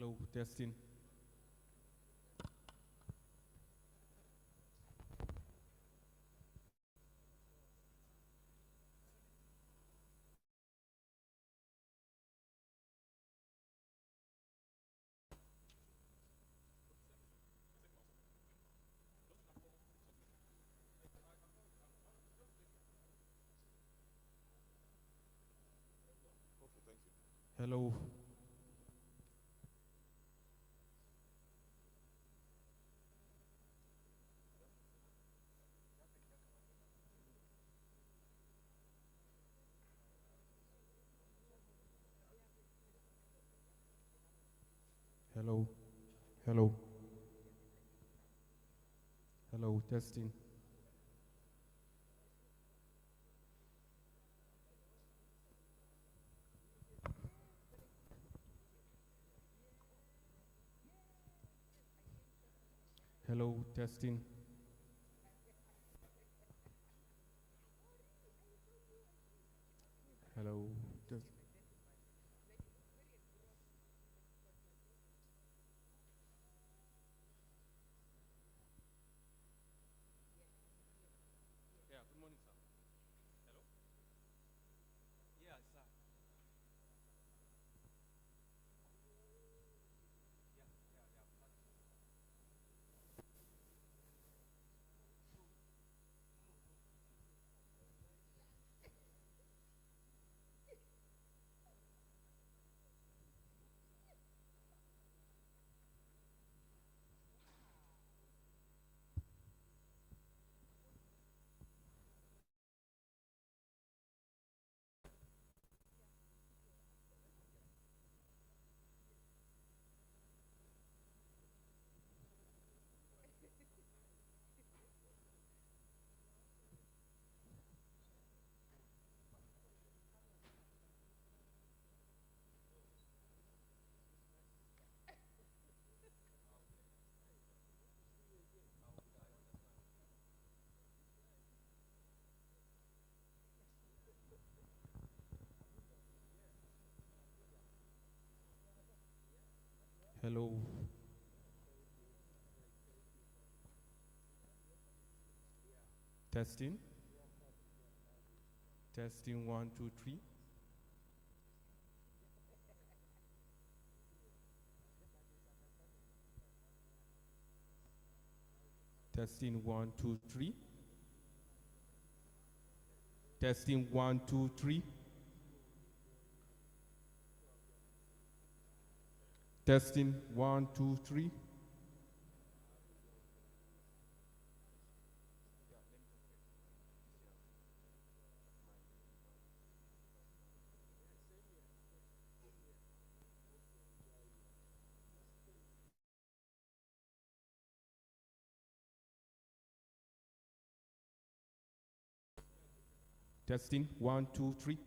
Hello, testing. Hello. Hello. Hello. Hello, testing. Hello, testing. Hello. Yeah, good morning, sir. Hello? Yeah, sir. Hello. Testing. Testing 1, 2, 3. Testing 1, 2, 3. Testing 1, 2, 3. Testing 1, 2, 3. Testing 1, 2, 3.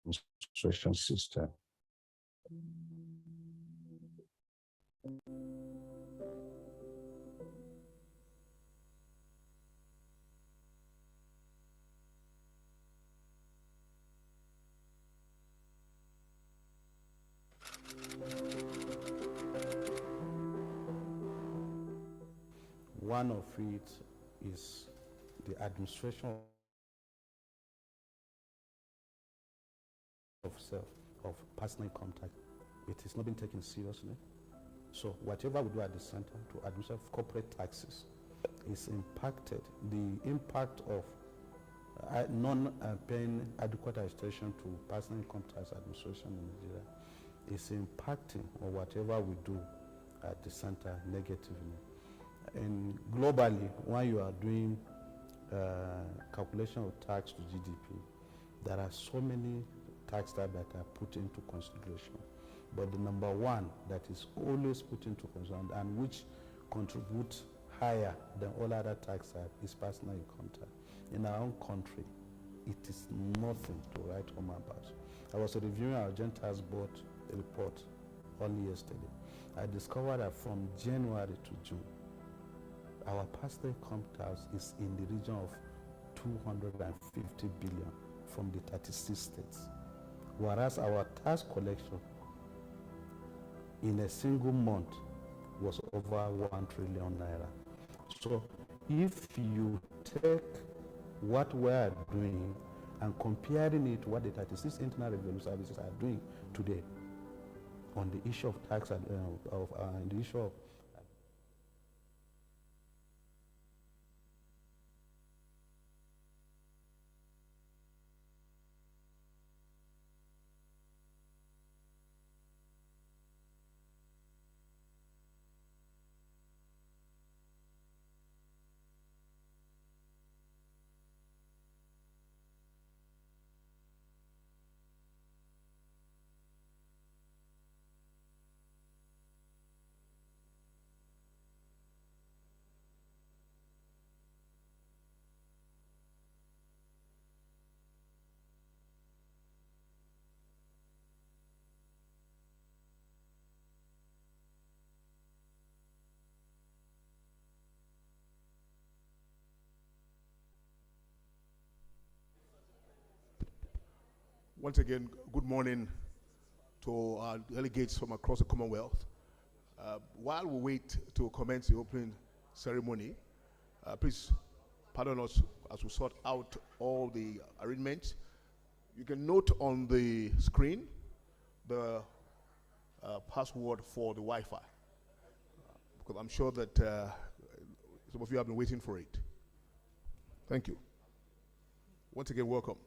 administration system. One of it is the administration of personal income tax. It is not being taken seriously. So whatever we do at the center to administer corporate taxes is impacted. The impact of non-paying adequate administration to personal income tax administration in Nigeria is impacting on whatever we do at the center negatively. And globally, when you are doing calculation of tax to GDP, there are so many tax types that are put into consideration. But the number one that is always put into consideration and which contributes higher than all other tax types is personal income tax. In our own country, it is nothing to write home about. I was reviewing our Joint Tax Board report only yesterday. I discovered that from January to June, our personal income tax is in the region of 250 billion from the 36 states, whereas our tax collection in a single month was over 1 trillion naira. So if you take what we are doing and comparing it to what the 36 internal revenue services are doing today on the issue of tax and the issue of Once again, good morning to our delegates from across the Commonwealth. While we wait to commence the opening ceremony, please pardon us as we sort out all the arrangements. You can note on the screen the password for the Wi-Fi, because I'm sure that some of you have been waiting for it. Thank you. Once again, welcome.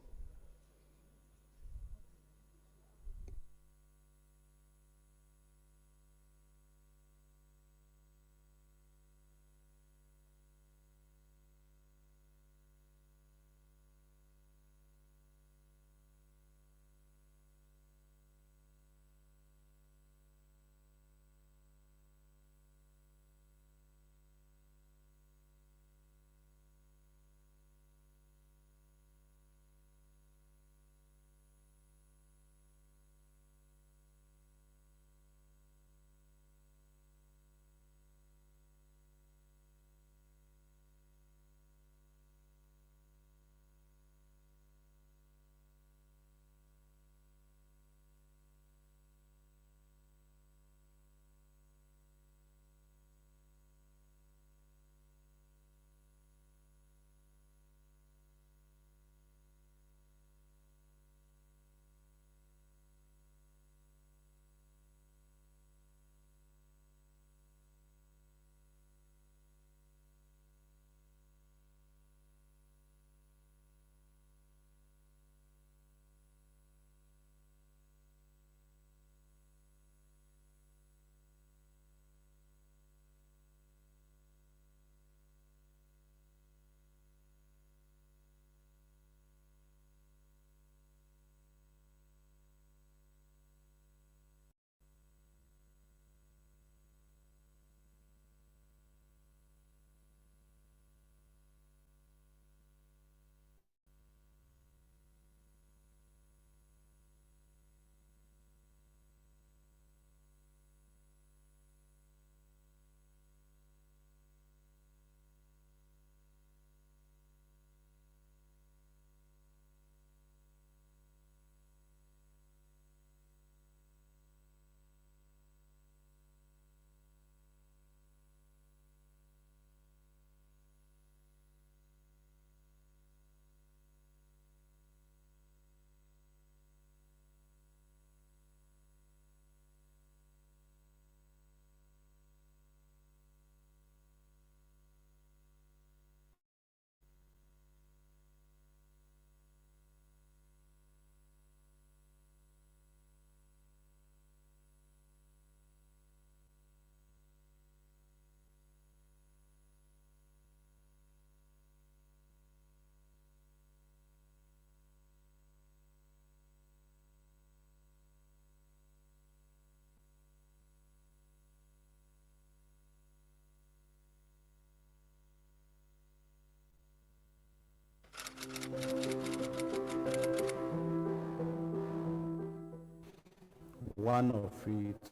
One of it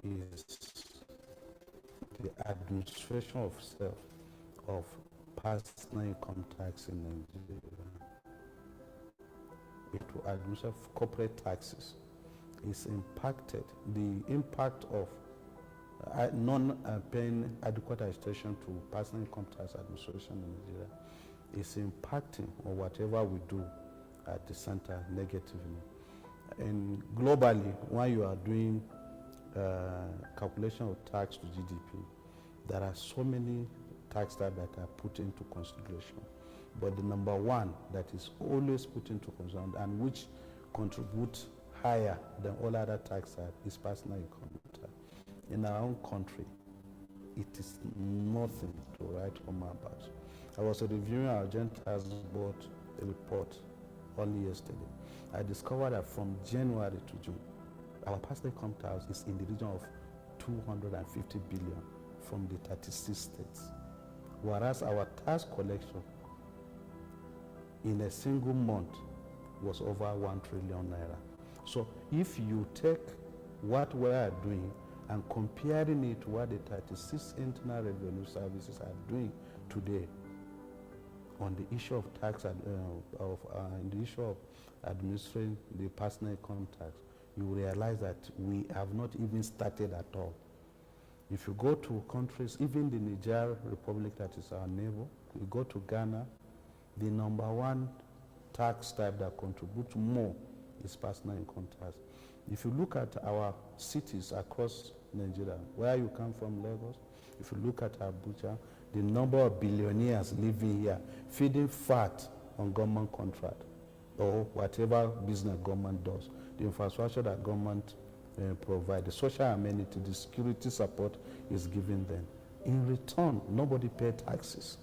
is the administration of self of personal income tax in Nigeria. It will administer corporate taxes. Is impacted. The impact of non-paying adequate administration to personal income tax administration in Nigeria is impacting on whatever we do at the center negatively. And globally, when you are doing calculation of tax to GDP, there are so many tax types that are put into consideration. But the number one that is always put into consideration and which contributes higher than all other tax types is personal income tax. In our own country, it is nothing to write home about. I was reviewing our joint tax board report only yesterday. I discovered that from January to June, our personal income tax is in the region of 250 billion from the 36 states, whereas our tax collection in a single month was over 1 trillion naira. So if you take what we are doing and comparing it to what the 36 internal revenue services are doing today on the issue of tax, in the issue of administering the personal income tax, you realize that we have not even started at all. If you go to countries, even the Niger Republic that is our neighbor, you go to Ghana, the number one tax type that contributes more is personal income tax. If you look at our cities across Nigeria, where you come from, Lagos, if you look at Abuja, the number of billionaires living here, feeding fat on government contract or whatever business government does, the infrastructure that government provide, the social amenity, the security support is given them. In return, nobody pays taxes.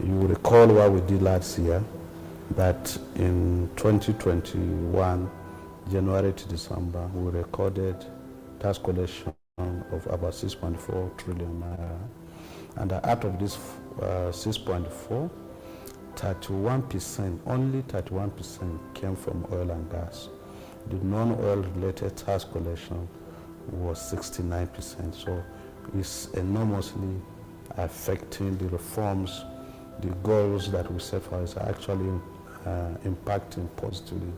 You will recall what we did last year, that in 2021, January to December, we recorded tax collection of about 6.4 trillion naira. And out of this 6.4, 31%, only 31% came from oil and gas. The non-oil related tax collection was 69%. So it's enormously affecting the reforms, the goals that we set for us are actually impacting positively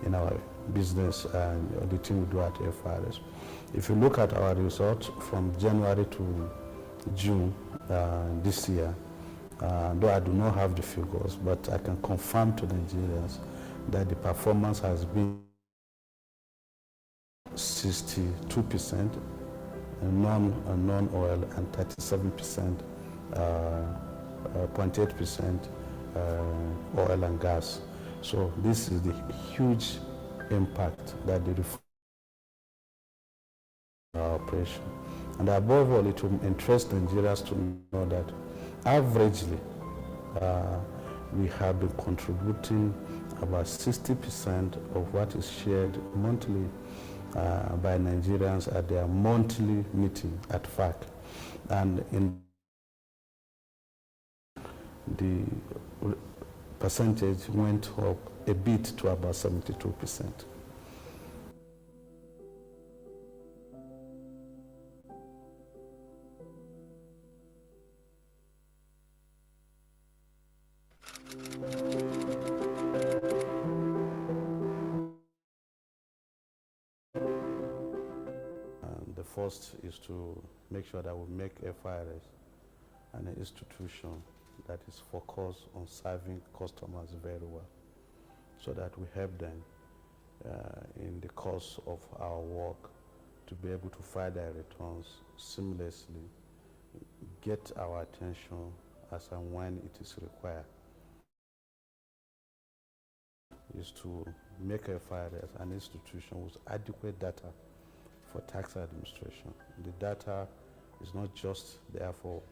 in our business and the thing we do at FRS. If you look at our results from January to June this year, though I do not have the figures, but I can confirm to Nigerians that the performance has been 62% non-oil and 37% 0.8% oil and gas. So this is the huge impact that the reform operation. And above all, it will interest Nigerians to know that averagely we have been contributing about 60% of what is shared monthly by Nigerians at their monthly meeting at FAC. And in the percentage went up a bit to about 72%. And the first is to make sure that we make FIRS an institution that is focused on serving customers very well, so that we help them in the course of our work to be able to file their returns seamlessly, get our attention as and when it is required. Is to make FIRS an institution with adequate data for tax administration. The data is not just there for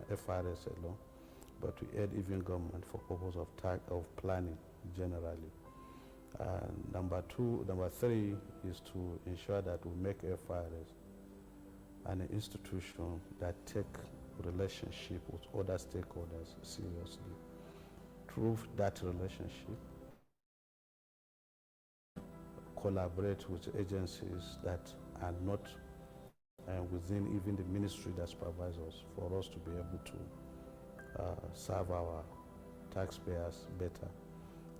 FIRS alone, but we add even government for purpose of planning generally. Number three is to ensure that we make FIRS an institution that take relationship with other stakeholders seriously. Through that relationship, collaborate with agencies that are not within even the ministry that supervises us, for us to be able to serve our taxpayers better.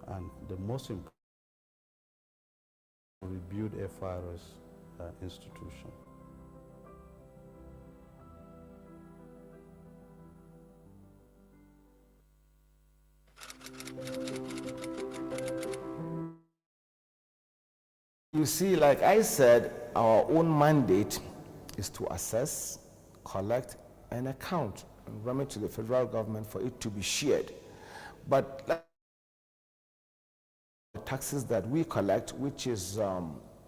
And the most important, rebuild FIRS institution. You see, like I said, our own mandate is to assess, collect, and account and remit to the federal government for it to be shared. But the taxes that we collect, which is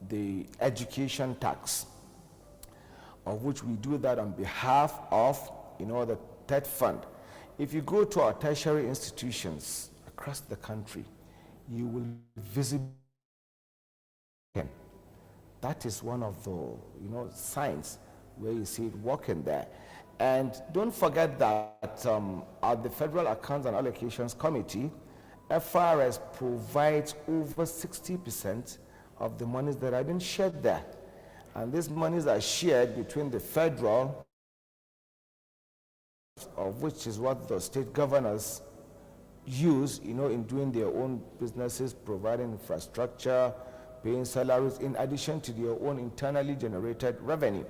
the education tax, of which we do that on behalf of, the TED fund. If you go to our tertiary institutions across the country, you will visibly. That is one of the signs where you see it working there. And don't forget that at the Federal Accounts and Allocations Committee, FRS provides over 60% of the monies that have been shared there. And these monies are shared between the federal, of which is what the state governors use, in doing their own businesses, providing infrastructure, paying salaries, in addition to their own internally generated revenue.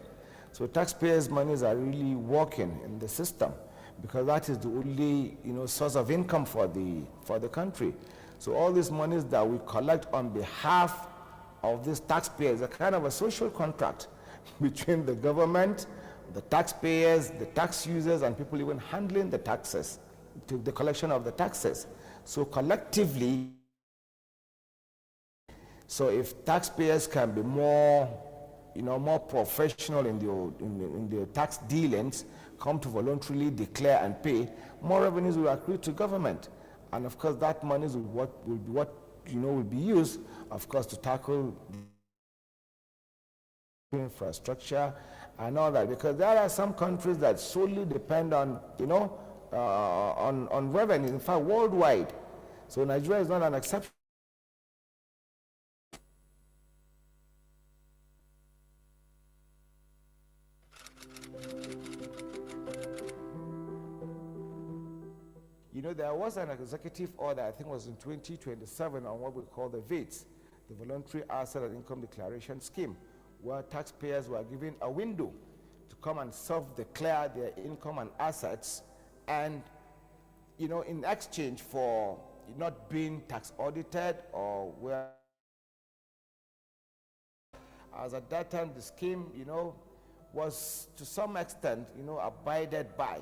So taxpayers' monies are really working in the system, because that is the only source of income for the country. So all these monies that we collect on behalf of these taxpayers are kind of a social contract between the government, the taxpayers, the tax users, and people even handling the taxes, to the collection of the taxes. So collectively, so if taxpayers can be more professional in their tax dealings, come to voluntarily declare and pay, more revenues will accrue to government. And of course, that money will be used, of course, to tackle infrastructure and all that. Because there are some countries that solely depend on, on revenue, in fact, worldwide. So Nigeria is not an exception. There was an executive order, I think it was in 2027, on what we call the VATS, the Voluntary Asset and Income Declaration Scheme, where taxpayers were given a window to come and self-declare their income and assets, and in exchange for not being tax audited, or where, as at that time, the scheme, was to some extent, abided by.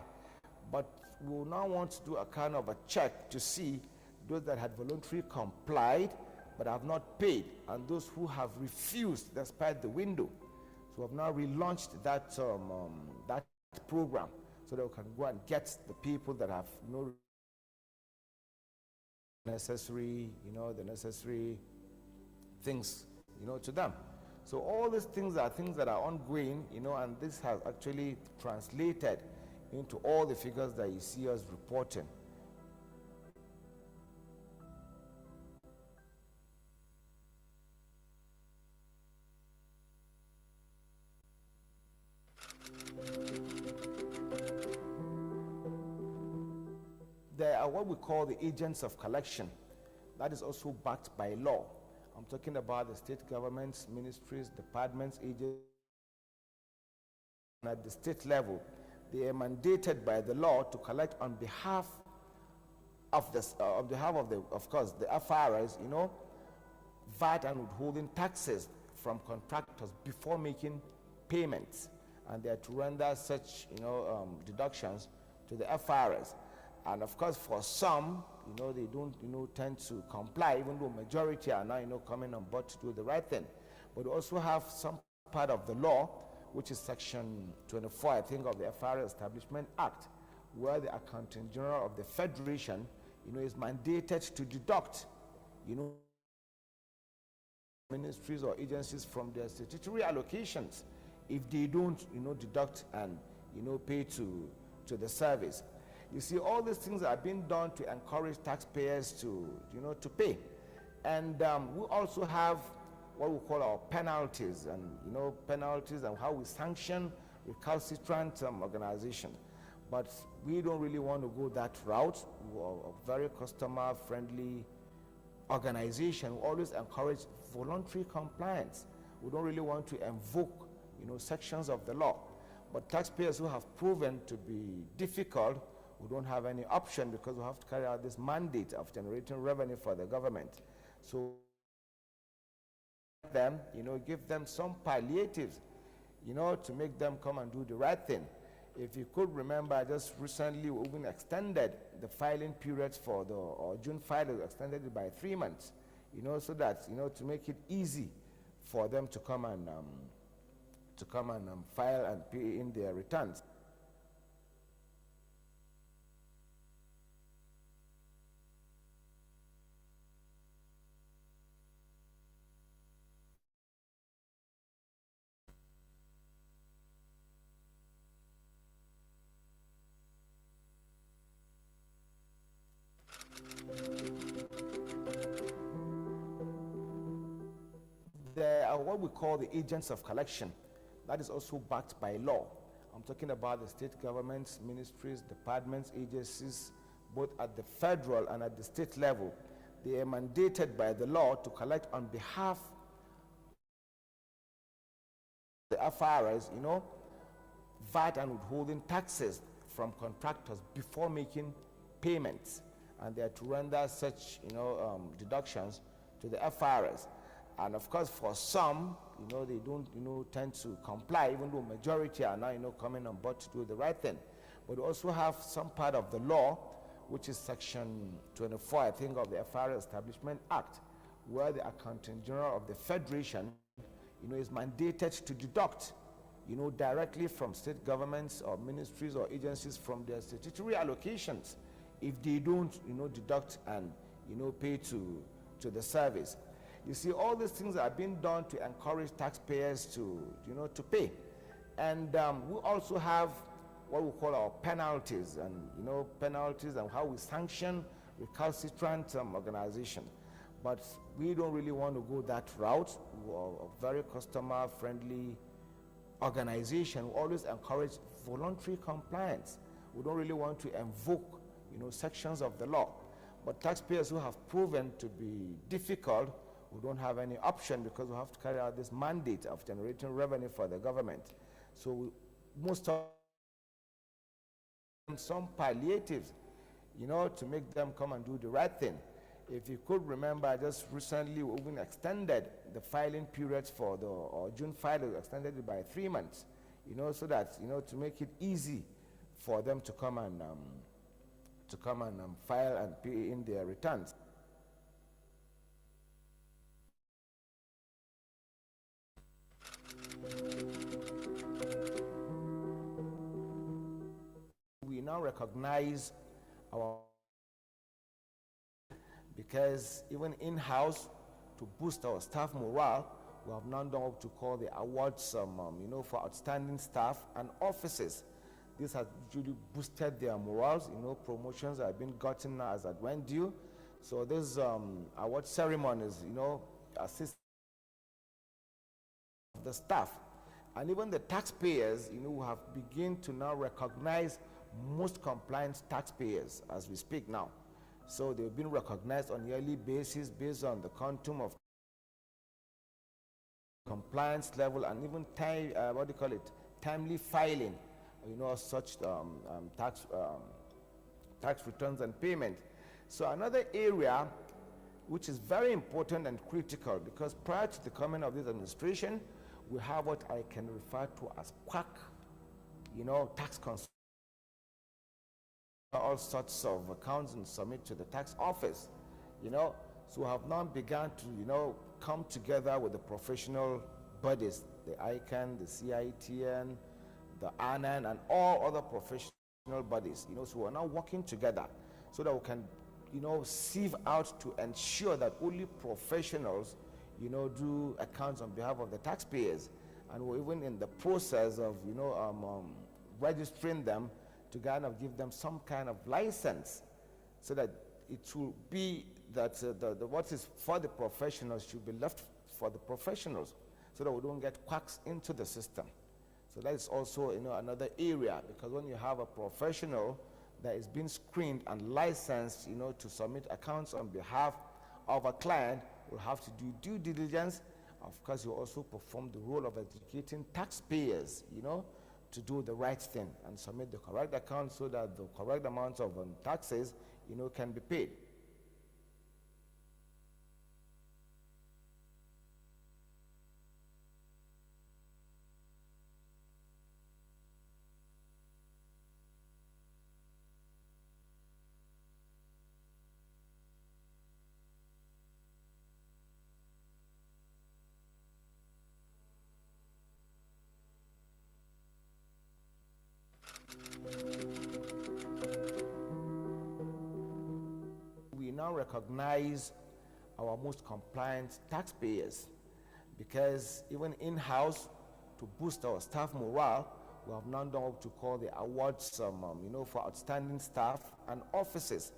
But we will now want to do a kind of a check to see those that had voluntarily complied but have not paid, and those who have refused despite the window. So we have now relaunched that that program, so that we can go and get the people that have no necessary, the necessary things, to them. So all these things are things that are ongoing, and this has actually translated into all the figures that you see us reporting. There are what we call the agents of collection. That is also backed by law. I'm talking about the state governments, ministries, departments, agencies. At the state level, they are mandated by the law to collect on behalf of the FRS, VAT and withholding taxes from contractors before making payments, and they are to render such, deductions to the FRS. And of course, for some, they don't, tend to comply, even though majority are now, coming on board to do the right thing. But we also have some part of the law, which is section 24, I think, of the FRS Establishment Act, where the Accountant General of the Federation, is mandated to deduct, ministries or agencies from their statutory allocations if they don't, deduct and, pay to the service. You see, all these things are being done to encourage taxpayers to, to pay. And we also have what we call our penalties, and penalties and how we sanction recalcitrant organizations. But we don't really want to go that route. We are a very customer-friendly organization. We always encourage voluntary compliance. We don't really want to invoke, sections of the law. But taxpayers who have proven to be difficult, we don't have any option because we have to carry out this mandate of generating revenue for the government. So them, give them some palliatives, to make them come and do the right thing. If you could remember, just recently we even extended the filing periods for or June filing, extended it by 3 months, so that, to make it easy for them to come and file and pay in their returns. There are what we call the agents of collection. That is also backed by law. I'm talking about the state governments, ministries, departments, agencies, both at the federal and at the state level. They are mandated by the law to collect on behalf of the FRS, VAT and withholding taxes from contractors before making payments. And they are to render such, deductions to the FRS. And of course, for some, they don't, tend to comply, even though majority are now, coming on board to do the right thing. But we also have some part of the law, which is Section 24, I think, of the FRS Establishment Act, where the Accountant General of the Federation, is mandated to deduct, directly from state governments or ministries or agencies from their statutory allocations if they don't, deduct and, pay to the service. You see, all these things are being done to encourage taxpayers to, to pay. And we also have what we call our penalties, and, penalties and how we sanction recalcitrant organizations. But we don't really want to go that route. We are a very customer-friendly organization. We always encourage voluntary compliance. We don't really want to invoke, sections of the law. But taxpayers who have proven to be difficult, we don't have any option because we have to carry out this mandate of generating revenue for the government. So most of them, some palliatives, to make them come and do the right thing. If you could remember, just recently we even extended the filing periods for or June filing, extended it by 3 months, so that, to make it easy for them to come and file and pay in their returns. We now recognize our, because even in-house, to boost our staff morale, we have now done what to call the awards, for outstanding staff and officers. This has usually boosted their morals. Promotions have been gotten now as at when due. So this award ceremonies, assist the staff, and even the taxpayers, who have begun to now recognize most compliant taxpayers as we speak now. So they've been recognized on a yearly basis based on the quantum of compliance level and even time, timely filing, such tax returns and payment. So another area which is very important and critical, because prior to the coming of this administration, we have what I can refer to as quack, tax consultants, all sorts of accounts and submit to the tax office, So we have now begun to, come together with the professional bodies, the ICANN, the CITN, the ANAN, and all other professional bodies. So we're now working together so that we can, sieve out to ensure that only professionals, do accounts on behalf of the taxpayers. And we're even in the process of, registering them to kind of give them some kind of license so that it will be that what is for the professionals should be left for the professionals so that we don't get quacks into the system. So that is also, another area, because when you have a professional that is being screened and licensed, to submit accounts on behalf of a client, will have to do due diligence. Of course, you also perform the role of educating taxpayers, to do the right thing and submit the correct account so that the correct amounts of taxes, can be paid. We now recognize our most compliant taxpayers because even in-house, to boost our staff morale, we have now done what to call the awards, for outstanding staff and officers.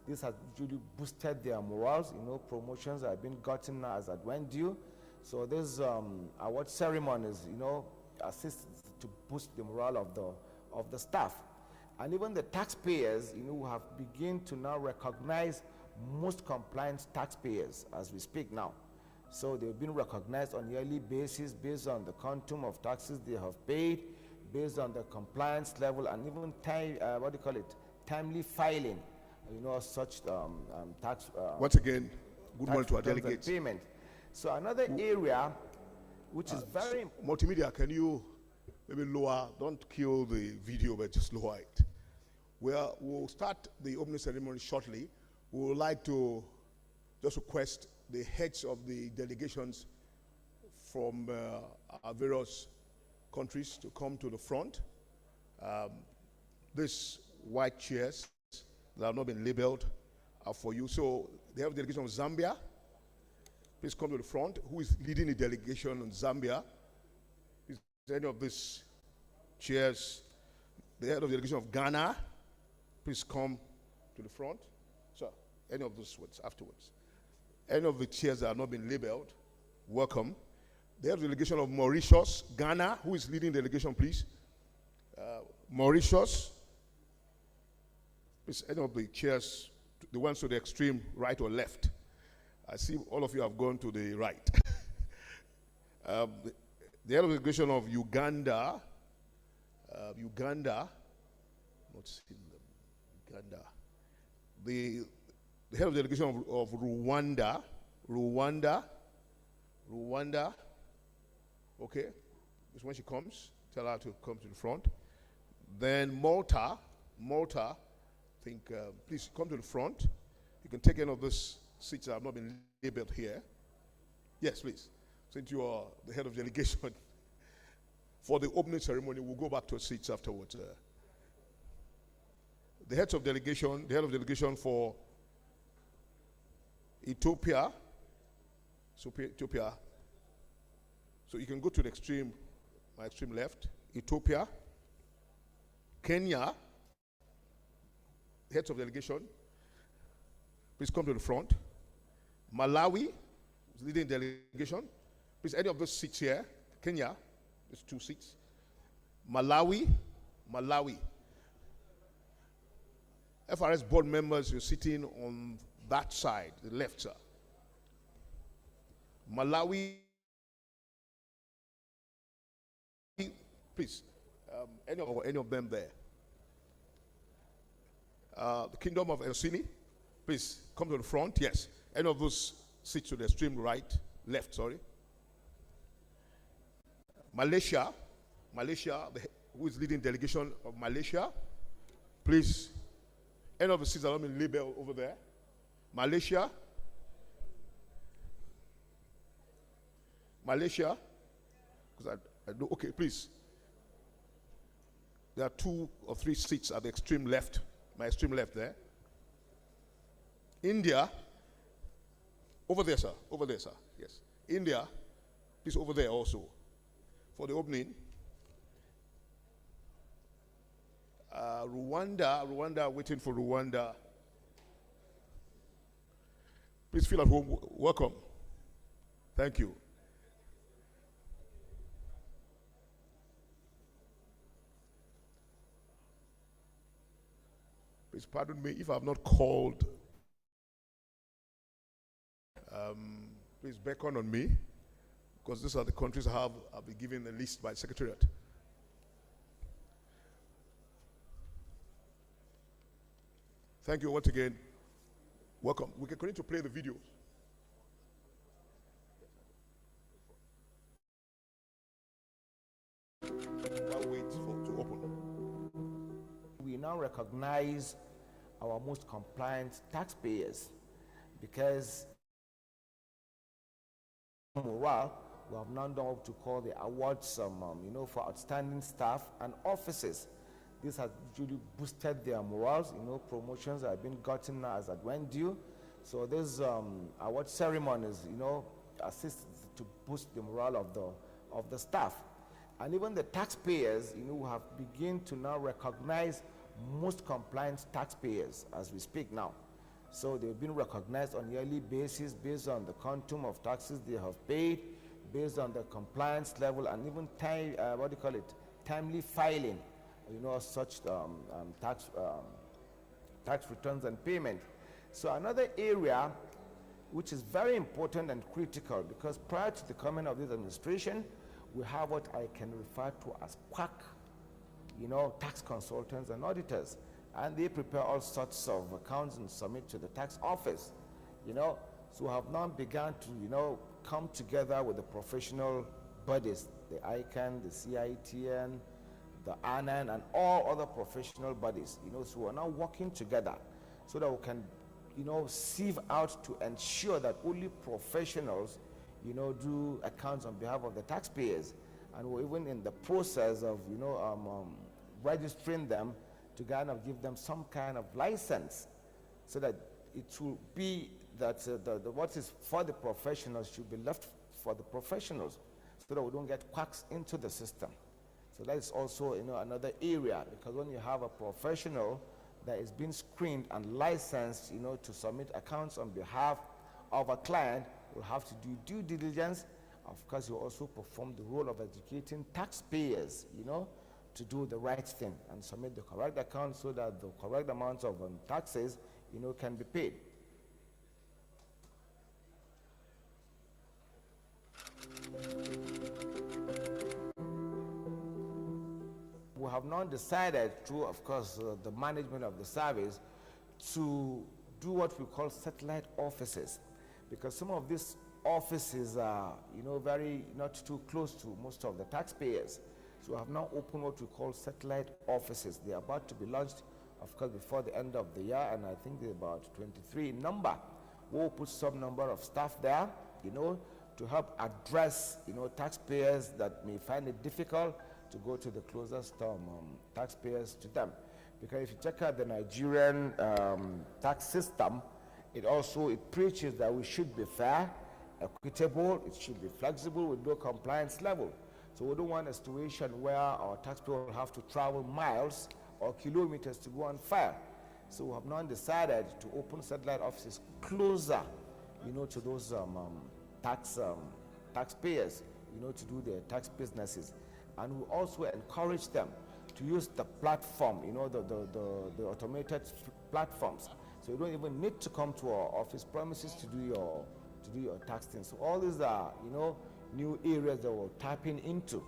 This has usually boosted their morals. Promotions have been gotten as at when due. So this award ceremonies, assist to boost the morale of the staff. And even the taxpayers, have begun to now recognize most compliant taxpayers as we speak now. So they've been recognized on a yearly basis based on the quantum of taxes they have paid, based on the compliance level, and even timely filing, such tax. Once again, good morning tax to our returns and delegates. payment. So another area which is very Multimedia, can you maybe lower, don't kill the video, but just lower it. We'll start the opening ceremony shortly. We would like to just request the heads of the delegations from our various countries to come to the front. These white chairs that have not been labeled are for you. So they have a delegation of Zambia. Please come to the front. Who is leading the delegation in Zambia? Is any of these chairs? The head of the delegation of Ghana. Please come to the front. So, any of those ones afterwards. Any of the chairs that have not been labeled, welcome. The head of the delegation of Mauritius, Ghana. Who is leading the delegation, please? Mauritius. Please, any of the chairs, the ones to the extreme right or left. I see all of you have gone to the right. The head of the delegation of Uganda, not seeing them, Uganda. The head of the delegation of Rwanda. Okay, just when she comes, tell her to come to the front. Then Malta, I think, please come to the front. You can take any of those seats that have not been labeled here. Yes, please. Since you are the head of delegation, for the opening ceremony, we'll go back to our seats afterwards. The head of delegation for Ethiopia. So you can go to the extreme, my extreme left. Ethiopia. Kenya. Heads of delegation. Please come to the front. Malawi is leading delegation. Please, any of those seats here. Kenya, there's 2 seats. Malawi. FRS board members, you're sitting on that side, the left side. Malawi, please, any of them there. The Kingdom of Eswatini, please come to the front. Yes, any of those seats to the extreme left, sorry. Malaysia, who is leading delegation of Malaysia, please. Any of the seats that have been labeled over there. Malaysia, because I do, okay, please. There are 2 or 3 seats at the extreme left, my extreme left there. India, over there, sir, yes. India, please over there also for the opening. Rwanda, waiting for Rwanda. Please feel at home, welcome. Thank you. Please pardon me if I have not called. Please beckon on me, because these are the countries I've been given a list by the Secretariat. Thank you once again. Welcome. We can continue to play the videos. While we wait to open. We now recognize our most compliant taxpayers because morale, we have now done what to call the awards, for outstanding staff and officers. This has usually boosted their morals. Promotions have been gotten as at when due. So this award ceremonies, assist to boost the morale of the staff, and even the taxpayers. We have begun to now recognize most compliant taxpayers as we speak now. So they've been recognized on a yearly basis based on the quantum of taxes they have paid, based on the compliance level, and even timely filing, such tax returns and payment. So another area which is very important and critical, because prior to the coming of this administration, we have what I can refer to as quack, tax consultants and auditors. And they prepare all sorts of accounts and submit to the tax office, So we have now begun to, come together with the professional bodies, the ICANN, the CITN, the ANAN, and all other professional bodies, So we're now working together so that we can, sieve out to ensure that only professionals, do accounts on behalf of the taxpayers. And we're even in the process of, registering them to kind of give them some kind of license, so that it will be that what is for the professionals should be left for the professionals, so that we don't get quacks into the system. So that is also another area, because when you have a professional that is being screened and licensed to submit accounts on behalf of a client, will have to do due diligence. Of course, you also perform the role of educating taxpayers, to do the right thing and submit the correct account so that the correct amounts of taxes, can be paid. We have now decided through, of course, the management of the service to do what we call satellite offices, because some of these offices are, very not too close to most of the taxpayers. So we have now opened what we call satellite offices. They are about to be launched, of course, before the end of the year, and I think they're about 23 in number. We'll put some number of staff there, to help address, taxpayers that may find it difficult to go to the closest taxpayers to them. Because if you check out the Nigerian tax system, it preaches that we should be fair, equitable, it should be flexible with low compliance level. So we don't want a situation where our taxpayers will have to travel miles or kilometers to go and file. So we have now decided to open satellite offices closer, to those taxpayers, to do their tax businesses. And we also encourage them to use the platform, the automated platforms. So you don't even need to come to our office premises to do your tax thing. So all these are, new areas that we're tapping into.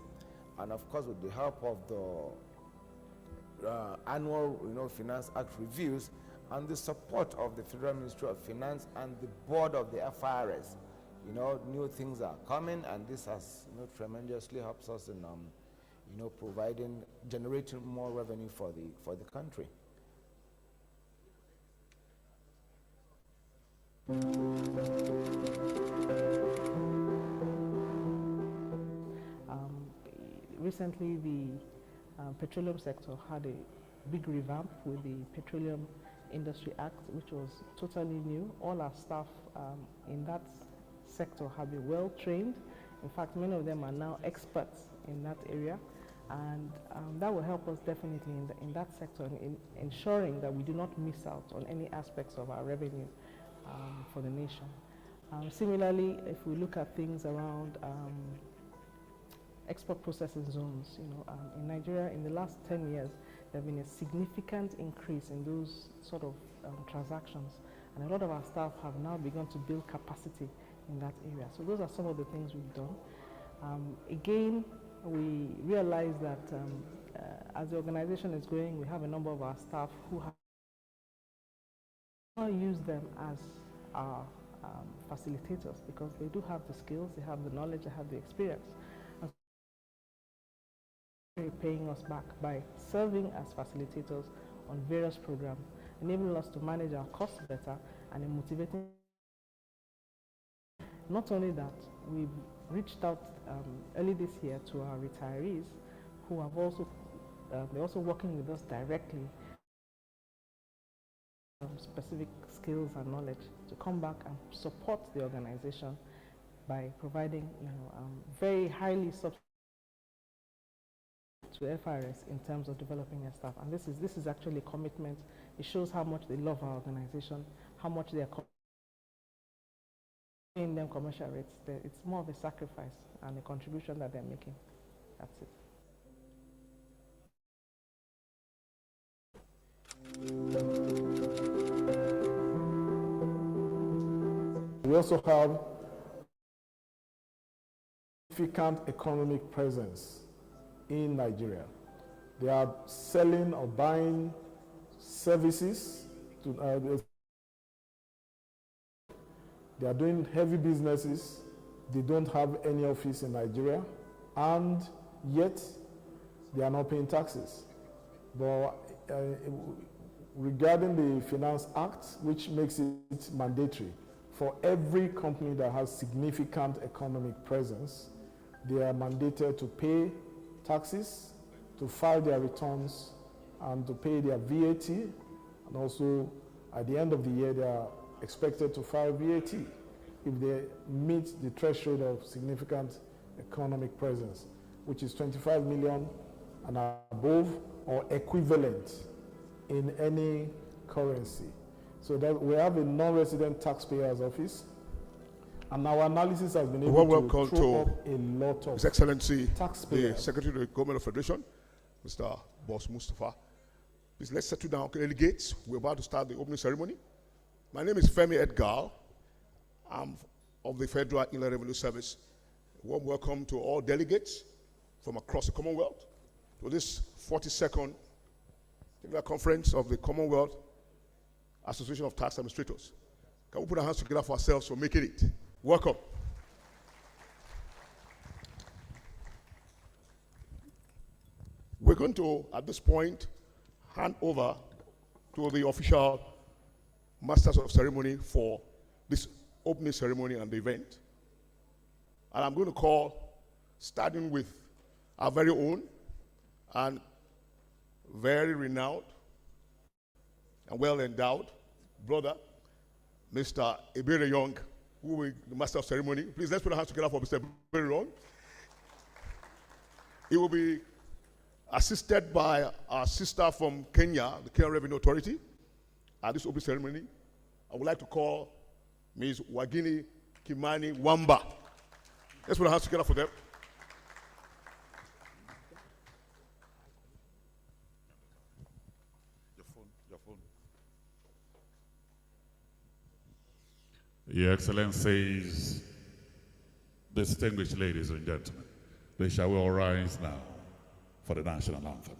And of course, with the help of the annual, Finance Act reviews and the support of the Federal Ministry of Finance and the board of the FIRS, new things are coming, and this has, tremendously helps us in, generating more revenue for the country. Recently, the petroleum sector had a big revamp with the Petroleum Industry Act, which was totally new. All our staff in that sector have been well trained. In fact, many of them are now experts in that area, and that will help us definitely in that sector in ensuring that we do not miss out on any aspects of our revenue for the nation. Similarly, if we look at things around export processing zones, in Nigeria in the last 10 years, there have been a significant increase in those sort of transactions, and a lot of our staff have now begun to build capacity in that area. So those are some of the things we've done. Again, we realize that as the organization is growing, we have a number of our staff who have use them as our facilitators, because they do have the skills, they have the knowledge, they have the experience. And so paying us back by serving as facilitators on various programs, enabling us to manage our costs better and in motivating. Not only that, we've reached out early this year to our retirees who have also, they're also working with us directly, specific skills and knowledge to come back and support the organization by providing very highly subsidized to FRS in terms of developing their staff. And this is actually a commitment. It shows how much they love our organization, how much they are paying them commercial rates. It's more of a sacrifice and a contribution that they're making. That's it. We also have significant economic presence in Nigeria. They are selling or buying services to they are doing heavy businesses. They don't have any office in Nigeria, and yet they are not paying taxes. But regarding the Finance Act, which makes it mandatory for every company that has significant economic presence, they are mandated to pay taxes, to file their returns, and to pay their VAT. And also, at the end of the year, they are expected to file VAT if they meet the threshold of significant economic presence, which is 25 million and above or equivalent in any currency. So that we have a non-resident taxpayer's office, and our analysis has been able to throw up a lot of His Excellency, taxpayers. the Secretary of the Government of Federation, Mr. Boss Mustafa. Please, let's settle down, delegates. We're about to start the opening ceremony. My name is Femi Edgar. I'm of the Federal Inland Revenue Service. A warm welcome to all delegates from across the Commonwealth to this 42nd conference of the Commonwealth Association of Tax Administrators. Can we put our hands together for ourselves for making it? Welcome. We're going to, at this point, hand over to the official masters of ceremony for this opening ceremony and the event. And I'm going to call, starting with our very own and very renowned and well-endowed brother, Mr. Ebere Young, who will be the master of ceremony. Please, let's put our hands together for Mr. Ebere Young. He will be assisted by our sister from Kenya, the Kenya Revenue Authority, at this opening ceremony. I would like to call Ms. Wagini Kimani Wamba. Let's put our hands together for them. Your phone. Your Excellencies, distinguished ladies and gentlemen, we shall all rise now for the national anthem.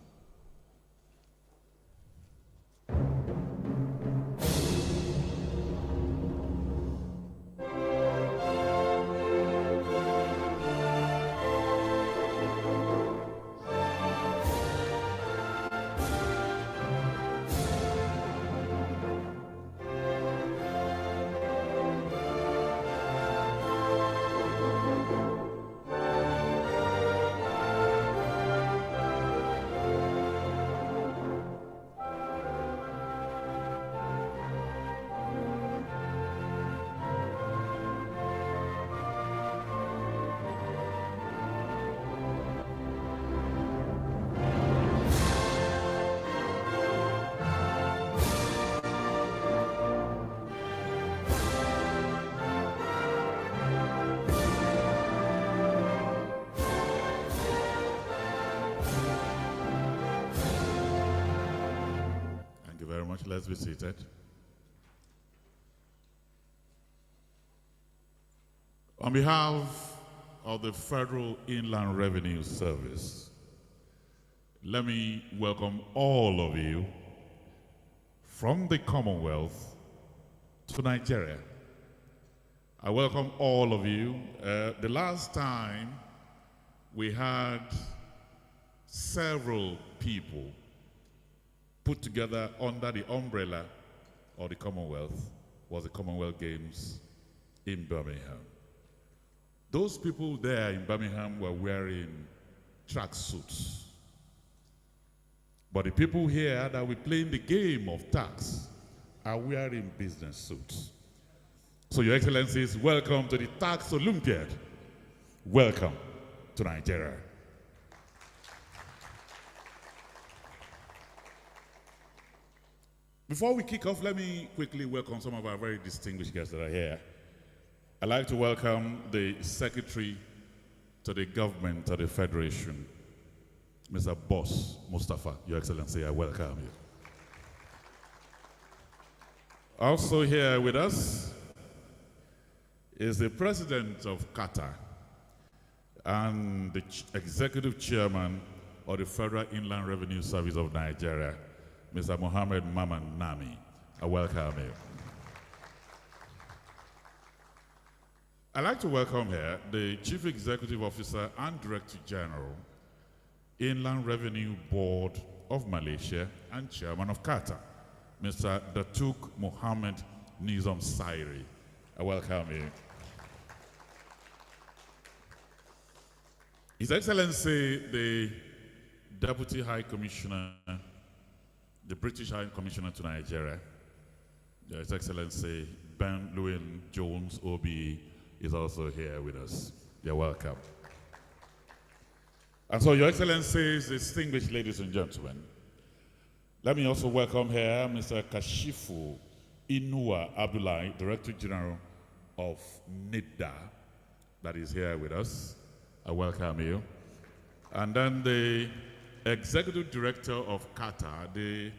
much. Let's be seated. On behalf of the Federal Inland Revenue Service, let me welcome all of you from the Commonwealth to Nigeria. I welcome all of you. The last time we had several people put together under the umbrella of the Commonwealth was the Commonwealth Games in Birmingham. Those people there in Birmingham were wearing tracksuits. But the people here that were playing the game of tax are wearing business suits. So, Your Excellencies, welcome to the Tax Olympiad. Welcome to Nigeria. Before we kick off, let me quickly welcome some of our very distinguished guests that are here. I'd like to welcome the Secretary to the Government of the Federation, Mr. Boss Mustafa. Your Excellency, I welcome you. Also here with us is the President of Cata and the Executive Chairman of the Federal Inland Revenue Service of Nigeria, Mr. Mohammed Maman Nami. I welcome you. I'd like to welcome here the Chief Executive Officer and Director General, Inland Revenue Board of Malaysia and Chairman of Cata, Mr. Datuk Mohammed Nizam Sairi. I welcome you. His Excellency, the Deputy High Commissioner, the British High Commissioner to Nigeria, His Excellency Ben Llewellyn Jones, OBE, is also here with us. You're welcome. And so, Your Excellencies, distinguished ladies and gentlemen, let me also welcome here Mr. Kashifu Inua Abdullahi, Director General of NIDA, that is here with us. I welcome you. And then the Executive Director of Cata, the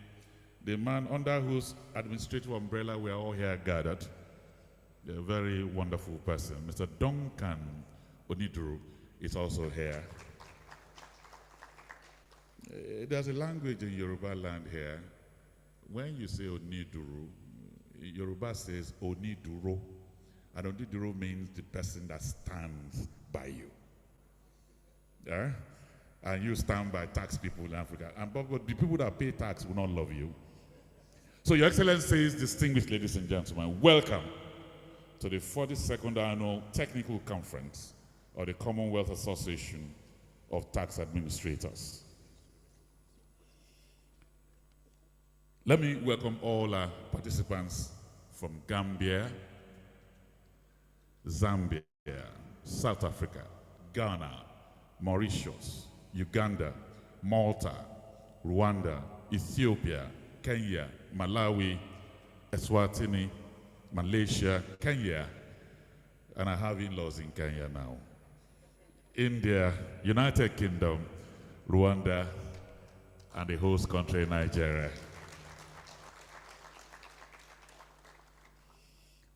man under whose administrative umbrella we are all here gathered, a very wonderful person, Mr. Duncan Oniduru, is also here. There's a language in Yoruba land here. When you say Oniduru, Yoruba says Oniduro, and Oniduro means the person that stands by you. Yeah? And you stand by tax people in Africa. But the people that pay tax will not love you. So, Your Excellencies, distinguished ladies and gentlemen, welcome to the 42nd Annual Technical Conference of the Commonwealth Association of Tax Administrators. Let me welcome all our participants from Gambia, Zambia, South Africa, Ghana, Mauritius, Uganda, Malta, Rwanda, Ethiopia, Kenya, Malawi, Eswatini, Malaysia, Kenya, and I have in-laws in Kenya now, India, United Kingdom, Rwanda, and the host country, Nigeria.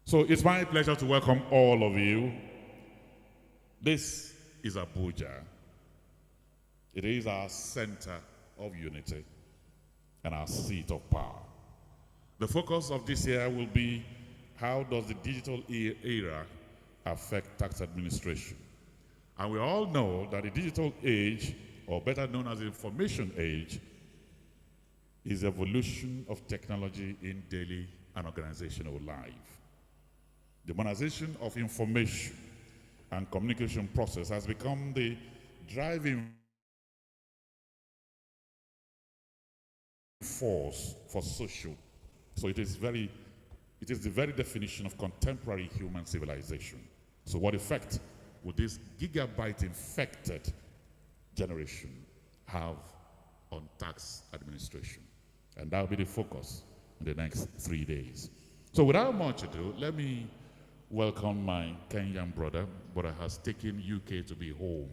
So it's my pleasure to welcome all of you. This is Abuja. It is our center of unity and our seat of power. The focus of this year will be how does the digital era affect tax administration? And we all know that the digital age, or better known as the information age, is evolution of technology in daily and organizational life. The modernization of information and communication process has become the driving force for social. So it is the very definition of contemporary human civilization. So what effect would this gigabyte-infected generation have on tax administration? And that will be the focus in the next 3 days. So without much ado, let me welcome my Kenyan brother, but has taken UK to be home.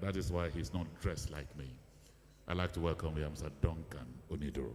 That is why he's not dressed like me. I'd like to welcome Mr. Duncan Oniduru.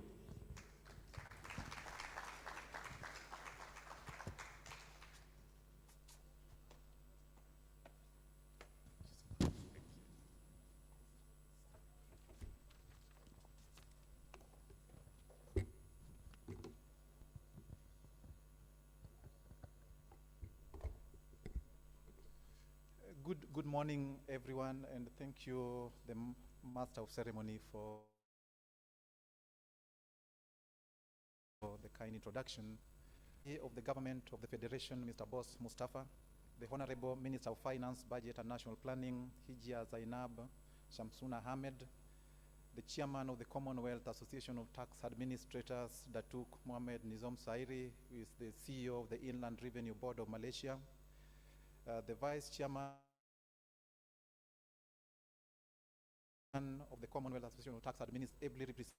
morning, everyone, and thank you, the Master of Ceremony, for the kind introduction. Of the Government of the Federation, Mr. Boss Mustafa, the Honorable Minister of Finance, Budget and National Planning, Hijia Zainab Shamsuna Ahmed, the Chairman of the Commonwealth Association of Tax Administrators, Datuk Mohamed Nizam Sairi, who is the CEO of the Inland Revenue Board of Malaysia, the Vice Chairman of the Commonwealth Association of Tax Administrators, ably represented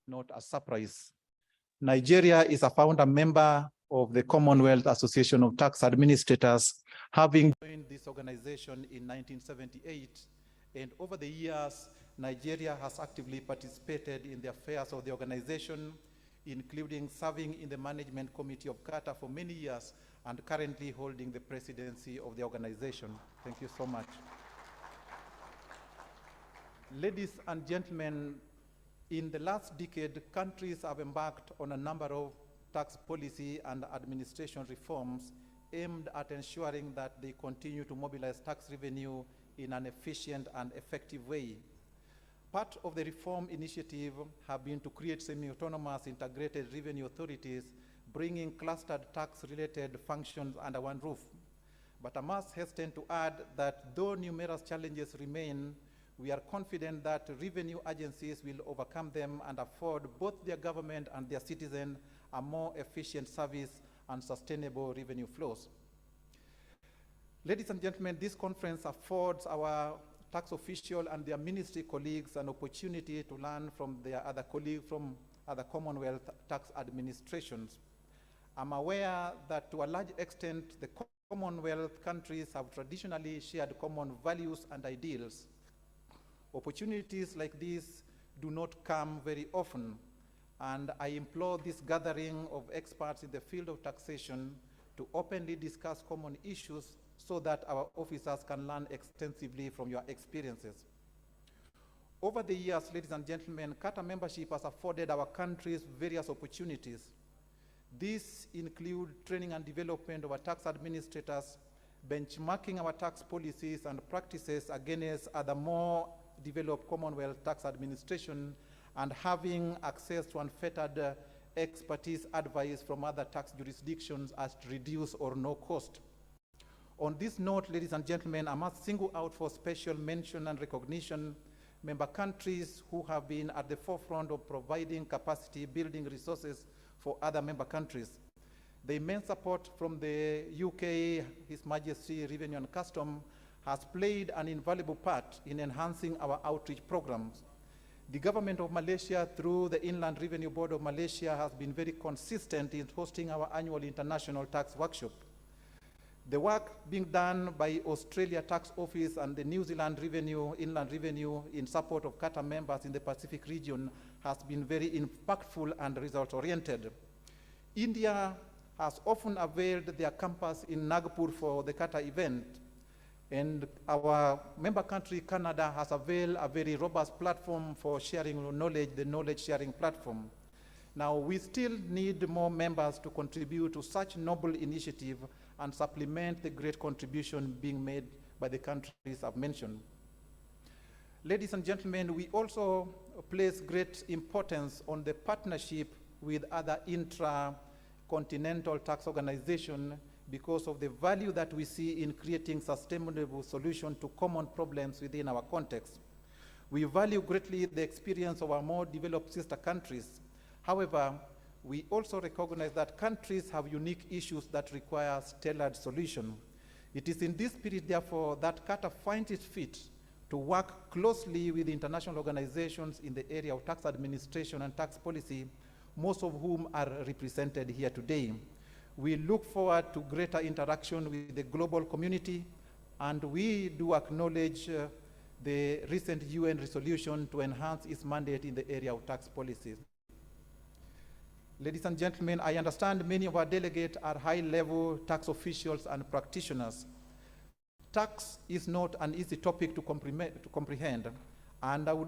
not a surprise. Nigeria is a founder member of the Commonwealth Association of Tax Administrators, having joined this organization in 1978. And over the years, Nigeria has actively participated in the affairs of the organization, including serving in the management committee of Cata for many years and currently holding the presidency of the organization. Thank you so much. Ladies and gentlemen, in the last decade, countries have embarked on a number of tax policy and administration reforms aimed at ensuring that they continue to mobilize tax revenue in an efficient and effective way. Part of the reform initiative have been to create semi-autonomous integrated revenue authorities, bringing clustered tax-related functions under one roof. But I must hasten to add that though numerous challenges remain, we are confident that revenue agencies will overcome them and afford both their government and their citizens a more efficient service and sustainable revenue flows. Ladies and gentlemen, this conference affords our tax official and their ministry colleagues an opportunity to learn from their other colleagues from other Commonwealth tax administrations. I'm aware that to a large extent, the Commonwealth countries have traditionally shared common values and ideals. Opportunities like these do not come very often, and I implore this gathering of experts in the field of taxation to openly discuss common issues so that our officers can learn extensively from your experiences. Over the years, ladies and gentlemen, Cata membership has afforded our countries various opportunities. These include training and development of our tax administrators, benchmarking our tax policies and practices against other more developed Commonwealth tax administration, and having access to unfettered expertise advice from other tax jurisdictions at reduced or no cost. On this note, ladies and gentlemen, I must single out for special mention and recognition member countries who have been at the forefront of providing capacity building resources for other member countries. The immense support from the UK, His Majesty Revenue and Custom, has played an invaluable part in enhancing our outreach programs. The government of Malaysia, through the Inland Revenue Board of Malaysia, has been very consistent in hosting our annual international tax workshop. The work being done by Australia Tax Office and the New Zealand Inland Revenue in support of Cata members in the Pacific region has been very impactful and result-oriented. India has often availed their campus in Nagpur for the Cata event, and our member country, Canada, has availed a very robust platform for sharing knowledge, the knowledge sharing platform. Now, we still need more members to contribute to such noble initiative and supplement the great contribution being made by the countries I've mentioned. Ladies and gentlemen, we also place great importance on the partnership with other continental tax organization because of the value that we see in creating sustainable solutions to common problems within our context. We value greatly the experience of our more developed sister countries. However, we also recognize that countries have unique issues that require tailored solutions. It is in this spirit, therefore, that Cata finds it fit to work closely with international organizations in the area of tax administration and tax policy, most of whom are represented here today. We look forward to greater interaction with the global community, and we do acknowledge the recent UN resolution to enhance its mandate in the area of tax policies. Ladies and gentlemen, I understand many of our delegates are high-level tax officials and practitioners. Tax is not an easy topic to comprehend, and I would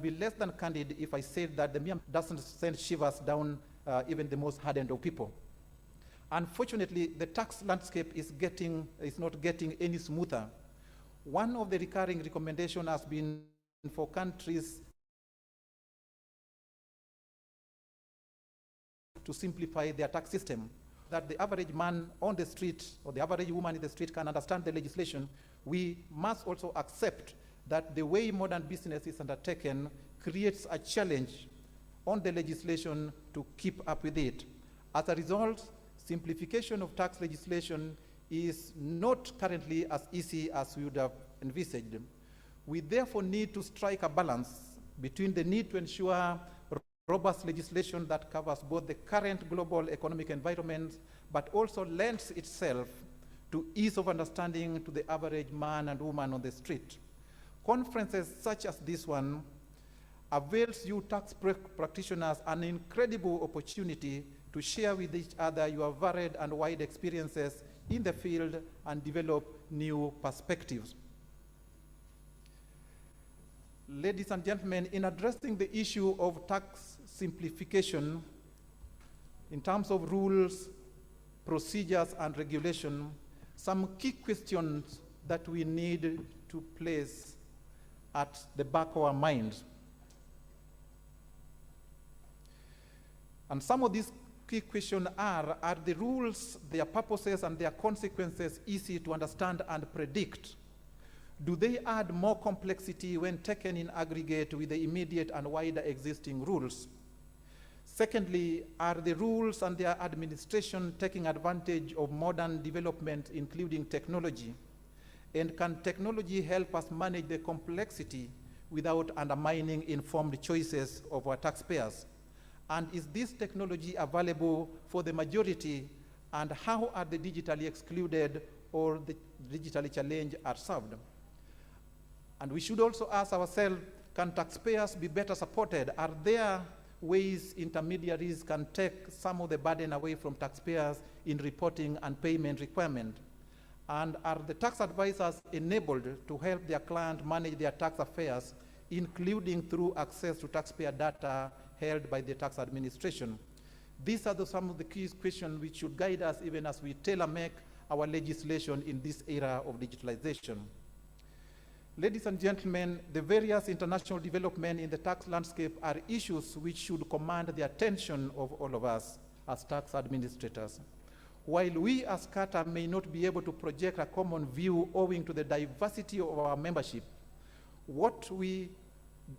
be less than candid if I said that the meme doesn't send shivers down even the most hardened of people. Unfortunately, the tax landscape is not getting any smoother. One of the recurring recommendations has been for countries to simplify their tax system, that the average man on the street or the average woman in the street can understand the legislation. We must also accept that the way modern business is undertaken creates a challenge on the legislation to keep up with it. As a result, simplification of tax legislation is not currently as easy as we would have envisaged. We therefore need to strike a balance between the need to ensure robust legislation that covers both the current global economic environment, but also lends itself to ease of understanding to the average man and woman on the street. Conferences such as this one avails you tax practitioners an incredible opportunity to share with each other your varied and wide experiences in the field and develop new perspectives. Ladies and gentlemen, in addressing the issue of tax simplification in terms of rules, procedures, and regulation, some key questions that we need to place at the back of our minds. And some of these key questions are the rules, their purposes, and their consequences easy to understand and predict? Do they add more complexity when taken in aggregate with the immediate and wider existing rules? Secondly, are the rules and their administration taking advantage of modern development, including technology? And can technology help us manage the complexity without undermining informed choices of our taxpayers? And is this technology available for the majority? And how are the digitally excluded or the digitally challenged are served? And we should also ask ourselves, can taxpayers be better supported? Are there ways intermediaries can take some of the burden away from taxpayers in reporting and payment requirement? And are the tax advisors enabled to help their client manage their tax affairs, including through access to taxpayer data held by the tax administration? These are some of the key questions which should guide us even as we tailor-make our legislation in this era of digitalization. Ladies and gentlemen, the various international developments in the tax landscape are issues which should command the attention of all of us as tax administrators. While we as Cata may not be able to project a common view owing to the diversity of our membership, what we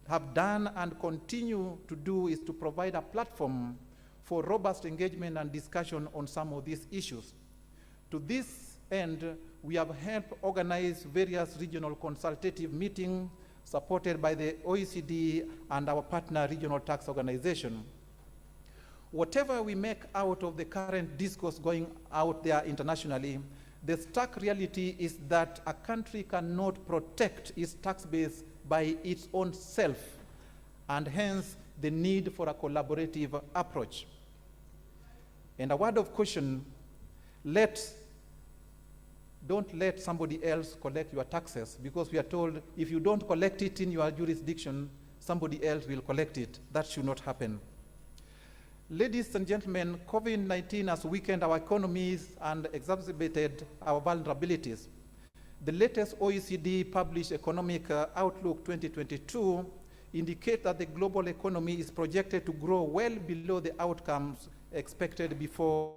have done and continue to do is to provide a platform for robust engagement and discussion on some of these issues. To this end, we have helped organize various regional consultative meetings supported by the OECD and our partner regional tax organization. Whatever we make out of the current discourse going out there internationally, the stark reality is that a country cannot protect its tax base by its own self, and hence the need for a collaborative approach. And a word of caution, don't let somebody else collect your taxes, because we are told if you don't collect it in your jurisdiction, somebody else will collect it. That should not happen. Ladies and gentlemen, COVID-19 has weakened our economies and exacerbated our vulnerabilities. The latest OECD published Economic Outlook 2022 indicate that the global economy is projected to grow well below the outcomes expected before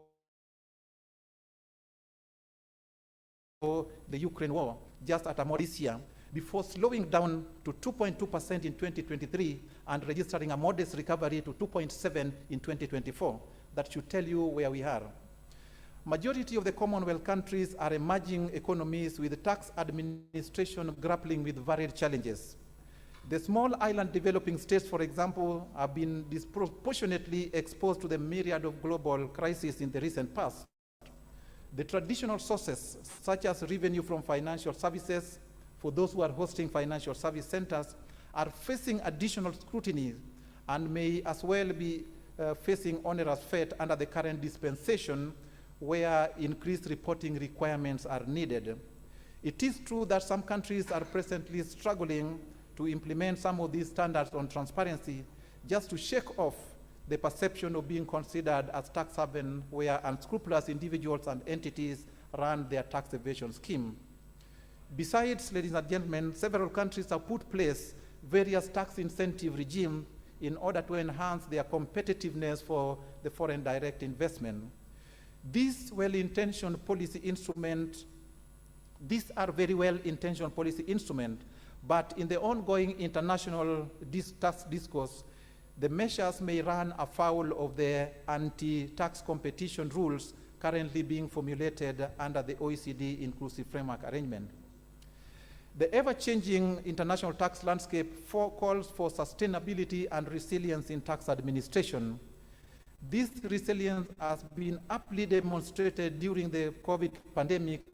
the Ukraine war, just at a more this year, before slowing down to 2.2% in 2023 and registering a modest recovery to 2.7% in 2024. That should tell you where we are. Majority of the Commonwealth countries are emerging economies with tax administration grappling with varied challenges. The small island developing states, for example, have been disproportionately exposed to the myriad of global crises in the recent past. The traditional sources, such as revenue from financial services, for those who are hosting financial service centers, are facing additional scrutiny and may as well be facing onerous fate under the current dispensation, where increased reporting requirements are needed. It is true that some countries are presently struggling to implement some of these standards on transparency just to shake off the perception of being considered as tax haven where unscrupulous individuals and entities run their tax evasion scheme. Besides, ladies and gentlemen, several countries have put in place various tax incentive regimes in order to enhance their competitiveness for the foreign direct investment. These well-intentioned policy instruments, these are very well-intentioned policy instruments, but in the ongoing international tax discourse, the measures may run afoul of the anti-tax competition rules currently being formulated under the OECD Inclusive Framework Arrangement. The ever-changing international tax landscape calls for sustainability and resilience in tax administration. This resilience has been aptly demonstrated during the COVID pandemic,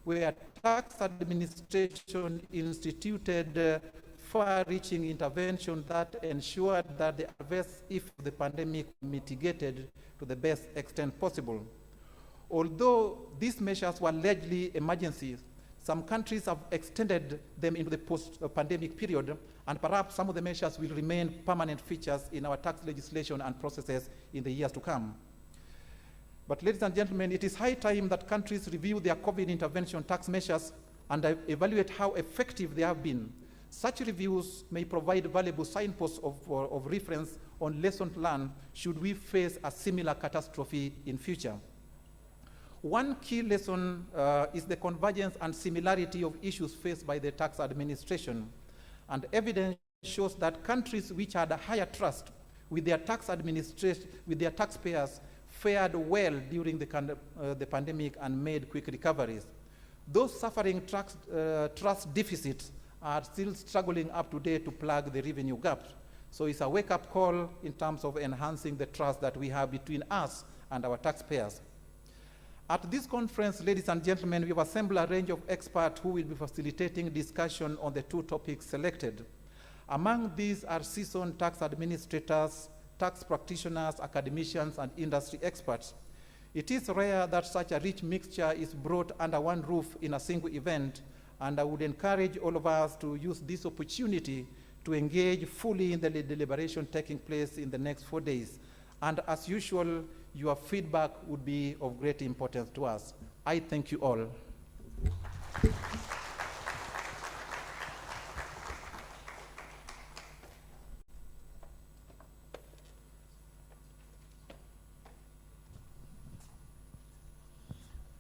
where tax administration instituted far-reaching intervention that ensured that the adverse effects of the pandemic mitigated to the best extent possible. Although these measures were largely emergencies, some countries have extended them into the post-pandemic period, and perhaps some of the measures will remain permanent features in our tax legislation and processes in the years to come. But ladies and gentlemen, it is high time that countries review their COVID intervention tax measures and evaluate how effective they have been. Such reviews may provide valuable signposts of reference on lessons learned should we face a similar catastrophe in future. One key lesson is the convergence and similarity of issues faced by the tax administration. And evidence shows that countries which had a higher trust with their tax administration, with their taxpayers, fared well during the pandemic and made quick recoveries. Those suffering trust deficits are still struggling up to date to plug the revenue gap. So it's a wake-up call in terms of enhancing the trust that we have between us and our taxpayers. At this conference, ladies and gentlemen, we have assembled a range of experts who will be facilitating discussion on the two topics selected. Among these are seasoned tax administrators, tax practitioners, academicians, and industry experts. It is rare that such a rich mixture is brought under one roof in a single event, and I would encourage all of us to use this opportunity to engage fully in the deliberation taking place in the next 4 days. And as usual, your feedback would be of great importance to us. I thank you all.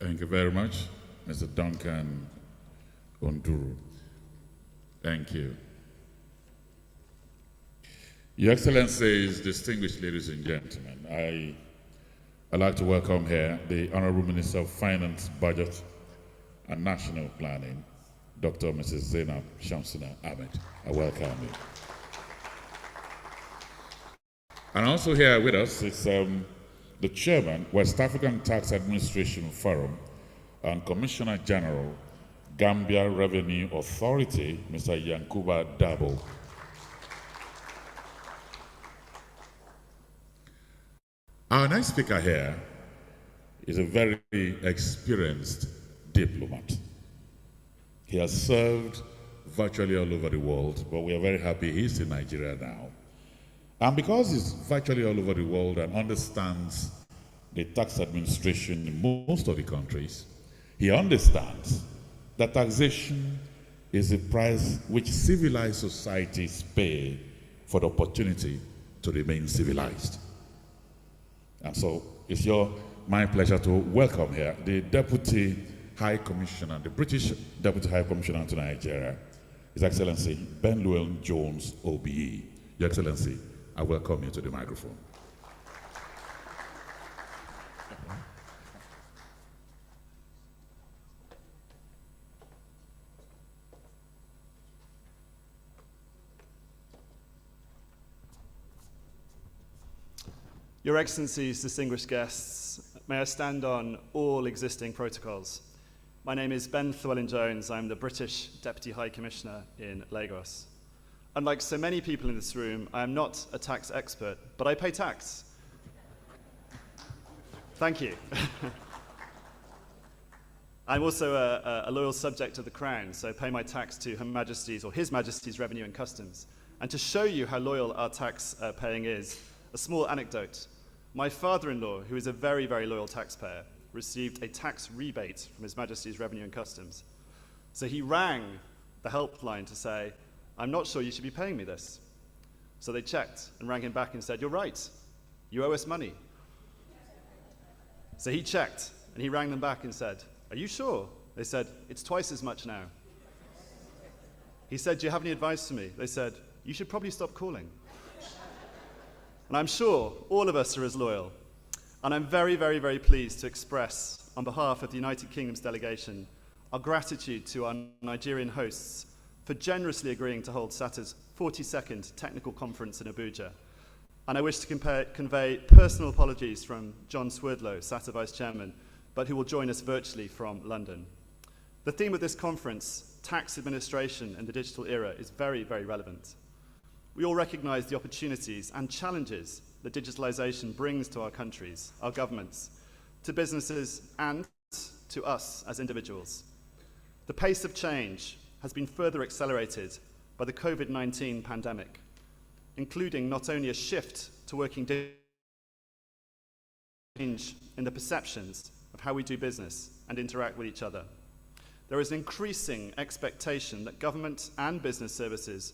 Thank you very much, Mr. Duncan Onduru. Thank you. Your Excellencies, distinguished ladies and gentlemen, I'd like to welcome here the Honorable Minister of Finance, Budget and National Planning, Dr. Mrs. Zainab Shamsuna Ahmed. I welcome you. And also here with us is the Chairman, West African Tax Administration Forum and Commissioner General, Gambia Revenue Authority, Mr. Yankuba Dabo. Our next speaker here is a very experienced diplomat. He has served virtually all over the world, but we are very happy he's in Nigeria now. And because he's virtually all over the world and understands the tax administration in most of the countries, he understands that taxation is the price which civilized societies pay for the opportunity to remain civilized. And so it's my pleasure to welcome here the Deputy High Commissioner, the British Deputy High Commissioner to Nigeria, His Excellency Ben Llewellyn-Jones, OBE. Your Excellency, I welcome you to the microphone. Your Excellencies, distinguished guests, may I stand on all existing protocols. My name is Ben Llewellyn-Jones. I'm the British Deputy High Commissioner in Lagos. Unlike so many people in this room, I am not a tax expert, but I pay tax. Thank you. I'm also a loyal subject of the Crown, so I pay my tax to Her Majesty's or His Majesty's Revenue and Customs. And to show you how loyal our tax paying is, a small anecdote. My father-in-law, who is a very, very loyal taxpayer, received a tax rebate from His Majesty's Revenue and Customs. So he rang the helpline to say, I'm not sure you should be paying me this. So they checked and rang him back and said, you're right, you owe us money. So he checked and he rang them back and said, are you sure? They said, it's twice as much now. He said, do you have any advice for me? They said, you should probably stop calling. And I'm sure all of us are as loyal. And I'm very, very, very pleased to express, on behalf of the United Kingdom's delegation, our gratitude to our Nigerian hosts for generously agreeing to hold SATA's 42nd technical conference in Abuja. And I wish to convey personal apologies from John Swerdlow, SATA Vice Chairman, but who will join us virtually from London. The theme of this conference, tax administration in the digital era, is very, very relevant. We all recognize the opportunities and challenges that digitalization brings to our countries, our governments, to businesses, and to us as individuals. The pace of change has been further accelerated by the COVID-19 pandemic, including not only a shift to working change in the perceptions of how we do business and interact with each other. There is an increasing expectation that government and business services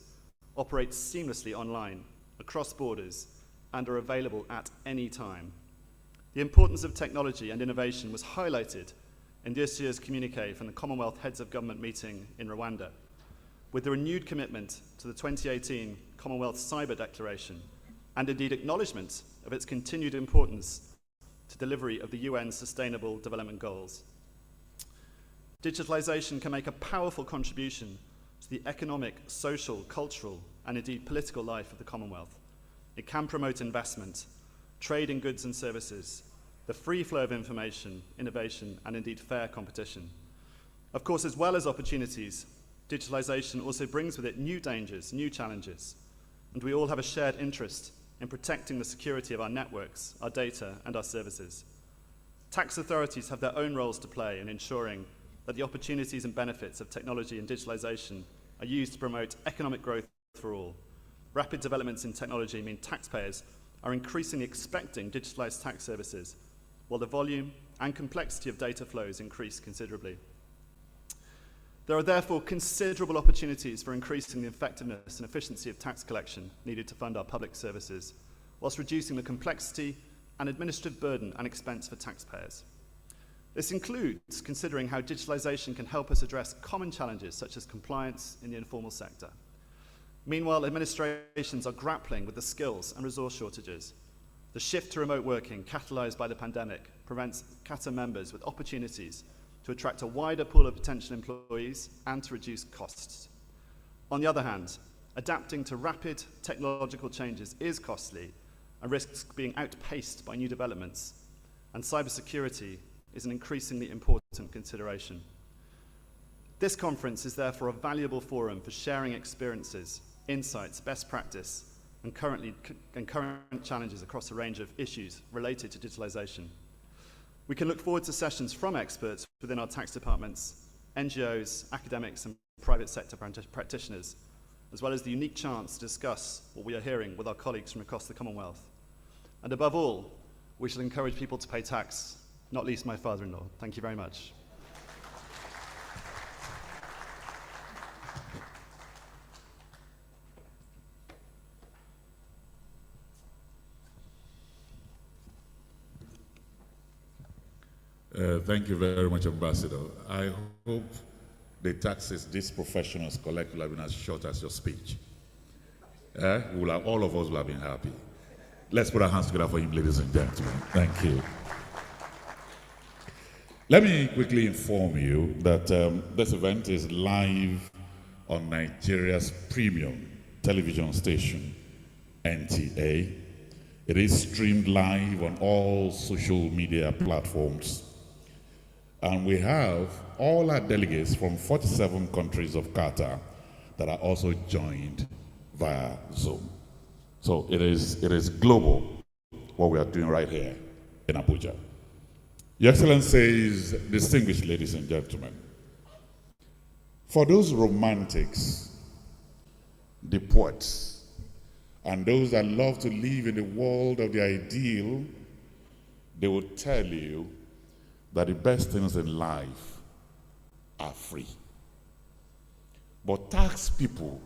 operate seamlessly online, across borders, and are available at any time. The importance of technology and innovation was highlighted in this year's communiqué from the Commonwealth Heads of Government meeting in Rwanda, with the renewed commitment to the 2018 Commonwealth Cyber Declaration, and indeed acknowledgement of its continued importance to delivery of the UN's Sustainable Development Goals. Digitalization can make a powerful contribution to the economic, social, cultural, and indeed political life of the Commonwealth. It can promote investment, trade in goods and services, the free flow of information, innovation, and indeed fair competition. Of course, as well as opportunities, digitalization also brings with it new dangers, new challenges, and we all have a shared interest in protecting the security of our networks, our data, and our services. Tax authorities have their own roles to play in ensuring that the opportunities and benefits of technology and digitalization are used to promote economic growth for all. Rapid developments in technology mean taxpayers are increasingly expecting digitalized tax services, while the volume and complexity of data flows increase considerably. There are therefore considerable opportunities for increasing the effectiveness and efficiency of tax collection needed to fund our public services, whilst reducing the complexity and administrative burden and expense for taxpayers. This includes considering how digitalization can help us address common challenges such as compliance in the informal sector. Meanwhile, administrations are grappling with the skills and resource shortages. The shift to remote working, catalyzed by the pandemic, prevents Cata members with opportunities to attract a wider pool of potential employees and to reduce costs. On the other hand, adapting to rapid technological changes is costly and risks being outpaced by new developments, and cybersecurity is an increasingly important consideration. This conference is therefore a valuable forum for sharing experiences, insights, best practice, and current challenges across a range of issues related to digitalization. We can look forward to sessions from experts within our tax departments, NGOs, academics, and private sector practitioners, as well as the unique chance to discuss what we are hearing with our colleagues from across the Commonwealth. And above all, we shall encourage people to pay tax, not least my father-in-law. Thank you very much. Thank you very much, Ambassador. I hope the taxes these professionals collect will have been as short as your speech. All of us will have been happy. Let's put our hands together for him, ladies and gentlemen. Thank you. Let me quickly inform you that this event is live on Nigeria's premium television station, NTA. It is streamed live on all social media platforms. And we have all our delegates from 47 countries of Cata that are also joined via Zoom. So it is global, what we are doing right here in Abuja. Your Excellencies, distinguished ladies and gentlemen, for those romantics, the poets, and those that love to live in the world of the ideal, they will tell you that the best things in life are free. But tax people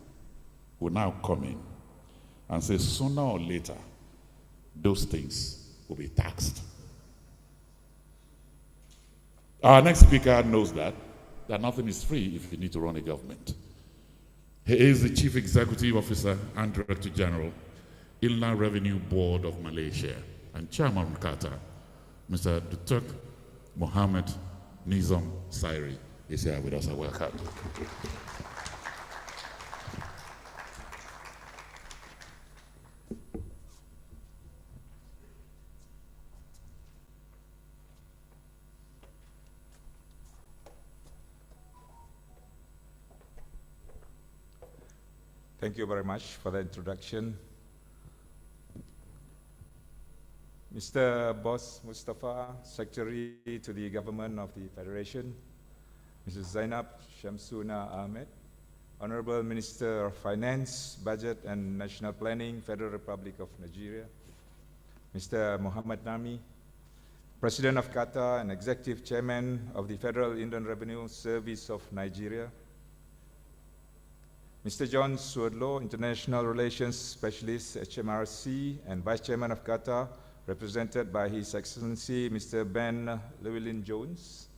will now come in and say sooner or later, those things will be taxed. Our next speaker knows that nothing is free if you need to run a government. He is the Chief Executive Officer and Director General, Inland Revenue Board of Malaysia, and Chairman of Cata, Mr. Dr. Mohammed Nizam Sairi is here with us. Welcome. Thank you very much for the introduction. Mr. Boss Mustafa, Secretary to the Government of the Federation, Mrs. Zainab Shamsuna Ahmed, Honorable Minister of Finance, Budget and National Planning, Federal Republic of Nigeria, Mr. Muhammad Nami, President of Cata and Executive Chairman of the Federal Inland Revenue Service of Nigeria, Mr. John Swerdlow, International Relations Specialist, HMRC, and Vice Chairman of Cata, represented by His Excellency Mr. Ben Llewellyn-Jones,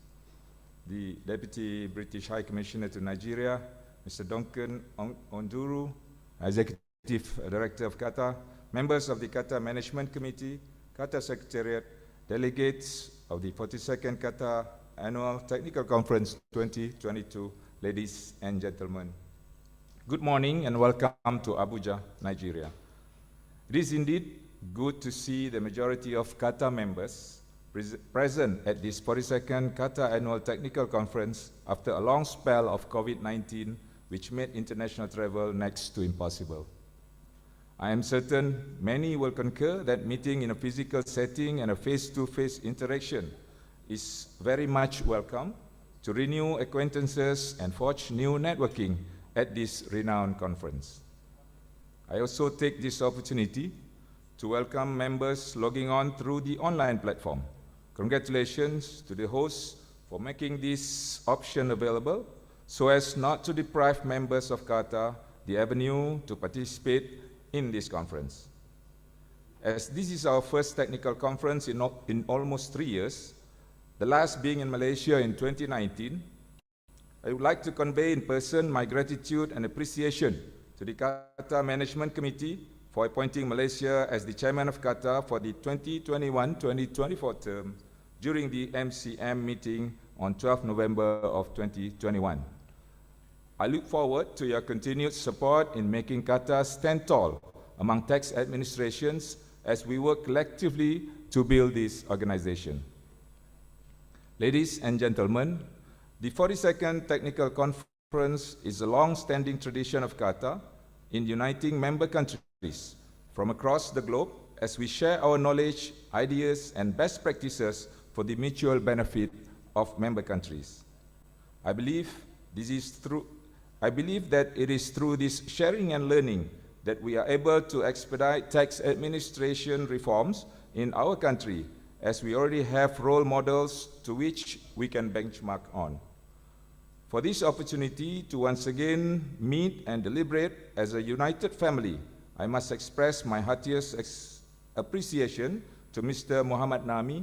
the Deputy British High Commissioner to Nigeria, Mr. Duncan Onduru, Executive Director of Cata, members of the Cata Management Committee, Cata Secretariat, delegates of the 42nd Cata Annual Technical Conference 2022, ladies and gentlemen. Good morning and welcome to Abuja, Nigeria. It is indeed good to see the majority of Cata members present at this 42nd Cata Annual Technical Conference after a long spell of COVID-19, which made international travel next to impossible. I am certain many will concur that meeting in a physical setting and a face-to-face interaction is very much welcome to renew acquaintances and forge new networking at this renowned conference. I also take this opportunity to welcome members logging on through the online platform. Congratulations to the hosts for making this option available so as not to deprive members of Cata the avenue to participate in this conference. As this is our first technical conference in almost 3 years, the last being in Malaysia in 2019, I would like to convey in person my gratitude and appreciation to the Cata Management Committee for appointing Malaysia as the Chairman of Cata for the 2021-2024 term during the MCM meeting on 12 November of 2021. I look forward to your continued support in making Cata stand tall among tax administrations as we work collectively to build this organization. Ladies and gentlemen, the 42nd Technical Conference is a long-standing tradition of Cata in uniting member countries from across the globe as we share our knowledge, ideas, and best practices for the mutual benefit of member countries. I believe that it is through this sharing and learning that we are able to expedite tax administration reforms in our country, as we already have role models to which we can benchmark on. For this opportunity to once again meet and deliberate as a united family, I must express my heartiest appreciation to Mr. Muhammad Nami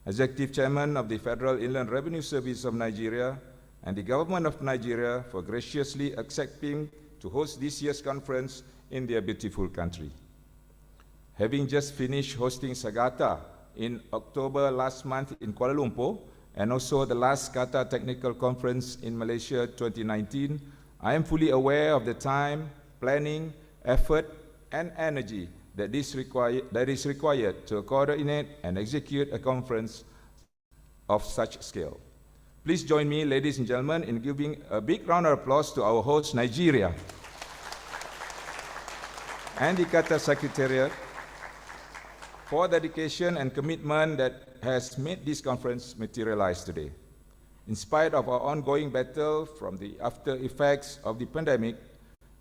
Executive Chairman of the Federal Inland Revenue Service of Nigeria, and the Government of Nigeria for graciously accepting to host this year's conference in their beautiful country. Having just finished hosting Cata in October last month in Kuala Lumpur, and also the last Cata Technical Conference in Malaysia 2019, I am fully aware of the time, planning, effort, and energy that is required to coordinate and execute a conference of such scale. Please join me, ladies and gentlemen, in giving a big round of applause to our host, Nigeria, and the Cata Secretariat for dedication and commitment that has made this conference materialize today. In spite of our ongoing battle from the after effects of the pandemic,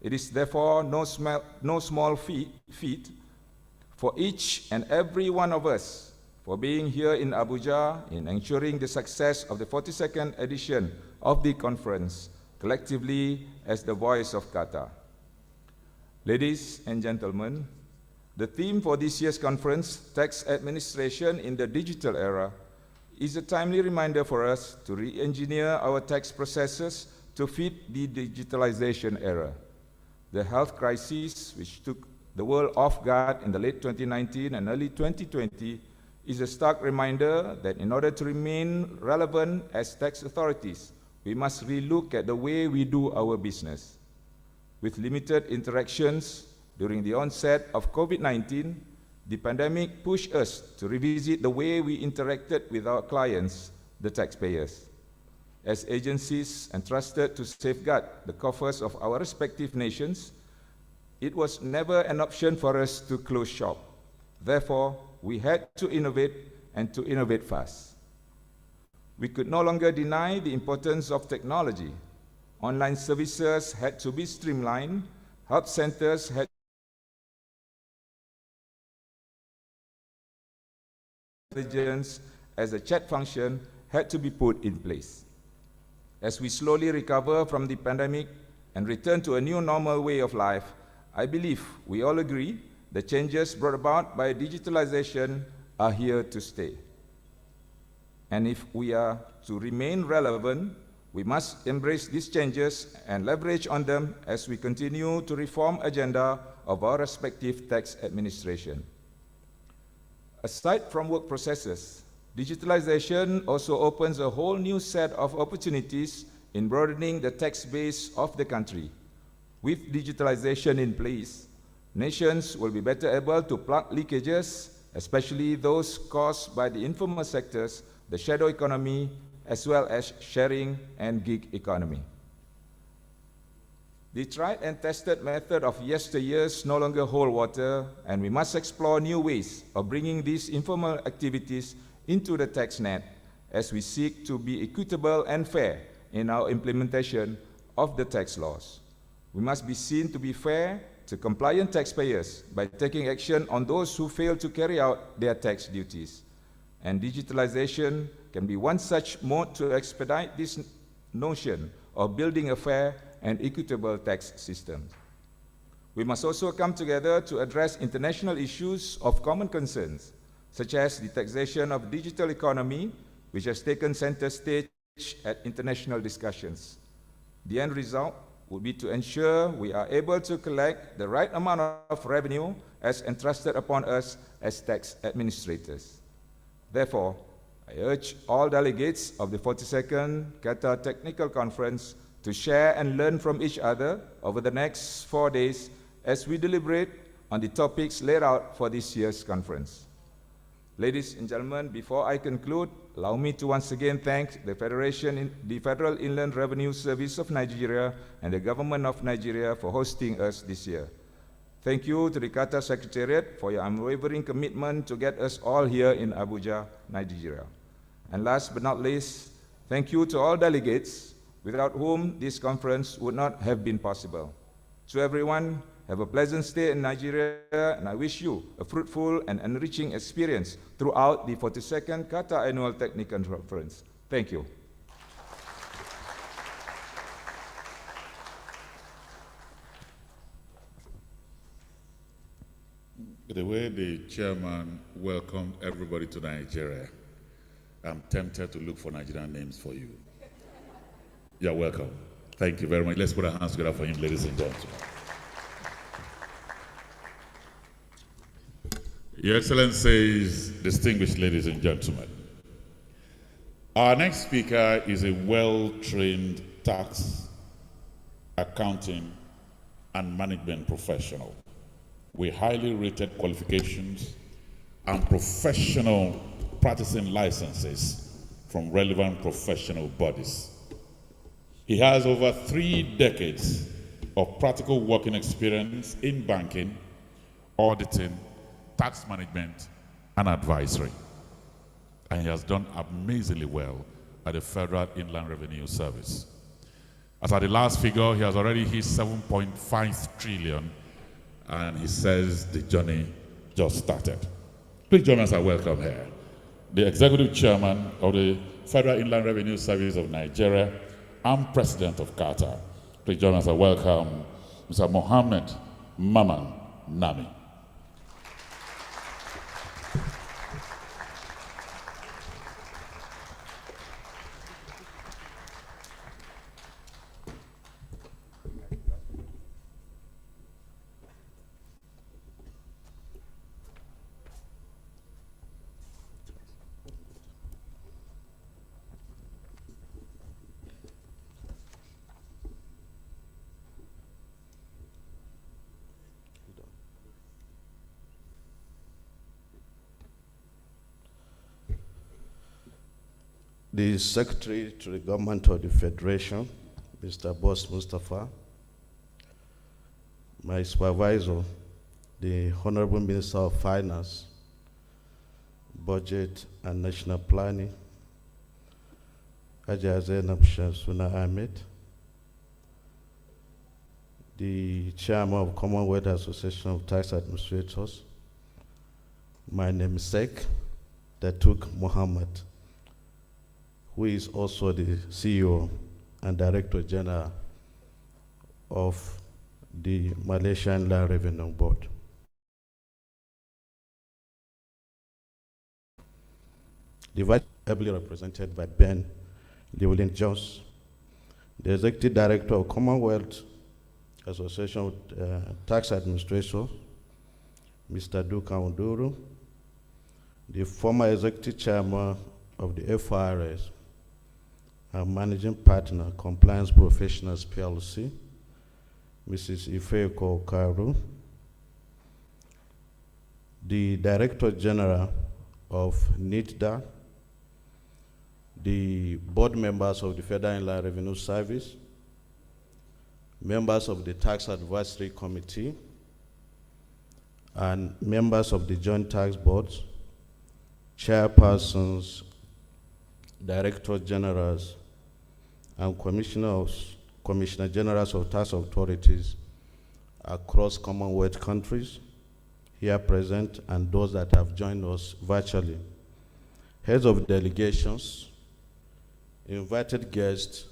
it is therefore no small feat for each and every one of us for being here in Abuja in ensuring the success of the 42nd edition of the conference, collectively as the voice of Cata. Ladies and gentlemen, the theme for this year's conference, Tax Administration in the Digital Era, is a timely reminder for us to re-engineer our tax processes to fit the digitalization era. The health crisis, which took the world off guard in the late 2019 and early 2020, is a stark reminder that in order to remain relevant as tax authorities, we must relook at the way we do our business. With limited interactions during the onset of COVID-19, the pandemic pushed us to revisit the way we interacted with our clients, the taxpayers. As agencies entrusted to safeguard the coffers of our respective nations, it was never an option for us to close shop. Therefore, we had to innovate and to innovate fast. We could no longer deny the importance of technology. Online services had to be streamlined, help centers had intelligence as a chat function had to be put in place. As we slowly recover from the pandemic and return to a new normal way of life, I believe we all agree the changes brought about by digitalization are here to stay. And if we are to remain relevant, we must embrace these changes and leverage on them as we continue to reform agenda of our respective tax administration. Aside from work processes, digitalization also opens a whole new set of opportunities in broadening the tax base of the country. With digitalization in place, nations will be better able to plug leakages, especially those caused by the informal sectors, the shadow economy, as well as sharing and gig economy. The tried and tested method of yesteryears no longer hold water, and we must explore new ways of bringing these informal activities into the tax net as we seek to be equitable and fair in our implementation of the tax laws. We must be seen to be fair to compliant taxpayers by taking action on those who fail to carry out their tax duties. And digitalization can be one such mode to expedite this notion of building a fair and equitable tax system. We must also come together to address international issues of common concerns, such as the taxation of digital economy, which has taken center stage at international discussions. The end result would be to ensure we are able to collect the right amount of revenue as entrusted upon us as tax administrators. Therefore, I urge all delegates of the 42nd Cata Technical Conference to share and learn from each other over the next 4 days as we deliberate on the topics laid out for this year's conference. Ladies and gentlemen, before I conclude, allow me to once again thank the Federal Inland Revenue Service of Nigeria and the Government of Nigeria for hosting us this year. Thank you to the Cata Secretariat for your unwavering commitment to get us all here in Abuja, Nigeria. And last but not least, thank you to all delegates, without whom this conference would not have been possible. To everyone, have a pleasant stay in Nigeria, and I wish you a fruitful and enriching experience throughout the 42nd Cata Annual Technical Conference. Thank you. The way the chairman welcomed everybody to Nigeria, I'm tempted to look for Nigerian names for you. You're welcome. Thank you very much. Let's put our hands together for him, ladies and gentlemen. Your Excellencies, distinguished ladies and gentlemen, our next speaker is a well-trained tax, accounting, and management professional with highly rated qualifications and professional practicing licenses from relevant professional bodies. He has over 3 decades of practical working experience in banking, auditing, tax management, and advisory. And he has done amazingly well at the Federal Inland Revenue Service. As at the last figure, he has already hit 7.5 trillion, and he says the journey just started. Please join us and welcome here the Executive Chairman of the Federal Inland Revenue Service of Nigeria and President of Cata. Please join us and welcome Mr. Mohammed Maman Nami. The Secretary to the Government of the Federation, Mr. Boss Mustafa, my supervisor, the Honorable Minister of Finance, Budget and National Planning, Haja Zainab Shamsuna Ahmed, the Chairman of Commonwealth Association of Tax Administrators, my namesake, Datuk Muhammad, who is also the CEO and Director General of the Malaysian Land Revenue Board. The Vice ably represented by Ben Llewellyn Jones, the Executive Director of Commonwealth Association of Tax Administrators, Mr. Duka Unduru, the former Executive Chairman of the FRS, our Managing Partner, Compliance Professionals PLC, Mrs. Ifeoko Karu, the Director General of NITDA, the board members of the Federal Inland Revenue Service, members of the Tax Advisory Committee, and members of the Joint Tax Boards, chairpersons, Director Generals, and Commissioner Generals of tax authorities across Commonwealth countries here present and those that have joined us virtually, heads of delegations, invited guests,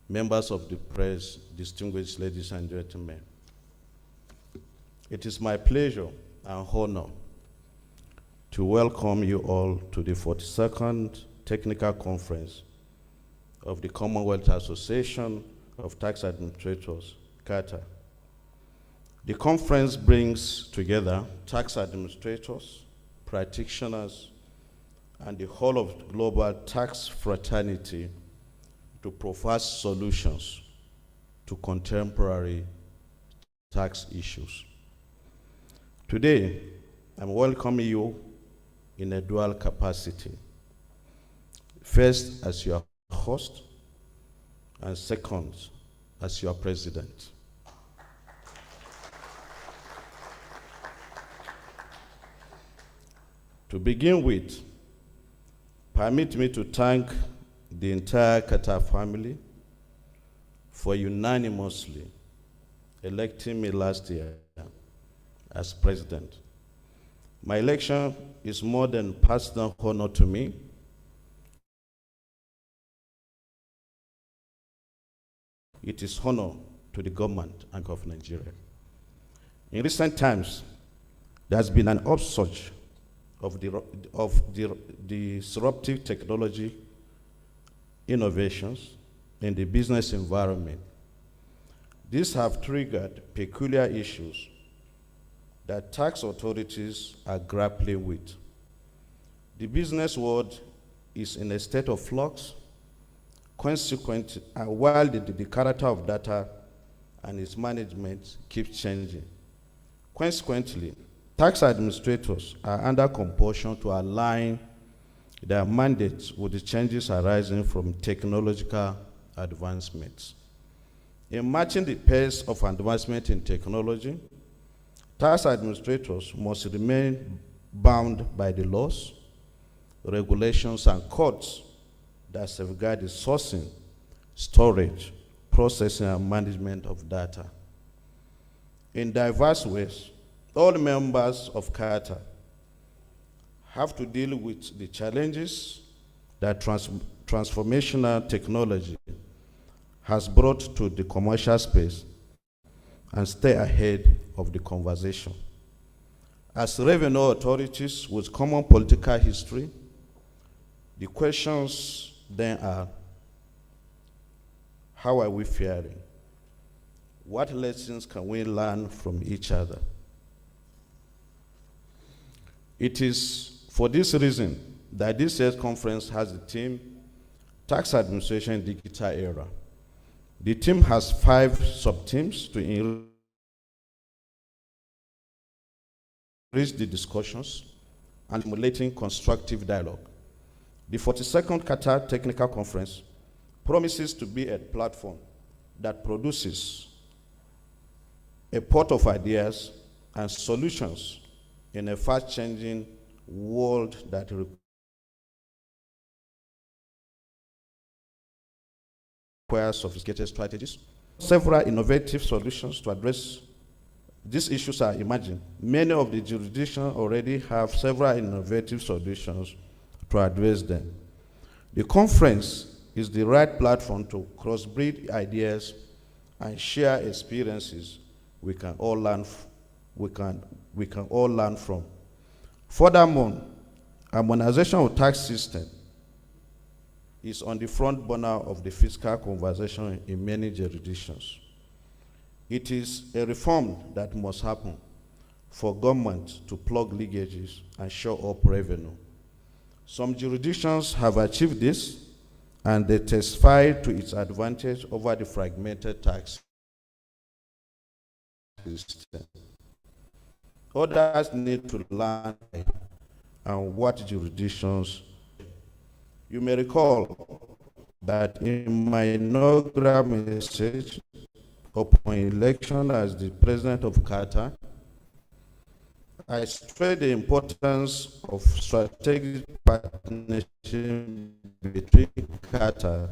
members of the press, distinguished ladies and gentlemen. It is my pleasure and honor to welcome you all to the 42nd Technical Conference of the Commonwealth Association of Tax Administrators, Cata. The conference brings together tax administrators, practitioners, and the whole of global tax fraternity to provide solutions to contemporary tax issues. Today, I'm welcoming you in a dual capacity. First, as your host, and second, as your president. To begin with, permit me to thank the entire Cata family for unanimously electing me last year as president. My election is more than personal honor to me. It is honor to the government and of Nigeria. In recent times, there has been an upsurge of disruptive technology innovations in the business environment. These have triggered peculiar issues that tax authorities are grappling with. The business world is in a state of flux. Consequently, while the character of data and its management keeps changing. Consequently, tax administrators are under compulsion to align their mandates with the changes arising from technological advancements. In matching the pace of advancement in technology, tax administrators must remain bound by the laws, regulations, and codes that safeguard the sourcing, storage, processing, and management of data. In diverse ways, all members of Cata have to deal with the challenges that transformational technology has brought to the commercial space and stay ahead of the conversation. As revenue authorities with common political history, the questions then are, how are we faring? What lessons can we learn from each other? It is for this reason that this year's conference has the theme, Tax Administration in Digital Era. The team has 5 sub-themes to enrich the discussions and stimulating constructive dialogue. The 42nd Cata Technical Conference promises to be a platform that produces a pot of ideas and solutions in a fast-changing world that requires sophisticated strategies. Several innovative solutions to address these issues are emerging. Many of the jurisdictions already have several innovative solutions to address them. The conference is the right platform to crossbreed ideas and share experiences we can all learn from. Furthermore, harmonization of tax system is on the front burner of the fiscal conversation in many jurisdictions. It is a reform that must happen for government to plug leakages and show up revenue. Some jurisdictions have achieved this, and they testify to its advantage over the fragmented tax system. Others need to learn and what jurisdictions. You may recall that in my inaugural message upon election as the president of Cata, I stressed the importance of strategic partnership between Cata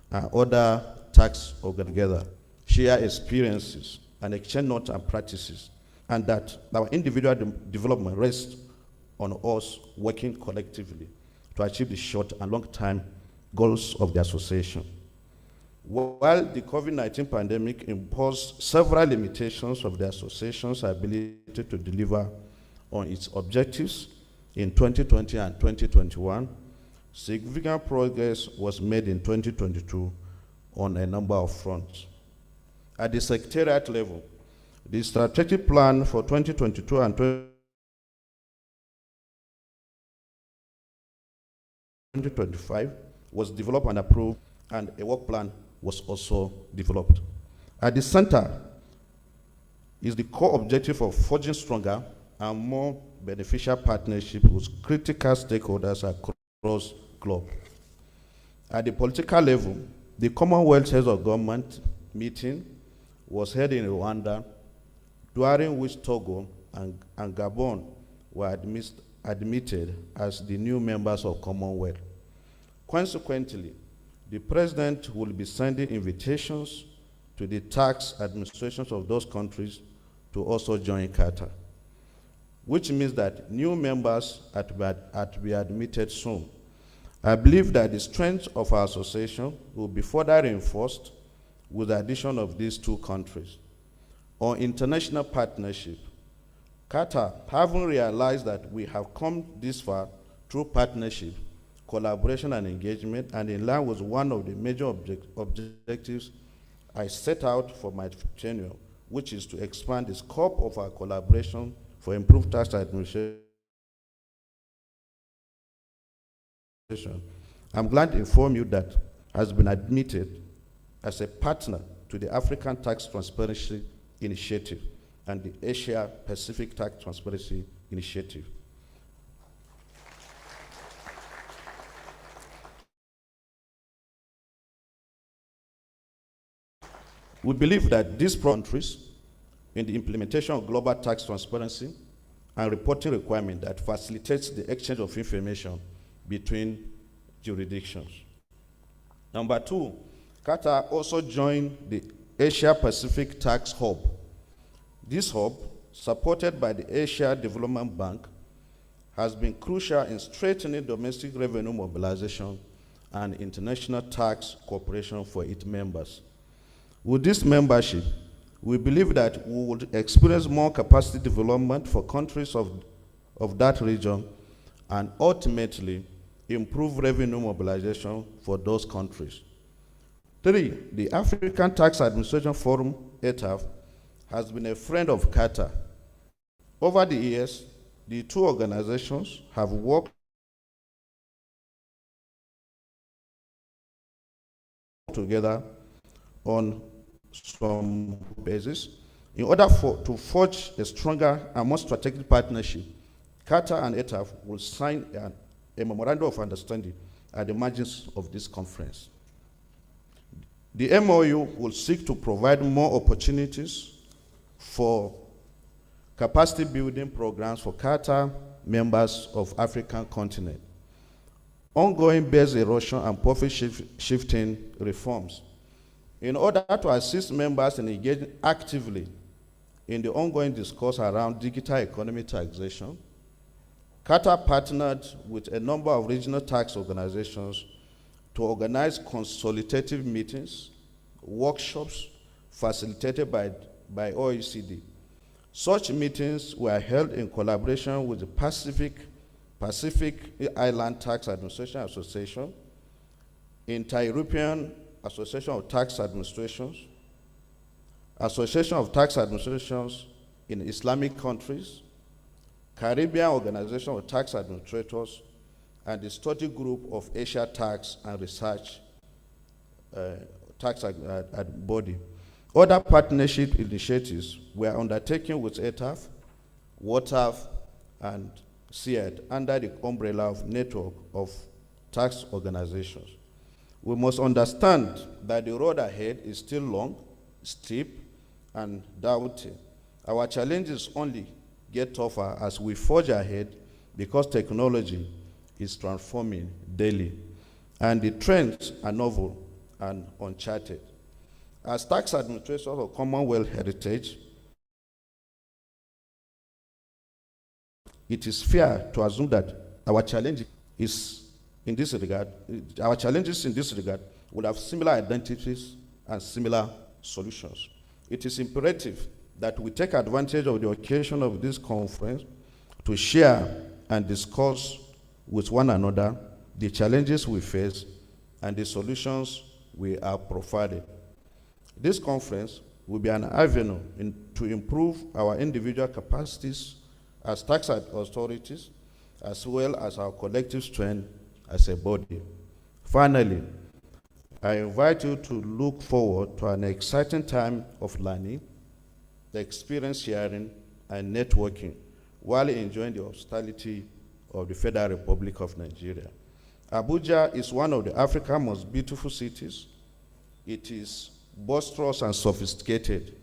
and other tax organizations, share experiences and exchange notes and practices, and that our individual development rests on us working collectively to achieve the short and long-term goals of the association. While the COVID-19 pandemic imposed several limitations of the association's ability to deliver on its objectives in 2020 and 2021, significant progress was made in 2022 on a number of fronts. At the secretariat level, the strategic plan for 2022 and 2025 was developed and approved, and a work plan was also developed. At the center is the core objective of forging stronger and more beneficial partnership with critical stakeholders across the globe. At the political level, the Commonwealth Heads of Government meeting was held in Rwanda, during which Togo and Gabon were admitted as the new members of Commonwealth. Consequently, the President will be sending invitations to the tax administrations of those countries to also join Cata, which means that new members are to be admitted soon. I believe that the strength of our association will be further reinforced with the addition of these 2 countries. On international partnership, Cata, having realized that we have come this far through partnership, collaboration, and engagement, and in line with one of the major objectives I set out for my tenure, which is to expand the scope of our collaboration for improved tax administration. I'm glad to inform you that has been admitted as a partner to the African Tax Transparency Initiative and the Asia Pacific Tax Transparency Initiative. We believe that these countries in the implementation of global tax transparency and reporting requirement that facilitates the exchange of information between jurisdictions. Number two, Cata also joined the Asia Pacific Tax Hub. This hub, supported by the Asia Development Bank, has been crucial in strengthening domestic revenue mobilization and international tax cooperation for its members. With this membership, we believe that we would experience more capacity development for countries of that region and ultimately improve revenue mobilization for those countries. Three, the African Tax Administration Forum, ATAF, has been a friend of Cata. Over the years, the two organizations have worked together on some basis. In order to forge a stronger and more strategic partnership, Cata and ATAF will sign a memorandum of understanding at the margins of this conference. The MOU will seek to provide more opportunities for capacity building programs for Cata members of African continent, ongoing base erosion and profit shifting reforms. In order to assist members in engaging actively in the ongoing discourse around digital economy taxation, Cata partnered with a number of regional tax organizations to organize consultative meetings, workshops facilitated by OECD. Such meetings were held in collaboration with the Pacific Island Tax Administration Association, Inter-European Association of Tax Administrations, Association of Tax Administrations in Islamic countries, Caribbean Organization of Tax Administrators, and the Study Group of Asia Tax and Research Tax Body. Other partnership initiatives were undertaken with ETAF, WATAF, and CIAD under the umbrella of network of tax organizations. We must understand that the road ahead is still long, steep, and daunting. Our challenges only get tougher as we forge ahead because technology is transforming daily, and the trends are novel and uncharted. As tax administrators of Commonwealth heritage, it is fair to assume that our challenges in this regard will have similar identities and similar solutions. It is imperative that we take advantage of the occasion of this conference to share and discuss with one another the challenges we face and the solutions we are providing. This conference will be an avenue to improve our individual capacities as tax authorities, as well as our collective strength as a body. Finally, I invite you to look forward to an exciting time of learning, experience sharing, and networking while enjoying the hospitality of the Federal Republic of Nigeria. Abuja is one of the Africa's most beautiful cities. It is boisterous and sophisticated.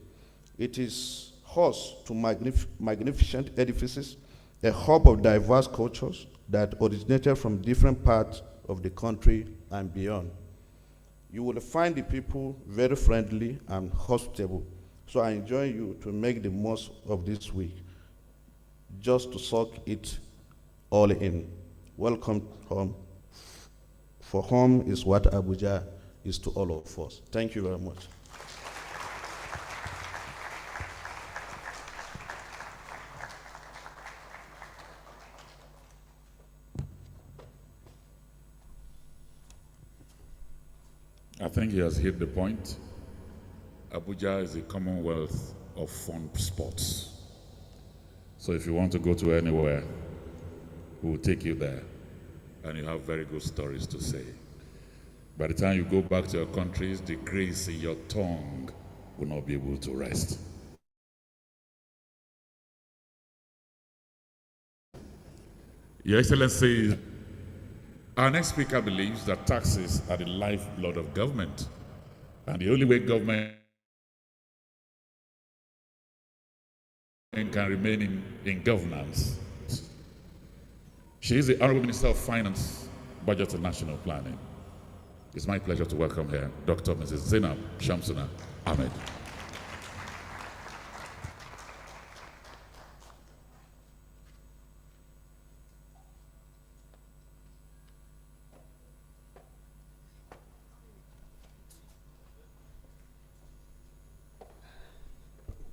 It is host to magnificent edifices, a hub of diverse cultures that originated from different parts of the country and beyond. You will find the people very friendly and hospitable. So I enjoin you to make the most of this week, just to soak it all in. Welcome home. For home is what Abuja is to all of us. Thank you very much. I think he has hit the point. Abuja is the Commonwealth of fun sports. So if you want to go to anywhere, we will take you there. And you have very good stories to say. By the time you go back to your countries, the grace in your tongue will not be able to rest. Your Excellency, our next speaker believes that taxes are the lifeblood of government, and the only way government can remain in governance. She is the Honorable Minister of Finance, Budget and National Planning. It's my pleasure to welcome here Dr. Mrs. Zainab Shamsuna Ahmed.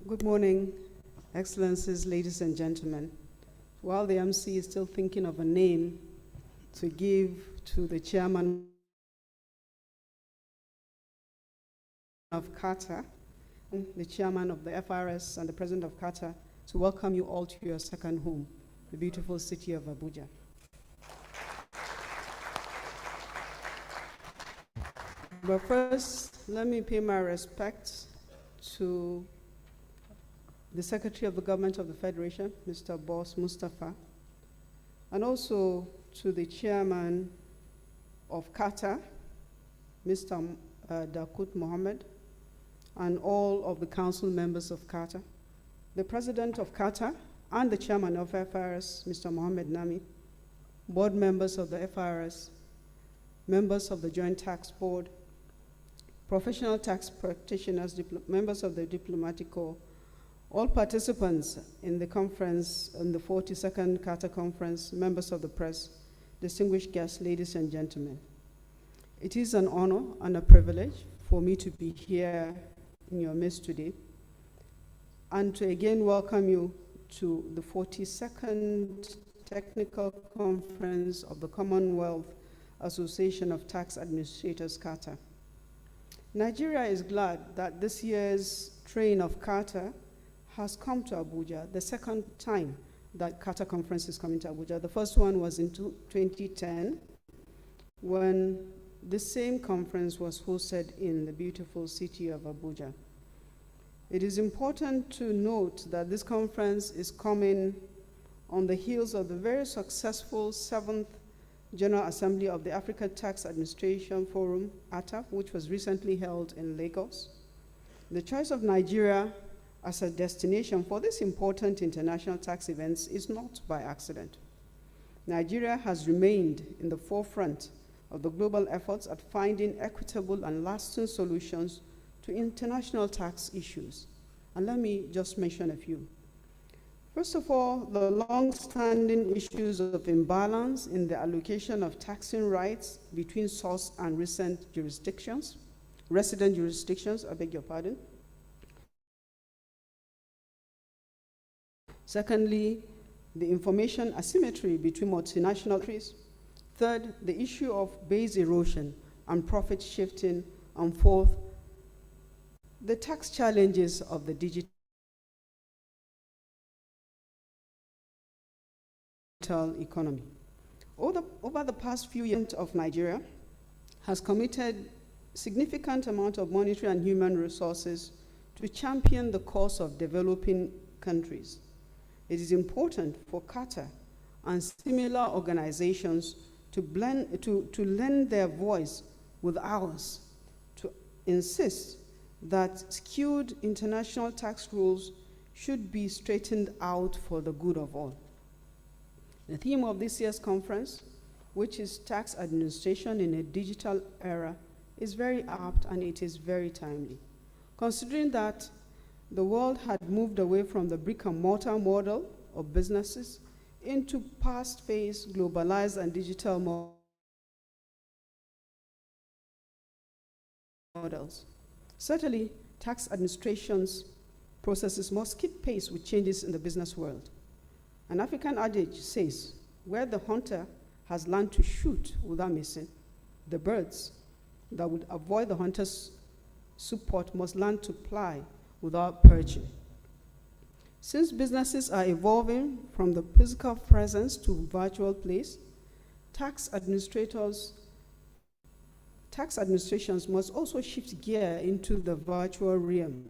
Good morning, Excellencies, ladies and gentlemen. While the MC is still thinking of a name to give to the chairman of Cata, the chairman of the FRS and the president of Cata, to welcome you all to your second home, the beautiful city of Abuja. But first, let me pay my respects to the Secretary of the Government of the Federation, Mr. Boss Mustafa, and also to the Chairman of Cata, Mr. Dakut Mohammed, and all of the council members of Cata, the President of Cata, and the Chairman of FRS, Mr. Mohammed Nami, board members of the FRS, members of the Joint Tax Board, professional tax practitioners, members of the Diplomatic Corps, all participants in the conference, in the 42nd Cata Conference, members of the press, distinguished guests, ladies and gentlemen. It is an honor and a privilege for me to be here in your midst today and to again welcome you to the 42nd Technical Conference of the Commonwealth Association of Tax Administrators, Cata. Nigeria is glad that this year's train of Cata has come to Abuja, the second time that Cata Conference is coming to Abuja. The first one was in 2010, when the same conference was hosted in the beautiful city of Abuja. It is important to note that this conference is coming on the heels of the very successful 7th General Assembly of the African Tax Administration Forum, ATAF, which was recently held in Lagos. The choice of Nigeria as a destination for this important international tax events is not by accident. Nigeria has remained in the forefront of the global efforts at finding equitable and lasting solutions to international tax issues. And let me just mention a few. First of all, the long-standing issues of imbalance in the allocation of taxing rights between source and resident jurisdictions, I beg your pardon. Secondly, the information asymmetry between multinational countries. Third, the issue of base erosion and profit shifting. And fourth, the tax challenges of the digital economy. Over the past few years of Nigeria has committed significant amount of monetary and human resources to champion the cause of developing countries. It is important for Cata and similar organizations to lend their voice with ours to insist that skewed international tax rules should be straightened out for the good of all. The theme of this year's conference, which is tax administration in a digital era, is very apt and it is very timely. Considering that the world had moved away from the brick and mortar model of businesses into fast-paced, globalized, and digital models. Certainly, tax administration's processes must keep pace with changes in the business world. An African adage says, where the hunter has learned to shoot without missing, the birds that would avoid the hunters' support must learn to ply without perching. Since businesses are evolving from the physical presence to virtual place, tax administrations must also shift gear into the virtual realm.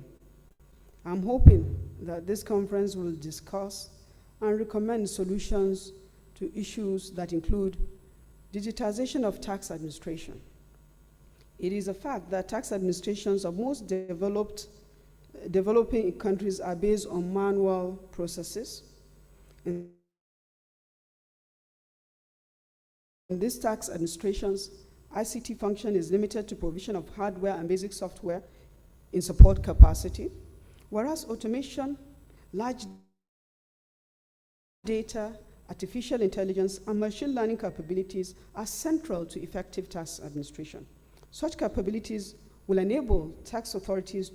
I'm hoping that this conference will discuss and recommend solutions to issues that include digitization of tax administration. It is a fact that tax administrations of most developing countries are based on manual processes. In these tax administrations, ICT function is limited to provision of hardware and basic software in support capacity, whereas automation, large data, artificial intelligence, and machine learning capabilities are central to effective tax administration. Such capabilities will enable tax authorities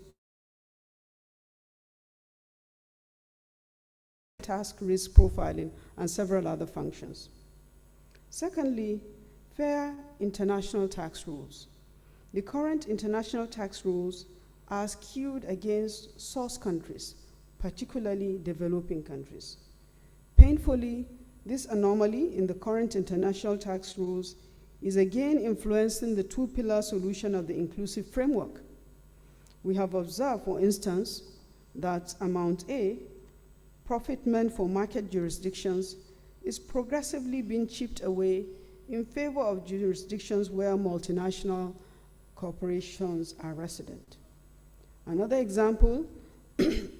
task risk profiling and several other functions. Secondly, fair international tax rules. The current international tax rules are skewed against source countries, particularly developing countries. Painfully, this anomaly in the current international tax rules is again influencing the two-pillar solution of the inclusive framework. We have observed, for instance, that Amount A, profit meant for market jurisdictions, is progressively being chipped away in favor of jurisdictions where multinational corporations are resident. Another example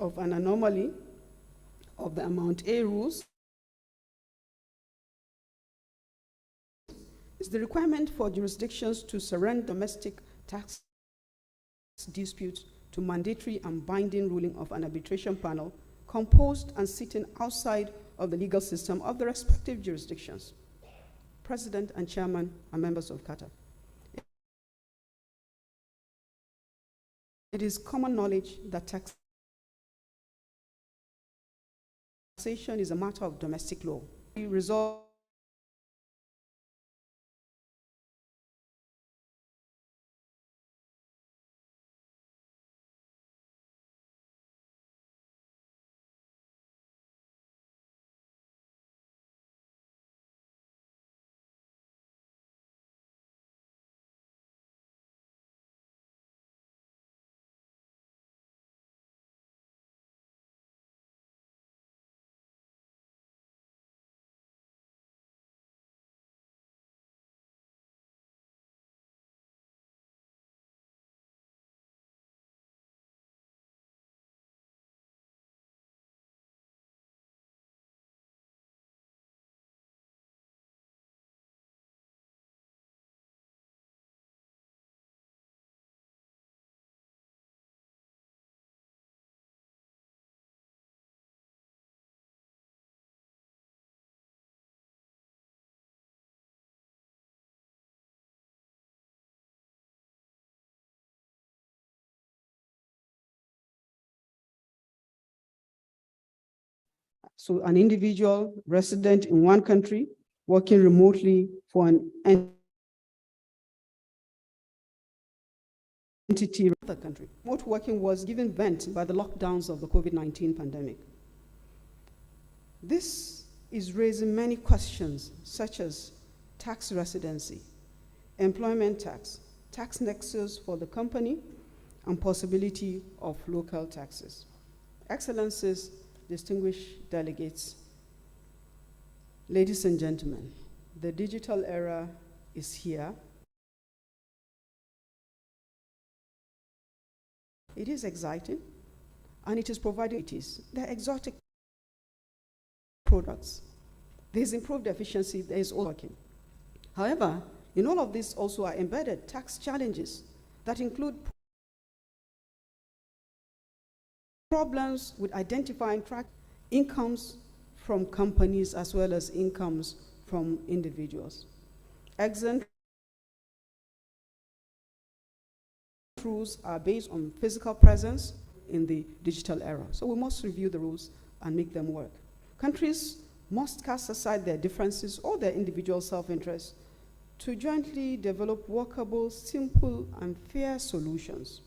of an anomaly of the Amount A rules is the requirement for jurisdictions to surrender domestic tax disputes to mandatory and binding ruling of an arbitration panel composed and sitting outside of the legal system of the respective jurisdictions. President and chairman are members of Cata. It is common knowledge that taxation is a matter of domestic law. We resolve so an individual resident in one country working remotely for an entity in another country. Remote working was given vent by the lockdowns of the COVID-19 pandemic. This is raising many questions such as tax residency, employment tax, tax nexus for the company, and possibility of local taxes. Excellencies, distinguished delegates, ladies and gentlemen, the digital era is here. It is exciting, and it is providing they're exotic products. There's improved efficiency, there is all working. However, in all of this also are embedded tax challenges that include problems with identifying track incomes from companies as well as incomes from individuals. Exempt rules are based on physical presence in the digital era. So we must review the rules and make them work. Countries must cast aside their differences or their individual self-interest to jointly develop workable, simple, and fair solutions.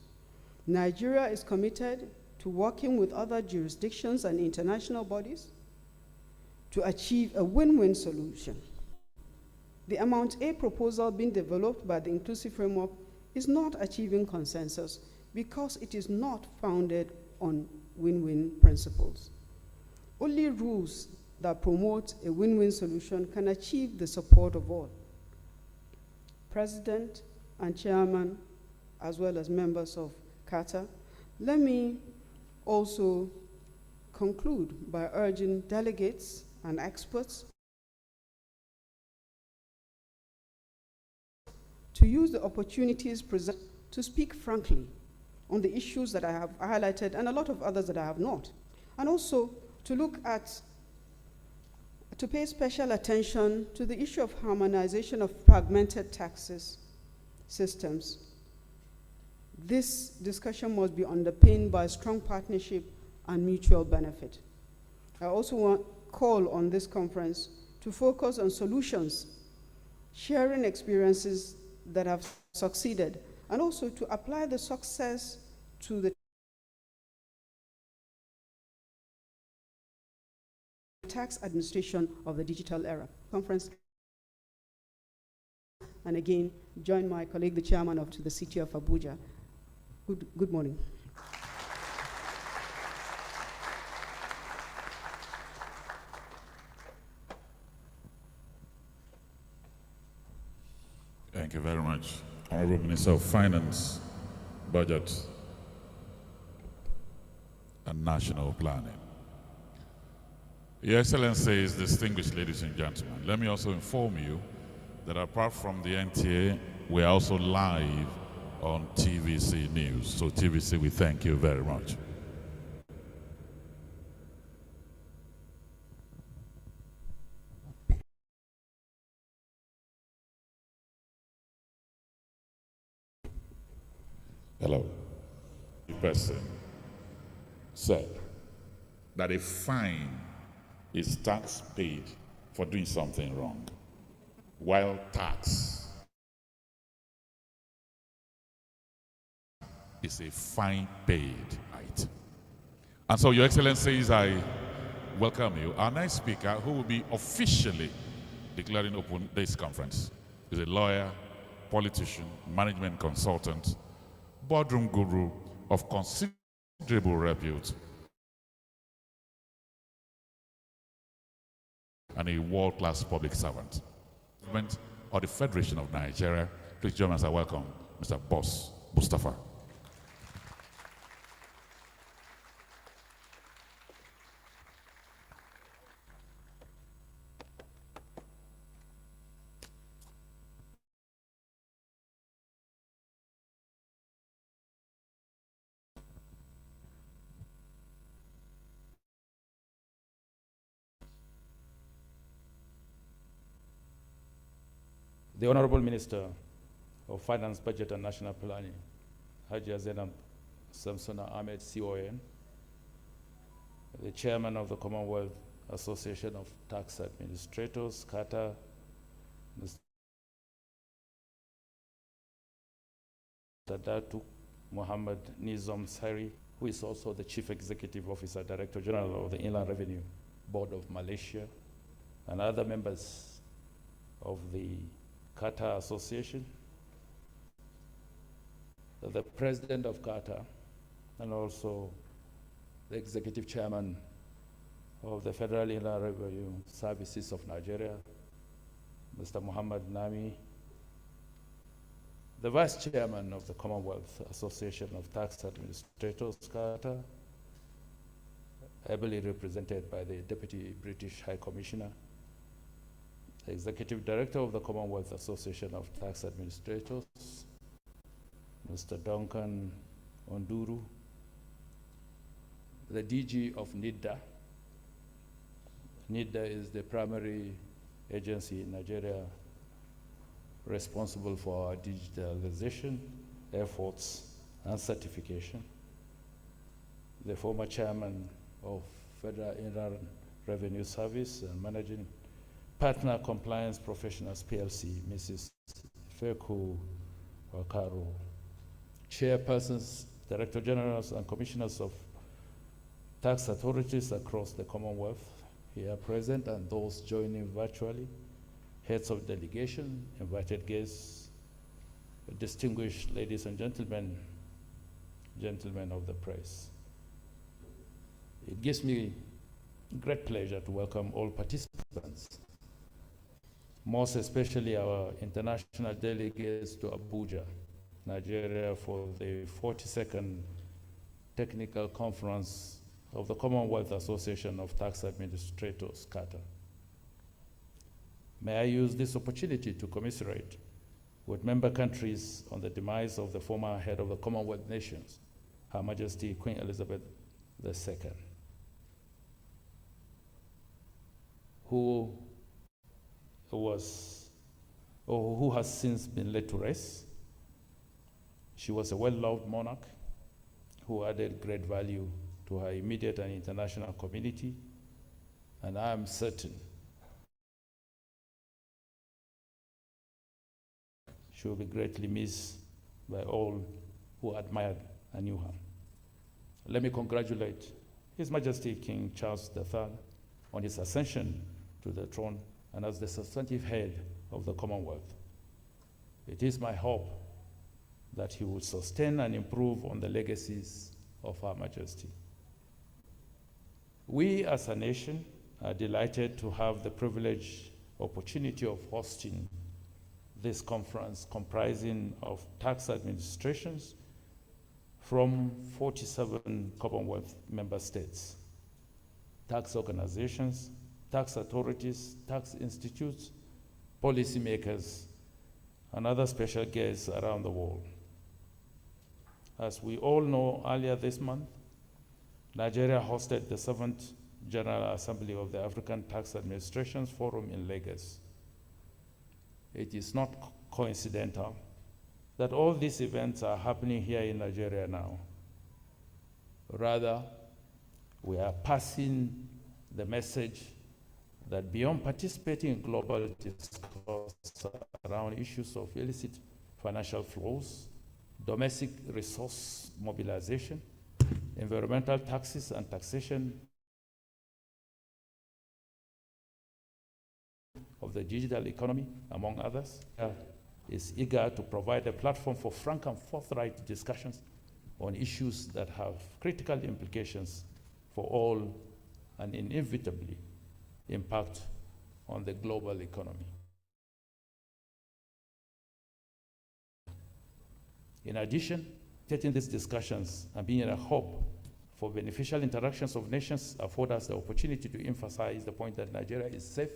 Nigeria is committed to working with other jurisdictions and international bodies to achieve a win-win solution. The Amount A proposal being developed by the Inclusive Framework is not achieving consensus because it is not founded on win-win principles. Only rules that promote a win-win solution can achieve the support of all. President and Chairman, as well as members of Cata, let me also conclude by urging delegates and experts to use the opportunities presented to speak frankly on the issues that I have highlighted and a lot of others that I have not, and also to pay special attention to the issue of harmonization of fragmented taxes systems. This discussion must be underpinned by strong partnership and mutual benefit. I also want to call on this conference to focus on solutions, sharing experiences that have succeeded, and also to apply the success to the tax administration of the digital era. Conference, and again, join my colleague, the chairman of the city of Abuja. Good morning. Thank you very much, Honorable Minister of Finance, Budget, and National Planning. Your Excellencies, distinguished ladies and gentlemen, let me also inform you that apart from the NTA, we're also live on TVC News. So TVC, we thank you very much. Hello. The person said that a fine is tax paid for doing something wrong, while tax is a fine paid, right? And so, Your Excellencies, I welcome you. Our next speaker, who will be officially declaring open this conference, is a lawyer, politician, management consultant, boardroom guru of considerable repute, and a world-class public servant. Of the Federation of Nigeria, please join us. I welcome Mr. Boss Mustafa. The Honorable Minister of Finance, Budget and National Planning, Haji Zainab Samsona Ahmed CON, the Chairman of the Commonwealth Association of Tax Administrators, Cata, Mr. Datu Muhammad Nizam Sari, who is also the Chief Executive Officer, Director General of the Inland Revenue Board of Malaysia, and other members of the Cata Association, the President of Cata, and also the Executive Chairman of the Federal Inland Revenue Services of Nigeria, Mr. Muhammad Nami, the Vice Chairman of the Commonwealth Association of Tax Administrators, Cata, ably represented by the Deputy British High Commissioner, the Executive Director of the Commonwealth Association of Tax Administrators, Mr. Duncan Onduru, the DG of NIDA. NIDA is the primary agency in Nigeria responsible for our digitalization efforts and certification. The former chairman of Federal Inland Revenue Service and managing Partner Compliance Professionals PLC, Mrs. Feku Wakaro, chairpersons, director generals, and commissioners of tax authorities across the Commonwealth here present, and those joining virtually, heads of delegation, invited guests, distinguished ladies and gentlemen, gentlemen of the press. It gives me great pleasure to welcome all participants, most especially our international delegates to Abuja, Nigeria, for the 42nd Technical Conference of the Commonwealth Association of Tax Administrators, Cata. May I use this opportunity to commiserate with member countries on the demise of the former head of the Commonwealth nations, Her Majesty Queen Elizabeth II, who has since been laid to rest. She was a well-loved monarch who added great value to her immediate and international community, and I am certain she will be greatly missed by all who admired and knew her. Let me congratulate His Majesty King Charles III on his ascension to the throne and as the substantive head of the Commonwealth. It is my hope that he will sustain and improve on the legacies of Her Majesty. We as a nation are delighted to have the privileged opportunity of hosting this conference comprising of tax administrations from 47 Commonwealth member states, tax organizations, tax authorities, tax institutes, policymakers, and other special guests around the world. As we all know, earlier this month, Nigeria hosted the 7th General Assembly of the African Tax Administrations Forum in Lagos. It is not coincidental that all these events are happening here in Nigeria now. Rather, we are passing the message that beyond participating in global discourse around issues of illicit financial flows, domestic resource mobilization, environmental taxes and taxation of the digital economy, among others, is eager to provide a platform for frank and forthright discussions on issues that have critical implications for all and inevitably impact on the global economy. In addition, taking these discussions and being a hub for beneficial interactions of nations afford us the opportunity to emphasize the point that Nigeria is safe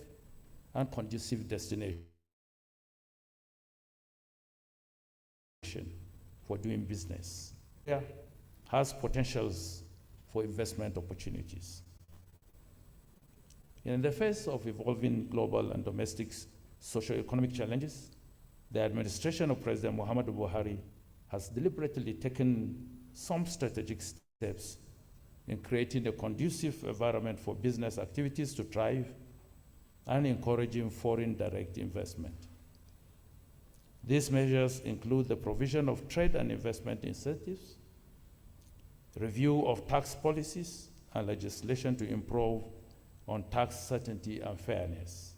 and conducive destination for doing business. Nigeria has potentials for investment opportunities. In the face of evolving global and domestic socio-economic challenges, the administration of President Muhammadu Buhari has deliberately taken some strategic steps in creating a conducive environment for business activities to thrive and encouraging foreign direct investment. These measures include the provision of trade and investment incentives, review of tax policies and legislation to improve on tax certainty and fairness,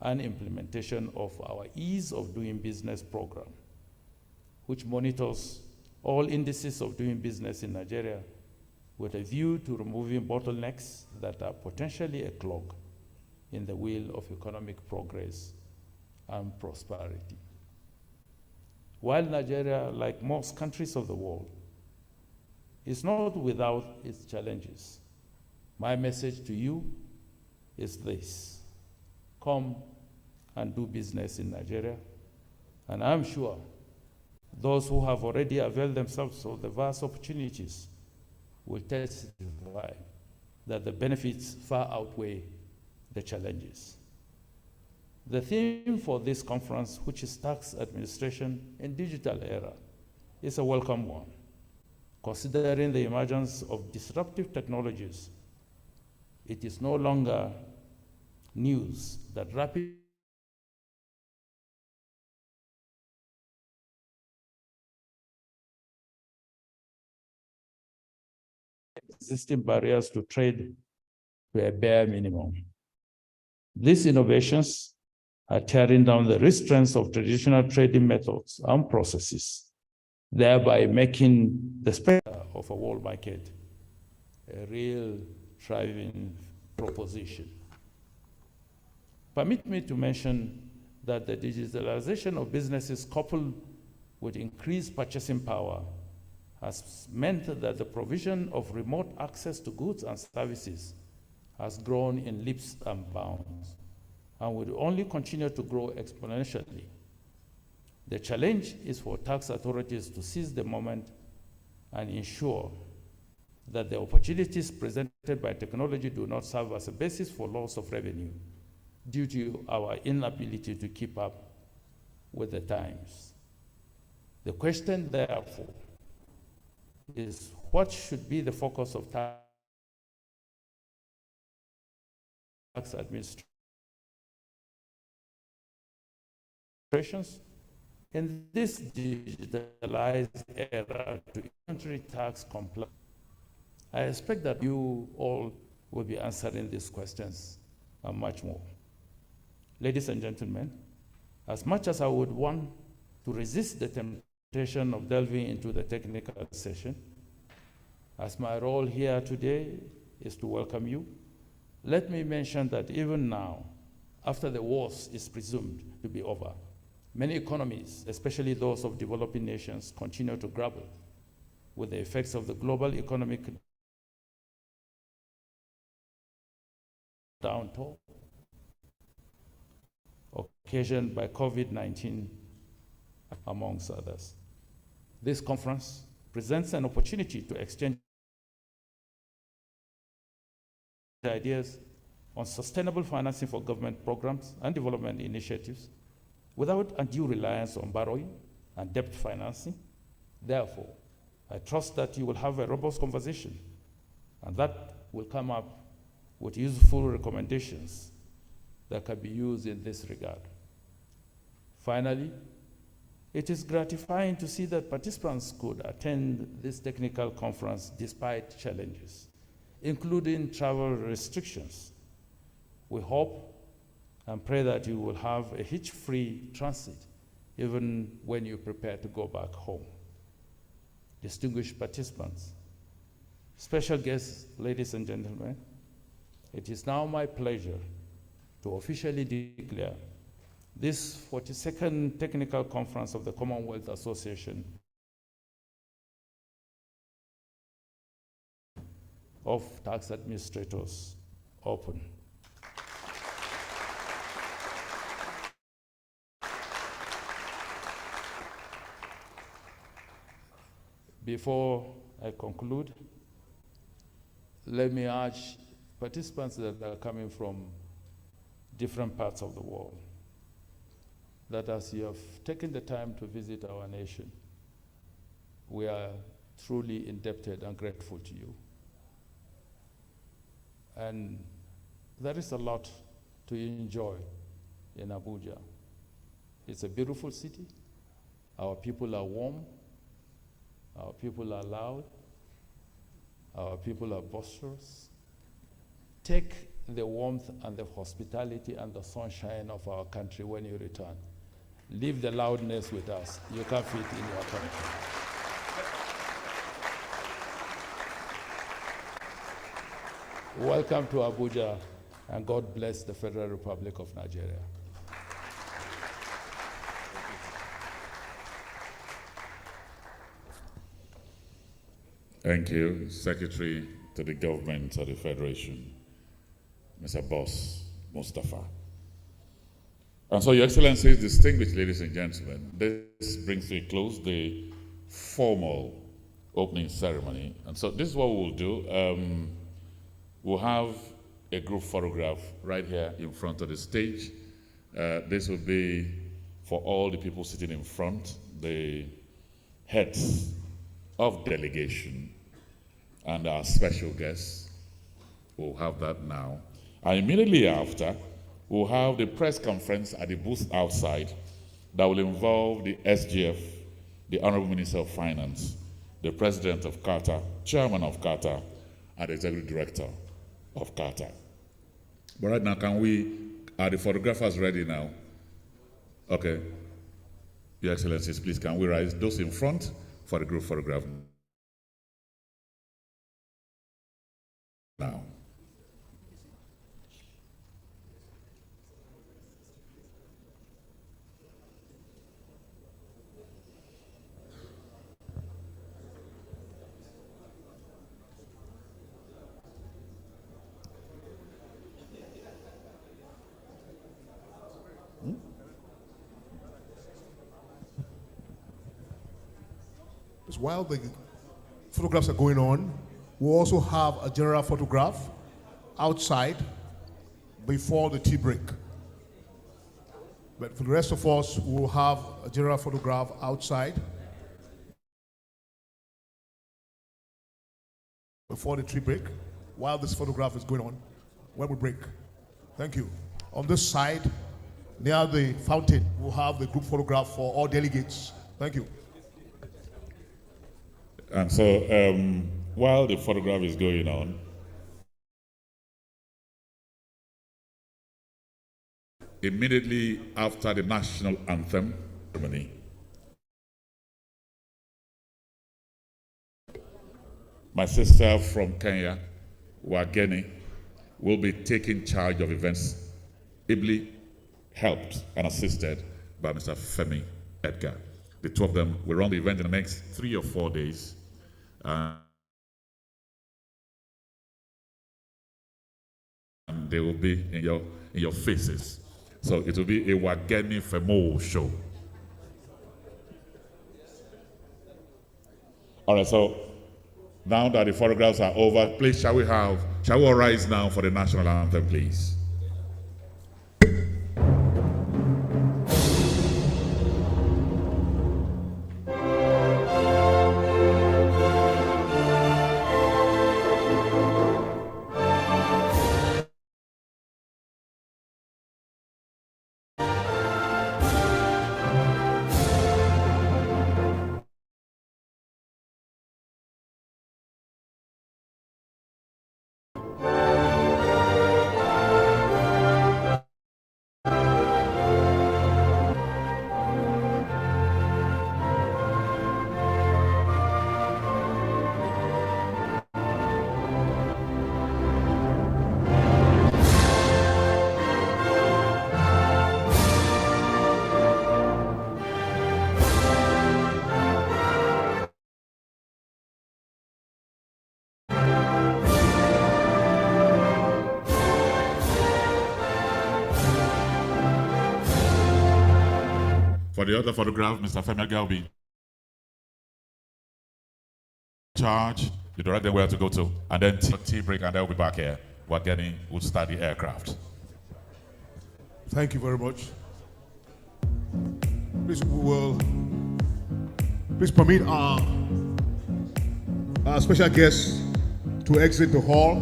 and implementation of our Ease of Doing Business program, which monitors all indices of doing business in Nigeria with a view to removing bottlenecks that are potentially a clog in the wheel of economic progress and prosperity. While Nigeria, like most countries of the world, is not without its challenges, my message to you is this: come and do business in Nigeria, and I'm sure those who have already availed themselves of the vast opportunities will testify that the benefits far outweigh the challenges. The theme for this conference, which is tax administration in digital era, is a welcome one, considering the emergence of disruptive technologies. It is no longer news that rapid existing barriers to trade to a bare minimum. These innovations are tearing down the restraints of traditional trading methods and processes, thereby making the spectre of a world market a real thriving proposition. Permit me to mention that the digitalization of businesses coupled with increased purchasing power has meant that the provision of remote access to goods and services has grown in leaps and bounds and will only continue to grow exponentially. The challenge is for tax authorities to seize the moment and ensure that the opportunities presented by technology do not serve as a basis for loss of revenue due to our inability to keep up with the times. The question, therefore, is what should be the focus of tax administrations in this digitalized era to inventory tax compliance? I expect that you all will be answering these questions and much more. Ladies and gentlemen, as much as I would want to resist the temptation of delving into the technical session, as my role here today is to welcome you, let me mention that even now, after the worst is presumed to be over, many economies, especially those of developing nations, continue to grapple with the effects of the global economic downturn occasioned by COVID-19, amongst others. This conference presents an opportunity to exchange ideas on sustainable financing for government programs and development initiatives without undue reliance on borrowing and debt financing. Therefore, I trust that you will have a robust conversation and that will come up with useful recommendations that can be used in this regard. Finally, it is gratifying to see that participants could attend this technical conference despite challenges, including travel restrictions. We hope and pray that you will have a hitch-free transit even when you prepare to go back home. Distinguished participants, special guests, ladies and gentlemen, it is now my pleasure to officially declare this 42nd Technical Conference of the Commonwealth Association of Tax Administrators open. Before I conclude, let me urge participants that are coming from different parts of the world that as you have taken the time to visit our nation, we are truly indebted and grateful to you. And there is a lot to enjoy in Abuja. It's a beautiful city. Our people are warm. Our people are loud. Our people are boisterous. Take the warmth and the hospitality and the sunshine of our country when you return. Leave the loudness with us. You can't fit in your country. Welcome to Abuja, and God bless the Federal Republic of Nigeria. Thank you, Secretary to the Government of the Federation, Mr. Boss Mustafa. And so, Your Excellencies, distinguished ladies and gentlemen, this brings to a close the formal opening ceremony. And so this is what we'll do. We'll have a group photograph right here in front of the stage. This will be for all the people sitting in front, the heads of delegation, and our special guests. We'll have that now. And immediately after, we'll have the press conference at the booth outside that will involve the SGF, the Honorable Minister of Finance, the President of Cata, Chairman of Cata, and the Executive Director of Cata. But right now, are the photographers ready now? Okay. Your Excellencies, please can we rise those in front for the group photograph now. While the photographs are going on, we'll also have a general photograph outside before the tea break. But for the rest of us, we'll have a general photograph outside before the tea break, while this photograph is going on, when we break. Thank you. On this side, near the fountain, we'll have the group photograph for all delegates. Thank you. And so, while the photograph is going on, immediately after the national anthem ceremony, my sister from Kenya, Wageni, will be taking charge of events, ably helped and assisted by Mr. Femi Edgar. The two of them will run the event in the next 3 or 4 days. And they will be in your faces. So it will be a Wageni Femo show. All right, so now that the photographs are over, please shall we all rise now for the national anthem, please? For the other photograph, Mr. Femi Edgar will be in charge. You direct them where to go to, and then tea break, and they'll be back here. We'll start the aircraft. Thank you very much. Please permit our special guests to exit the hall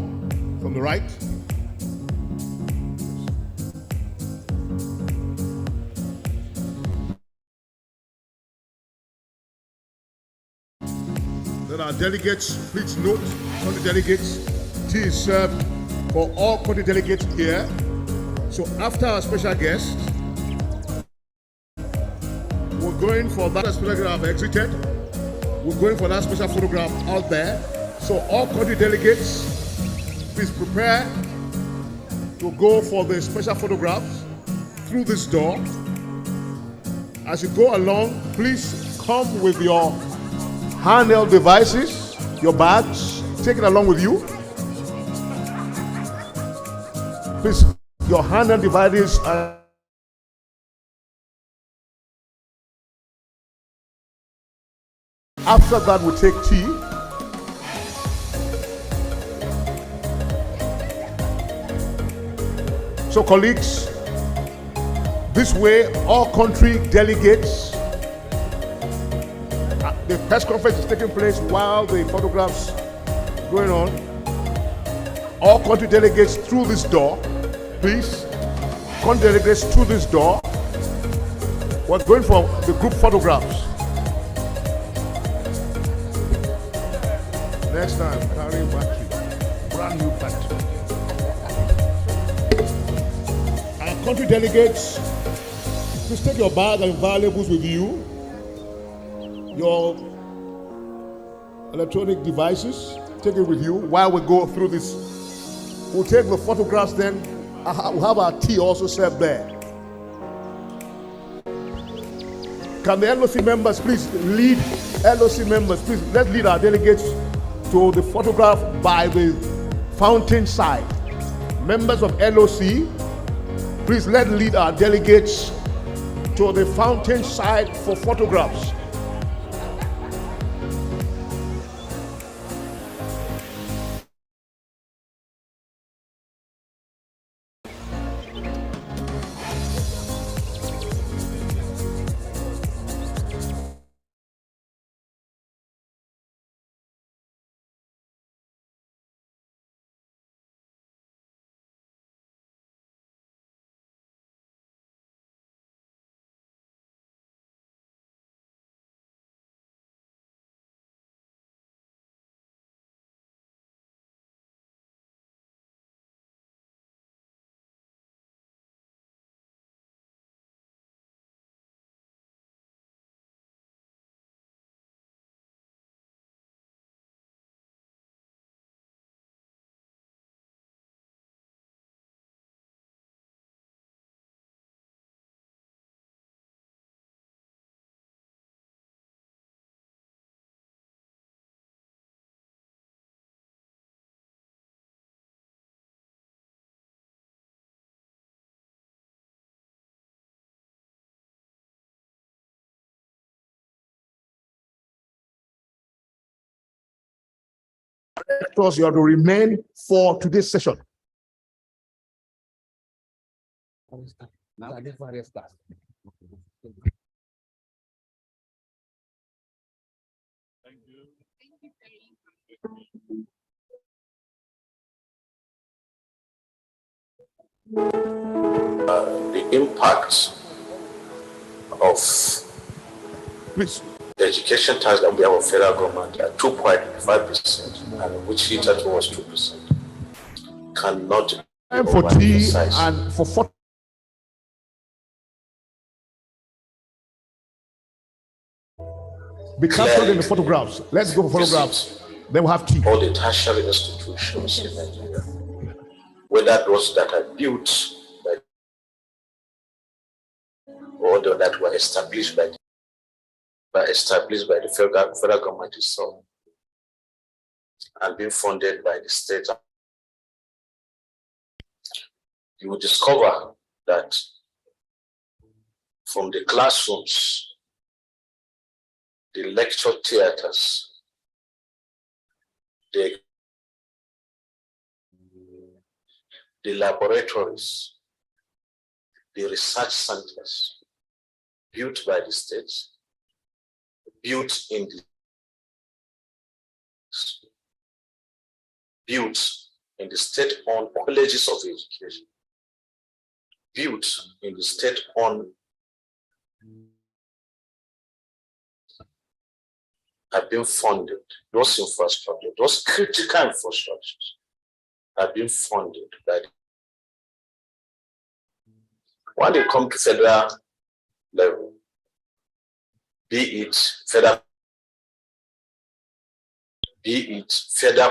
from the right. Then our delegates, please note, for the delegates, tea is served for all country delegates here. So after our special guest, we're going for that special photograph exited. We're going for that special photograph out there. So all country delegates, please prepare to go for the special photographs through this door. As you go along, please come with your handheld devices, your bags, take it along with you. Please, your handheld devices are after that we take tea. So colleagues, this way all country delegates, the press conference is taking place while the photographs are going on. All country delegates through this door, please. country delegates through this door. We're going for the group photographs. Next time, carry battery, brand new battery. And country delegates, please take your bag and valuables with you. Your electronic devices, take it with you while we go through this. We'll take the photographs then. We'll have our tea also served there. Can the LOC members please lead? LOC members, please, let's lead our delegates to the photograph by the fountain side. Members of LOC, please let's lead our delegates to the fountain side for photographs. You have to remain for today's session. The impact of the education tax that we have of federal government at 2.5%, and which hit at was 2%, cannot Time for tea and for photo. Be captured in the photographs. Let's go for photographs. Then we'll have tea. All the tertiary institutions in Nigeria, whether those that are built by or those that were established by the federal government itself and being funded by the state, you will discover that from the classrooms, the lecture theaters, the laboratories, the research centers built by the states, built in the state-owned colleges of education, built in the state-owned have been funded. Those infrastructure, those critical infrastructures have been funded by the, when they come to federal level, be it federal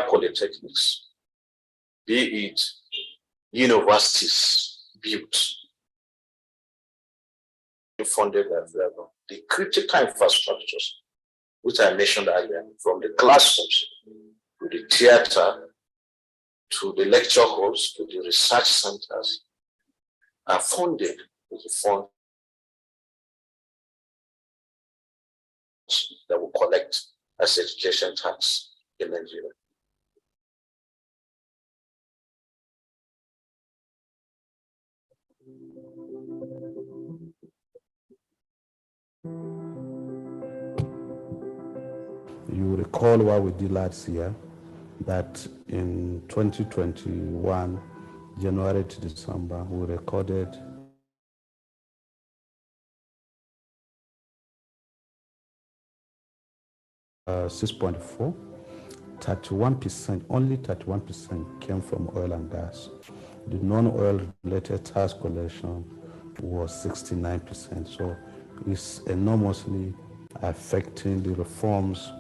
polytechnics, be it universities built, funded at level, the critical infrastructures which I mentioned earlier, from the classrooms to the theater, to the lecture halls, to the research centers, are funded with the funds that will collect as education tax in Nigeria. You recall what we did last year, that in 2021, January to December, we recorded 6.4, 31%, only 31% came from oil and gas. The non-oil related tax collection was 69%. So it's enormously affecting the reforms,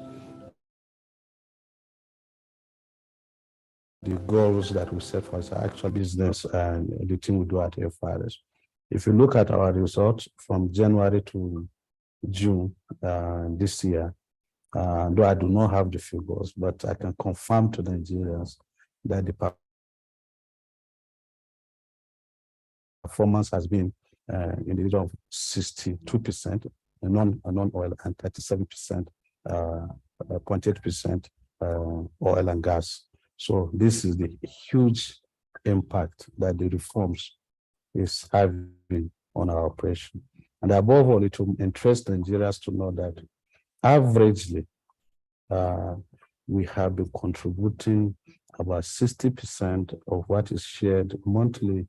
the goals that we set for us, actual business and the thing we do at FRS. If you look at our results from January to June this year, though I do not have the figures, but I can confirm to the Nigerians that the performance has been in the region of 62% non-oil and 37%, 0.8% oil and gas. So this is the huge impact that the reforms is having on our operation. And above all, it will interest Nigerians to know that averagely, we have been contributing about 60% of what is shared monthly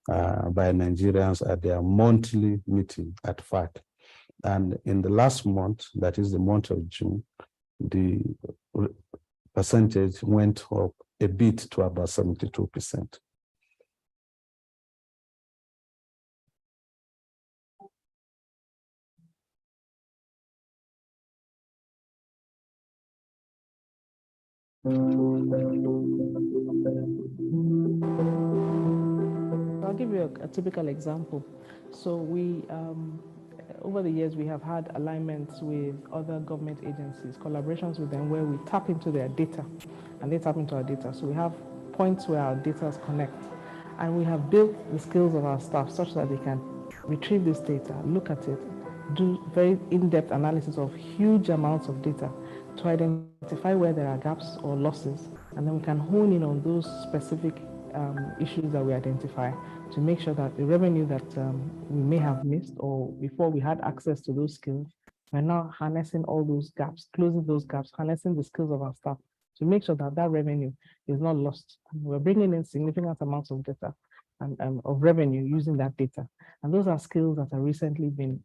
by Nigerians at their monthly meeting at FAC. And in the last month, that is the month of June, the percentage went up a bit to about 72%. I'll give you a typical example. So we, over the years, we have had alignments with other government agencies, collaborations with them where we tap into their data and they tap into our data. So we have points where our data connect, and we have built the skills of our staff such that they can retrieve this data, look at it, do very in-depth analysis of huge amounts of data to identify where there are gaps or losses, and then we can hone in on those specific issues that we identify to make sure that the revenue that we may have missed or before we had access to those skills, we're now harnessing all those gaps, closing those gaps, harnessing the skills of our staff to make sure that that revenue is not lost. And we're bringing in significant amounts of data and of revenue using that data. And those are skills that have recently been,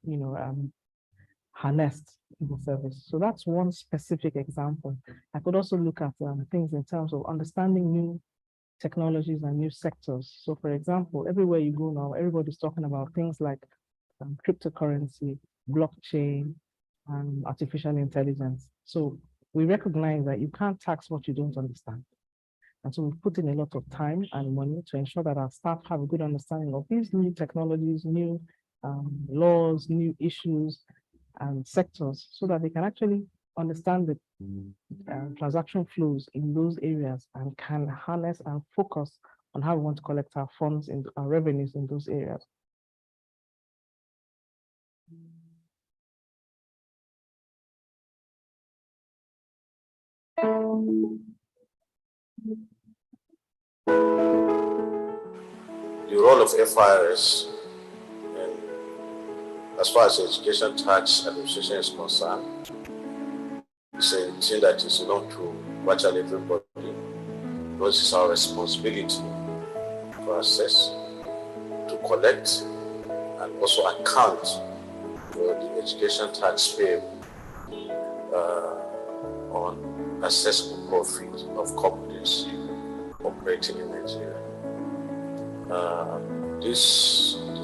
harnessed in the service. So that's one specific example. I could also look at things in terms of understanding new technologies and new sectors. So for example, everywhere you go now, everybody's talking about things like cryptocurrency, blockchain, and artificial intelligence. So we recognize that you can't tax what you don't understand. And so we've put in a lot of time and money to ensure that our staff have a good understanding of these new technologies, new laws, new issues, and sectors, so that they can actually understand the transaction flows in those areas and can harness and focus on how we want to collect our funds and our revenues in those areas. The role of FIRS, and as far as the Education Tax Administration is concerned, it's a thing that is known to virtually everybody, because it's our responsibility to assess, to collect, and also account for the education tax payable on assessable profit of companies operating in Nigeria. The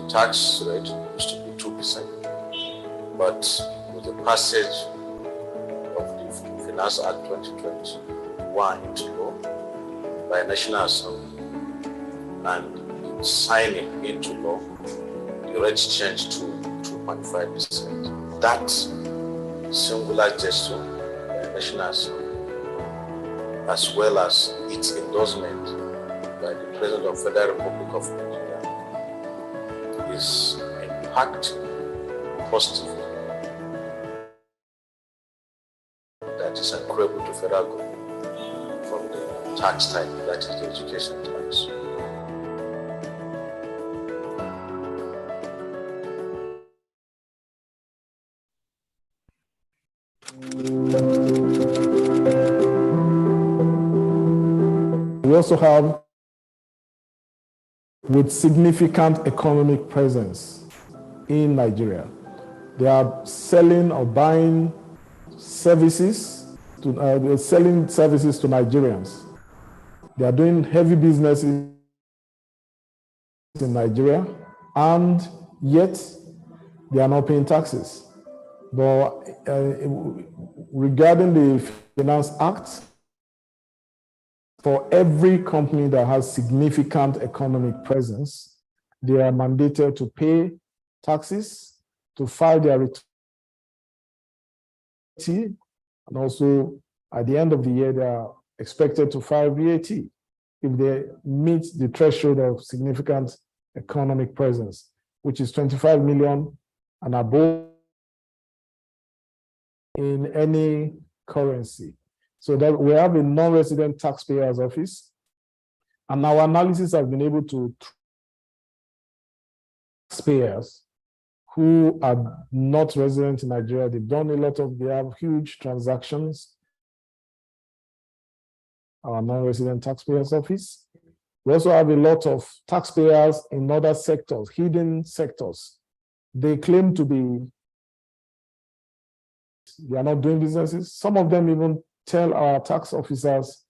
tax rate used to be 2%, but with the passage of the Finance Act 2021 into law by National Assembly and signing into law, the rate changed to 2.5%. That singular gesture by the National Assembly, as well as its endorsement by the President of the Federal Republic of Nigeria, is impacting positively. That is accruable to federal government from the tax type, that is the education tax. We also have with significant economic presence in Nigeria. They are selling or buying services they're selling services to Nigerians. They are doing heavy business in Nigeria, and yet they are not paying taxes. But regarding the Finance Act, for every company that has significant economic presence, they are mandated to pay taxes, to file their return, and also at the end of the year, they are expected to file VAT if they meet the threshold of significant economic presence, which is 25 million and above in any currency. So that we have a non-resident taxpayer's office, and our analysis has been able to taxpayers who are not resident in Nigeria. They've done they have huge transactions. Our non-resident taxpayers office. We also have a lot of taxpayers in other sectors, hidden sectors. They claim to be, they are not doing businesses. Some of them even tell our tax officers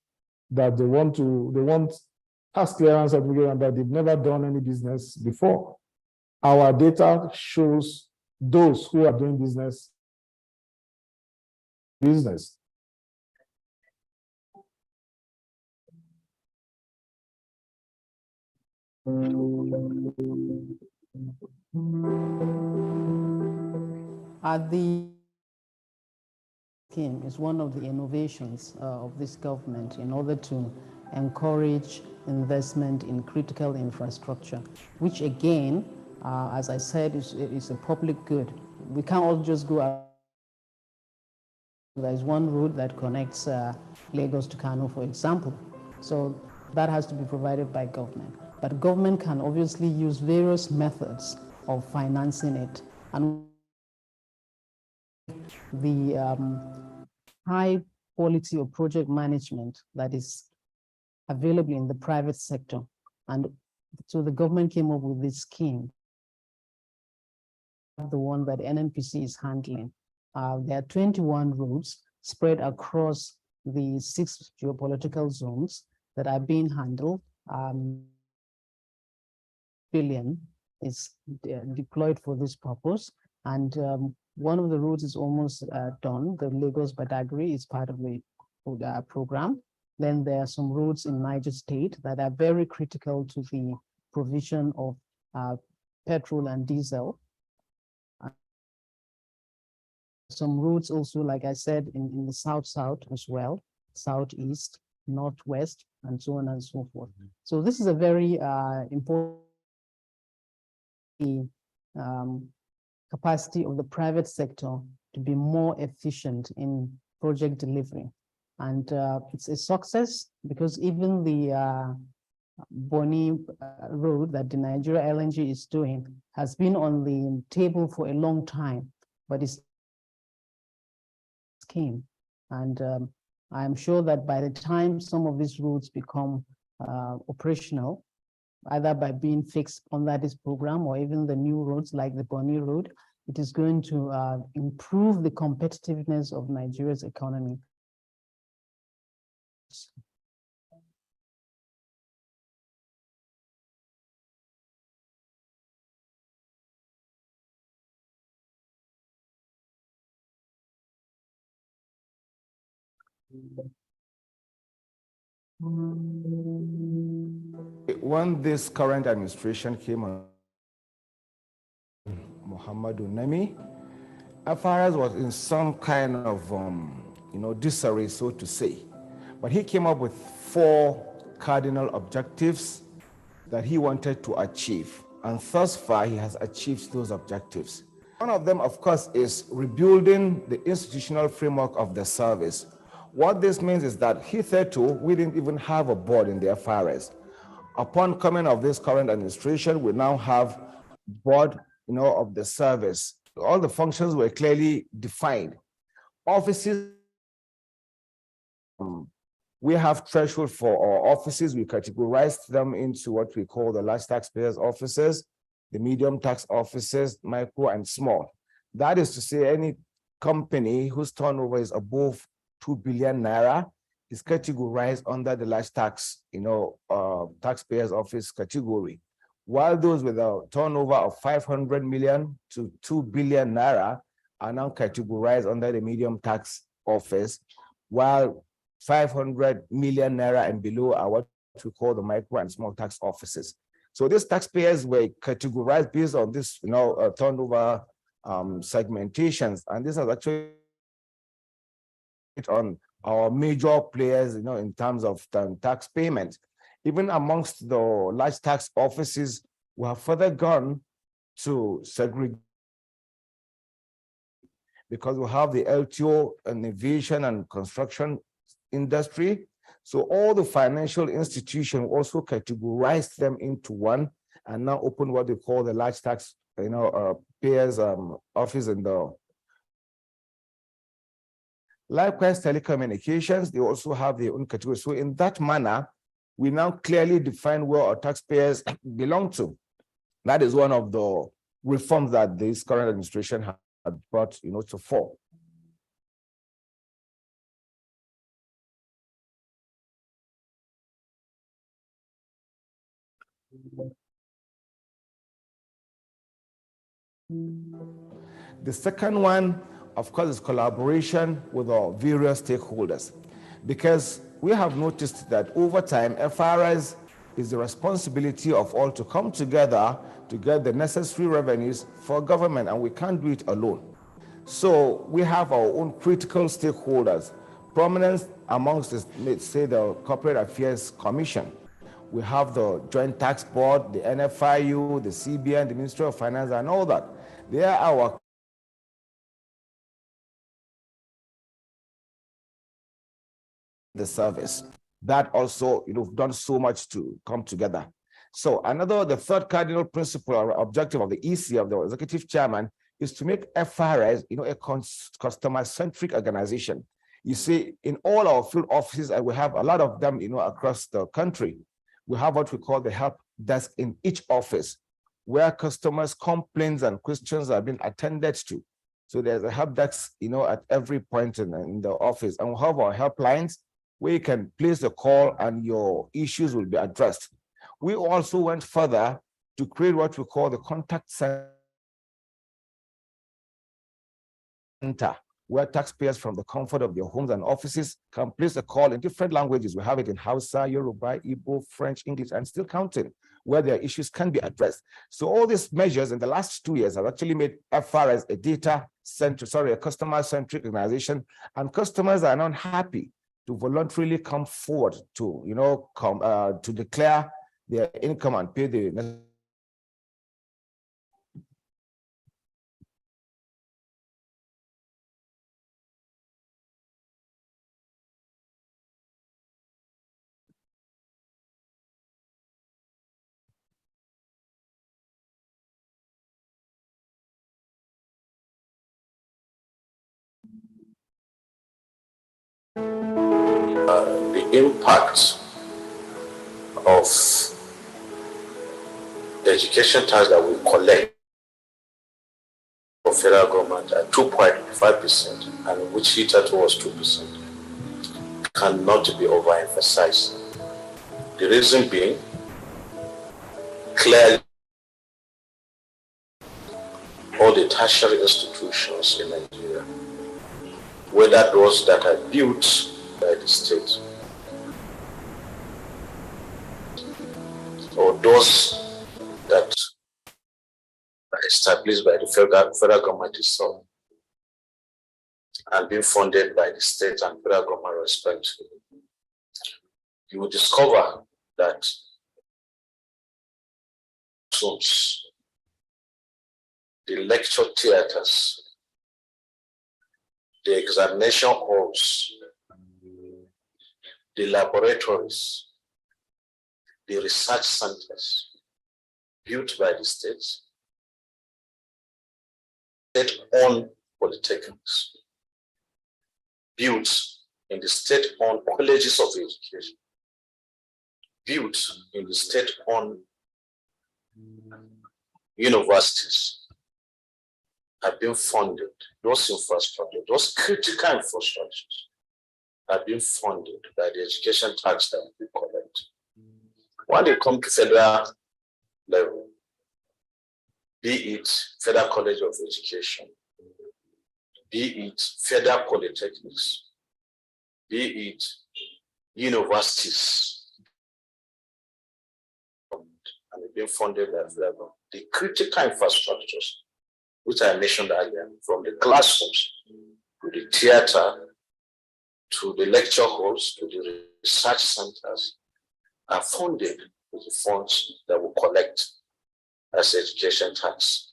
that they want tax clearance certificate and that they've never done any business before. Our data shows those who are doing business. The scheme is one of the innovations of this government in order to encourage investment in critical infrastructure, which again, as I said, is a public good. We can't all just go out. There's one route that connects Lagos to Kano, for example. So that has to be provided by government. But government can obviously use various methods of financing it. And the high quality of project management that is available in the private sector. And so the government came up with this scheme, the one that NNPC is handling. There are 21 routes spread across the 6 geopolitical zones that are being handled. Billion is deployed for this purpose. And one of the routes is almost done. The Lagos-Badagry is part of the program. Then there are some routes in Niger State that are very critical to the provision of petrol and diesel. Some routes also, like I said, in the South-South as well, Southeast, Northwest, and so on and so forth. So this is a very important capacity of the private sector to be more efficient in project delivery. And it's a success because even the Bonny road that the Nigeria LNG is doing has been on the table for a long time, but it's scheme. And I'm sure that by the time some of these routes become operational, either by being fixed under this program or even the new roads like the Bonny Road, it is going to improve the competitiveness of Nigeria's economy. When this current administration came on, Muhammadu Nemi, Afaras was in some kind of disarray, so to say. But he came up with 4 cardinal objectives that he wanted to achieve. And thus far, he has achieved those objectives. One of them, of course, is rebuilding the institutional framework of the service. What this means is that hitherto, we didn't even have a board in the FRS. Upon coming of this current administration, we now have board, of the service. All the functions were clearly defined. Offices, we have threshold for our offices. We categorized them into what we call the large taxpayers offices, the medium tax offices, micro and small. That is to say, any company whose turnover is above 2 billion naira is categorized under the large tax, taxpayers office category, while those with a turnover of 500 million to 2 billion naira are now categorized under the medium tax office, while 500 million naira and below are what we call the micro and small tax offices. So these taxpayers were categorized based on this, turnover segmentations, and this has actually on our major players, in terms of tax payment. Even amongst the large tax offices, we have further gone to segregate, because we have the LTO and aviation and construction industry. So all the financial institutions also categorize them into one and now open what they call the large tax, payers office in the. Likewise, telecommunications, they also have their own category. So in that manner, we now clearly define where our taxpayers belong to. That is one of the reforms that this current administration has brought, to fore. The second one, of course, is collaboration with our various stakeholders, because we have noticed that over time, FRS is the responsibility of all to come together to get the necessary revenues for government, and we can't do it alone. So we have our own critical stakeholders, prominent amongst, let's say, the Corporate Affairs Commission. We have the Joint Tax Board, the NFIU, the CBN, the Ministry of Finance, and all that. They are our the service. That also, done so much to come together. So the third cardinal principle or objective of the EC, of the executive chairman, is to make FRS, a customer-centric organization. You see, in all our field offices, and we have a lot of them, across the country, we have what we call the help desk in each office, where customers' complaints and questions are being attended to. So there's a help desk, at every point in the office, and we have our helplines where you can place a call and your issues will be addressed. We also went further to create what we call the contact center, where taxpayers from the comfort of their homes and offices can place a call in different languages. We have it in Hausa, Yoruba, Igbo, French, English, and still counting, where their issues can be addressed. So all these measures in the last 2 years have actually made FRS a customer-centric organization, and customers are not happy to voluntarily come forward to, to declare their income and pay the the impact of the education tax that we collect for federal government at 2.5%, and which hitherto was 2%, cannot be overemphasized. The reason being, clearly, all the tertiary institutions in Nigeria, whether those that are built by the state or those that are established by the federal government itself and being funded by the state and federal government respectively, you will discover that the lecture theaters, the examination halls, the laboratories, the research centers built by the states, state-owned polytechnics, built in the state-owned colleges of education, built in the state-owned universities, have been funded. Those infrastructure, those critical infrastructures are being funded by the education tax that we collect. When they come to federal level, be it Federal College of Education, be it federal polytechnics, be it universities, and being funded at level, the critical infrastructures, which I mentioned earlier, from the classrooms to the theater, to the lecture halls, to the research centers, are funded with the funds that we collect as education tax.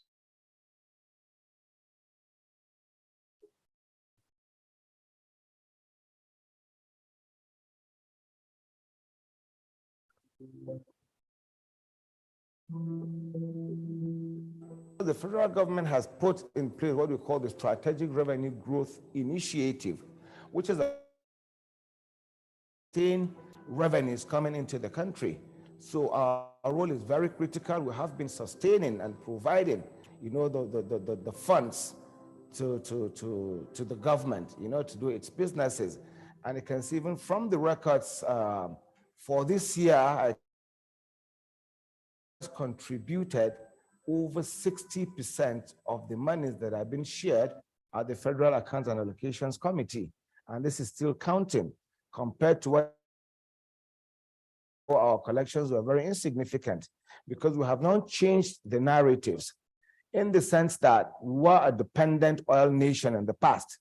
The federal government has put in place what we call the Strategic Revenue Growth Initiative, which is a revenues coming into the country. So our role is very critical. We have been sustaining and providing, the funds to the government, to do its businesses. And you can see even from the records for this year, I contributed over 60% of the monies that have been shared at the Federal Accounts and Allocations Committee. And this is still counting compared to what our collections were very insignificant, because we have not changed the narratives in the sense that we were a dependent oil nation in the past.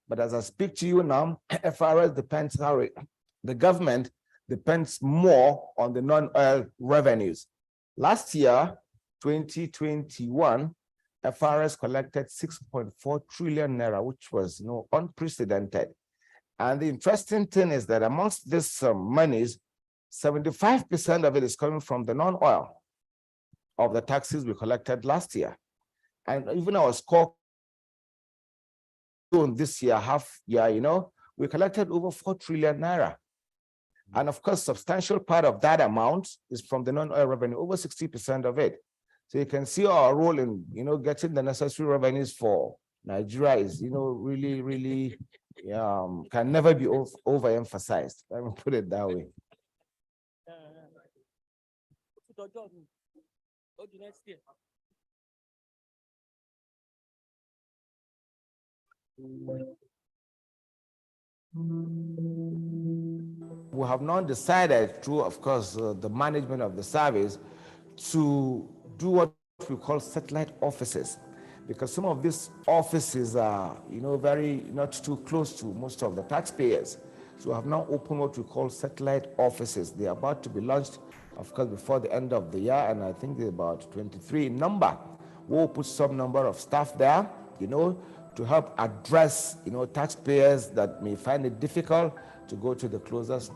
But as I speak to you now, FRS depends, the government depends more on the non-oil revenues. Last year, 2021, FRS collected 6.4 trillion naira, which was unprecedented. And the interesting thing is that amongst this monies, 75% of it is coming from the non-oil of the taxes we collected last year. And even our score this year, half year, we collected over 4 trillion naira. And of course, substantial part of that amount is from the non-oil revenue, over 60% of it. So you can see our role in, getting the necessary revenues for Nigeria is, really, really can never be overemphasized. Let me put it that way. We have not decided through, of course, the management of the service to do what we call satellite offices, because some of these offices are, very not too close to most of the taxpayers. So we have now opened what we call satellite offices. They are about to be launched, of course, before the end of the year, and I think they're about 23 in number. We'll put some number of staff there, to help address, taxpayers that may find it difficult to go to the closest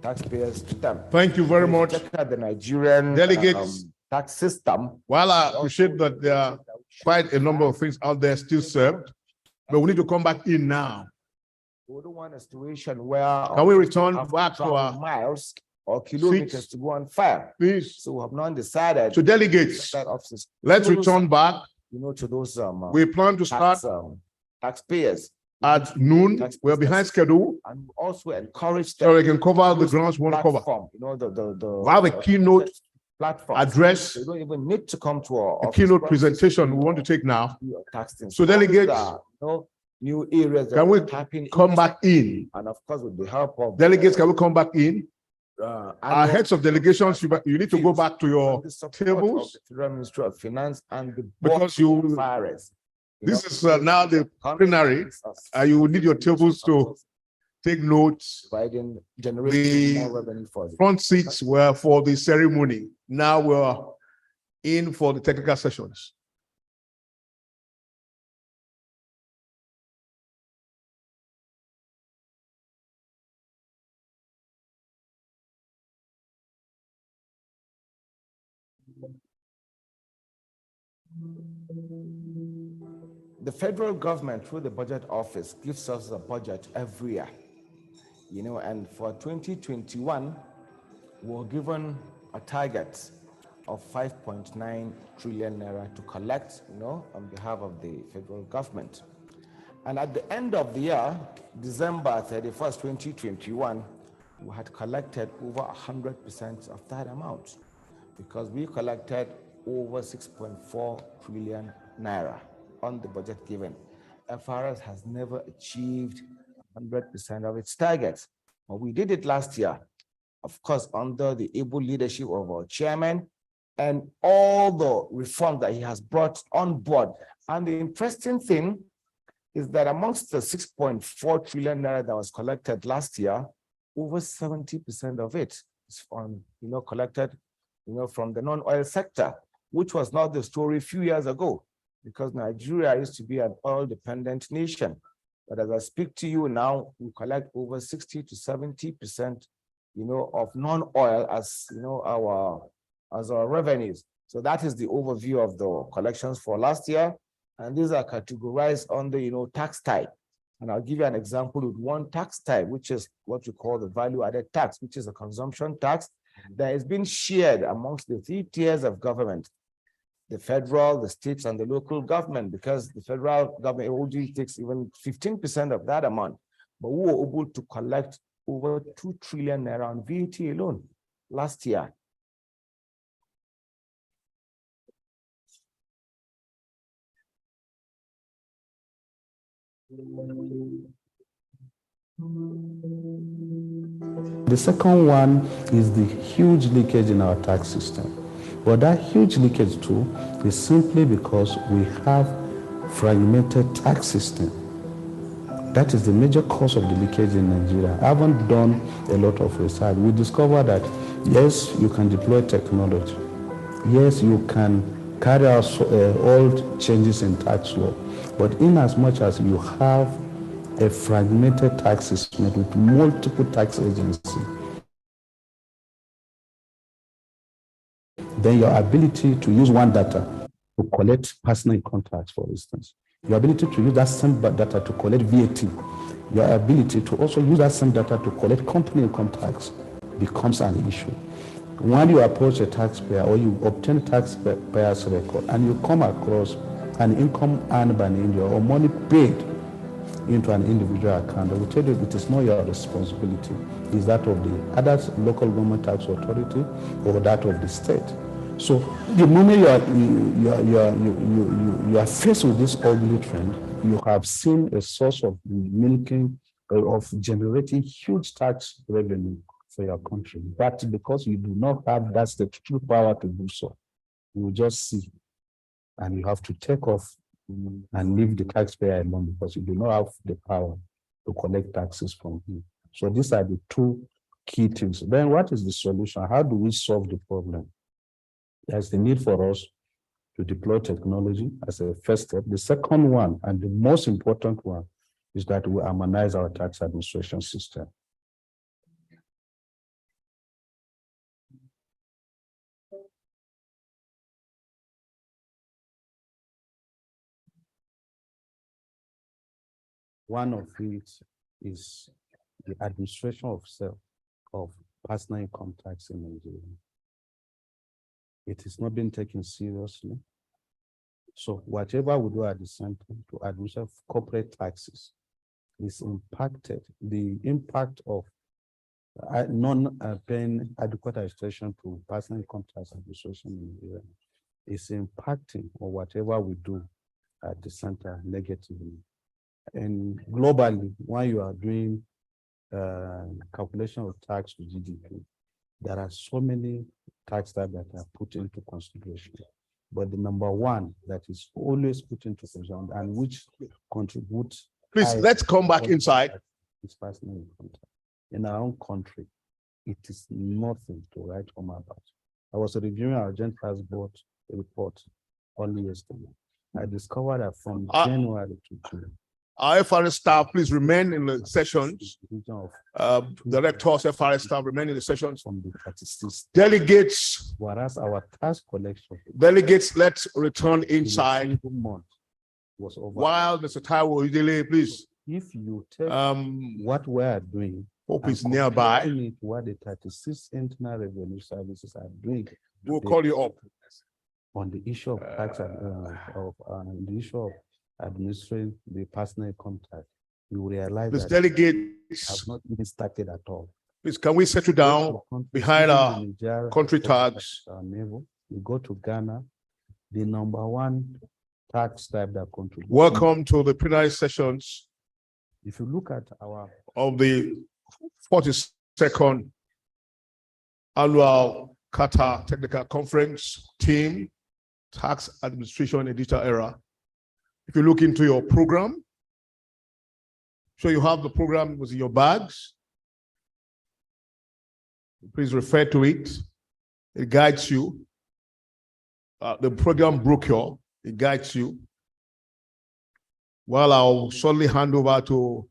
taxpayers to them. Thank you very much. Check out the Nigerian delegates tax system. While I appreciate that there are quite a number of things out there still served, but we need to come back in now. We don't want a situation where can we return back to our miles or kilometers to go on fire? Please. So we have not decided to delegates. Let's return back. To those we plan to start taxpayers at noon. We're behind schedule, and also encourage them so we can cover the grounds we want to cover. We have a keynote platform address. They don't even need to come to our keynote presentation we want to take now. So delegates, new areas. Can we come back in? And of course, with the help of delegates, can we come back in? Our heads of delegations, you need to go back to your tables. The Federal Ministry of Finance and the because this is now the plenary, you will need your tables to take notes. Generating more revenue for the front seats were for the ceremony. Now we're in for the technical sessions. The federal government, through the budget office, gives us a budget every year, and for 2021, we're given a target of 5.9 trillion naira to collect, on behalf of the federal government. And at the end of the year, December 31st, 2021, we had collected over 100% of that amount because we collected over 6.4 trillion naira on the budget given. FRS has never achieved 100% of its targets. But we did it last year, of course, under the able leadership of our chairman and all the reform that he has brought on board. And the interesting thing is that amongst the 6.4 trillion naira that was collected last year, over 70% of it is from, collected, from the non-oil sector, which was not the story a few years ago, because Nigeria used to be an oil-dependent nation. But as I speak to you now, we collect over 60 to 70%, of non-oil as, our revenues. So that is the overview of the collections for last year. And these are categorized under, tax type. And I'll give you an example with one tax type, which is what we call the value-added tax, which is a consumption tax that has been shared amongst the 3 tiers of government, the federal, the states, and the local government, because the federal government only takes even 15% of that amount. But we were able to collect over 2 trillion naira on VAT alone last year. The second one is the huge leakage in our tax system. But that huge leakage too is simply because we have fragmented tax system. That is the major cause of the leakage in Nigeria. I haven't done a lot of research. We discovered that yes, you can deploy technology. Yes, you can carry out all changes in tax law. But in as much as you have a fragmented tax system with multiple tax agencies, then your ability to use one data to collect personal income tax, for instance, your ability to use that same data to collect VAT, your ability to also use that same data to collect company income tax becomes an issue. When you approach a taxpayer or you obtain a taxpayer's record and you come across an income earned by an individual or money paid into an individual account, I will tell you it is not your responsibility. It's that of the other local government tax authority or that of the state. So the moment you are faced with this ugly trend, you have seen a source of milking, of generating huge tax revenue for your country. But because you do not have that statutory power to do so, you will just see, and you have to take off and leave the taxpayer alone because you do not have the power to collect taxes from him. So these are the 2 key things. Then what is the solution? How do we solve the problem? There's the need for us to deploy technology as a first step. The second one, and the most important one, is that we harmonize our tax administration system. One of it is the administration of personal income tax in Nigeria. It is not being taken seriously. So whatever we do at the center to administer corporate taxes is impacted. The impact of non-paying adequate administration to personal income tax administration in Nigeria is impacting on whatever we do at the center negatively. And globally, when you are doing calculation of tax to GDP, there are so many tax types that are put into consideration. But the number one that is always put into consideration and which contributes. Please, let's come back inside. Is personal income tax. In our own country, it is nothing to write home about. I was reviewing our joint tax board report only yesterday. I discovered that from January to June, our FRS staff, please remain in the sessions. Directors, FRS staff, remain in the sessions. From the 36 delegates, whereas our tax collection. Delegates, let's return inside. Month was over. While Mr. Taiwo, delay, please. If you take what we are doing, hope is nearby. What the 36 internal revenue services are doing. We'll call you up on the issue of tax the issue of administering the personal income tax, you will realize Please, that delegates, have not even started at all. please, can we settle down behind our country tags? Our neighbor, you go to Ghana, the #1 tax type that contributes. Welcome to the plenary sessions If you look at our of the 42nd annual Cata Technical Conference team, Tax Administration in a Digital Era. If you look into your program, sure you have the program was in your bags. Please refer to it. It guides you. The program brochure, it guides you. Well, I'll shortly hand over to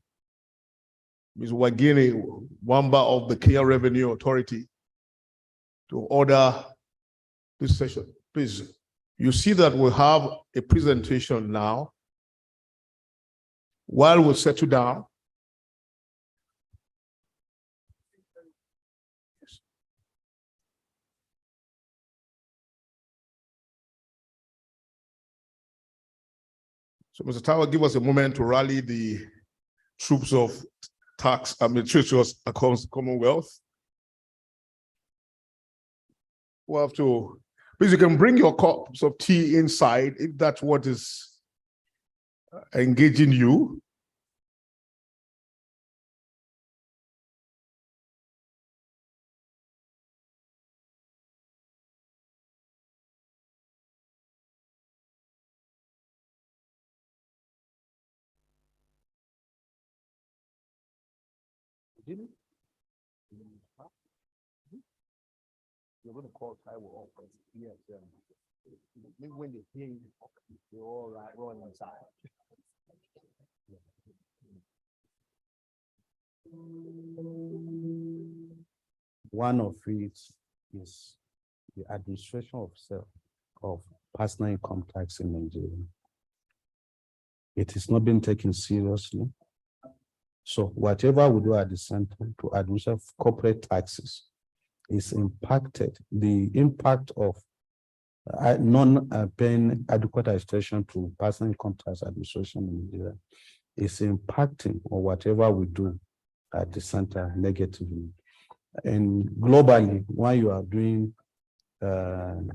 Ms. Wagini Wamba of the Kenya Revenue Authority to order this session. Please, you see that we have a presentation now. While we settle down, so Mr. Tower, give us a moment to rally the troops of tax administrators across the Commonwealth. We'll have to, please, you can bring your cups of tea inside if that's what is engaging you. You're going to call Taiwo up. Yes, maybe when they hear you, they're all right, run inside. One of it is the administration of personal income tax in Nigeria. It is not being taken seriously. So whatever we do at the center to administer corporate taxes is impacted. The impact of non-paying adequate administration to personal income tax administration in Nigeria is impacting on whatever we do at the center negatively. And globally, while you are doing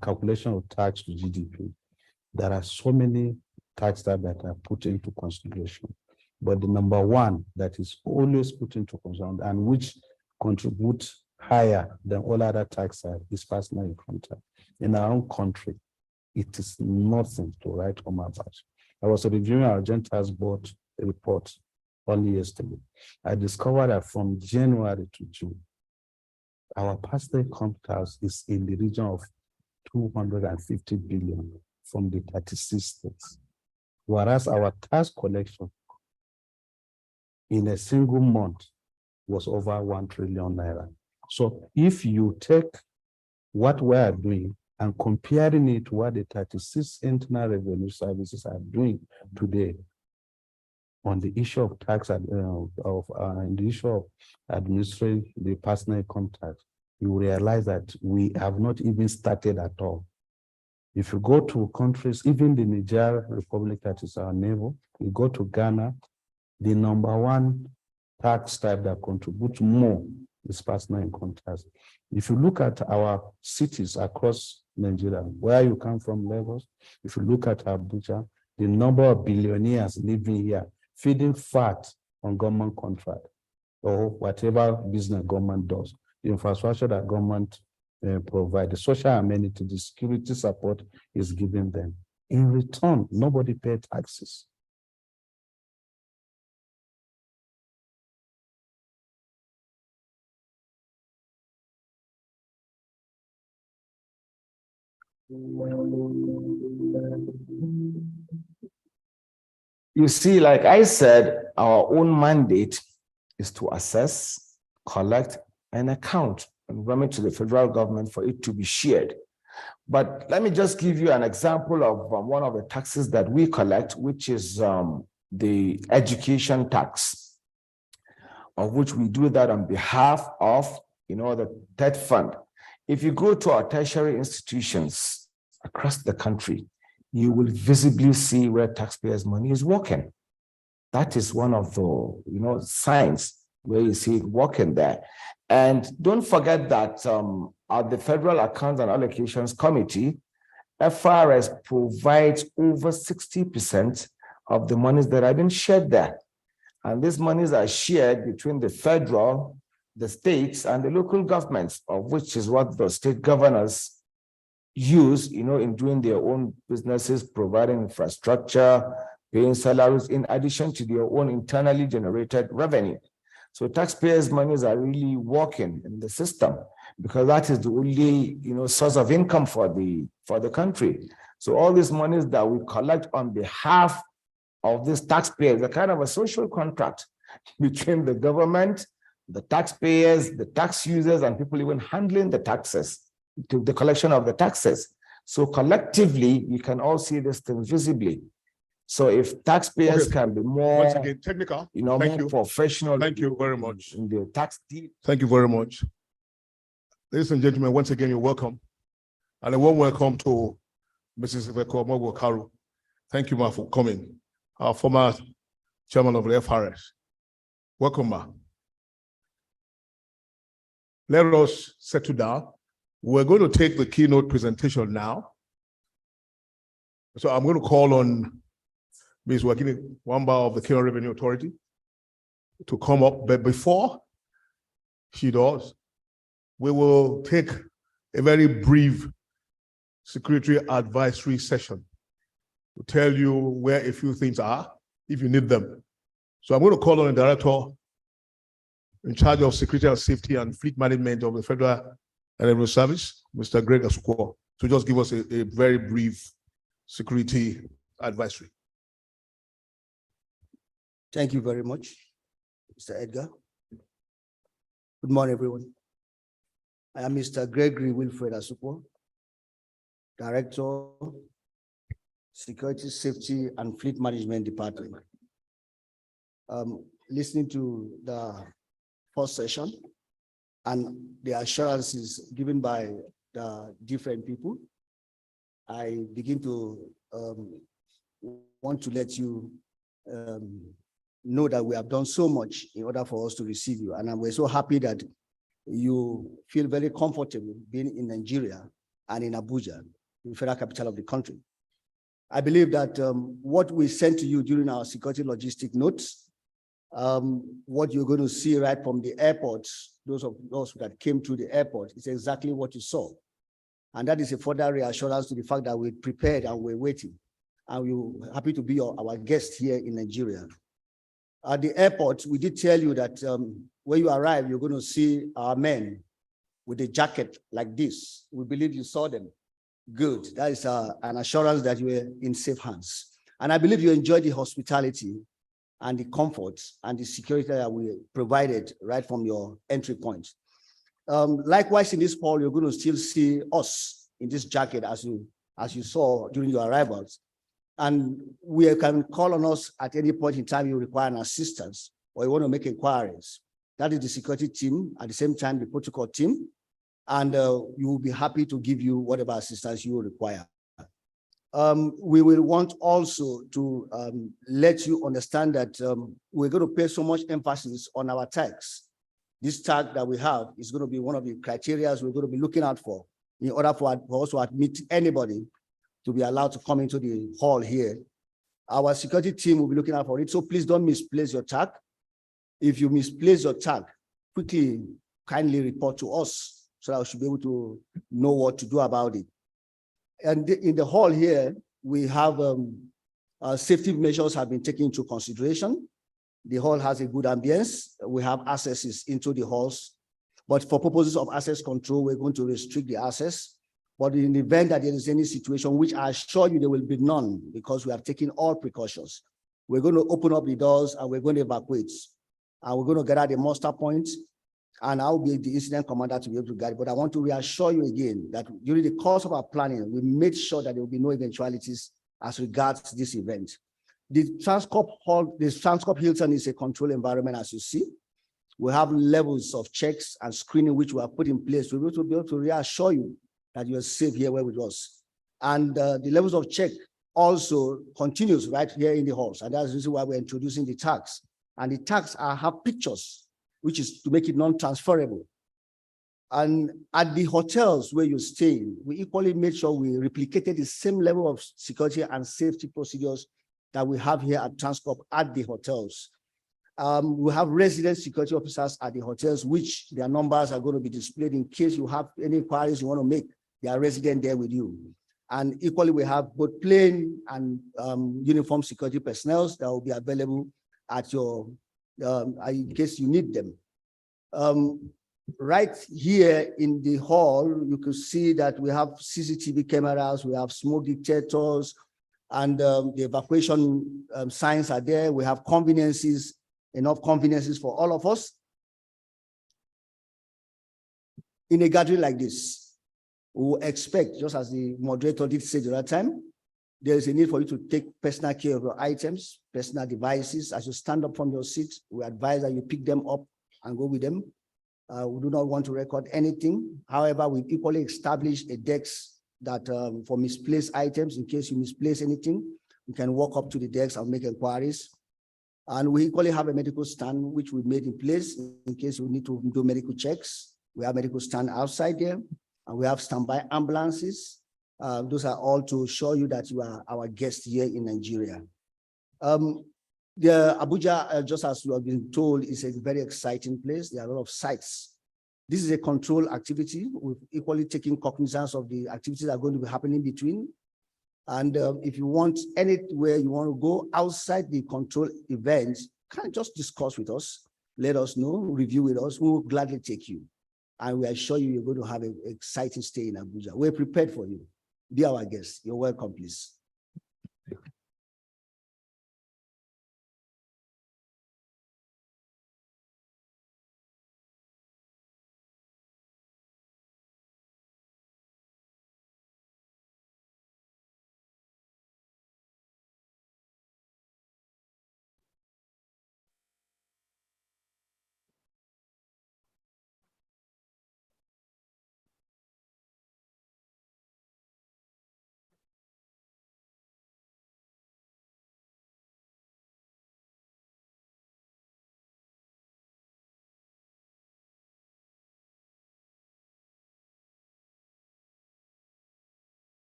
calculation of tax to GDP, there are so many tax types that are put into consideration. But the #1 that is always put into consideration and which contributes higher than all other tax types is personal income tax. In our own country, it is nothing to write home about. I was reviewing our Joint Tax Board report only yesterday. I discovered that from January to June, our personal income tax is in the region of 250 billion from the 36 states, whereas our tax collection in a single month was over 1 trillion naira. So if you take what we are doing and comparing it to what the 36 internal revenue services are doing today on the issue of tax, the issue of administering the personal income tax, you realize that we have not even started at all. If you go to countries, even the Niger Republic that is our neighbor, you go to Ghana, the #1 tax type that contributes more is personal income tax. If you look at our cities across Nigeria, where you come from, Lagos, if you look at Abuja, the number of billionaires living here, feeding fat on government contract or whatever business government does, the infrastructure that government provide, the social amenity, the security support is given them. In return, nobody paid taxes. You see, like I said, our own mandate is to assess, collect, and account and remit to the federal government for it to be shared. But let me just give you an example of one of the taxes that we collect, which is the education tax, of which we do that on behalf of, the TED Fund. If you go to our tertiary institutions across the country, you will visibly see where taxpayers' money is working. That is one of the signs where you see it working there. And don't forget that at the Federal Accounts and Allocations Committee, FRS provides over 60% of the monies that have been shared there. And these monies are shared between the federal, the states, and the local governments, of which is what the state governors use, in doing their own businesses, providing infrastructure, paying salaries, in addition to their own internally generated revenue. So taxpayers' monies are really working in the system because that is the only, source of income for the country. So all these monies that we collect on behalf of these taxpayers are kind of a social contract between the government, the taxpayers, the tax users, and people even handling the taxes, to the collection of the taxes. So collectively, you can all see this thing visibly. So if taxpayers can be more, once again, technical, thank you. Professional. Thank you very much. In the tax deal. Thank you very much. Ladies and gentlemen, once again, you're welcome. And a warm welcome to Mrs. Iveko Mogwokaru. Thank you, ma, for coming. Our former chairman of the FRS. Welcome, ma. Let us settle down. We're going to take the keynote presentation now. So I'm going to call on Ms. Wakini Wamba of the Kenya Revenue Authority to come up. But before she does, we will take a very brief security advisory session to tell you where a few things are, if you need them. So I'm going to call on the director in charge of security and safety and fleet management of the Federal Revenue Service, Mr. Greg Asukwo, to just give us a very brief security advisory. Thank you very much, Mr. Edgar. Good morning, everyone. I am Mr. Gregory Wilfred Asukwo, Director, Security, Safety, and Fleet Management Department. Listening to the first session and the assurances given by the different people, I begin to want to let you know that we have done so much in order for us to receive you. And we're so happy that you feel very comfortable being in Nigeria and in Abuja, the federal capital of the country. I believe that what we sent to you during our security logistic notes, what you're going to see right from the airport, those of us that came to the airport, is exactly what you saw. And that is a further reassurance to the fact that we're prepared and we're waiting. And we're happy to be our guest here in Nigeria. At the airport, we did tell you that when you arrive, you're going to see our men with a jacket like this. We believe you saw them. Good. That is an assurance that you are in safe hands. And I believe you enjoyed the hospitality and the comfort and the security that we provided right from your entry point. Likewise, in this hall, you're going to still see us in this jacket as you saw during your arrivals. And we can call on us at any point in time you require an assistance or you want to make inquiries. That is the security team, at the same time, the protocol team, and you will be happy to give you whatever assistance you require. We will want also to let you understand that we're going to pay so much emphasis on our tags. This tag that we have is going to be one of the criteria we're going to be looking out for in order for us to admit anybody to be allowed to come into the hall here. Our security team will be looking out for it, so please don't misplace your tag. If you misplace your tag, quickly, kindly report to us so that we should be able to know what to do about it. And in the hall here, we have safety measures have been taken into consideration. The hall has a good ambience. We have accesses into the halls, but for purposes of access control, we're going to restrict the access. But in the event that there is any situation, which I assure you there will be none because we have taken all precautions, we're going to open up the doors and we're going to evacuate. And we're going to get at the muster point, and I'll be the incident commander to be able to guide. But I want to reassure you again that during the course of our planning, we made sure that there will be no eventualities as regards this event. The Transcorp Hall, the Transcorp Hilton is a controlled environment, as you see. We have levels of checks and screening which we have put in place to be able to reassure you that you are safe here with us. And the levels of check also continues right here in the halls. And that's the reason why we're introducing the tags. And the tags have pictures, which is to make it non-transferable. And at the hotels where you're staying, we equally made sure we replicated the same level of security and safety procedures that we have here at Transcorp at the hotels. We have resident security officers at the hotels, which their numbers are going to be displayed in case you have any inquiries you want to make. They are resident there with you. And equally, we have both plain and uniform security personnel that will be available at your, in case you need them. Right here in the hall, you can see that we have CCTV cameras, we have smoke detectors, and the evacuation signs are there. We have conveniences, enough conveniences for all of us. In a gathering like this, we will expect, just as the moderator did say the other time, there is a need for you to take personal care of your items, personal devices. As you stand up from your seat, we advise that you pick them up and go with them. We do not want to record anything. However, we've equally established a desk that for misplaced items, in case you misplace anything, you can walk up to the desk and make inquiries. And we equally have a medical stand, which we made in place in case we need to do medical checks. We have medical stand outside there, and we have standby ambulances. Those are all to show you that you are our guest here in Nigeria. The Abuja, just as you have been told, is a very exciting place. There are a lot of sites. This is a control activity. We've equally taken cognizance of the activities that are going to be happening between. And if you want anywhere you want to go outside the control events, can just discuss with us, let us know, review with us. We will gladly take you. And we assure you, you're going to have an exciting stay in Abuja. We're prepared for you. Be our guest. You're welcome, please.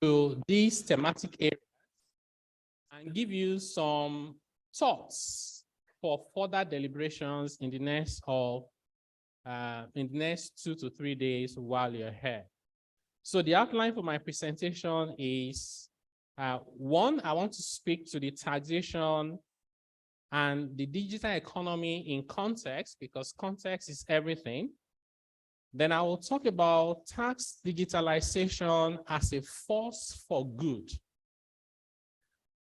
to these thematic areas and give you some thoughts for further deliberations in the next 2 to 3 days while you're here. So the outline for my presentation is, one, I want to speak to the taxation and the digital economy in context, because context is everything. Then I will talk about tax digitalization as a force for good.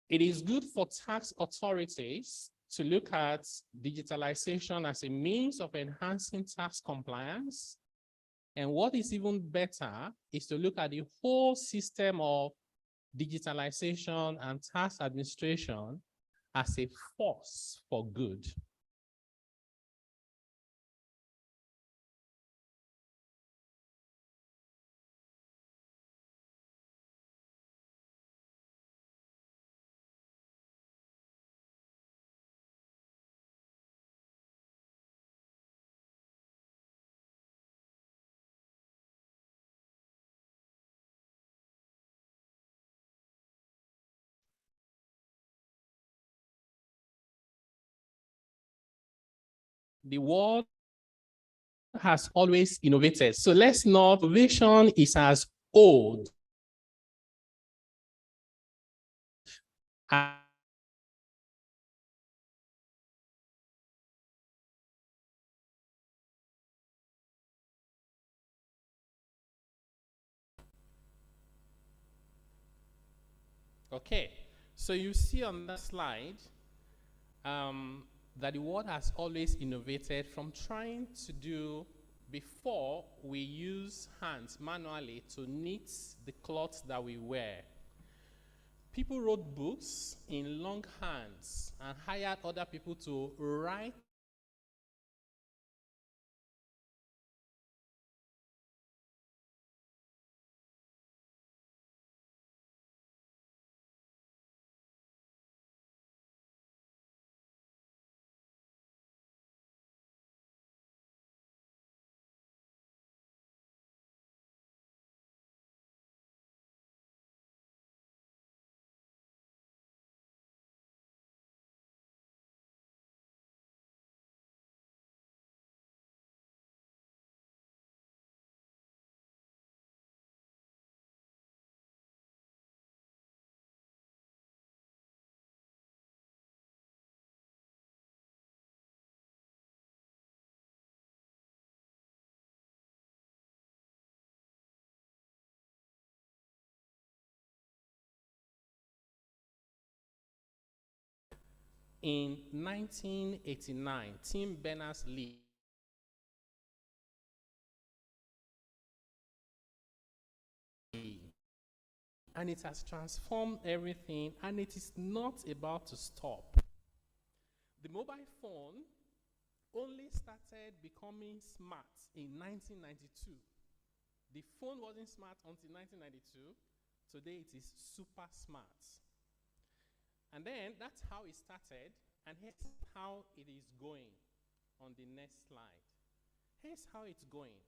It is good for tax authorities to look at digitalization as a means of enhancing tax compliance. And what is even better is to look at the whole system of digitalization and tax administration as a force for good. The world has always innovated. So let's not, innovation is as old as okay. So you see on that slide that the world has always innovated from trying to do, before we use hands manually to knit the cloth that we wear. People wrote books in long hands and hired other people to write in 1989, Tim Berners-Lee and it has transformed everything, and it is not about to stop. The mobile phone only started becoming smart in 1992. The phone wasn't smart until 1992. Today it is super smart. And then that's how it started, and here's how it is going on the next slide. Here's how it's going.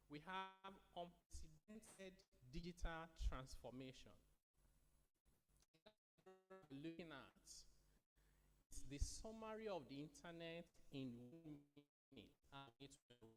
We have unprecedented digital transformation. Looking at it's the summary of the internet in 1 minute. It will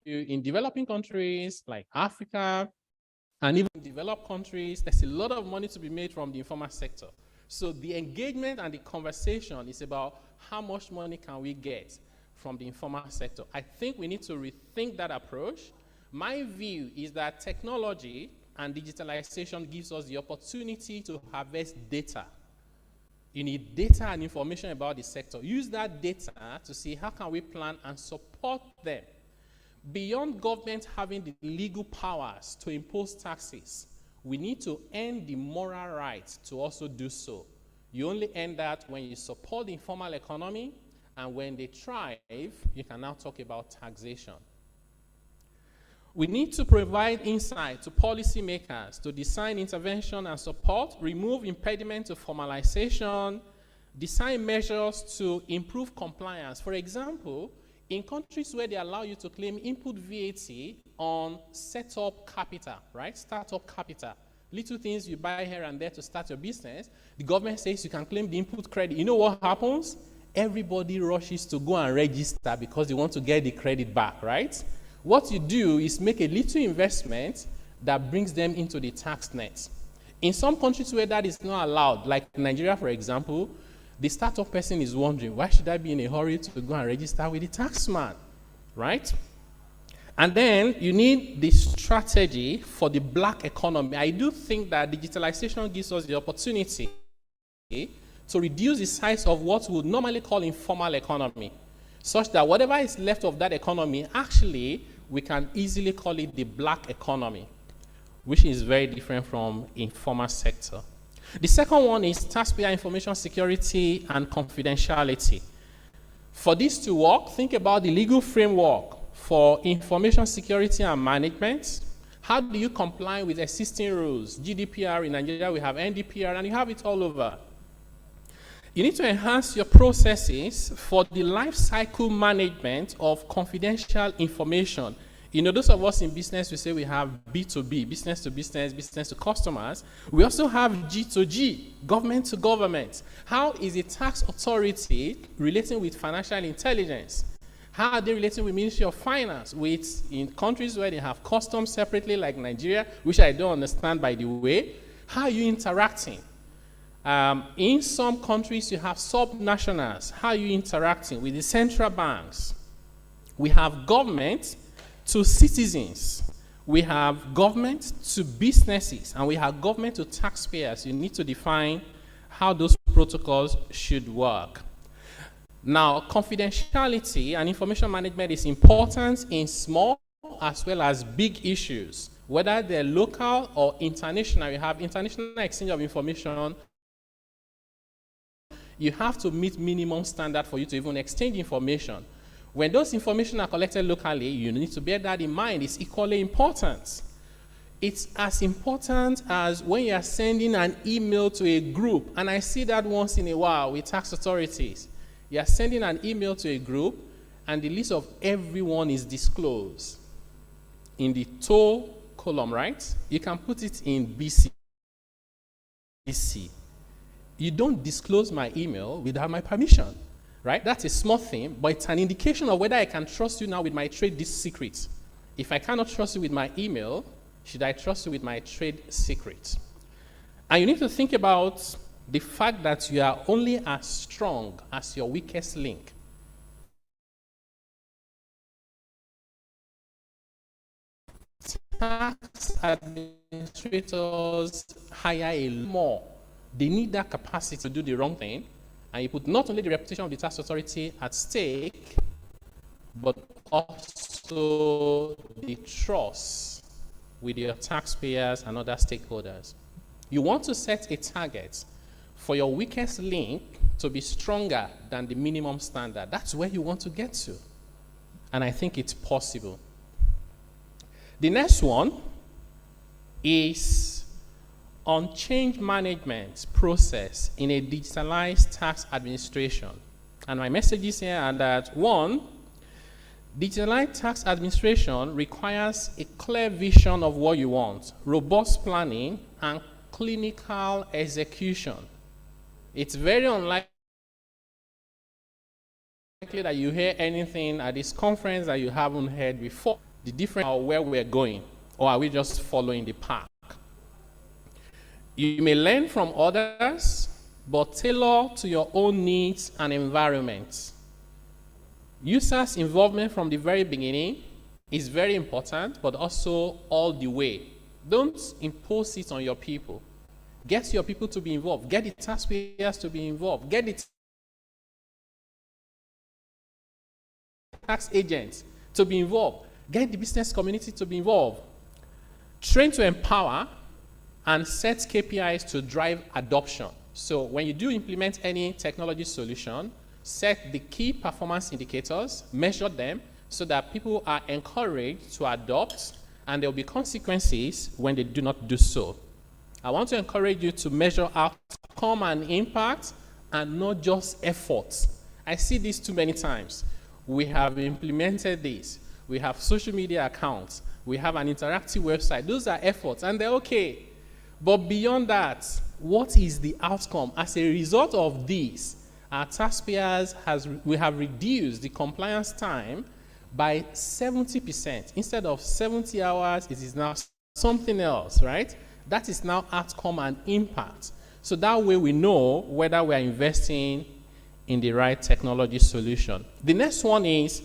in developing countries like Africa and even developed countries, there's a lot of money to be made from the informal sector. So the engagement and the conversation is about how much money can we get from the informal sector. I think we need to rethink that approach. My view is that technology and digitalization gives us the opportunity to harvest data. You need data and information about the sector. Use that data to see how can we plan and support them. Beyond government having the legal powers to impose taxes, we need to earn the moral right to also do so. You only earn that when you support the informal economy, and when they thrive, you can now talk about taxation. We need to provide insight to policymakers to design intervention and support, remove impediment to formalization, design measures to improve compliance. For example, in countries where they allow you to claim input VAT on setup capital, right? Startup capital. Little things you buy here and there to start your business, the government says you can claim the input credit. You know what happens? Everybody rushes to go and register because they want to get the credit back, right? What you do is make a little investment that brings them into the tax net. In some countries where that is not allowed, like Nigeria, for example, the startup person is wondering, why should I be in a hurry to go and register with the taxman, right? And then you need the strategy for the black economy. I do think that digitalization gives us the opportunity to reduce the size of what we would normally call informal economy, such that whatever is left of that economy, actually, we can easily call it the black economy, which is very different from informal sector. The second one is taxpayer information security and confidentiality. For this to work, think about the legal framework for information security and management. How do you comply with existing rules? GDPR in Nigeria, we have NDPR, and you have it all over. You need to enhance your processes for the life cycle management of confidential information. You know, those of us in business, we say we have B2B, business to business, business to customers. We also have G2G, government to government. How is a tax authority relating with financial intelligence? How are they relating with Ministry of Finance? In countries where they have customs separately, like Nigeria, which I don't understand, by the way, how are you interacting? In some countries, you have subnationals. How are you interacting with the central banks? We have government to citizens. We have government to businesses, and we have government to taxpayers. You need to define how those protocols should work. Now, confidentiality and information management is important in small as well as big issues, whether they're local or international. You have international exchange of information. You have to meet minimum standard for you to even exchange information. When those information are collected locally, you need to bear that in mind. It's equally important. It's as important as when you are sending an email to a group, and I see that once in a while with tax authorities. You are sending an email to a group, and the list of everyone is disclosed in the toll column, right? You can put it in BC. You don't disclose my email without my permission, right? That's a small thing, but it's an indication of whether I can trust you now with my trade secret. If I cannot trust you with my email, should I trust you with my trade secret? And you need to think about the fact that you are only as strong as your weakest link. Tax administrators hire a lot more. They need that capacity to do the wrong thing, and you put not only the reputation of the tax authority at stake, but also the trust with your taxpayers and other stakeholders. You want to set a target for your weakest link to be stronger than the minimum standard. That's where you want to get to. And I think it's possible. The next one is on change management process in a digitalized tax administration. And my messages here are that, one, digitalized tax administration requires a clear vision of what you want, robust planning, and clinical execution. It's very unlikely that you hear anything at this conference that you haven't heard before. the difference of where we're going, or are we just following the path? You may learn from others, but tailor to your own needs and environment. Users' involvement from the very beginning is very important, but also all the way. Don't impose it on your people. Get your people to be involved. Get the taxpayers to be involved. Get the tax agents to be involved. Get the business community to be involved. Train to empower and set KPIs to drive adoption. So when you do implement any technology solution, set the key performance indicators, measure them so that people are encouraged to adopt, and there will be consequences when they do not do so. I want to encourage you to measure outcome and impact and not just efforts. I see this too many times. We have implemented this. We have social media accounts. We have an interactive website. Those are efforts, and they're okay. But beyond that, what is the outcome? As a result of this, our taxpayers we have reduced the compliance time by 70%. Instead of 70 hours, it is now something else, right? That is now outcome and impact. So that way we know whether we are investing in the right technology solution. The next one is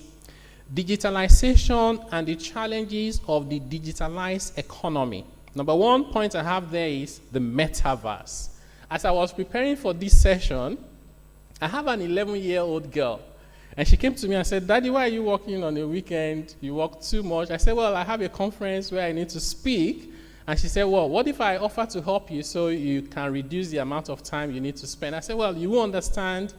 digitalization and the challenges of the digitalized economy. Number one point I have there is the metaverse. As I was preparing for this session, I have an 11-year-old girl, and she came to me and said, "Daddy, why are you working on a weekend? You work too much." I said, "Well, I have a conference where I need to speak." And she said, "Well, what if I offer to help you so you can reduce the amount of time you need to spend?" I said, "Well, you won't understand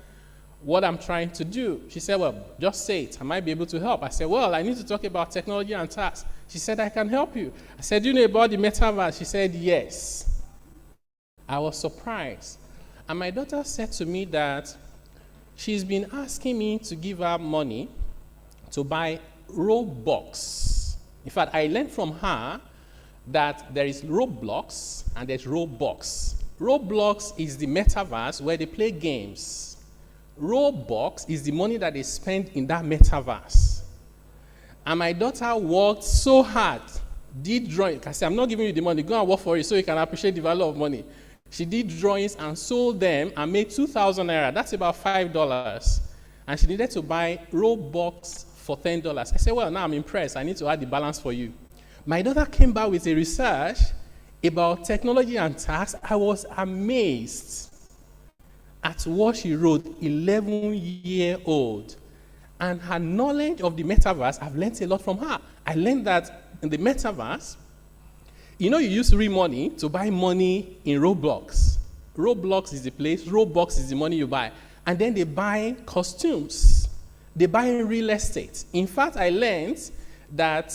what I'm trying to do." She said, "Well, just say it. I might be able to help." I said, "Well, I need to talk about technology and tax." She said, "I can help you." I said, "Do you know about the metaverse?" She said, "Yes." I was surprised. And my daughter said to me that she's been asking me to give her money to buy Robux. In fact, I learned from her that there is Roblox and there's Robux. Roblox is the metaverse where they play games. Robux is the money that they spend in that metaverse. And my daughter worked so hard, did drawing. I said, "I'm not giving you the money, go and work for it so you can appreciate the value of money." She did drawings and sold them and made 2,000 naira. That's about $5. And she needed to buy Robux for $10. I said, "Well, now I'm impressed. I need to add the balance for you." My daughter came back with a research about technology and tax. I was amazed at what she wrote, 11-year-old. And her knowledge of the metaverse, I've learned a lot from her. I learned that in the metaverse, you know, you use real money to buy money in Roblox. Roblox is the place, Robux is the money you buy. And then they buy costumes. They buy real estate. In fact, I learned that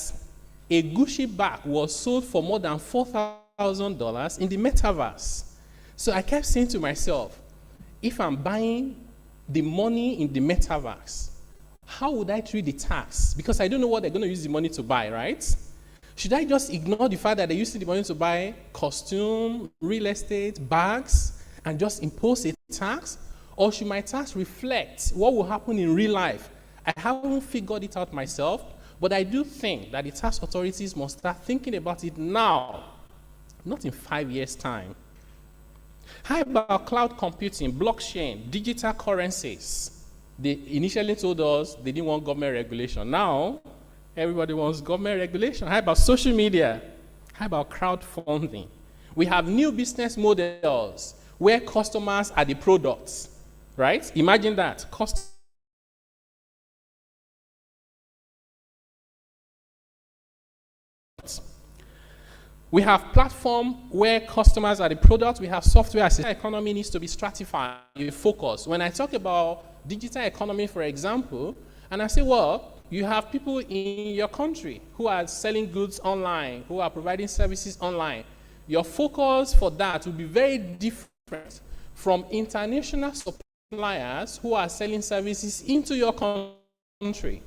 a Gucci bag was sold for more than $4,000 in the metaverse. So I kept saying to myself, if I'm buying the money in the metaverse, how would I treat the tax? Because I don't know what they're going to use the money to buy, right? Should I just ignore the fact that they're using the money to buy costume, real estate, bags, and just impose a tax? Or should my tax reflect what will happen in real life? I haven't figured it out myself, but I do think that the tax authorities must start thinking about it now, not in 5 years' time. How about cloud computing, blockchain, digital currencies? They initially told us they didn't want government regulation. Now, everybody wants government regulation. How about social media? How about crowdfunding? We have new business models where customers are the products, right? Imagine that. We have platform where customers are the product. We have software. The economy needs to be stratified, focused. When I talk about digital economy, for example, and I say, well, you have people in your country who are selling goods online, who are providing services online. Your focus for that will be very different from international suppliers who are selling services into your country.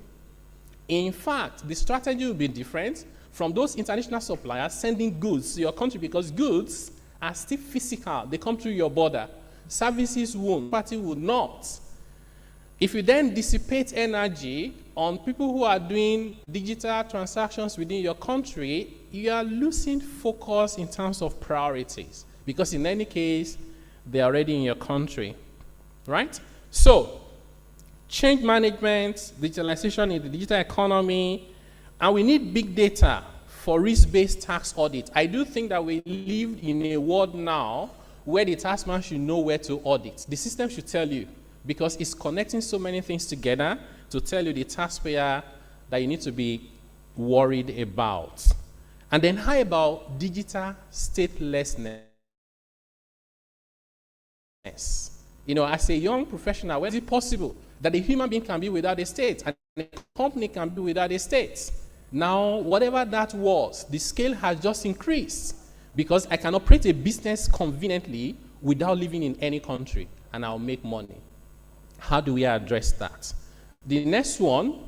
In fact, the strategy will be different from those international suppliers sending goods to your country, because goods are still physical. They come through your border. Services won't. Party will not. If you then dissipate energy on people who are doing digital transactions within your country, you are losing focus in terms of priorities, because in any case, they're already in your country, right? So, change management, digitalization in the digital economy, and we need big data for risk-based tax audit. I do think that we live in a world now where the taxman should know where to audit. The system should tell you, because it's connecting so many things together to tell you, the taxpayer, that you need to be worried about. And then how about digital statelessness? You know, as a young professional, where is it possible that a human being can be without a state and a company can be without a state? Now, whatever that was, the scale has just increased, because I can operate a business conveniently without living in any country, and I'll make money. How do we address that? The next one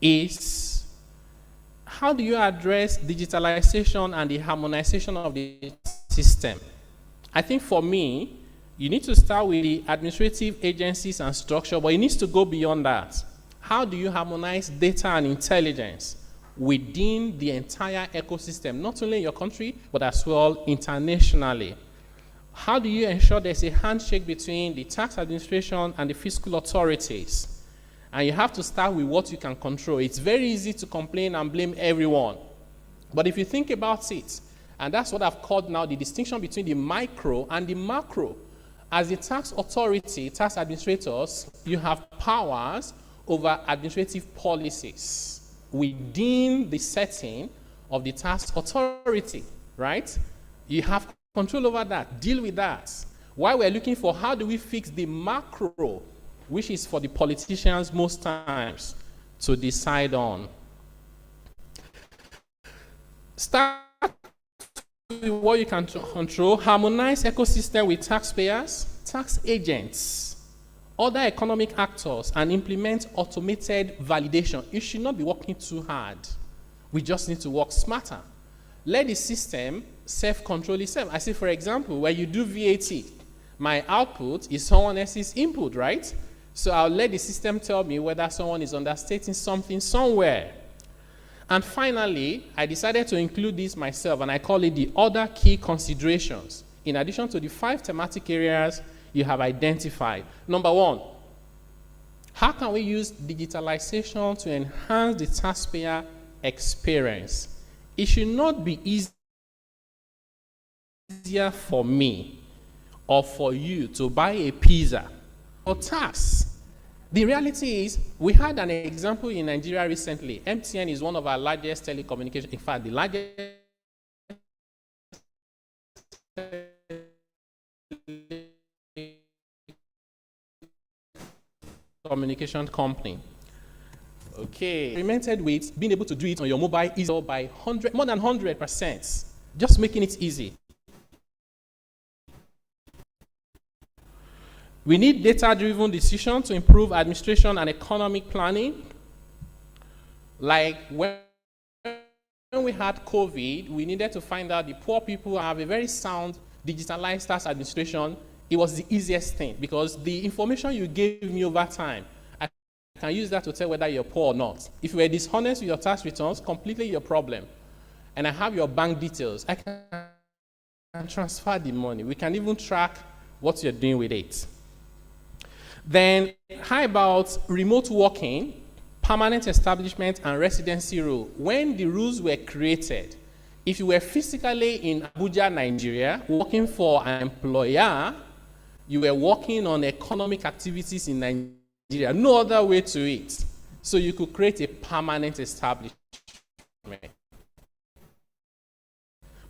is, how do you address digitalization and the harmonization of the system? I think for me, you need to start with the administrative agencies and structure, but it needs to go beyond that. How do you harmonize data and intelligence within the entire ecosystem, not only in your country, but as well internationally? How do you ensure there's a handshake between the tax administration and the fiscal authorities? And you have to start with what you can control. It's very easy to complain and blame everyone. But if you think about it, and that's what I've called now the distinction between the micro and the macro. As a tax authority, tax administrators, you have powers over administrative policies within the setting of the tax authority, right? You have control over that, deal with that. While we're looking for how do we fix the macro, which is for the politicians most times to decide on. Start with what you can control, harmonize ecosystem with taxpayers, tax agents, other economic actors, and implement automated validation. You should not be working too hard. We just need to work smarter. Let the system self-control itself. I say, for example, when you do VAT, my output is someone else's input, right? So I'll let the system tell me whether someone is understating something somewhere. And finally, I decided to include this myself, and I call it the other key considerations, in addition to the 5 thematic areas you have identified. Number 1, how can we use digitalization to enhance the taxpayer experience? It should not be easier for me or for you to buy a pizza or tax. The reality is, we had an example in Nigeria recently. MTN is one of our largest telecommunication, in fact, the largest communication company. Okay. Experimented with being able to do it on your mobile easily by more than 100%, just making it easy. We need data-driven decisions to improve administration and economic planning. Like when we had COVID, we needed to find out the poor people have a very sound digitalized tax administration. It was the easiest thing, because the information you gave me over time, I can use that to tell whether you're poor or not. If you were dishonest with your tax returns, completely your problem. And I have your bank details. I can transfer the money. We can even track what you're doing with it. Then, how about remote working, permanent establishment, and residency rule? When the rules were created, if you were physically in Abuja, Nigeria, working for an employer, you were working on economic activities in Nigeria. No other way to it. So you could create a permanent establishment.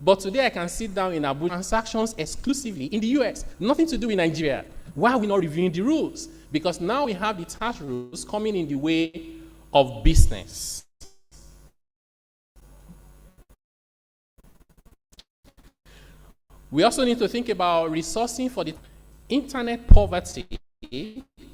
But today I can sit down in Abuja, transactions exclusively in the US, nothing to do with Nigeria. Why are we not reviewing the rules? Because now we have the tax rules coming in the way of business. We also need to think about resourcing for the internet. Poverty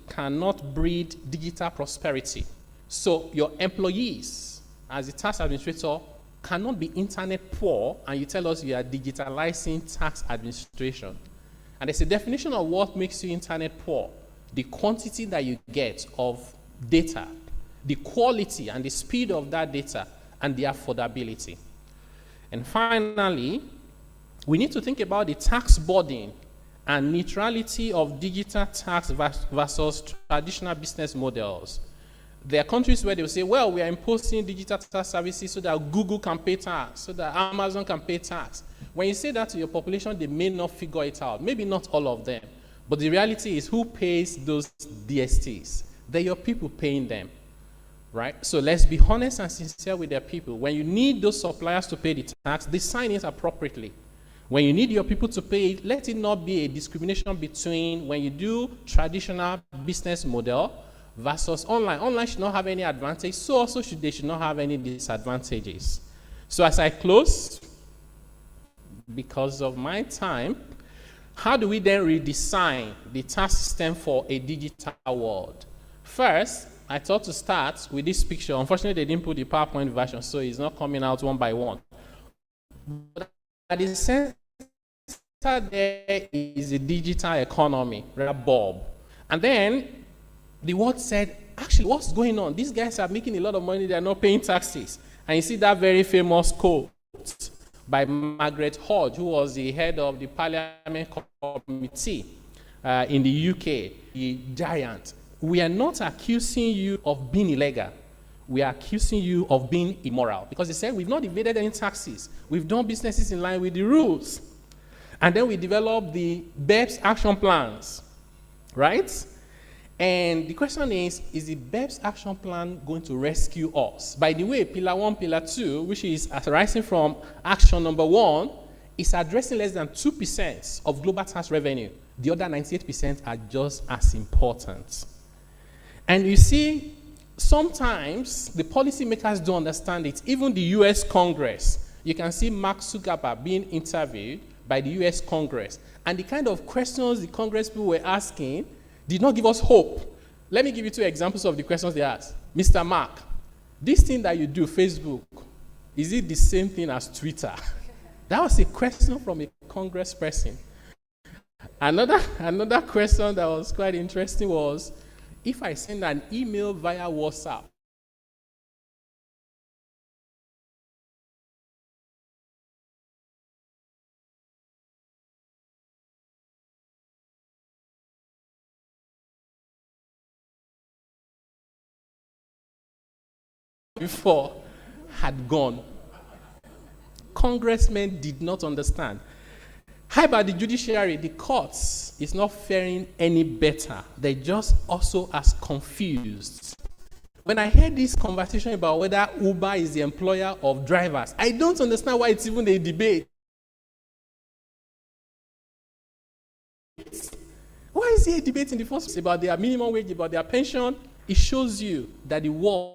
cannot breed digital prosperity. So your employees, as a tax administrator, cannot be internet poor, and you tell us you are digitalizing tax administration. And there's a definition of what makes you internet poor. the quantity that you get of data, the quality and the speed of that data, and the affordability. And finally, we need to think about the tax burden and neutrality of digital tax versus traditional business models. There are countries where they will say, well, we are imposing digital tax services so that Google can pay tax, so that Amazon can pay tax. When you say that to your population, they may not figure it out. Maybe not all of them. But the reality is, who pays those DSTs? They're your people paying them, right? So let's be honest and sincere with their people. When you need those suppliers to pay the tax, design it appropriately. When you need your people to pay it, let it not be a discrimination between when you do traditional business model versus online. Online should not have any advantage, so also they should not have any disadvantages. So as I close, because of my time, how do we then redesign the tax system for a digital world? First, I thought to start with this picture. Unfortunately, they didn't put the PowerPoint version, so it's not coming out one by one. But at the center there is a digital economy, Bob. And then the world said, actually, what's going on? These guys are making a lot of money, they're not paying taxes. And you see that very famous quote by Margaret Hodge, who was the head of the Parliament Committee in the UK, the giant. We are not accusing you of being illegal. We are accusing you of being immoral. Because they said, we've not evaded any taxes. We've done businesses in line with the rules. And then we developed the BEPS action plans, right? And the question is the BEPS action plan going to rescue us? By the way, Pillar 1, Pillar 2, which is arising from action number 1, is addressing less than 2% of global tax revenue. The other 98% are just as important. And you see, sometimes the policymakers don't understand it. Even the US Congress, you can see Mark Zuckerberg being interviewed by the US Congress. And the kind of questions the Congress people were asking did not give us hope. Let me give you 2 examples of the questions they asked. Mr. Mark, this thing that you do, Facebook, is it the same thing as Twitter? That was a question from a congressperson. Another question that was quite interesting was, if I send an email via WhatsApp, before had gone. Congressmen did not understand. How about the judiciary? The courts is not faring any better. They're just also as confused. When I heard this conversation about whether Uber is the employer of drivers, I don't understand why it's even a debate. Why is there a debate in the first place about their minimum wage, about their pension? It shows you that the world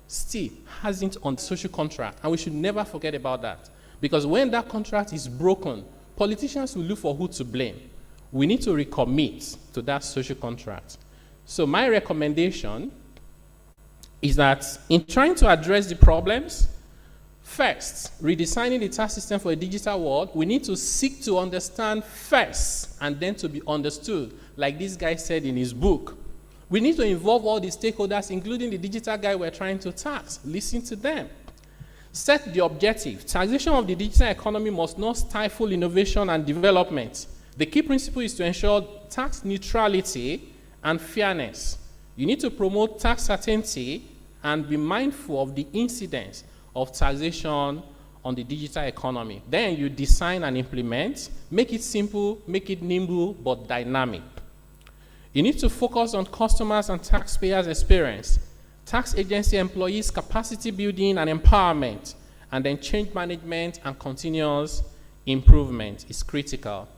still hasn't on social contract, and we should never forget about that. Because when that contract is broken, politicians will look for who to blame. We need to recommit to that social contract. So my recommendation is that in trying to address the problems, first, redesigning the tax system for a digital world, we need to seek to understand first and then to be understood, like this guy said in his book. We need to involve all the stakeholders, including the digital guy we're trying to tax. Listen to them. Set the objective. Taxation of the digital economy must not stifle innovation and development. The key principle is to ensure tax neutrality and fairness. You need to promote tax certainty and be mindful of the incidence of taxation on the digital economy. Then you design and implement, make it simple, make it nimble, but dynamic. You need to focus on customers and taxpayers' experience, tax agency employees' capacity building and empowerment, and then change management and continuous improvement is critical.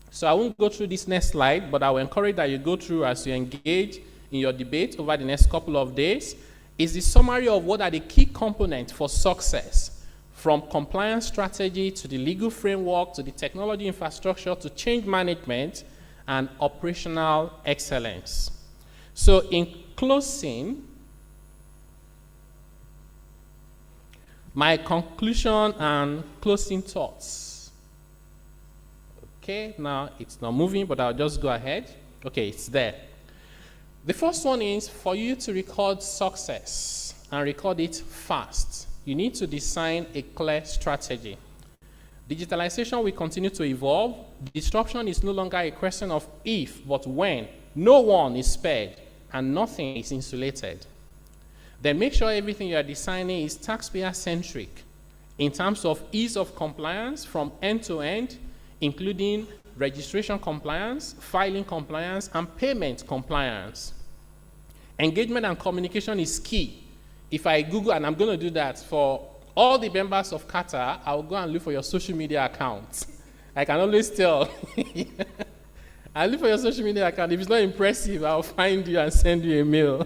So I won't go through this next slide, but I will encourage that you go through as you engage in your debate over the next couple of days. Is the summary of what are the key components for success, from compliance strategy to the legal framework to the technology infrastructure to change management and operational excellence. So in closing, my conclusion and closing thoughts. Okay, now it's not moving, but I'll just go ahead. Okay, it's there. The first one is for you to record success and record it fast. You need to design a clear strategy. Digitalization will continue to evolve. Disruption is no longer a question of if, but when. No one is spared and nothing is insulated. Then make sure everything you are designing is taxpayer-centric in terms of ease of compliance from end to end, including registration compliance, filing compliance, and payment compliance. Engagement and communication is key. If I Google, and I'm going to do that for all the members of Cata, I'll go and look for your social media accounts. I can always tell. I'll look for your social media account. If it's not impressive, I'll find you and send you a mail.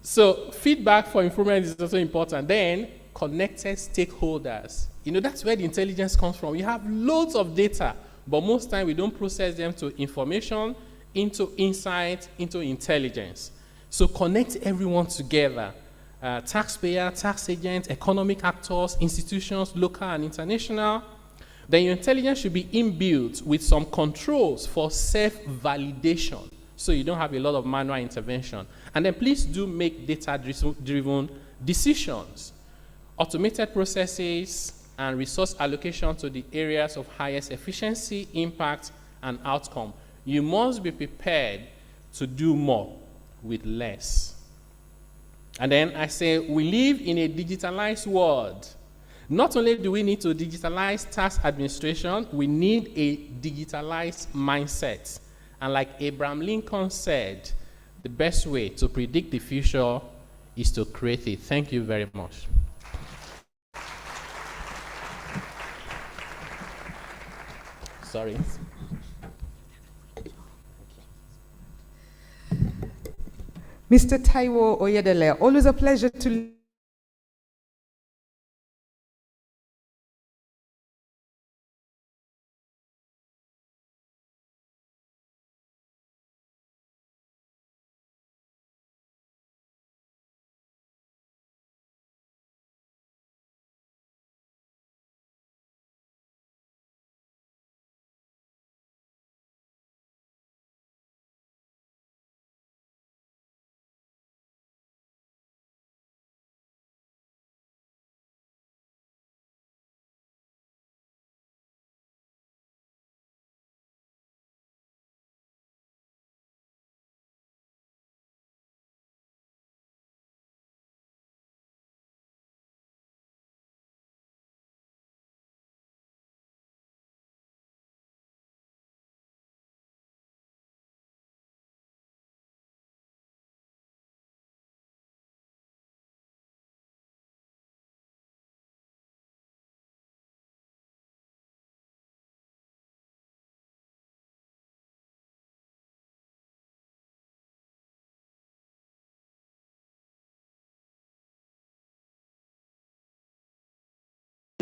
So feedback for improvement is also important. Then connected stakeholders. You know, that's where the intelligence comes from. We have loads of data, but most time we don't process them to information, into insight, into intelligence. So connect everyone together. Taxpayer, tax agents, economic actors, institutions, local and international. Then your intelligence should be inbuilt with some controls for self-validation, so you don't have a lot of manual intervention. And then please do make data-driven decisions. Automated processes and resource allocation to the areas of highest efficiency, impact, and outcome. You must be prepared to do more with less. And then I say, we live in a digitalized world. Not only do we need to digitalize tax administration, we need a digitalized mindset. And like Abraham Lincoln said, the best way to predict the future is to create it. Thank you very much. Sorry. Mr. Taiwo Oyedele, always a pleasure to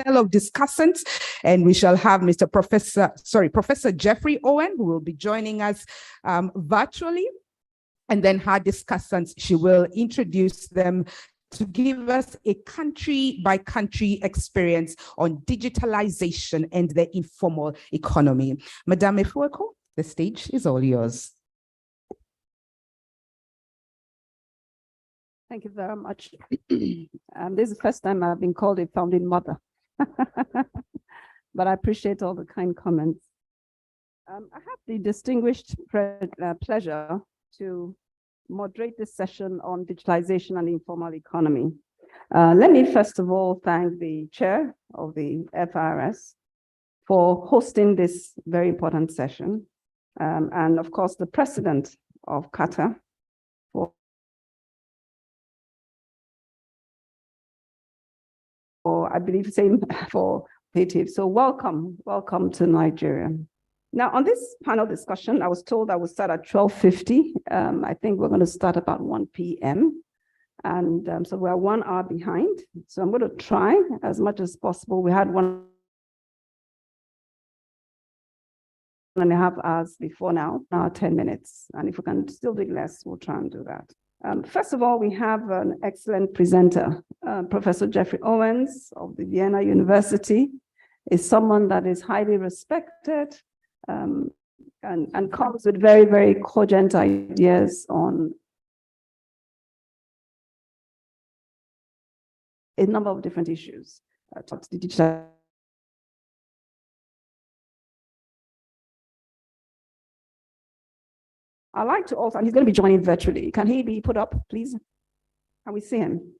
of discussants, and we shall have Professor Jeffrey Owen, who will be joining us virtually, and then her discussants, she will introduce them to give us a country-by-country experience on digitalization and the informal economy. Madame Efueko, the stage is all yours. Thank you very much. This is the first time I've been called a founding mother. But I appreciate all the kind comments. I have the distinguished pleasure to moderate this session on digitalization and the informal economy. Let me first of all thank the chair of the FRS for hosting this very important session, and of course the president of Cata for I believe same for native. So welcome to Nigeria. Now on this panel discussion, I was told I would start at 12:50. I think we're going to start about 1 p.m. And so we're 1 hour behind. So I'm going to try as much as possible. We had 1.5 hours before now 10 minutes. And if we can still do less, we'll try and do that. First of all, we have an excellent presenter, Professor Jeffrey Owens of the Vienna University. is someone that is highly respected and comes with very, very cogent ideas on a number of different issues. The digital I'd like to also, and he's going to be joining virtually. Can he be put up, please? Can we see him?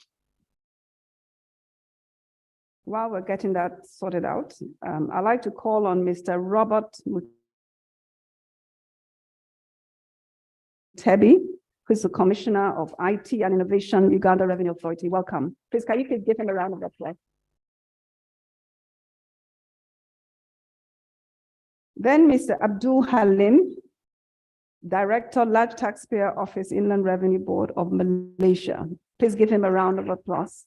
While we're getting that sorted out, I'd like to call on Mr. Robert Mutebi, who's the Commissioner of IT and Innovation, Uganda Revenue Authority. Welcome. Please, can you give him a round of applause? Then Mr. Abdul Halim, Director, Large Taxpayer Office, Inland Revenue Board of Malaysia. Please give him a round of applause.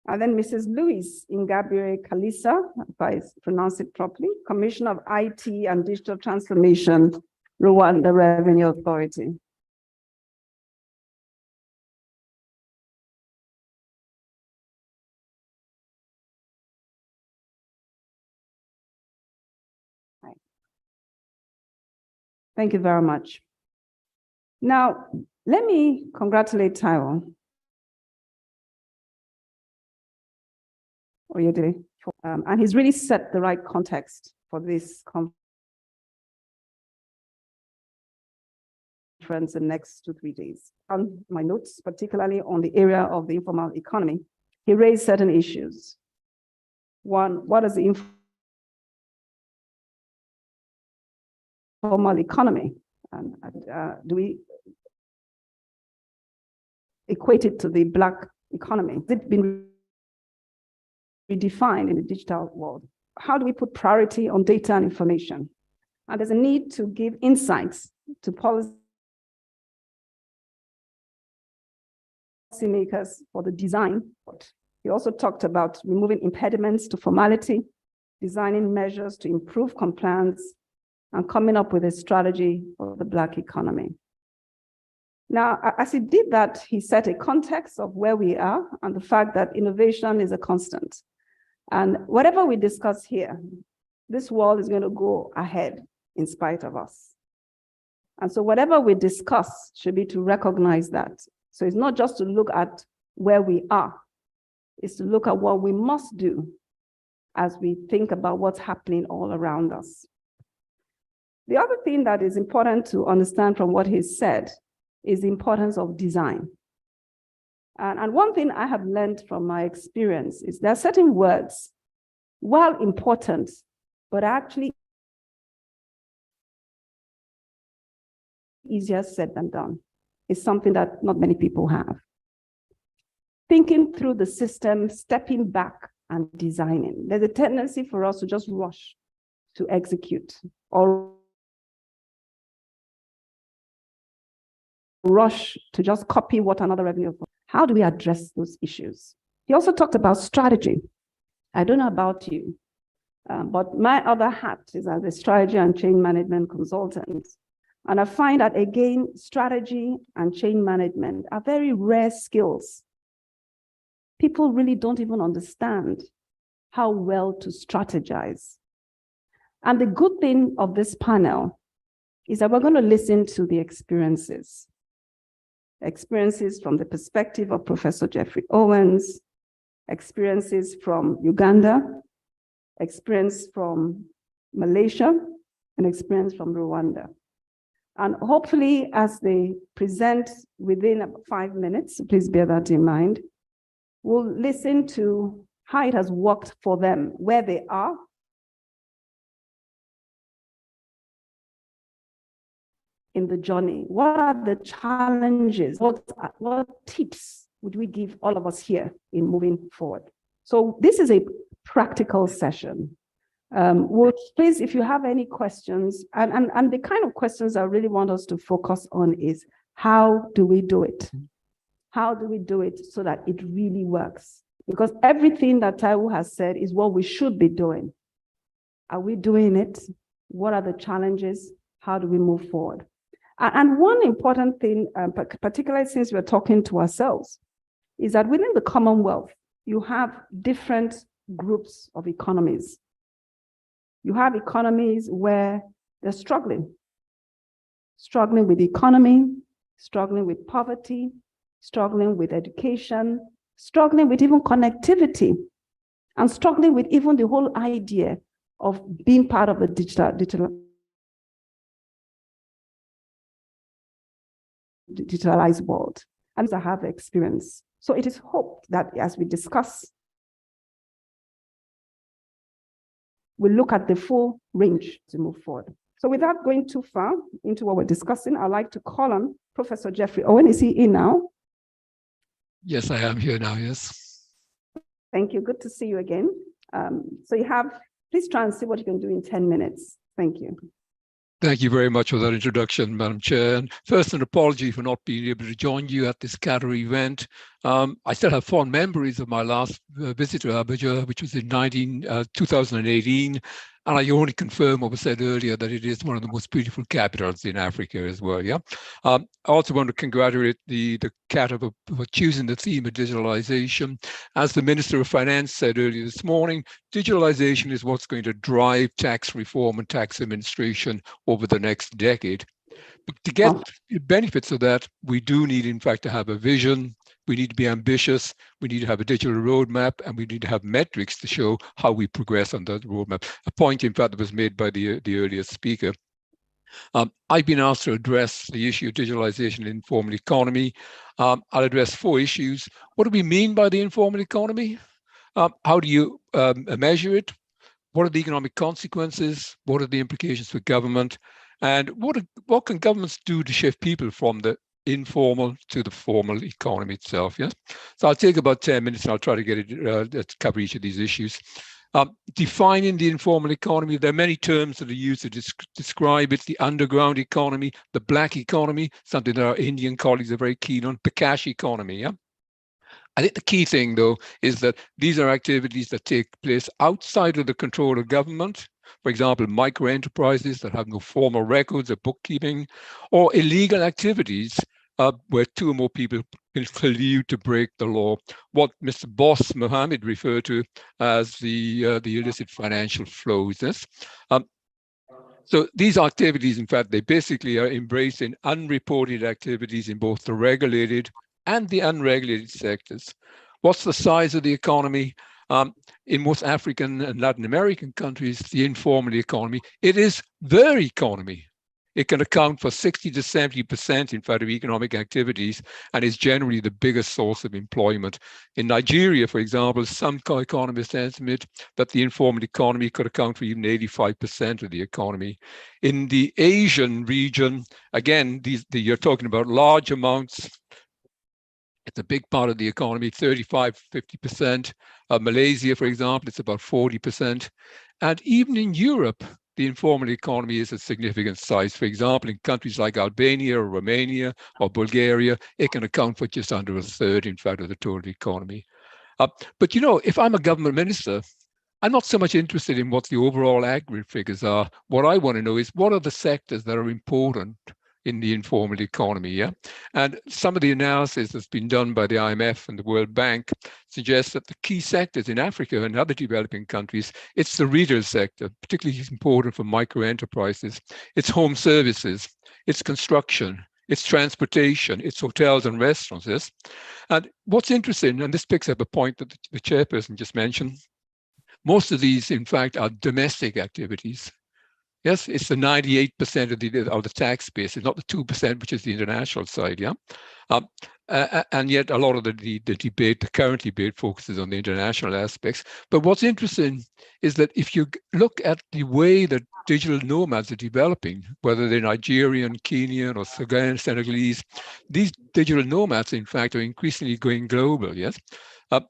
And then Mrs. Louise Ingabire Kalisa, if I pronounce it properly, Commissioner of IT and Digital Transformation, Rwanda Revenue Authority. Thank you very much. Now, let me congratulate Taiwo. And he's really set the right context for this conference in the next 2-3 days. On my notes, particularly on the area of the informal economy, he raised certain issues. One, what is the informal economy? And do we equate it to the Black economy? Has it been redefined in the digital world? How do we put priority on data and information? And there's a need to give insights to policymakers for the design. He also talked about removing impediments to formality, designing measures to improve compliance, and coming up with a strategy for the Black economy. Now, as he did that, he set a context of where we are and the fact that innovation is a constant. And whatever we discuss here, this world is going to go ahead in spite of us. And so whatever we discuss should be to recognize that. So it's not just to look at where we are, it's to look at what we must do as we think about what's happening all around us. The other thing that is important to understand from what he said is the importance of design. And one thing I have learned from my experience is there are certain words, while important, but actually easier said than done. It's something that not many people have. Thinking through the system, stepping back and designing. There's a tendency for us to just rush to execute or rush to just copy what another revenue. How do we address those issues? He also talked about strategy. I don't know about you, but my other hat is as a strategy and change management consultant. And I find that, again, strategy and change management are very rare skills. People really don't even understand how well to strategize. And the good thing of this panel is that we're going to listen to the experiences from the perspective of Professor Jeffrey Owens, experiences from Uganda, experience from Malaysia, and experience from Rwanda. And hopefully, as they present within 5 minutes, please bear that in mind, we'll listen to how it has worked for them, where they are, in the journey. What are the challenges? What tips would we give all of us here in moving forward? So this is a practical session. Please, if you have any questions, and the kind of questions I really want us to focus on is, how do we do it? How do we do it so that it really works? Because everything that Taiwo has said is what we should be doing. Are we doing it? What are the challenges? How do we move forward? And one important thing, particularly since we're talking to ourselves, is that within the Commonwealth, you have different groups of economies. You have economies where they're struggling with the economy, struggling with poverty, struggling with education, struggling with even connectivity, and struggling with even the whole idea of being part of a digitalized world. And I have experience. So it is hoped that as we discuss, we look at the full range to move forward. So without going too far into what we're discussing, I'd like to call on Professor Jeffrey Owen. Is he in now? Yes, I am here now, yes. Thank you. Good to see you again. So please try and see what you can do in 10 minutes. Thank you. Thank you very much for that introduction, Madam Chair. And first, an apology for not being able to join you at this Cata event. I still have fond memories of my last visit to Abuja, which was in 2018. And I only confirm what was said earlier, that it is one of the most beautiful capitals in Africa as well. Yeah. I also want to congratulate the Cata for choosing the theme of digitalization. As the Minister of Finance said earlier this morning, digitalization is what's going to drive tax reform and tax administration over the next decade. But to get the benefits of that, we do need, in fact, to have a vision. We need to be ambitious. We need to have a digital roadmap, and we need to have metrics to show how we progress on that roadmap. A point, in fact, that was made by the earlier speaker. I've been asked to address the issue of digitalization in the informal economy. I'll address 4 issues. What do we mean by the informal economy? How do you measure it? What are the economic consequences? What are the implications for government? And what can governments do to shift people from the informal to the formal economy itself? Yes. So I'll take about 10 minutes and I'll try to get it to cover each of these issues. Defining the informal economy, there are many terms that are used to describe it: the underground economy, the black economy, something that our Indian colleagues are very keen on, the cash economy. Yeah. I think the key thing, though, is that these are activities that take place outside of the control of government. For example, micro enterprises that have no formal records of bookkeeping, or illegal activities where 2 or more people can collude to break the law. What Mr. Boss Mohammed referred to as the illicit financial flows. Yes? So these activities, in fact, they basically are embracing unreported activities in both the regulated and the unregulated sectors. What's the size of the economy? In most African and Latin American countries, the informal economy, it is their economy. It can account for 60 to 70%, in fact, of economic activities, and is generally the biggest source of employment. In Nigeria, for example, some economists estimate that the informal economy could account for even 85% of the economy. In the Asian region, again, you're talking about large amounts. It's a big part of the economy, 35, 50%. Malaysia, for example, it's about 40%. And even in Europe, the informal economy is a significant size. For example, in countries like Albania or Romania or Bulgaria, it can account for just under 1/3, in fact, of the total economy. But, if I'm a government minister, I'm not so much interested in what the overall aggregate figures are. What I want to know is, what are the sectors that are important in the informal economy? Yeah. And some of the analysis that's been done by the IMF and the World Bank suggests that the key sectors in Africa and other developing countries, it's the retail sector, particularly important for micro enterprises. It's home services, it's construction, it's transportation, it's hotels and restaurants. Yes. And what's interesting, and this picks up a point that the chairperson just mentioned, most of these, in fact, are domestic activities. Yes, it's the 98% of the tax base. It's not the 2%, which is the international side. Yeah, and yet a lot of the current debate focuses on the international aspects. But what's interesting is that if you look at the way that digital nomads are developing, whether they're Nigerian, Kenyan, or Senegalese, these digital nomads, in fact, are increasingly going global. Yes.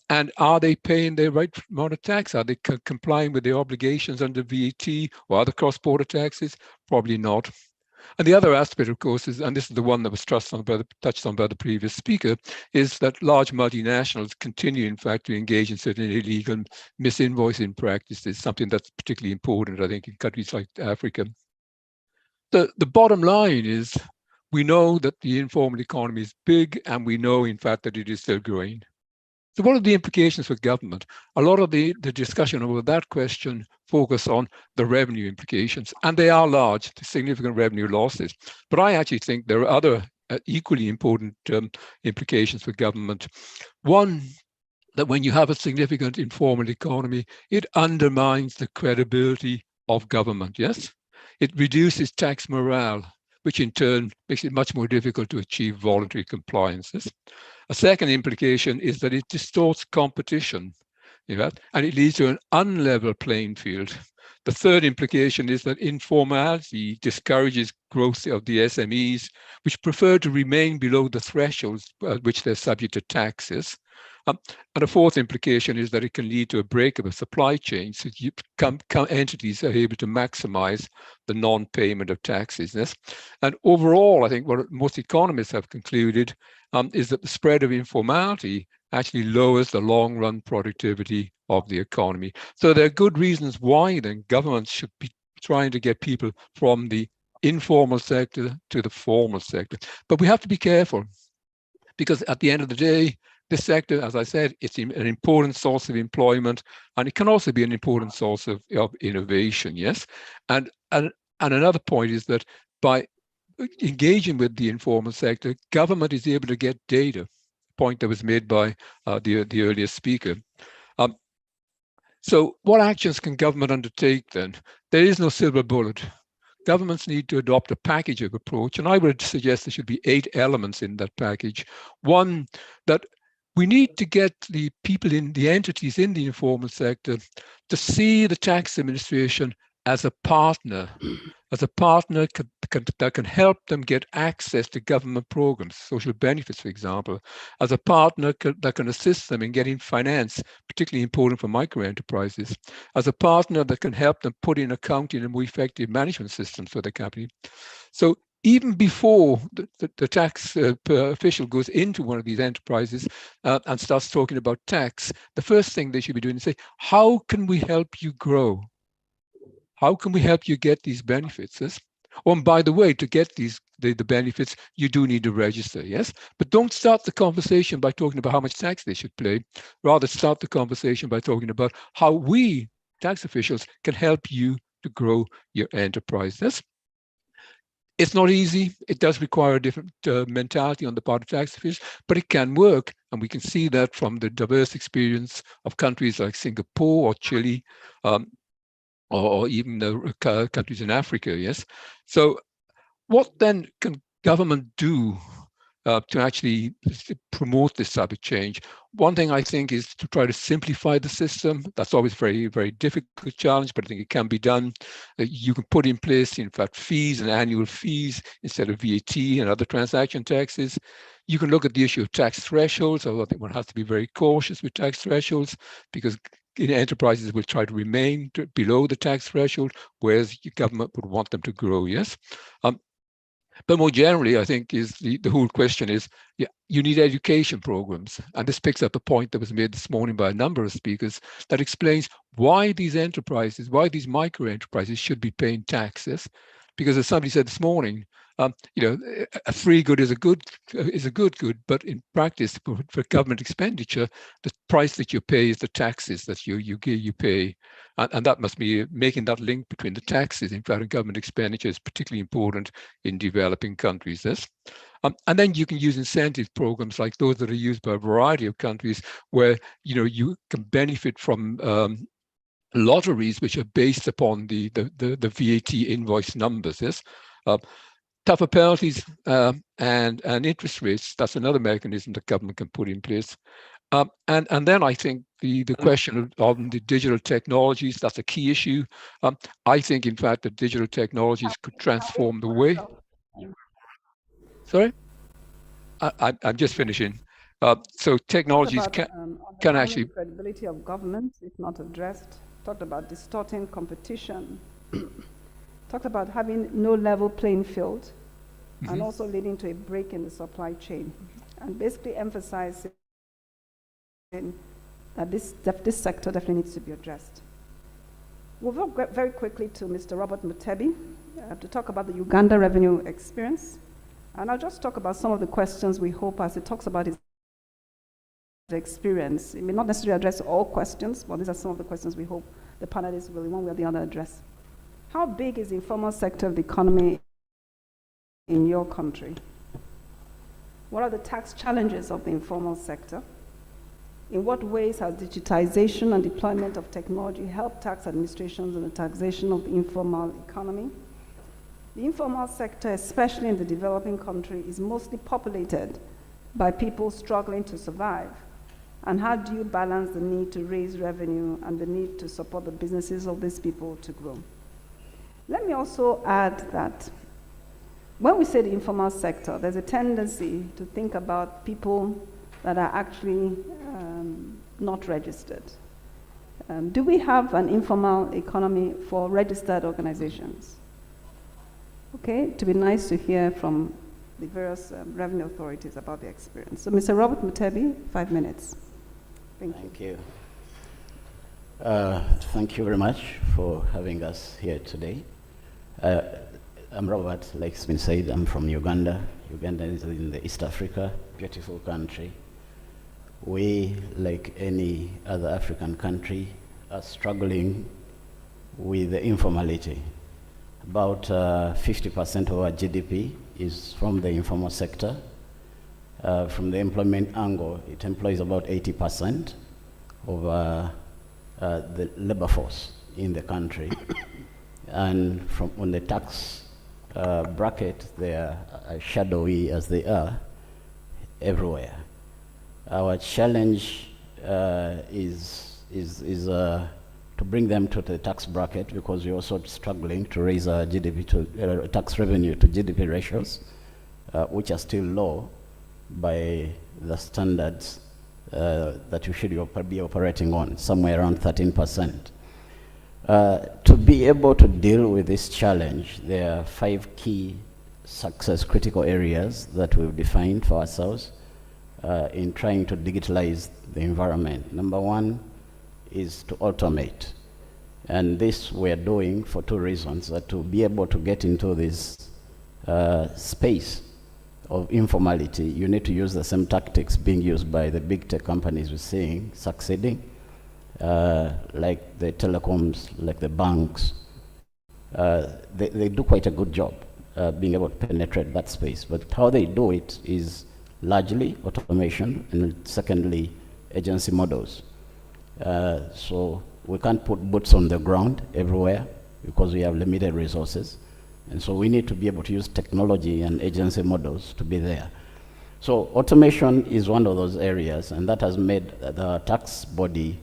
And are they paying the right amount of tax? Are they complying with their obligations under VAT or other cross-border taxes? Probably not. And the other aspect, of course, is, and this is the one that was touched on by the previous speaker, is that large multinationals continue, in fact, to engage in certain illegal misinvoicing practices, something that's particularly important, I think, in countries like Africa. The bottom line is, we know that the informal economy is big, and we know, in fact, that it is still growing. So what are the implications for government? A lot of the discussion over that question focus on the revenue implications, and they are large, significant revenue losses. But I actually think there are other equally important implications for government. One, that when you have a significant informal economy, it undermines the credibility of government, yes? It reduces tax morale, which in turn makes it much more difficult to achieve voluntary compliances. A second implication is that it distorts competition, and it leads to an unlevel playing field. The third implication is that informality discourages growth of the SMEs, which prefer to remain below the thresholds at which they're subject to taxes. And a fourth implication is that it can lead to a breakup of supply chains, so entities are able to maximize the non-payment of taxes. Yes? And overall, I think what most economists have concluded is that the spread of informality actually lowers the long-run productivity of the economy. So there are good reasons why then governments should be trying to get people from the informal sector to the formal sector. But we have to be careful, because at the end of the day, this sector, as I said, it's an important source of employment, and it can also be an important source of innovation, yes? And another point is that by engaging with the informal sector, government is able to get data, point that was made by the earlier speaker. So what actions can government undertake then? There is no silver bullet. Governments need to adopt a package of approach, and I would suggest there should be 8 elements in that package. One, that we need to get the people in the entities in the informal sector to see the tax administration as a partner that can help them get access to government programs, social benefits, for example, as a partner that can assist them in getting finance, particularly important for micro enterprises, as a partner that can help them put in accounting and more effective management systems for their company. So even before the tax official goes into one of these enterprises and starts talking about tax, the first thing they should be doing is say, how can we help you grow? How can we help you get these benefits? Yes? Oh, and by the way, to get the benefits, you do need to register, yes? But don't start the conversation by talking about how much tax they should pay. Rather, start the conversation by talking about how we, tax officials, can help you to grow your enterprise. Yes? It's not easy. It does require a different mentality on the part of tax officials, but it can work. And we can see that from the diverse experience of countries like Singapore or Chile, or even the countries in Africa, yes? So what then can government do to actually promote this type of change? One thing I think is to try to simplify the system. That's always a very, very difficult challenge, but I think it can be done. You can put in place, in fact, fees and annual fees instead of VAT and other transaction taxes. You can look at the issue of tax thresholds, although I think one has to be very cautious with tax thresholds, because enterprises will try to remain below the tax threshold, whereas your government would want them to grow, yes? But more generally, I think is the whole question is, you need education programs. And this picks up a point that was made this morning by a number of speakers that explains why these enterprises, why these micro enterprises should be paying taxes. Because as somebody said this morning, a free good is a good good, but in practice, for government expenditure, the price that you pay is the taxes that you pay, and that must be making that link between the taxes. In fact, government expenditure is particularly important in developing countries. Yes, and then you can use incentive programs like those that are used by a variety of countries, where you can benefit from lotteries which are based upon the VAT invoice numbers. Yes. Tougher penalties and interest rates, that's another mechanism the government can put in place. And then I think the question of the digital technologies, that's a key issue. I think, in fact, that digital technologies could transform the way. Sorry? I'm just finishing. So technologies can actually... credibility of government, if not addressed. Talked about distorting competition. Talked about having no level playing field, and also leading to a break in the supply chain, and basically emphasizing that this sector definitely needs to be addressed. We'll go very quickly to Mr. Robert Mutebi to talk about the Uganda revenue experience, and I'll just talk about some of the questions we hope as it talks about his experience. It may not necessarily address all questions, but these are some of the questions we hope the panelists will, in one way or the other, address. How big is the informal sector of the economy in your country? What are the tax challenges of the informal sector? In what ways has digitization and deployment of technology helped tax administrations in the taxation of the informal economy? The informal sector, especially in the developing country, is mostly populated by people struggling to survive. And how do you balance the need to raise revenue and the need to support the businesses of these people to grow? Let me also add that when we say the informal sector, there's a tendency to think about people that are actually not registered. Do we have an informal economy for registered organizations? Okay, to be nice to hear from the various revenue authorities about their experience. So Mr. Robert Mutebi, 5 minutes. Thank you. Thank you very much for having us here today. I'm Robert, like it's been said, I'm from Uganda. Uganda is in the East Africa, beautiful country. We, like any other African country, are struggling with the informality. About 50% of our GDP is from the informal sector. From the employment angle, it employs about 80% of the labor force in the country. And from on the tax bracket, they are shadowy as they are everywhere. Our challenge is to bring them to the tax bracket, because we're also struggling to raise our GDP to tax revenue to GDP ratios, which are still low by the standards that you should be operating on, somewhere around 13%. To be able to deal with this challenge, there are 5 key success critical areas that we've defined for ourselves in trying to digitalize the environment. Number 1 is to automate. And this we're doing for 2 reasons: that to be able to get into this space of informality, you need to use the same tactics being used by the big tech companies we're seeing succeeding, like the telecoms, like the banks. They do quite a good job being able to penetrate that space. But how they do it is largely automation, and secondly, agency models. So we can't put boots on the ground everywhere because we have limited resources. And so we need to be able to use technology and agency models to be there. So automation is one of those areas, and that has made the tax body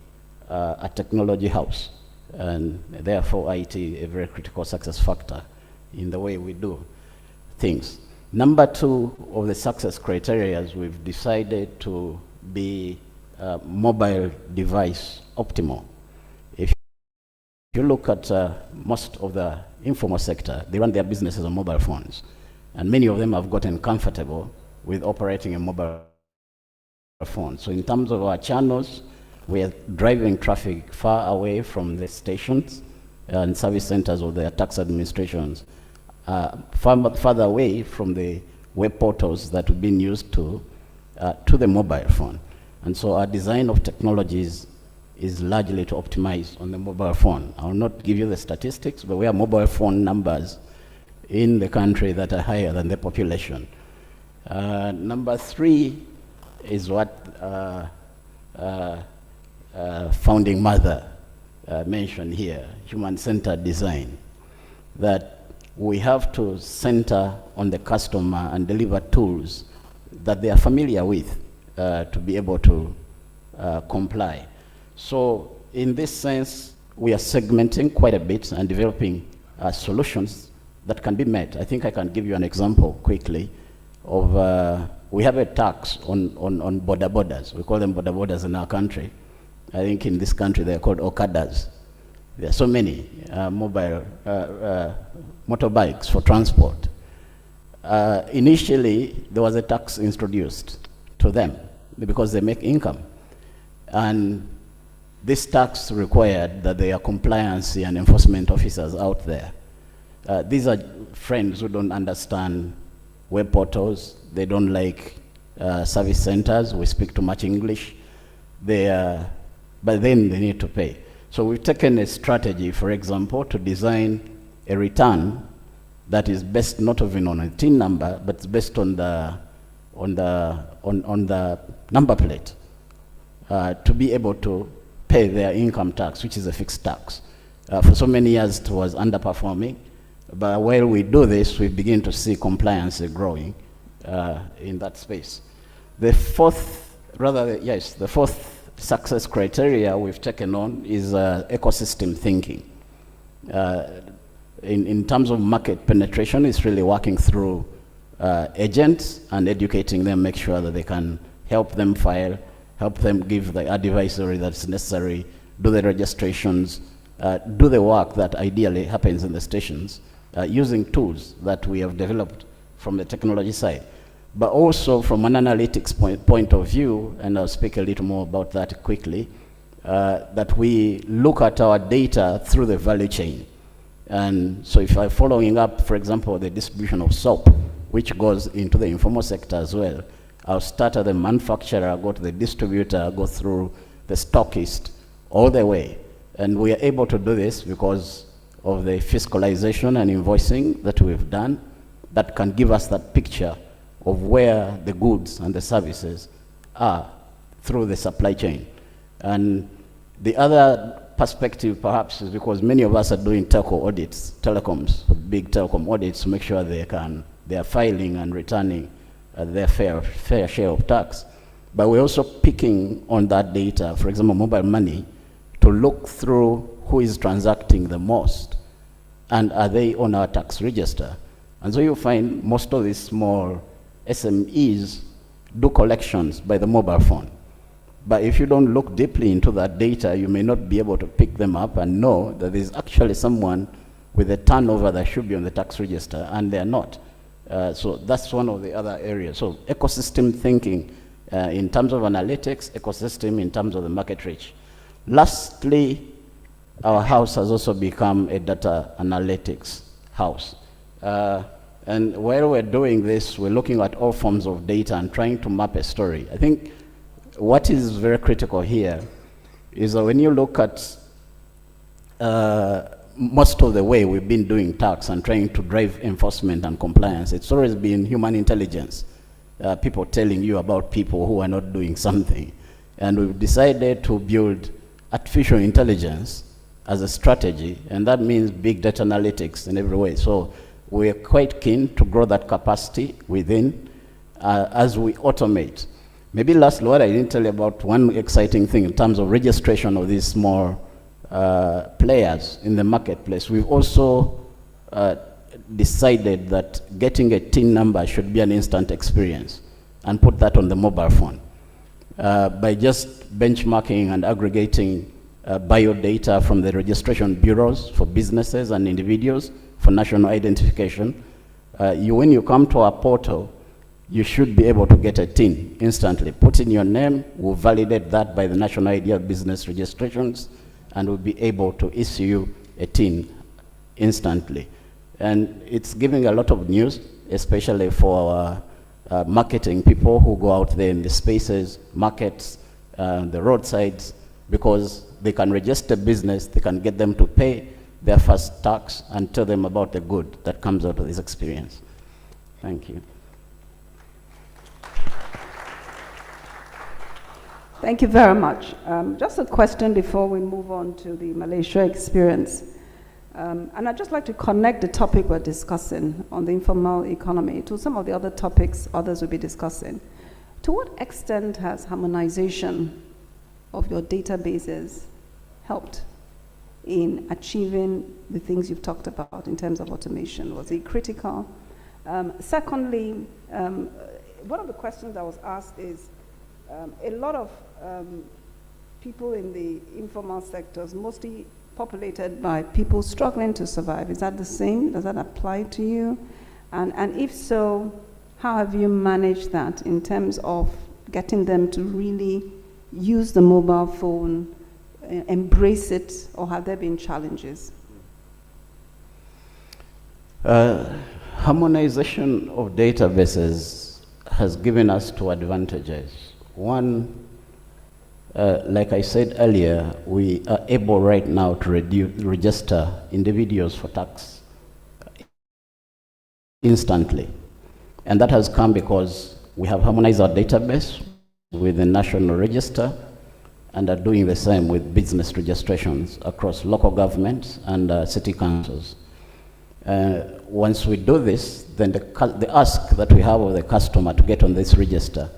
a technology house, and therefore IT a very critical success factor in the way we do things. Number 2 of the success criteria, we've decided to be mobile device optimal. If you look at most of the informal sector, they run their businesses on mobile phones, and many of them have gotten comfortable with operating a mobile phone. So in terms of our channels, we are driving traffic far away from the stations and service centers of the tax administrations, further away from the web portals that have been used to the mobile phone. And so our design of technologies is largely to optimize on the mobile phone. I will not give you the statistics, but we have mobile phone numbers in the country that are higher than the population. Number 3 is what founding mother mentioned here, human-centered design, that we have to center on the customer and deliver tools that they are familiar with to be able to comply. So in this sense, we are segmenting quite a bit and developing solutions that can be met. I think I can give you an example quickly of, we have a tax on border borders. We call them border borders in our country. I think in this country they're called okadas. There are so many mobile motorbikes for transport. Initially, there was a tax introduced to them because they make income. And this tax required that there are compliance and enforcement officers out there. These are friends who don't understand web portals. They don't like service centers. We speak too much English. but then they need to pay. So we've taken a strategy, for example, to design a return that is based not even on a TIN number, but it's based on the number plate, to be able to pay their income tax, which is a fixed tax. For so many years, it was underperforming. But while we do this, we begin to see compliance growing in that space. The fourth success criteria we've taken on is ecosystem thinking. In terms of market penetration, it's really working through agents and educating them, make sure that they can help them file, help them give the advisory that's necessary, do the registrations, do the work that ideally happens in the stations, using tools that we have developed from the technology side. But also from an analytics point of view, and I'll speak a little more about that quickly, that we look at our data through the value chain. And so if I'm following up, for example, the distribution of soap, which goes into the informal sector as well, I'll start at the manufacturer, go to the distributor, go through the stockist, all the way. And we are able to do this because of the fiscalization and invoicing that we've done that can give us that picture of where the goods and the services are through the supply chain. And the other perspective perhaps is because many of us are doing telco audits, telecoms, big telecom audits to make sure they are filing and returning their fair share of tax. But we're also picking on that data, for example, mobile money, to look through who is transacting the most and are they on our tax register. And so you find most of these small SMEs do collections by the mobile phone. But if you don't look deeply into that data, you may not be able to pick them up and know that there's actually someone with a turnover that should be on the tax register, and they're not. So that's one of the other areas. So ecosystem thinking in terms of analytics, ecosystem in terms of the market reach. Lastly, our house has also become a data analytics house. And while we're doing this, we're looking at all forms of data and trying to map a story. I think what is very critical here is that when you look at most of the way we've been doing tax and trying to drive enforcement and compliance, it's always been human intelligence, people telling you about people who are not doing something. And we've decided to build artificial intelligence as a strategy, and that means big data analytics in every way. So we're quite keen to grow that capacity within as we automate. Maybe last, Lord, I didn't tell you about one exciting thing in terms of registration of these small players in the marketplace. We've also decided that getting a TIN number should be an instant experience and put that on the mobile phone. By just benchmarking and aggregating bio data from the registration bureaus for businesses and individuals for national identification, when you come to our portal, you should be able to get a TIN instantly. Put in your name, we'll validate that by the National ID of Business Registrations, and we'll be able to issue you a TIN instantly. And it's giving a lot of news, especially for marketing people who go out there in the spaces, markets, the roadsides, because they can register business, they can get them to pay their first tax and tell them about the good that comes out of this experience. Thank you. Thank you very much. Just a question before we move on to the Malaysia experience. And I'd just like to connect the topic we're discussing on the informal economy to some of the other topics others will be discussing. To what extent has harmonization of your databases helped in achieving the things you've talked about in terms of automation? Was it critical? Secondly, one of the questions I was asked is, a lot of people in the informal sectors, mostly populated by people struggling to survive. Is that the same? Does that apply to you? And if so, how have you managed that in terms of getting them to really use the mobile phone, embrace it, or have there been challenges? Harmonization of databases has given us two advantages. One, Like I said earlier, we are able right now to register individuals for tax instantly. And that has come because we have harmonized our database with the National Register and are doing the same with business registrations across local governments and city councils. Once we do this, then the ask that we have of the customer to get on this register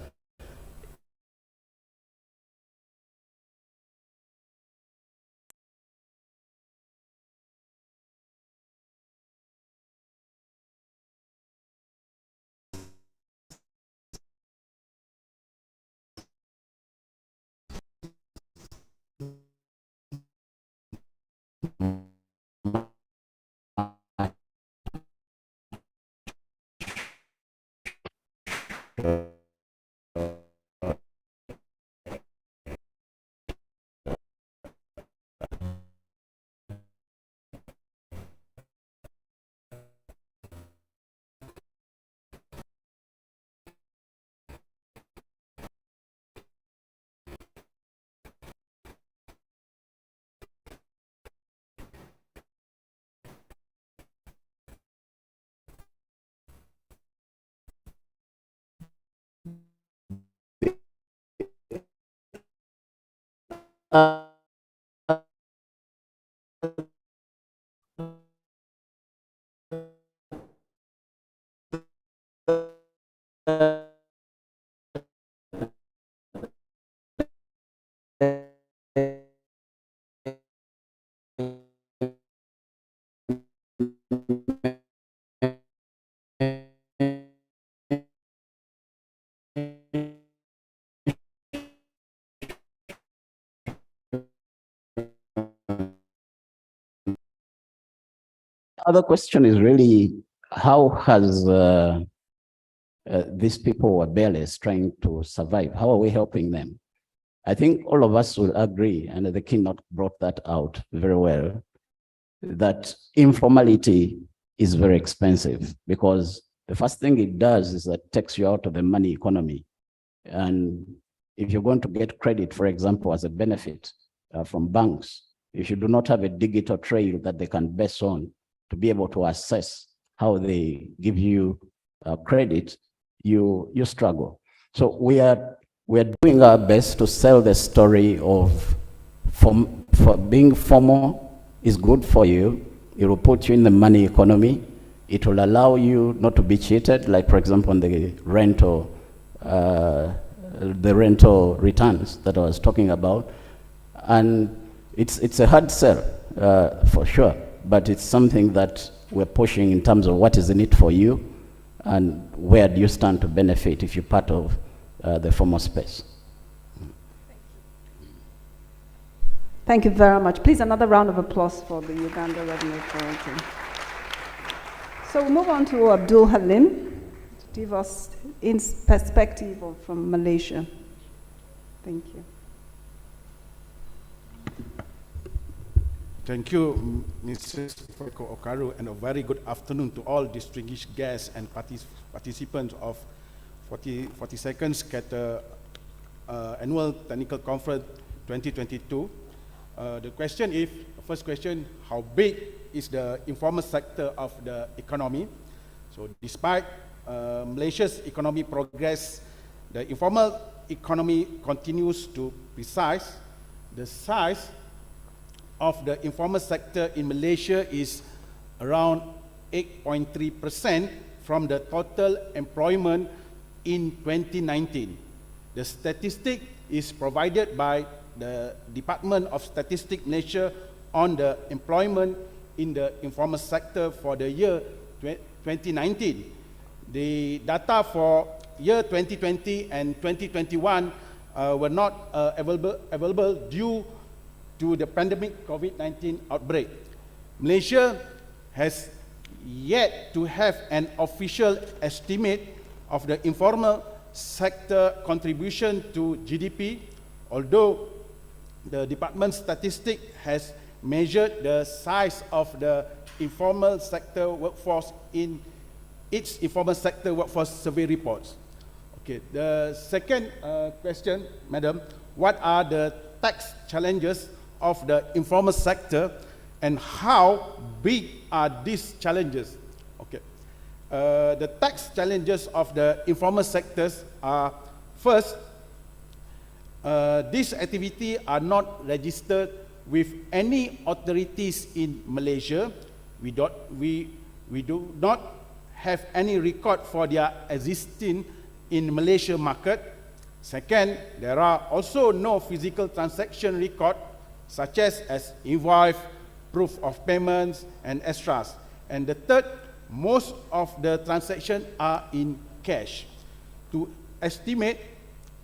other question is really, how has these people who are bareless trying to survive, how are we helping them? I think all of us will agree, and the keynote brought that out very well, that informality is very expensive, because the first thing it does is that it takes you out of the money economy. And if you're going to get credit, for example, as a benefit from banks, if you do not have a digital trail that they can base on to be able to assess how they give you credit, you struggle. So we are doing our best to sell the story of for being formal is good for you. It will put you in the money economy. It will allow you not to be cheated, like for example on the rental returns that I was talking about. And it's a hard sell for sure, but it's something that we're pushing in terms of what is in it for you and where do you stand to benefit if you're part of the formal space. Thank you very much. Please, another round of applause for the Uganda Revenue Authority. So we'll move on to Abdul Halim to give us in perspective from Malaysia. Thank you. Thank you, Mrs. Feko Okaru, and a very good afternoon to all distinguished guests and participants of 42nd Cata Annual Technical Conference 2022. The question is, first question, how big is the informal sector of the economy? So despite Malaysia's economic progress, the informal economy continues to precise. The size of the informal sector in Malaysia is around 8.3% from the total employment in 2019. The statistic is provided by the Department of Statistics Malaysia on the employment in the informal sector for the year 2019. The data for year 2020 and 2021 were not available due to the pandemic COVID-19 outbreak. Malaysia has yet to have an official estimate of the informal sector contribution to GDP, although the Department of Statistics has measured the size of the informal sector workforce in its informal sector workforce survey reports. Okay, the second question, Madam, what are the tax challenges of the informal sector and how big are these challenges. Okay. The tax challenges of the informal sectors are, first, these activities are not registered with any authorities in Malaysia. We do not have any record for their existing in Malaysia market. Second, there are also no physical transaction record such as invoice, proof of payments, and extras. And the third, most of the transactions are in cash. To estimate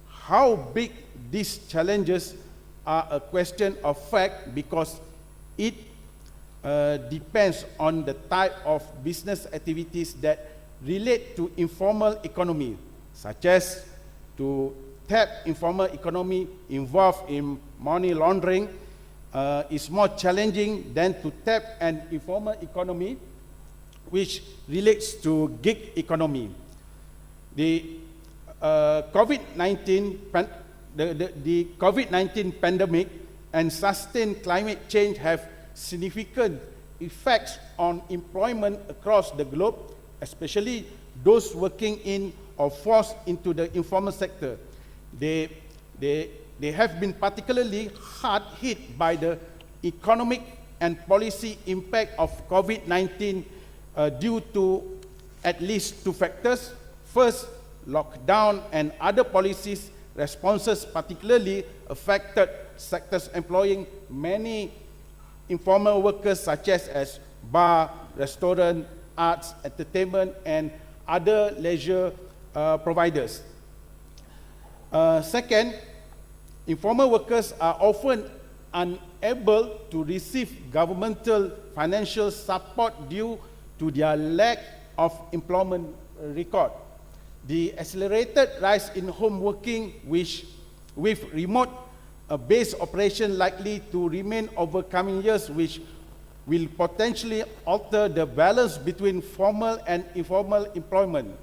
how big these challenges are a question of fact because it depends on the type of business activities that relate to informal economy, such as to tap informal economy involved in money laundering is more challenging than to tap an informal economy which relates to gig economy. The COVID-19 pandemic and sustained climate change have significant effects on employment across the globe, especially those working in or forced into the informal sector. They have been particularly hard hit by the economic and policy impact of COVID-19 due to at least two factors. First, lockdown and other policies responses particularly affected sectors employing many informal workers such as bar, restaurant, arts, entertainment, and other leisure providers. Second, informal workers are often unable to receive governmental financial support due to their lack of employment record. The accelerated rise in home working, with remote base operation likely to remain over coming years, which will potentially alter the balance between formal and informal employment.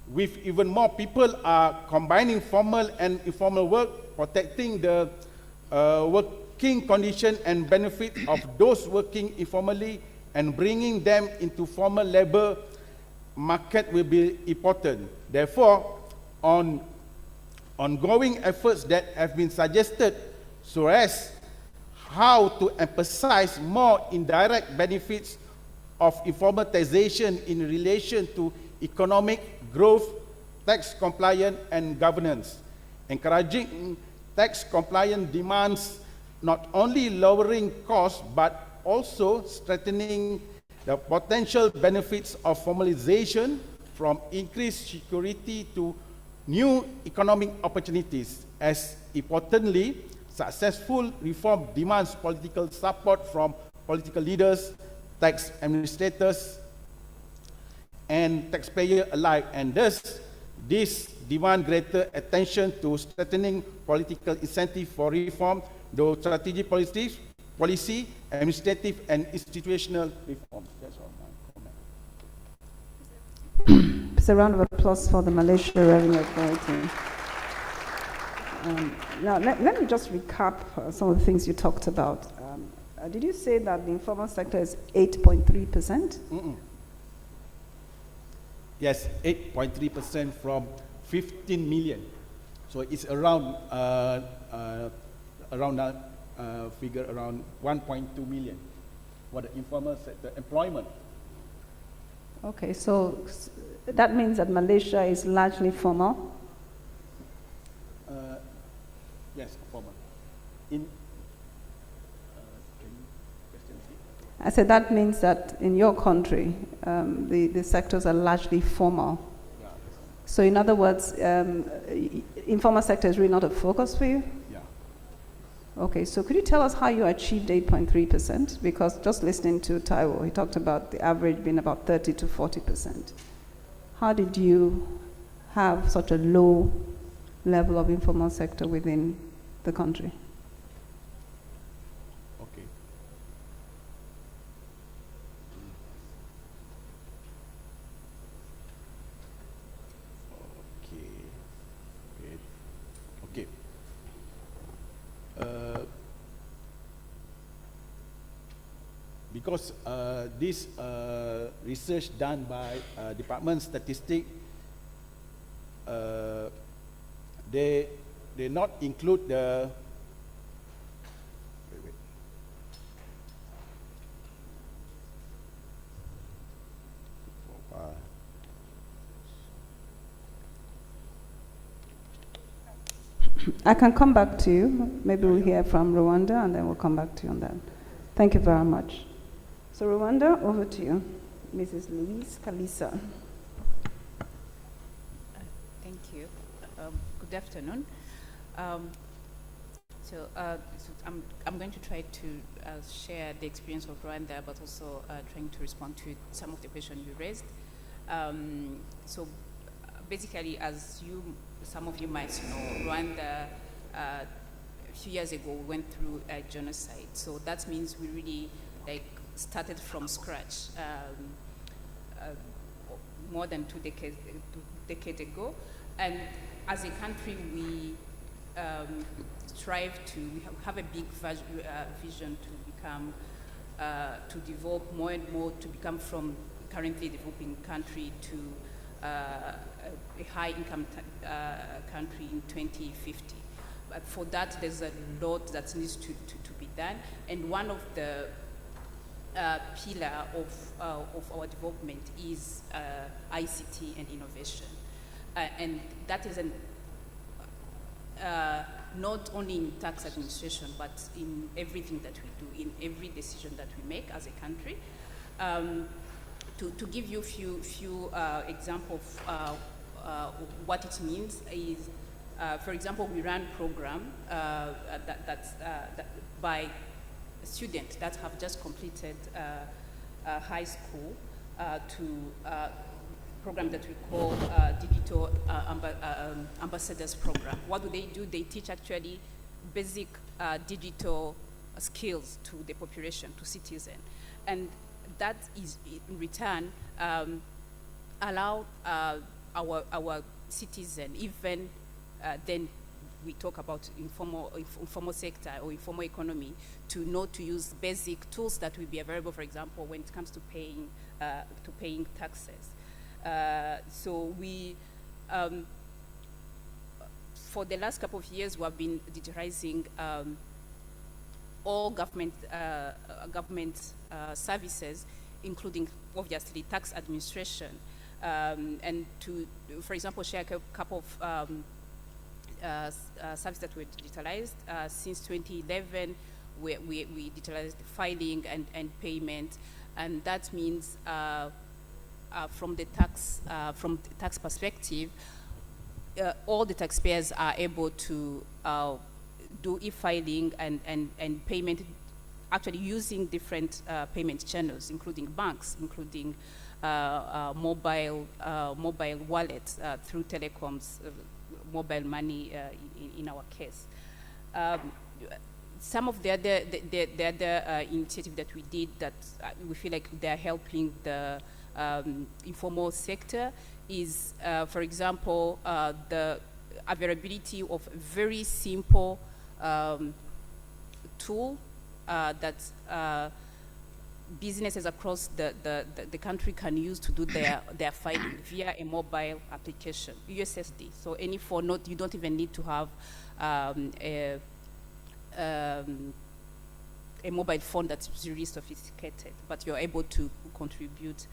With even more people are combining formal and informal work, protecting the working condition and benefit of those working informally and bringing them into formal labor market will be important. Therefore, ongoing efforts that have been suggested so as how to emphasize more indirect benefits of informatization in relation to economic growth, tax compliance, and governance. Encouraging tax compliance demands not only lowering costs but also strengthening the potential benefits of formalization, from increased security to new economic opportunities. As importantly, successful reform demands political support from political leaders, tax administrators, and taxpayers alike, and thus this demand greater attention to strengthening political incentive for reform, though strategic policy, administrative, and institutional reform. That's all my comment. It's a round of applause for the Malaysia Revenue Authority. Now, let me just recap some of the things you talked about. Did you say that the informal sector is 8.3%? Yes, 8.3% from 15 million. So it's around that figure, around 1.2 million for the informal sector employment. Okay, so that means that Malaysia is largely formal? Yes, formal. I said that means that in your country, the sectors are largely formal. Yeah. So in other words, informal sector is really not a focus for you? Yeah. Okay, so could you tell us how you achieved 8.3%? Because just listening to Taiwo, he talked about the average being about 30 to 40%. How did you have such a low level of informal sector within the country? Okay. Okay. because this research done by Department Statistics, they not include the I can come back to you. Maybe we'll hear from Rwanda and then we'll come back to you on that. Thank you very much. So Rwanda, over to you. Mrs. Louise Kalisa. Thank you. Good afternoon. So I'm going to try to share the experience of Rwanda, but also trying to respond to some of the questions you raised. So basically, as some of you might know, Rwanda a few years ago went through a genocide. So that means we really started from scratch more than two decades ago. And as a country, we we have a big vision to become, to develop more and more, to become from currently developing country to a high-income country in 2050. But for that, there's a lot that needs to be done. And one of the pillar of our development is ICT and innovation. And that is not only in tax administration, but in everything that we do, in every decision that we make as a country. To give you a few examples of what it means is, for example, we run a program that by students that have just completed high school to program that we call Digital Ambassadors Program. What do? They teach actually basic digital skills to the population, to citizens. And that is, in return, allow our citizens, even then we talk about informal sector or informal economy, to know to use basic tools that will be available, for example, when it comes to paying taxes. So we, for the last couple of years, we have been digitizing all government services, including obviously tax administration, and to, for example, share a couple of services that were digitalized since 2011. We digitalized the filing and payment, and that means from the tax perspective, all the taxpayers are able to do e-filing and payment, actually using different payment channels, including banks, including mobile wallets through telecoms, mobile money in our case. Some of the other initiatives that we did that we feel like they're helping the informal sector is, for example, the availability of a very simple tool that businesses across the country can use to do their filing via a mobile application, USSD. So any phone, you don't even need to have a mobile phone that's really sophisticated, but you're able to contribute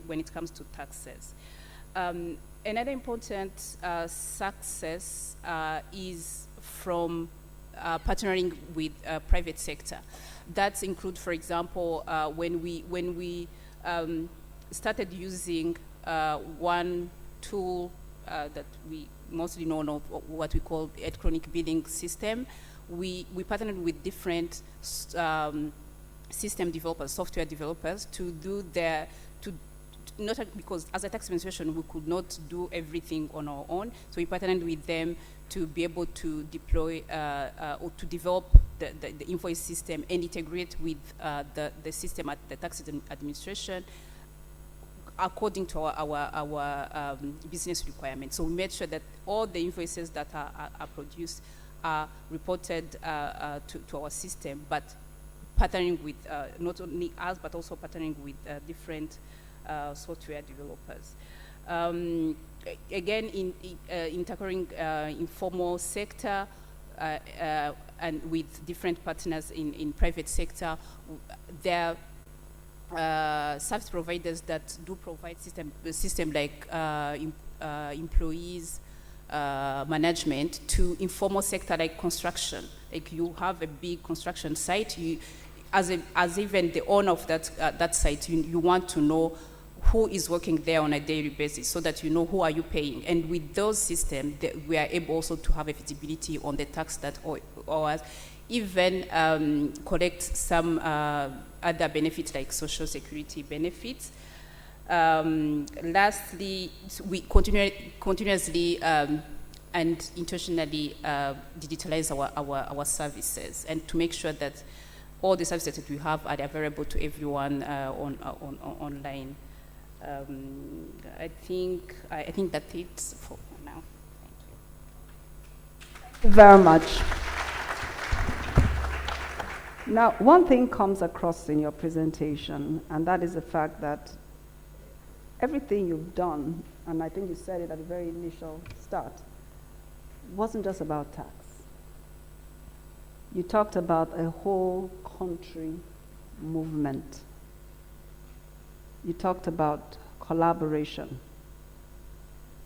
when it comes to taxes. Another important success is from partnering with private sector. That includes, for example, when we started using one tool that we mostly know of, what we call the electronic billing system. We partnered with different system developers, software developers, to do not because as a tax administration we could not do everything on our own, so we partnered with them to be able to deploy or to develop the invoice system and integrate with the system at the tax administration according to our business requirements. So we made sure that all the invoices that are produced are reported to our system, but partnering with not only us, but also partnering with different software developers. Again, in tackling informal sector and with different partners in private sector, there are service providers that do provide system like employees management to informal sector like construction. Like you have a big construction site, as even the owner of that site, you want to know who is working there on a daily basis so that you know who are you paying. And with those systems, we are able also to have a visibility on the tax that owes, even collect some other benefits like social security benefits. Lastly, we continuously and intentionally digitalize our services, and to make sure that all the services that we have are available to everyone online. I think that's it for now. Thank you very much. Now, one thing comes across in your presentation, and that is the fact that everything you've done, and I think you said it at the very initial start, wasn't just about tax. You talked about a whole country movement. You talked about collaboration.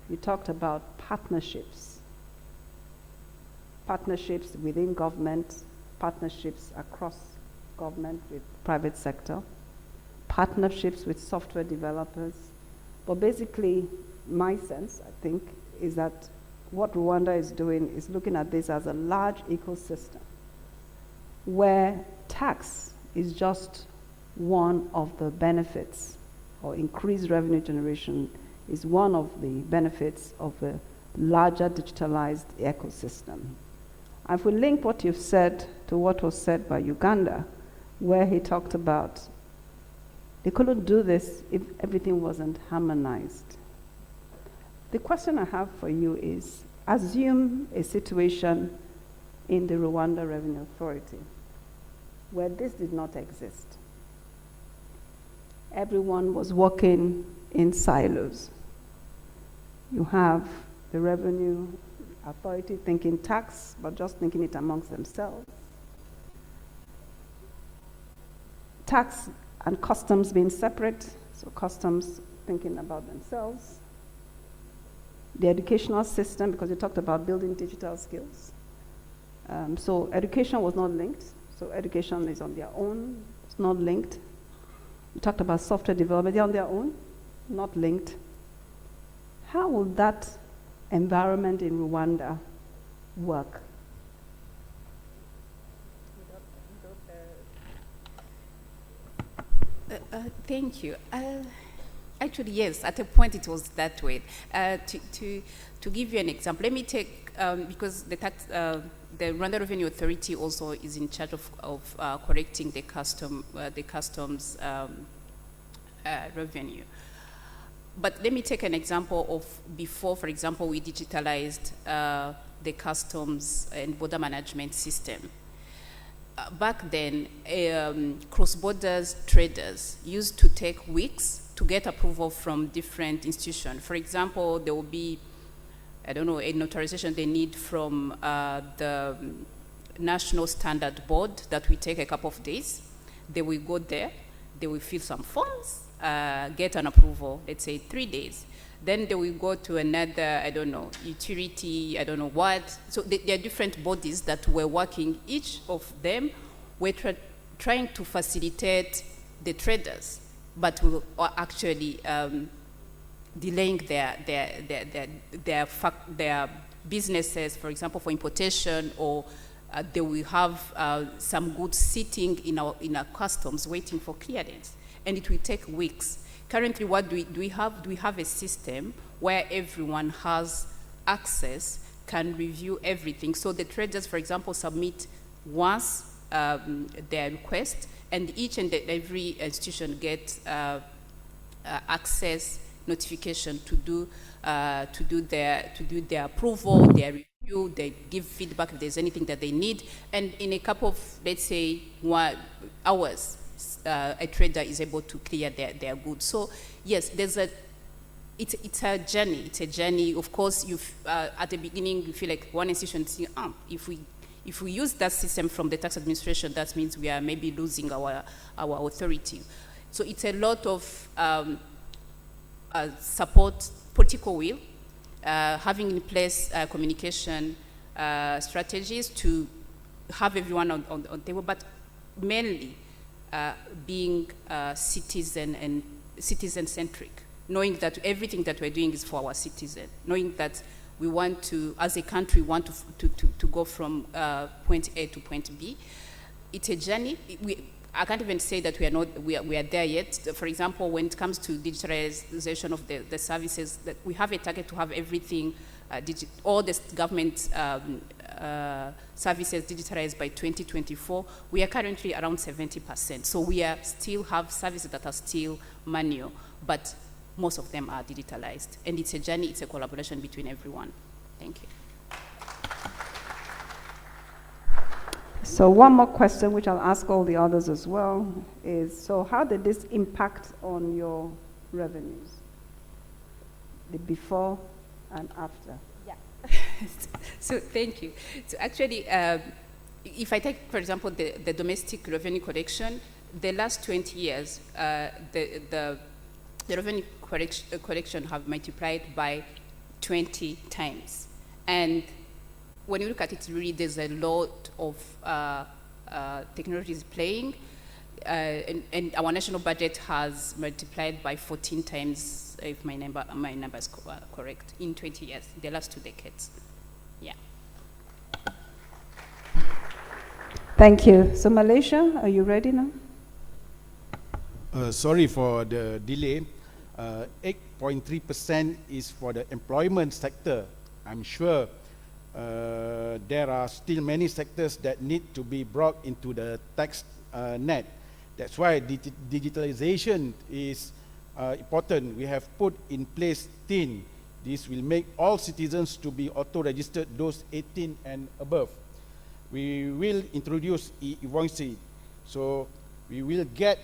You talked about partnerships. Partnerships within government, partnerships across government with private sector, partnerships with software developers. But basically, my sense, I think, is that what Rwanda is doing is looking at this as a large ecosystem where tax is just one of the benefits, or increased revenue generation is one of the benefits of a larger digitalized ecosystem. And if we link what you've said to what was said by Uganda, where he talked about they couldn't do this if everything wasn't harmonized. The question I have for you is, assume a situation in the Rwanda Revenue Authority where this did not exist. Everyone was working in silos. You have the Revenue Authority thinking tax, but just thinking it amongst themselves. Tax and customs being separate, so customs thinking about themselves. The educational system, because you talked about building digital skills. So education was not linked, so education is on their own, it's not linked. You talked about software development, they're on their own, not linked. How will that environment in Rwanda work? Thank you. Actually, yes, at a point it was that way. To give you an example, let me take, because the Rwanda Revenue Authority also is in charge of collecting the customs revenue. But let me take an example of before, for example, we digitalized the customs and border management system. Back then, cross-border traders used to take weeks to get approval from different institutions. For example, there will be, I don't know, a notarization they need from the National Standard Board that will take a couple of days. They will go there, they will fill some forms, get an approval, let's say 3 days. Then they will go to another, I don't know, utility, I don't know what. So there are different bodies that were working. Each of them were trying to facilitate the traders, but were actually delaying their businesses, for example, for importation, or they will have some goods sitting in our customs waiting for clearance, and it will take weeks. Currently, what do we have? Do we have a system where everyone has access, can review everything? So the traders, for example, submit once their request, and each and every institution gets access notification to do their approval, their review, review, they give feedback if there's anything that they need, and in a couple of, let's say, 1 hours, a trader is able to clear their goods. So yes, it's a journey. It's a journey. Of course, at the beginning you feel like one institution saying, if we use that system from the tax administration, that means we are maybe losing our authority. So it's a lot of support, political will, having in place communication strategies to have everyone on table, but mainly being citizen-centric, knowing that everything that we're doing is for our citizens, knowing that we want to, as a country, want to go from point A to point B. It's a journey. I can't even say that we are there yet. For example, when it comes to digitalization of the services, that we have a target to have everything, all the government services digitalized by 2024. We are currently around 70%. So we still have services that are still manual, but most of them are digitalized. And it's a journey, it's a collaboration between everyone. Thank you. So one more question, which I'll ask all the others as well, is, so how did this impact on your revenues? The before and after? Yeah. So thank you. So actually, if I take, for example, the domestic revenue collection, the last 20 years, the revenue collection have multiplied by 20 times. And when you look at it, really, there's a lot of technologies playing, and our national budget has multiplied by 14 times, if my number is correct, in 20 years, the last 2 decades. Yeah. Thank you. So Malaysia, are you ready now? Sorry for the delay. 8.3% is for the employment sector. I'm sure there are still many sectors that need to be brought into the tax net. That's why digitalization is important. We have put in place TIN. This will make all citizens to be auto-registered, those 18 and above. We will introduce e-invoicing. So we will get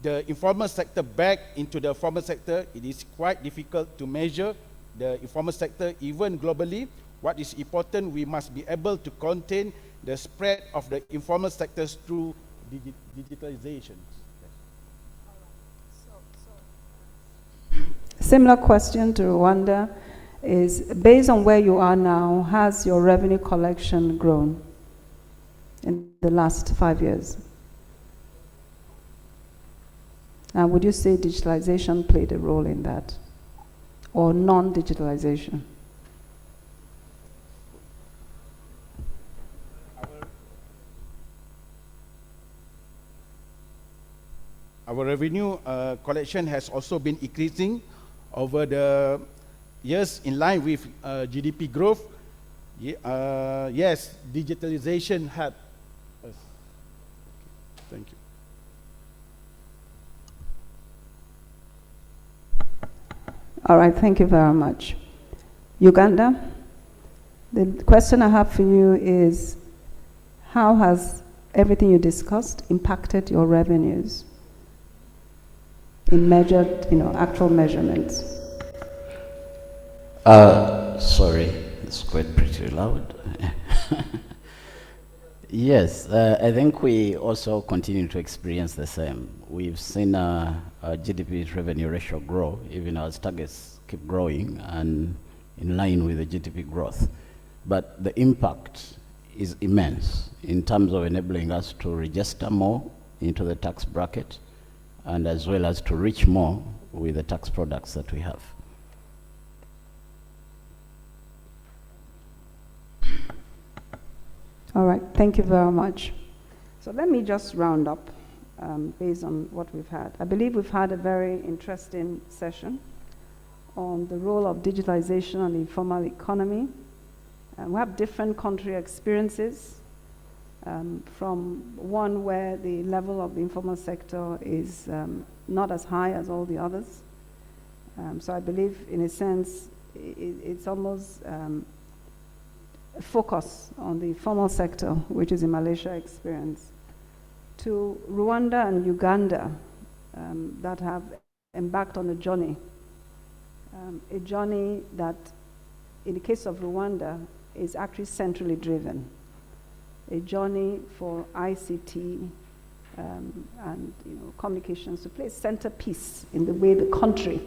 the informal sector back into the formal sector. It is quite difficult to measure the informal sector even globally. What is important, we must be able to contain the spread of the informal sectors through digitalization. Similar question to Rwanda is, based on where you are now, has your revenue collection grown in the last 5 years? And would you say digitalization played a role in that, or non-digitalization? Our revenue collection has also been increasing over the years in line with GDP growth. Yes, digitalization helped us. Thank you. All right, thank you very much. Uganda, the question I have for you is, how has everything you discussed impacted your revenues in measured, actual measurements? Sorry, it's quite pretty loud. Yes, I think we also continue to experience the same. We've seen our GDP revenue ratio grow, even as targets keep growing and in line with the GDP growth. But the impact is immense in terms of enabling us to register more into the tax bracket, and as well as to reach more with the tax products that we have. All right, thank you very much. So let me just round up based on what we've had. I believe we've had a very interesting session on the role of digitalization on the informal economy. We have different country experiences, from one where the level of the informal sector is not as high as all the others. So I believe, in a sense, it's almost focus on the formal sector, which is a Malaysia experience, to Rwanda and Uganda that have embarked on a journey that, in the case of Rwanda, is actually centrally driven, a journey for ICT and communications to play a centerpiece in the way the country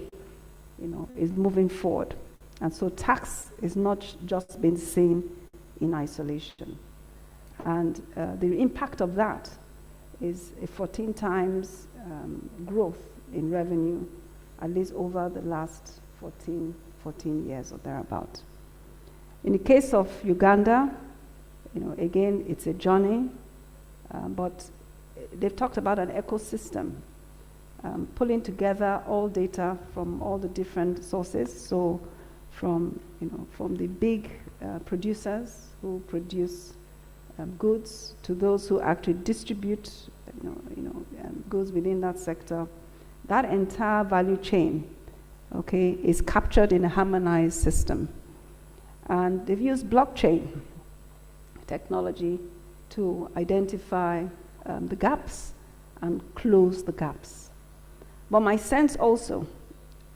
is moving forward. And so tax is not just being seen in isolation. And the impact of that is a 14 times growth in revenue, at least over the last 14 years or thereabout. In the case of Uganda, again, it's a journey, but they've talked about an ecosystem, pulling together all data from all the different sources. So from the big producers who produce goods to those who actually distribute goods within that sector, that entire value chain, okay, is captured in a harmonized system. And they've used blockchain technology to identify the gaps and close the gaps. But my sense also,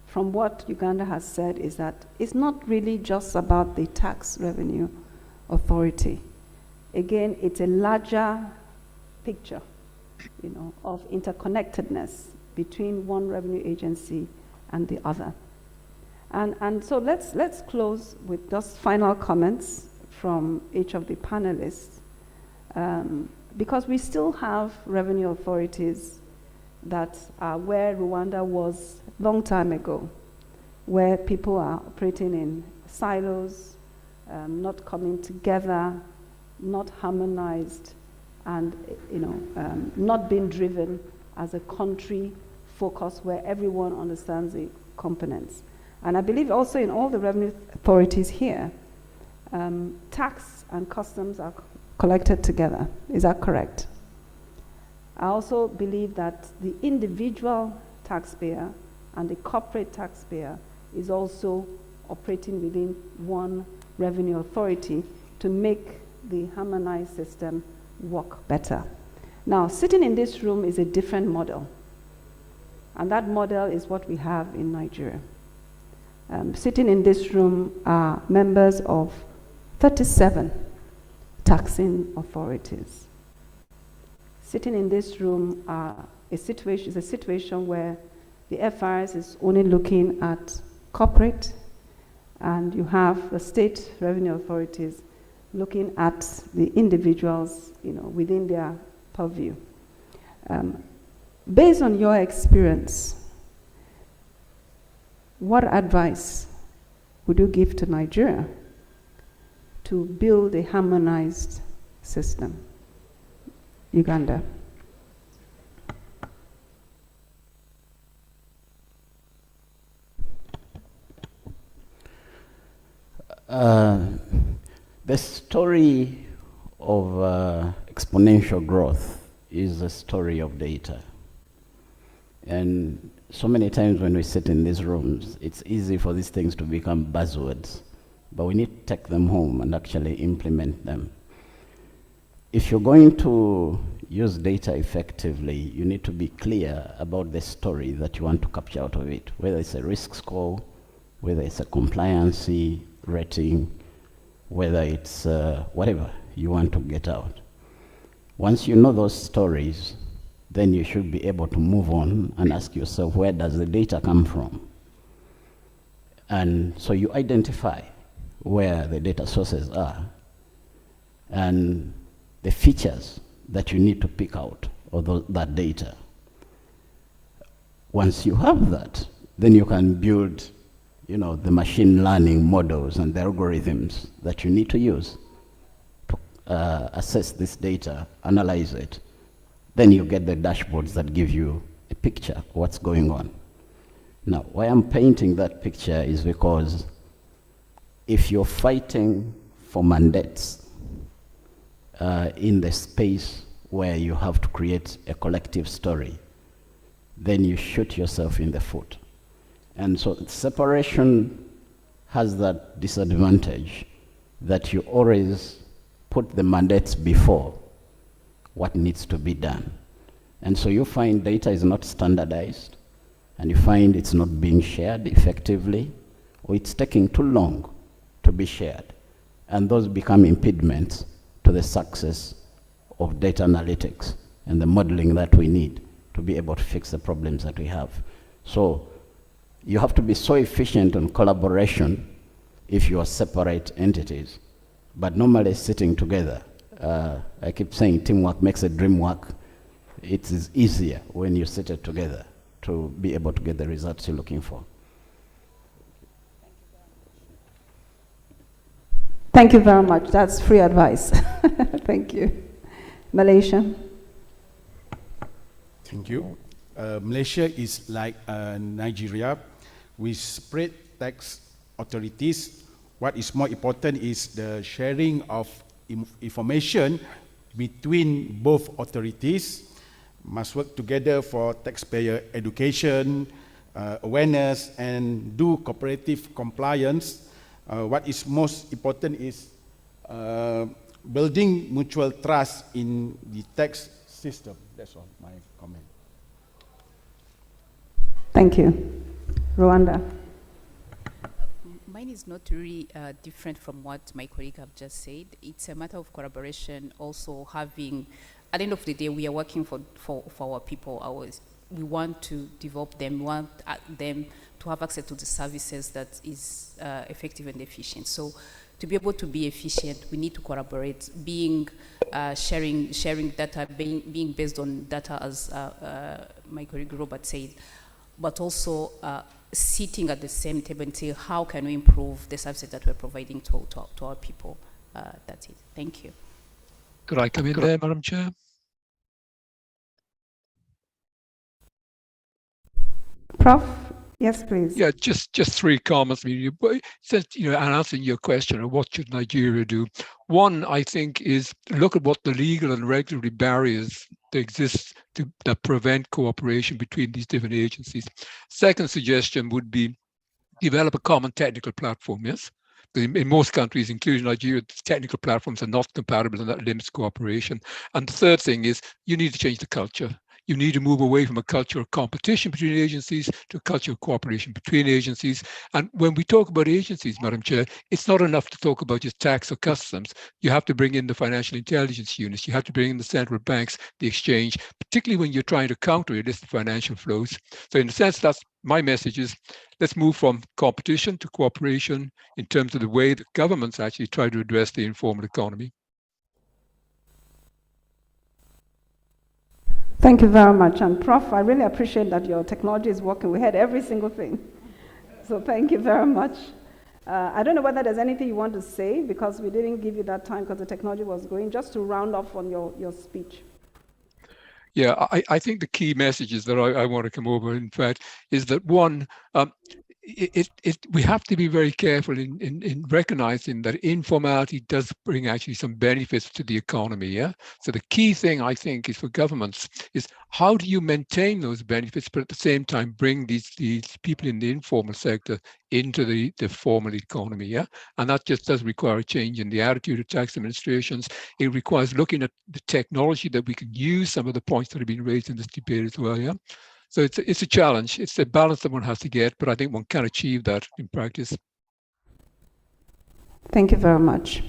from what Uganda has said, is that it's not really just about the tax revenue authority. Again, it's a larger picture, of interconnectedness between one revenue agency and the other. And so let's close with just final comments from each of the panelists, because we still have revenue authorities that are where Rwanda was a long time ago, where people are operating in silos, not coming together, not harmonized, and not being driven as a country focus where everyone understands the components. And I believe also in all the revenue authorities here, tax and customs are collected together. Is that correct? I also believe that the individual taxpayer and the corporate taxpayer is also operating within one revenue authority to make the harmonized system work better. Now, sitting in this room is a different model. And that model is what we have in Nigeria. Sitting in this room are members of 37 taxing authorities. Sitting in this room is a situation where the FRS is only looking at corporate, and you have the state revenue authorities looking at the individuals, within their purview. Based on your experience, what advice would you give to Nigeria to build a harmonized system? Uganda. The story of exponential growth is a story of data. And so many times when we sit in these rooms, it's easy for these things to become buzzwords, but we need to take them home and actually implement them. If you're going to use data effectively, you need to be clear about the story that you want to capture out of it, whether it's a risk score, whether it's a compliance rating, whether it's whatever you want to get out. Once you know those stories, then you should be able to move on and ask yourself, where does the data come from? And so you identify where the data sources are and the features that you need to pick out of that data. Once you have that, then you can build the machine learning models and the algorithms that you need to use to assess this data, analyze it. Then you get the dashboards that give you a picture of what's going on. Now, why I'm painting that picture is because if you're fighting for mandates in the space where you have to create a collective story, then you shoot yourself in the foot. And so separation has that disadvantage that you always put the mandates before what needs to be done. And so you find data is not standardized, and you find it's not being shared effectively, or it's taking too long to be shared. And those become impediments to the success of data analytics and the modeling that we need to be able to fix the problems that we have. So you have to be so efficient on collaboration if you are separate entities, but normally sitting together. I keep saying teamwork makes a dream work. It is easier when you sit it together to be able to get the results you're looking for. Thank you very much. That's free advice. Thank you. Malaysia. Thank you. Malaysia is like Nigeria. We separate tax authorities. What is more important is the sharing of information between both authorities. Must work together for taxpayer education, awareness, and do cooperative compliance. What is most important is building mutual trust in the tax system. That's all my comment. Thank you. Rwanda. Mine is not really different from what my colleague have just said. It's a matter of collaboration, also having, at the end of the day, we are working for our people. We want to develop them, we want them to have access to the services that is effective and efficient. So to be able to be efficient, we need to collaborate, sharing data, being based on data, as my colleague Robert said, but also sitting at the same table and say, how can we improve the services that we're providing to our people? That's it. Thank you. Could I come in there, Madam Chair? Prof, yes, please. Yeah, just three comments. I mean, since, and answering your question of what should Nigeria do, one, I think, is look at what the legal and regulatory barriers that exist that prevent cooperation between these different agencies. Second suggestion would be develop a common technical platform, yes? In most countries, including Nigeria, the technical platforms are not compatible, and that limits cooperation. And the third thing is you need to change the culture. You need to move away from a culture of competition between agencies to a culture of cooperation between agencies. And when we talk about agencies, Madam Chair, it's not enough to talk about just tax or customs. You have to bring in the financial intelligence units. You have to bring in the central banks, the exchange, particularly when you're trying to counter illicit financial flows. So in a sense, that's my message is let's move from competition to cooperation in terms of the way that governments actually try to address the informal economy. Thank you very much. And Prof, I really appreciate that your technology is working. We had every single thing. So thank you very much. I don't know whether there's anything you want to say, because we didn't give you that time because the technology was going, just to round off on your speech. Yeah, I think the key messages that I want to come over, in fact, is that one, we have to be very careful in recognizing that informality does bring actually some benefits to the economy. Yeah. So the key thing I think is for governments is how do you maintain those benefits, but at the same time bring these people in the informal sector into the formal economy. Yeah. And that just does require a change in the attitude of tax administrations. It requires looking at the technology that we can use, some of the points that have been raised in this debate as well. Yeah. So it's a challenge. It's a balance that one has to get, but I think one can achieve that in practice. Thank you very much.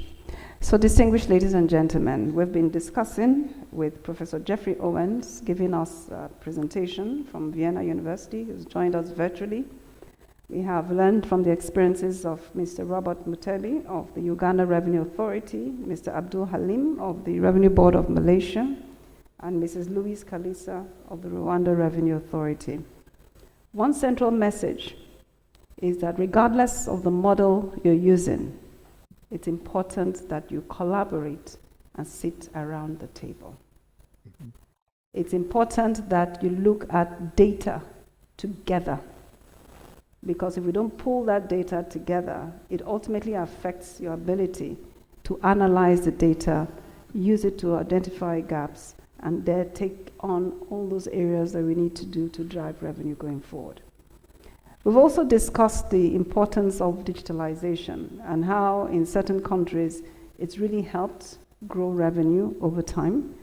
So distinguished ladies and gentlemen, we've been discussing with Professor Jeffrey Owens, giving us a presentation from Vienna University, who's joined us virtually. We have learned from the experiences of Mr. Robert Mutebi of the Uganda Revenue Authority, Mr. Abdul Halim of the Revenue Board of Malaysia, and Mrs. Louise Kalisa of the Rwanda Revenue Authority. One central message is that regardless of the model you're using, it's important that you collaborate and sit around the table. Mm-hmm. It's important that you look at data together, because if we don't pull that data together, it ultimately affects your ability to analyze the data, use it to identify gaps, and then take on all those areas that we need to do to drive revenue going forward. We've also discussed the importance of digitalization and how in certain countries it's really helped grow revenue over time.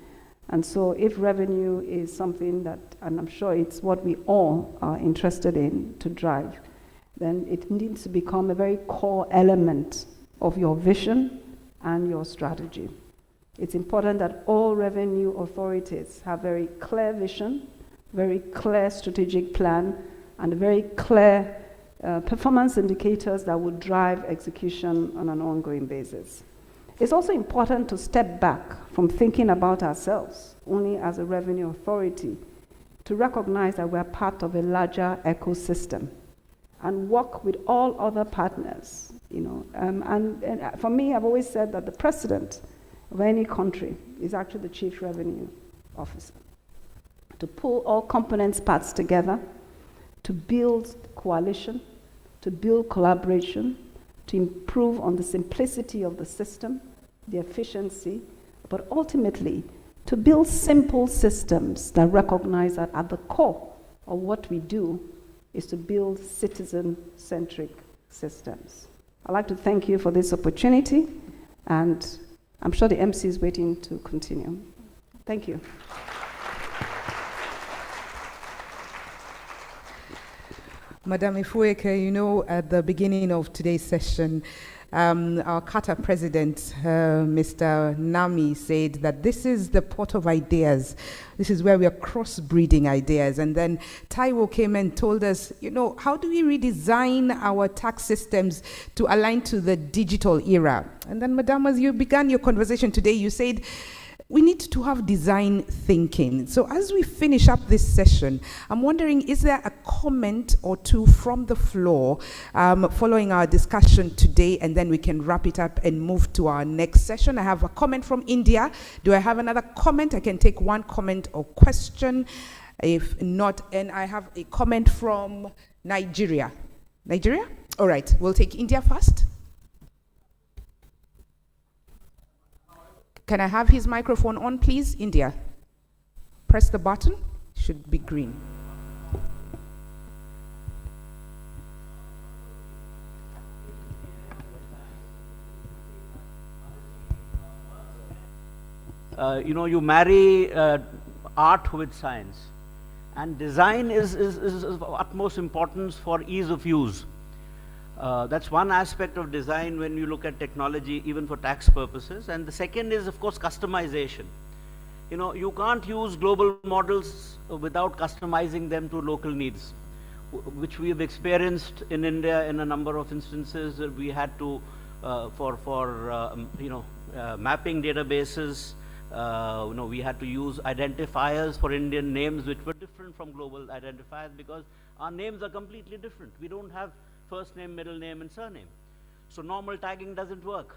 And so if revenue is something that, and I'm sure it's what we all are interested in to drive, then it needs to become a very core element of your vision and your strategy. It's important that all revenue authorities have very clear vision, very clear strategic plan, and very clear performance indicators that would drive execution on an ongoing basis. It's also important to step back from thinking about ourselves only as a revenue authority to recognize that we're part of a larger ecosystem and work with all other partners. And for me, I've always said that the president of any country is actually the chief revenue officer. To pull all components parts together, to build coalition, to build collaboration, to improve on the simplicity of the system, the efficiency, but ultimately to build simple systems that recognize that at the core of what we do is to build citizen-centric systems. I'd like to thank you for this opportunity, and I'm sure the MC is waiting to continue. Thank you. Madam Ifueke, at the beginning of today's session, our Cata president, Mr. Nami, said that this is the port of ideas. This is where we are cross-breeding ideas. And then Taiwo came and told us, how do we redesign our tax systems to align to the digital era? And then, Madam, as you began your conversation today, you said, we need to have design thinking. So as we finish up this session, I'm wondering, is there a comment or two from the floor following our discussion today, and then we can wrap it up and move to our next session? I have a comment from India. Do I have another comment? I can take one comment or question. If not, and I have a comment from Nigeria. Nigeria? All right, we'll take India first. Can I have his microphone on, please? India. Press the button. Should be green. You marry art with science, and design is of utmost importance for ease of use. That's one aspect of design when you look at technology, even for tax purposes. And the second is, of course, customization. You can't use global models without customizing them to local needs, which we have experienced in India in a number of instances. We had to, mapping databases, we had to use identifiers for Indian names which were different from global identifiers because our names are completely different. We don't have first name, middle name, and surname. So normal tagging doesn't work.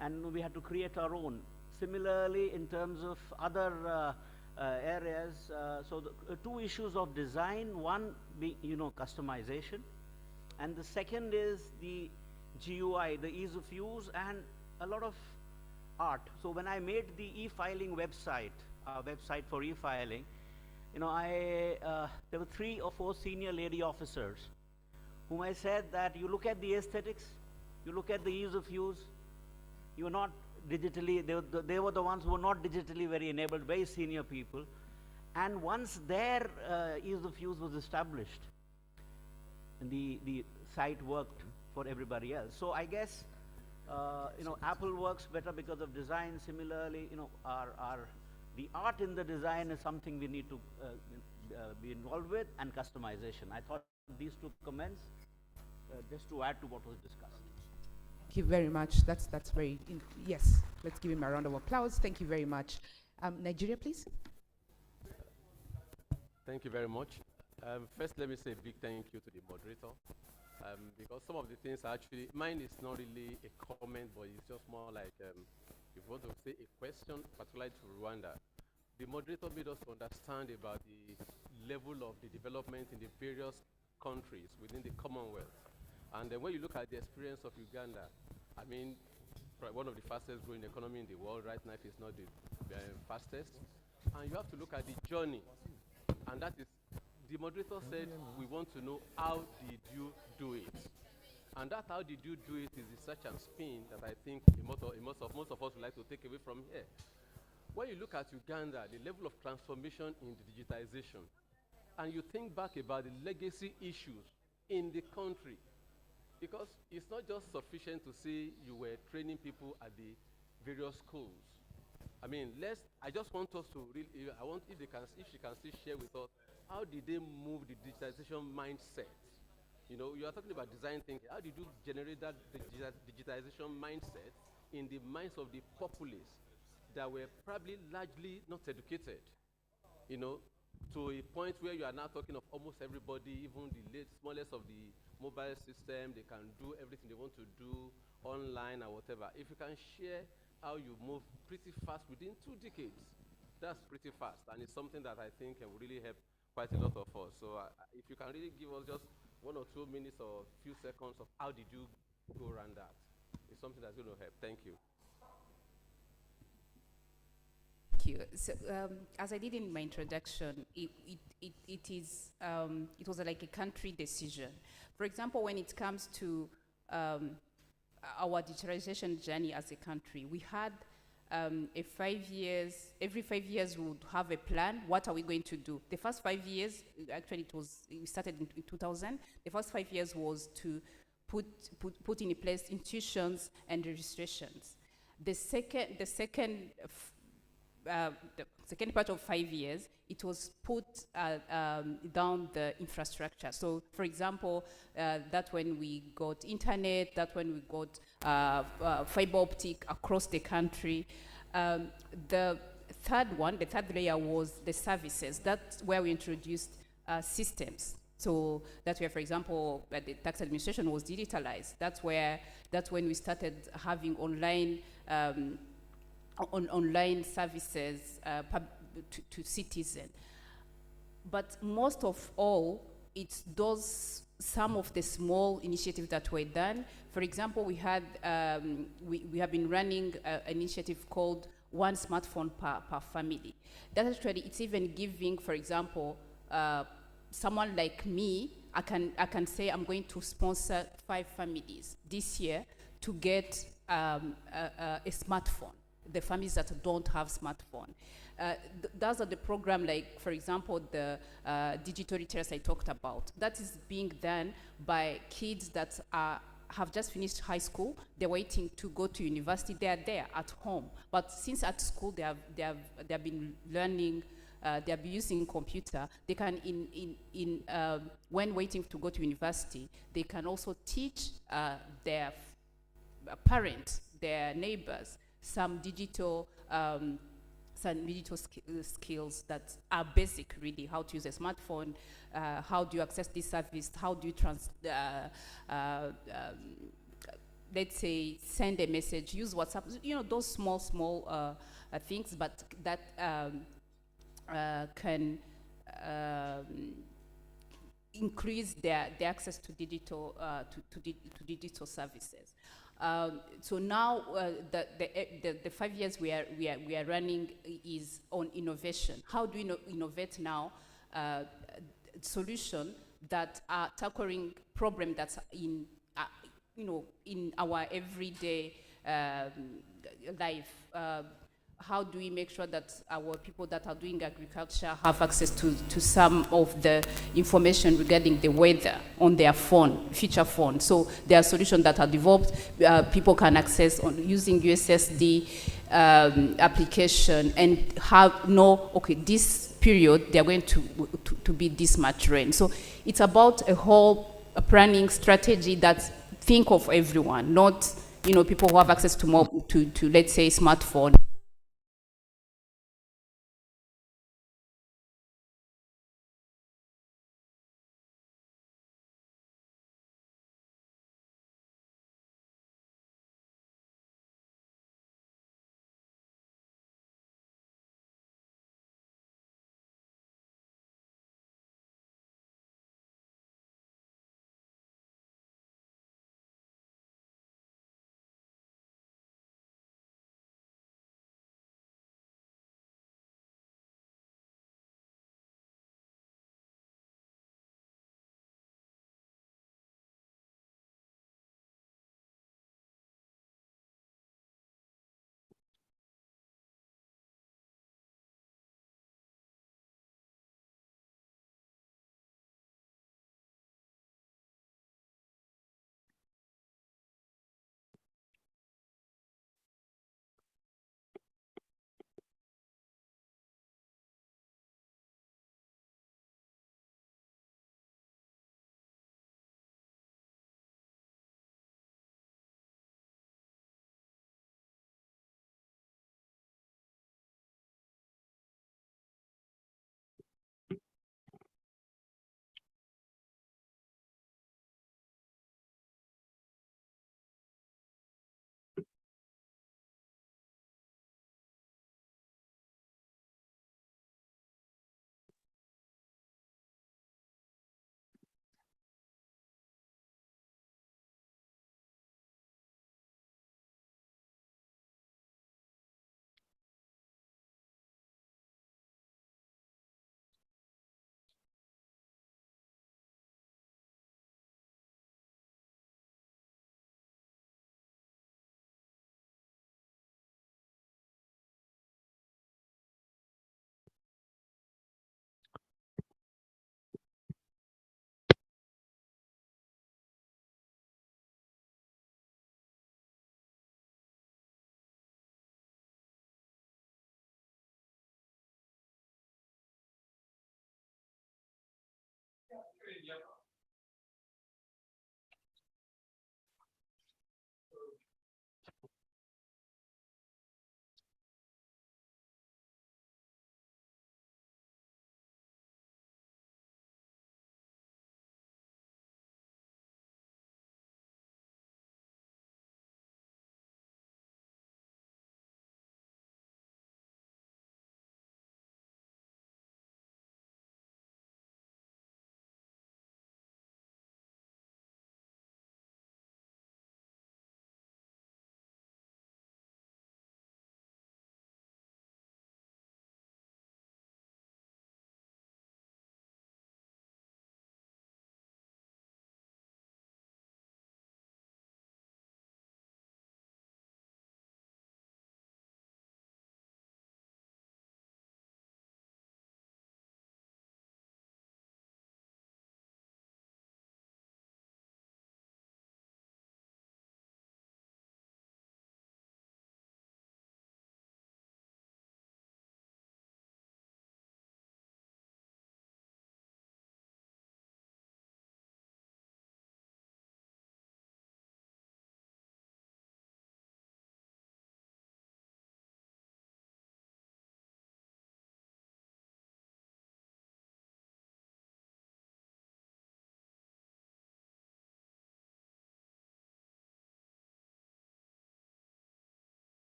And we had to create our own. Similarly, in terms of other areas, so the two issues of design, one being, customization, and the second is the GUI, the ease of use, and a lot of art. So when I made the e-filing website, website for e-filing, there were 3 or 4 senior lady officers whom I said that you look at the aesthetics, you look at the ease of use, you're not digitally, they were the ones who were not digitally very enabled, very senior people. And once their ease of use was established, and the site worked for everybody else. So I guess, Apple works better because of design. Similarly, the art in the design is something we need to be involved with, and customization. I thought these 2 comments, just to add to what was discussed. Thank you very much. That's very, yes, let's give him a round of applause. Thank you very much. Nigeria, please. Thank you very much. First, let me say a big thank you to the moderator, because some of the things actually, mine is not really a comment, but it's just more like, if you want to say a question, particularly to Rwanda, the moderator made us understand about the level of the development in the various countries within the Commonwealth. And then when you look at the experience of Uganda, I mean, one of the fastest growing economy in the world right now, if it's not the fastest. And you have to look at the journey, and that is the moderator said, we want to know how did you do it? And that how did you do it is the search and spin that I think most of us would like to take away from here. When you look at Uganda, the level of transformation in the digitization, and you think back about the legacy issues in the country, because it's not just sufficient to say you were training people at the various schools. I mean, I just want us to really, if she can still share with us, how did they move the digitization mindset? You know, you are talking about design thinking. How did you generate that digitization mindset in the minds of the populace that were probably largely not educated? You know, to a point where you are now talking of almost everybody, even the smallest of the mobile system, they can do everything they want to do online or whatever. If you can share how you move pretty fast within 2 decades, that's pretty fast, and it's something that I think will really help quite a lot of us. So if you can really give us just 1 or 2 minutes or few seconds of how did you go around that, it's something that's going to help. Thank you. Thank you. So, as I did in my introduction, it was like a country decision. For example, when it comes to our digitalization journey as a country, we had every 5 years we would have a plan. What are we going to do? The first 5 years, actually we started in 2000. The first 5 years was to put in place institutions and registrations. The second part of 5 years, it was put down the infrastructure. So, for example, that when we got internet, that when we got fiber optic across the country. The third layer was the services. That's where we introduced systems. So that's where, for example, the tax administration was digitalized. That's when we started having online services to citizens. But most of all, it's some of the small initiatives that were done. For example, we have been running an initiative called One Smartphone per Family. That actually, it's even giving, for example, someone like me, I can say I'm going to sponsor 5 families this year to get a smartphone. The families that don't have smartphone. Those are the program, like, for example, the digital literacy I talked about. That is being done by kids that have just finished high school. They're waiting to go to university. They are there at home. But since at school they have been learning, they have been using computer, they can, when waiting to go to university, they can also teach their parents, their neighbors, some digital skills that are basic, really. How to use a smartphone, how do you access this service, how do you let's say, send a message, use WhatsApp, you know, those small things, but that can increase their access to digital services. So now the 5 years we are running is on innovation. How do we innovate now? Solution that are tackling problem that's in our everyday life. How do we make sure that our people that are doing agriculture have access to some of the information regarding the weather on their phone, feature phone? So there are solutions that are developed. People can access on using USSD application and okay, this period they're going to be this much rain. So it's about a whole planning strategy that think of everyone, not people who have access to let's say smartphone.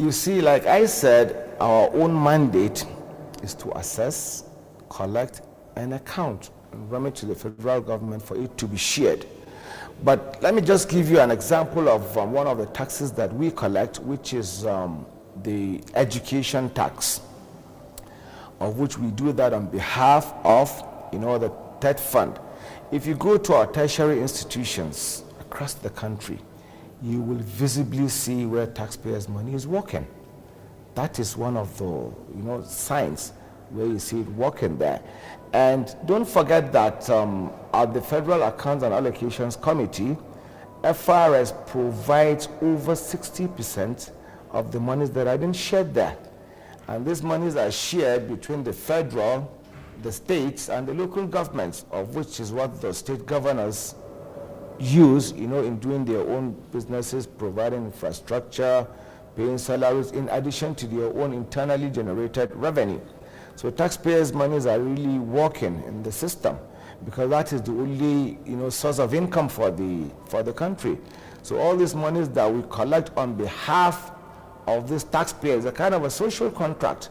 You see, like I said, our own mandate is to assess, collect, and account and remit to the federal government for it to be shared. But let me just give you an example of one of the taxes that we collect, which is the education tax, of which we do that on behalf of, the TED fund. If you go to our tertiary institutions across the country, you will visibly see where taxpayers' money is working. That is one of the, signs where you see it working there. And don't forget that at the Federal Accounts and Allocations Committee, FRS provides over 60% of the monies that are being shared there. And these monies are shared between the federal, the states, and the local governments, of which is what the state governors use, in doing their own businesses, providing infrastructure, paying salaries, in addition to their own internally generated revenue. So taxpayers' monies are really working in the system because that is the only, source of income for the country. So all these monies that we collect on behalf of these taxpayers are kind of a social contract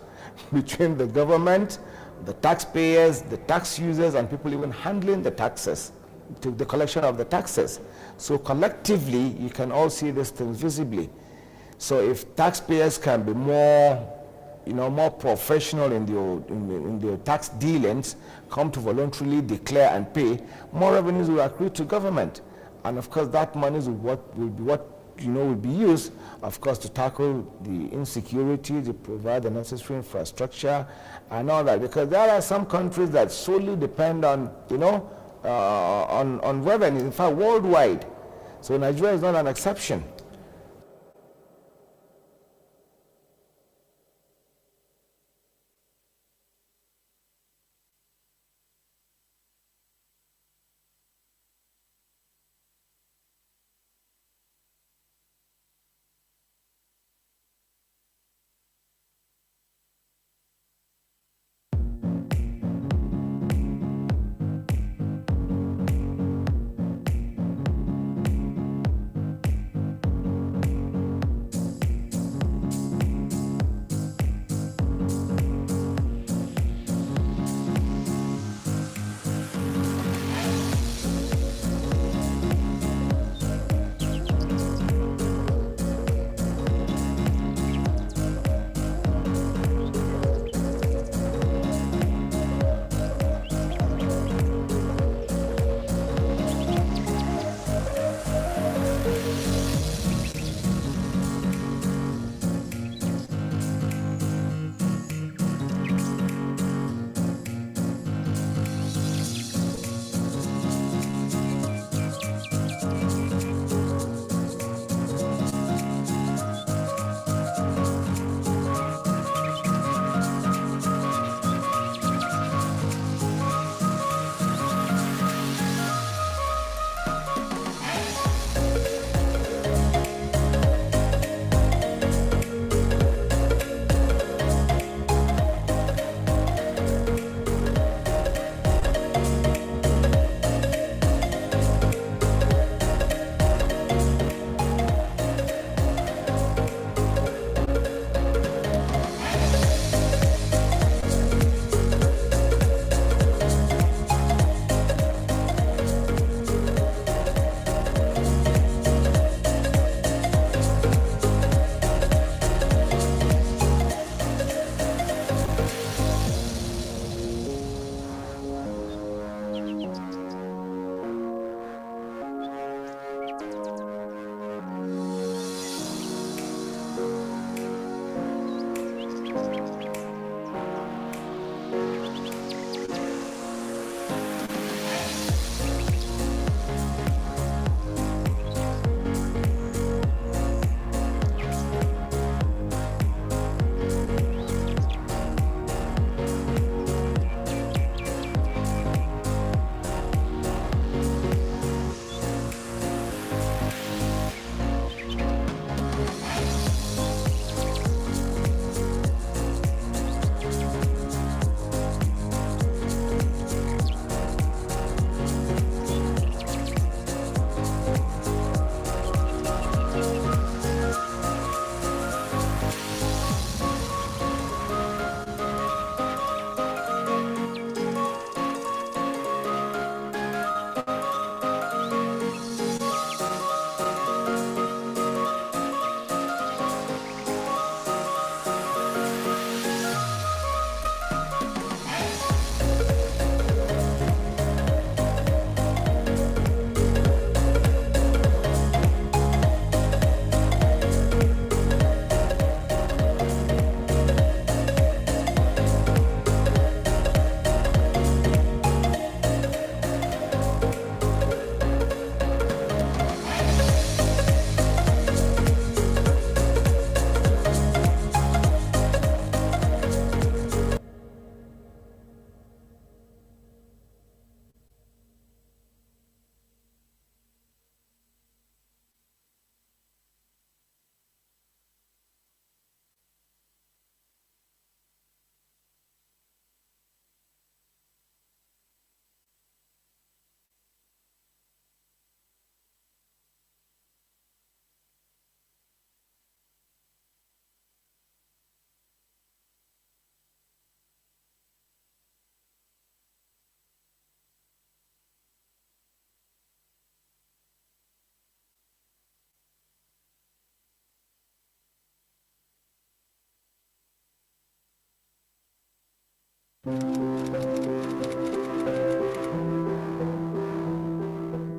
between the government, the taxpayers, the tax users, and people even handling the taxes, to the collection of the taxes. So collectively, you can all see these things visibly. So if taxpayers can be more, more professional in their tax dealings, come to voluntarily declare and pay, more revenues will accrue to government. And of course, that money will be used, of course, to tackle the insecurity, to provide the necessary infrastructure and all that. Because there are some countries that solely depend on, on revenue, in fact, worldwide. So Nigeria is not an exception.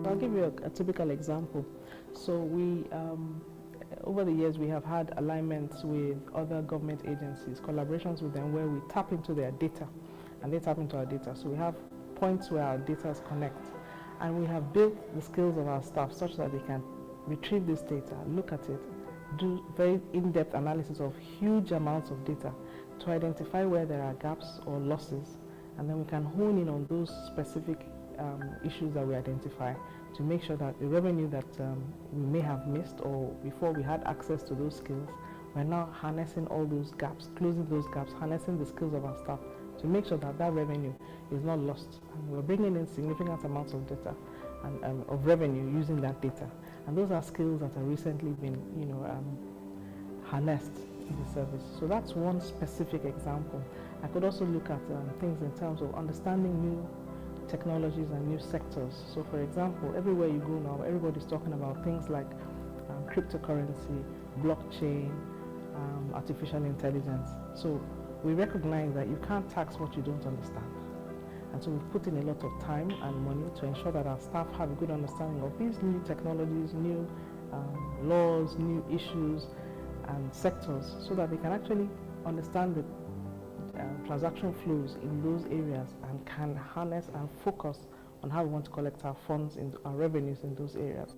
I'll give you a typical example. So we, over the years, we have had alignments with other government agencies, collaborations with them where we tap into their data and they tap into our data. So we have points where our data connect, and we have built the skills of our staff such that they can retrieve this data, look at it, do very in-depth analysis of huge amounts of data to identify where there are gaps or losses, and then we can hone in on those specific issues that we identify to make sure that the revenue that we may have missed or before we had access to those skills, we're now harnessing all those gaps, closing those gaps, harnessing the skills of our staff to make sure that that revenue is not lost. And we're bringing in significant amounts of data and of revenue using that data. And those are skills that have recently been, harnessed in the service. So that's one specific example. I could also look at things in terms of understanding new technologies and new sectors. So for example, everywhere you go now, everybody's talking about things like cryptocurrency, blockchain, artificial intelligence. So we recognize that you can't tax what you don't understand. And so we've put in a lot of time and money to ensure that our staff have a good understanding of these new technologies, new laws, new issues and sectors, so that they can actually understand the transaction flows in those areas and can harness and focus on how we want to collect our funds and our revenues in those areas.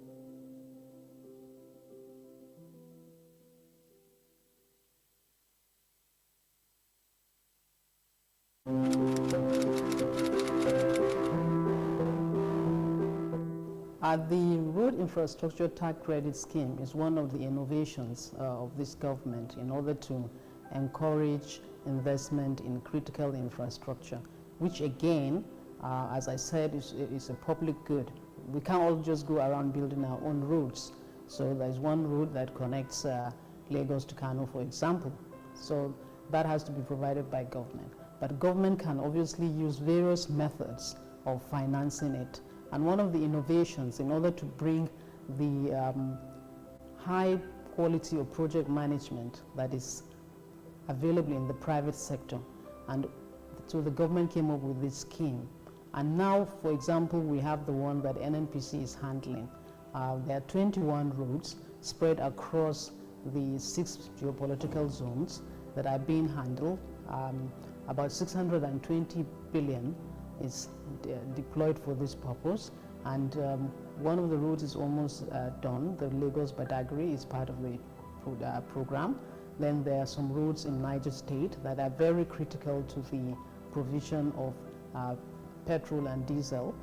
The Road Infrastructure Tax Credit Scheme is one of the innovations of this government in order to encourage investment in critical infrastructure, which again, as I said, is a public good. We can't all just go around building our own roads. So there's one road that connects Lagos to Kano, for example. So that has to be provided by government. But government can obviously use various methods of financing it. And one of the innovations in order to bring the high quality of project management that is available in the private sector, and so the government came up with this scheme. And now, for example, we have the one that NNPC is handling. There are 21 roads spread across the 6 geopolitical zones that are being handled. About 620 billion is deployed for this purpose, and one of the roads is almost done. The Lagos-Badagry is part of the program. Then there are some roads in Niger State that are very critical to the provision of petrol and diesel,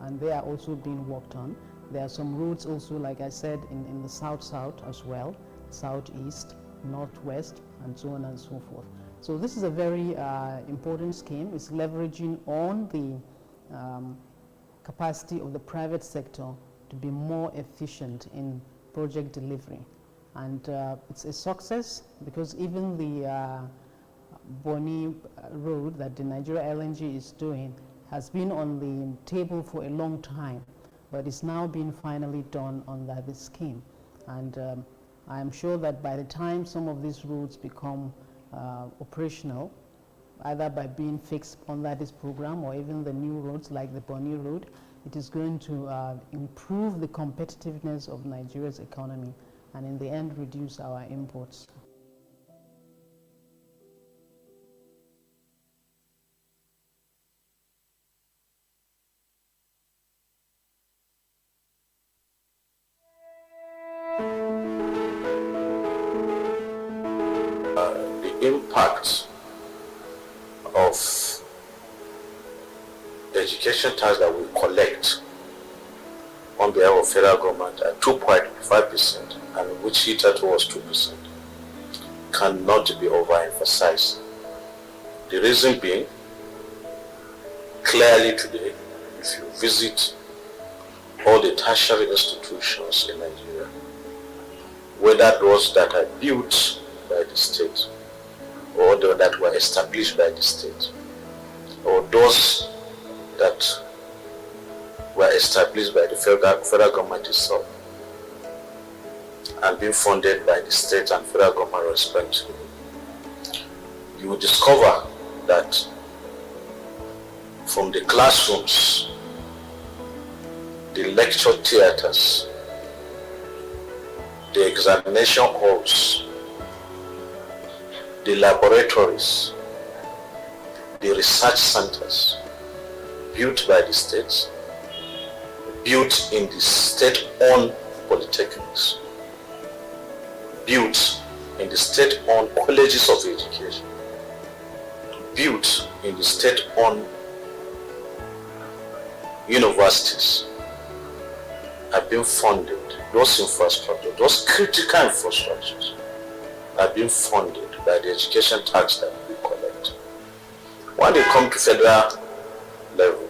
and they are also being worked on. There are some roads also, like I said, in the south-south as well, southeast, northwest, and so on and so forth. So this is a very important scheme. It's leveraging on the capacity of the private sector to be more efficient in project delivery. And it's a success because even the Boni road that the Nigeria LNG is doing has been on the table for a long time, but it's now being finally done under this scheme. And I'm sure that by the time some of these roads become operational, either by being fixed under this program or even the new roads like the Boni road, it is going to improve the competitiveness of Nigeria's economy and in the end reduce our imports. The impact of the education tax that we collect on behalf of federal government at 2.5%, and which hitherto was 2%, cannot be overemphasized. The reason being, clearly today, if you visit all the tertiary institutions in Nigeria, whether those that are built by the state or those that were established by the state, or those that were established by the federal government itself and being funded by the state and federal government respectively, you will discover that from the classrooms, the lecture theaters, the examination halls, the laboratories, the research centers built by the states, built in the state-owned polytechnics, built in the state-owned colleges of education, built in the state-owned universities have been funded. Those infrastructures, those critical infrastructures have been funded by the education tax that we collect. When they come to federal level,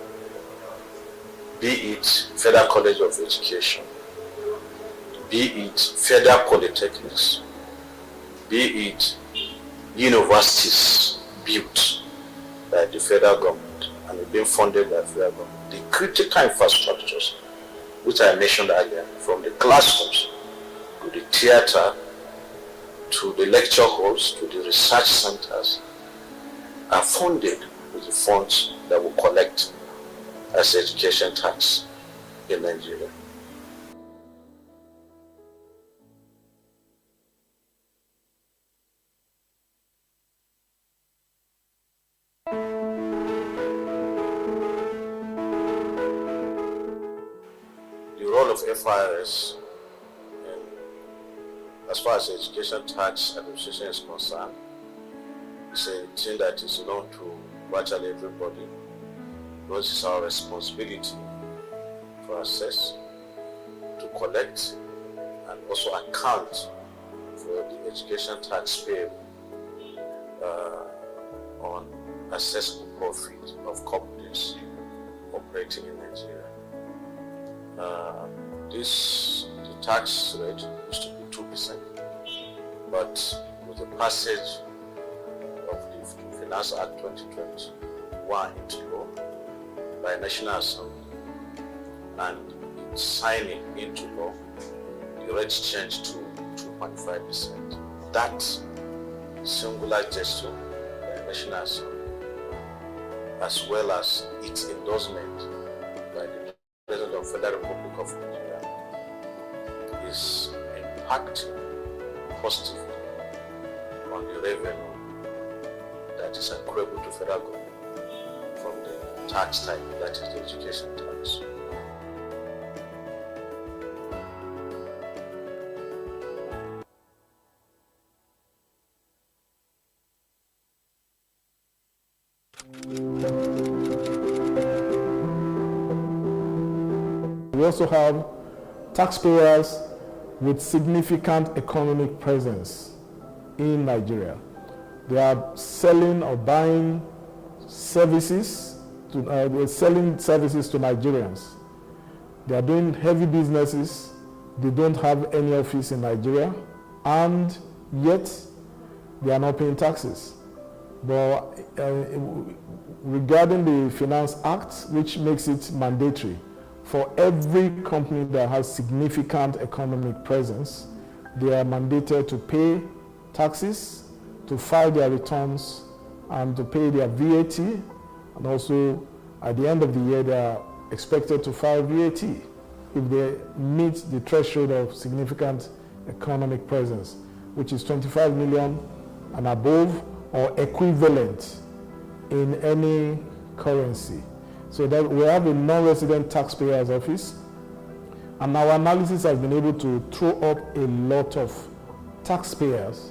be it Federal College of Education, be it Federal Polytechnics, be it universities built by the federal government and being funded by the federal government, the critical infrastructures which I mentioned earlier, from the classrooms to the theater to the lecture halls to the research centers, are funded with the funds that we collect as education tax in Nigeria. The role of FIRS, as far as education tax administration is concerned, is a thing that is known to virtually everybody. Because it's our responsibility to assess, to collect, and also account for the education tax payable on assessable profit of companies operating in Nigeria. The tax rate used to be 2%, but with the passage of the Finance Act 2021 into law by National Assembly and signing into law, the rate changed to 2.5%. That singular gesture by National Assembly, as well as its endorsement by the President of the Federal Republic of Nigeria, is impacting positively on the revenue that is accruable to federal government from the tax type, that is the education tax. We also have taxpayers with significant economic presence in Nigeria. They are selling or buying services, selling services to Nigerians. They are doing heavy businesses. They don't have any office in Nigeria, and yet they are not paying taxes. But regarding the Finance Act, which makes it mandatory for every company that has significant economic presence, they are mandated to pay taxes, to file their returns, and to pay their VAT. And also, at the end of the year, they are expected to file VAT if they meet the threshold of significant economic presence, which is 25 million and above or equivalent in any currency. So that we have a non-resident taxpayer's office, and our analysis has been able to throw up a lot of taxpayers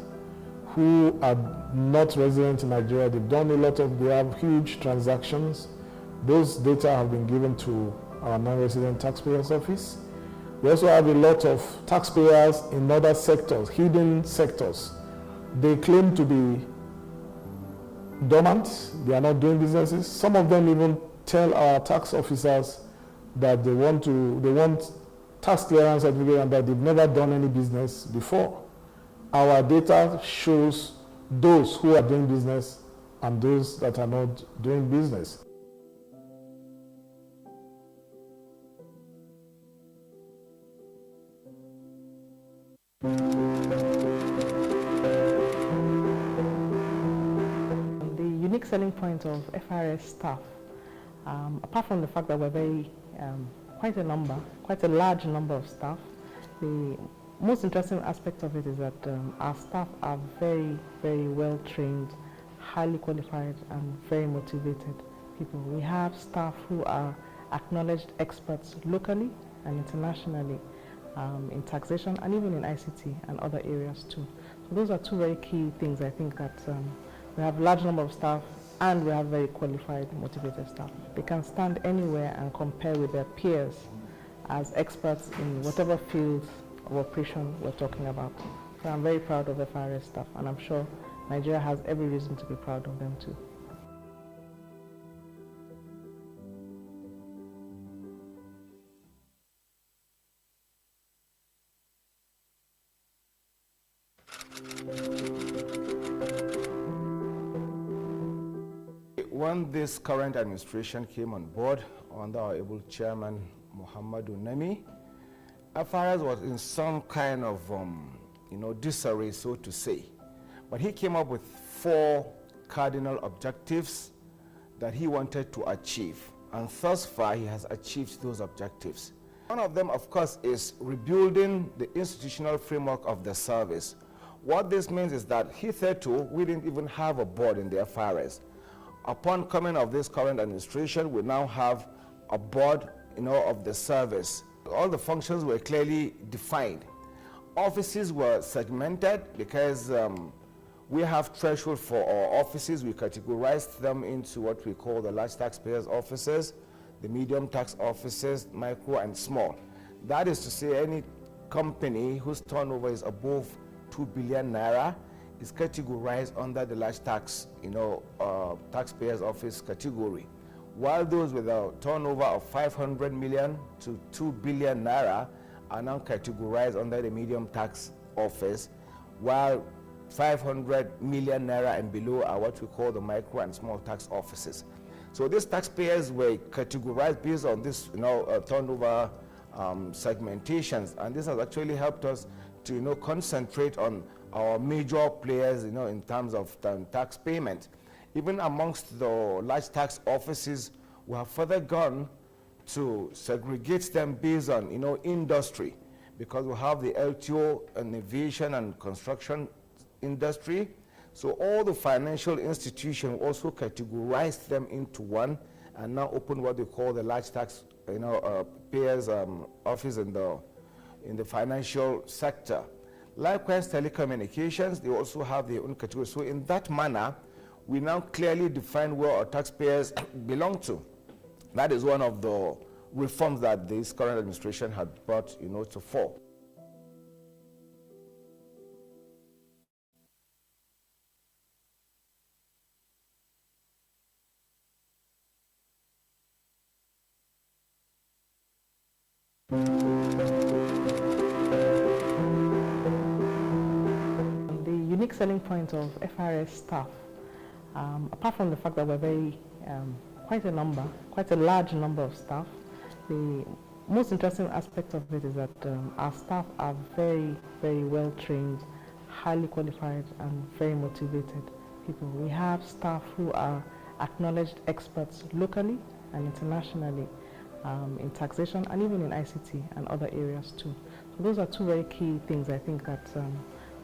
who are not resident in Nigeria. They have huge transactions. Those data have been given to our non-resident taxpayers office. We also have a lot of taxpayers in other sectors, hidden sectors. They claim to be dormant, they are not doing businesses. Some of them even tell our tax officers that they want tax clearance certificate and that they've never done any business before. Our data shows those who are doing business and those that are not doing business. The unique selling point of FRS staff Apart from the fact that we're very, quite a large number of staff, the most interesting aspect of it is that our staff are very, very well trained, highly qualified, and very motivated people. We have staff who are acknowledged experts locally and internationally in taxation and even in ICT and other areas too. So those are two very key things. I think that we have a large number of staff and we have very qualified, motivated staff. They can stand anywhere and compare with their peers as experts in whatever field of operation we're talking about. So I'm very proud of FRS staff, and I'm sure Nigeria has every reason to be proud of them too. When this current administration came on board under our able chairman, Muhammadu Nemi, FRS was in some kind of disarray, so to say. But he came up with 4 cardinal objectives that he wanted to achieve. And thus far, he has achieved those objectives. One of them, of course, is rebuilding the institutional framework of the service. What this means is that hitherto, we didn't even have a board in the FRS. Upon coming of this current administration, we now have a board, of the service. All the functions were clearly defined. Offices were segmented because we have threshold for our offices. We categorized them into what we call the large taxpayers offices, the medium tax offices, micro and small. That is to say, any company whose turnover is above 2 billion naira is categorized under the large tax, taxpayers office category. While those with a turnover of 500 million to 2 billion naira are now categorized under the medium tax office, while 500 million naira and below are what we call the micro and small tax offices. So these taxpayers were categorized based on this, turnover segmentations, and this has actually helped us to, concentrate on our major players, in terms of tax payment. Even amongst the large tax offices, we have further gone to segregate them based on, industry, because we have the LTO and aviation and construction industry. So all the financial institutions also categorized them into one and now open what they call the large tax, payers office in the financial sector. Likewise, telecommunications, they also have their own category. So in that manner, we now clearly define where our taxpayers belong to. That is one of the reforms that this current administration had brought, to fore. The unique selling point of FRS staff, apart from the fact that we're very, quite a large number of staff, the most interesting aspect of it is that our staff are very, very well trained, highly qualified, and very motivated people. We have staff who are acknowledged experts locally and internationally in taxation and even in ICT and other areas too. So those are two very key things. I think that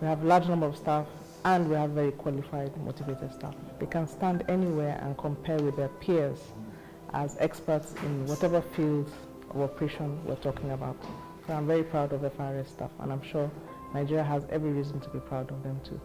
we have a large number of staff and we have very qualified, motivated staff. They can stand anywhere and compare with their peers as experts in whatever field of operation we're talking about. So I'm very proud of FRS staff, and I'm sure Nigeria has every reason to be proud of them too.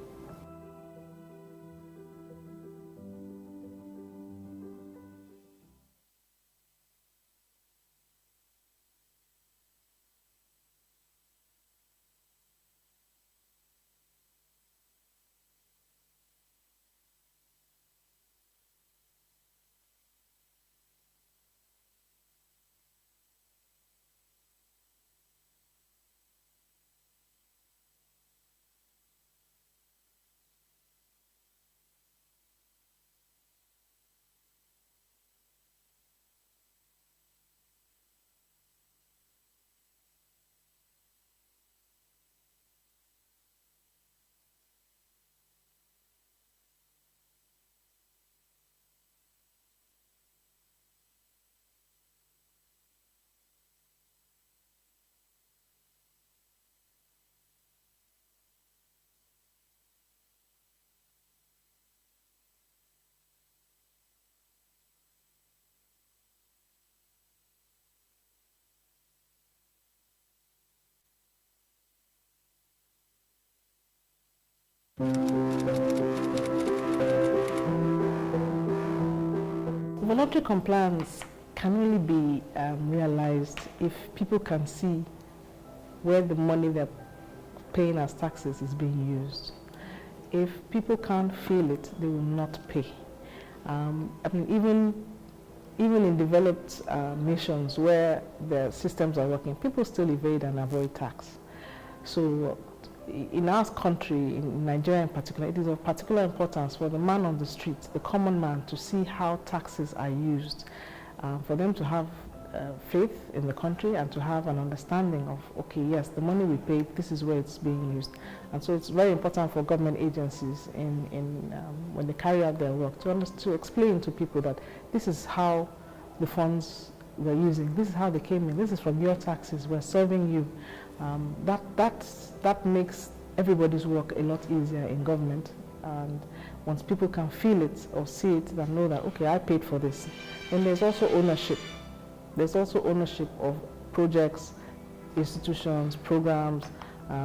Voluntary compliance can only be realized if people can see where the money they're paying as taxes is being used. If people can't feel it, they will not pay. I mean, even in developed nations where the systems are working, people still evade and avoid tax. So in our country, in Nigeria in particular, it is of particular importance for the man on the street, the common man, to see how taxes are used, for them to have faith in the country and to have an understanding of, okay, yes, the money we pay, this is where it's being used. And so it's very important for government agencies when they carry out their work to explain to people that this is how the funds we're using, this is how they came in, this is from your taxes, we're serving you. That makes everybody's work a lot easier in government. And once people can feel it or see it and know that, okay, I paid for this, then there's also ownership. There's also ownership of projects, institutions, programs,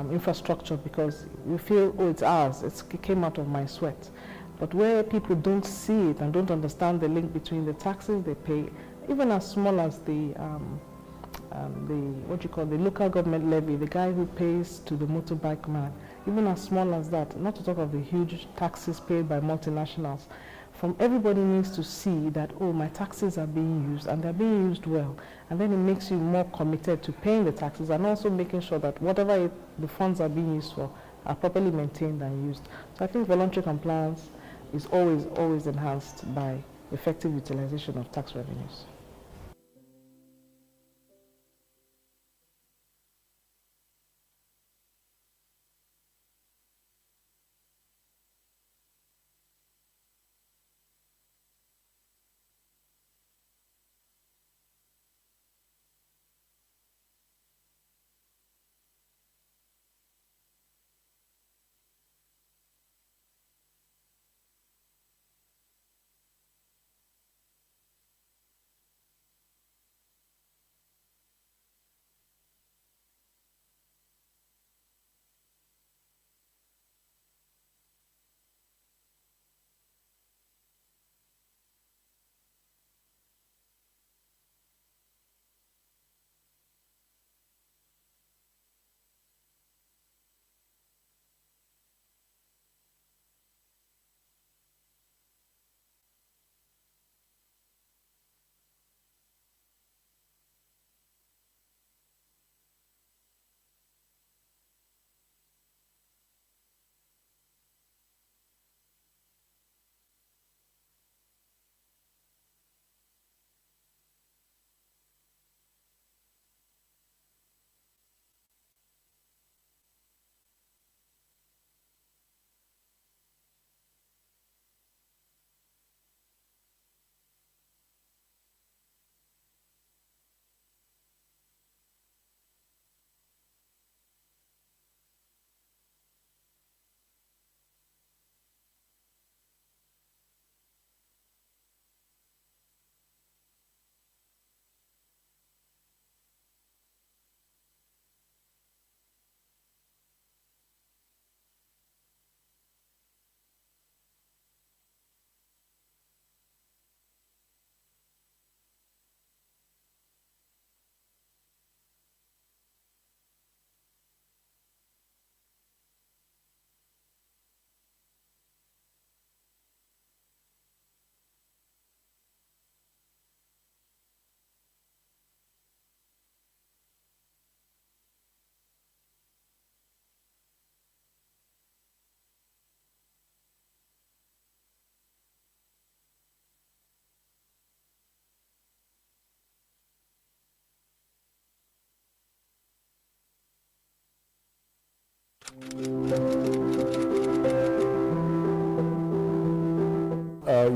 infrastructure, because we feel, oh, it's ours, it came out of my sweat. But where people don't see it and don't understand the link between the taxes they pay, even as small as the local government levy, the guy who pays to the motorbike man, even as small as that, not to talk of the huge taxes paid by multinationals. Everybody needs to see that, oh, my taxes are being used and they're being used well. And then it makes you more committed to paying the taxes and also making sure that whatever the funds are being used for are properly maintained and used. So I think voluntary compliance is always enhanced by effective utilization of tax revenues.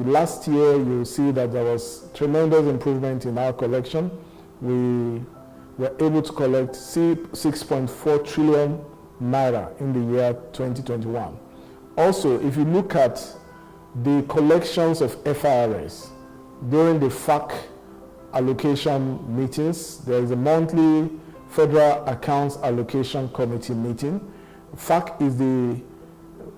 Last year, you see that there was tremendous improvement in our collection. We were able to collect 6.4 trillion naira in the year 2021. Also, if you look at the collections of FIRS during the FAC allocation meetings, there is a monthly Federal Accounts Allocation Committee meeting. FAC is the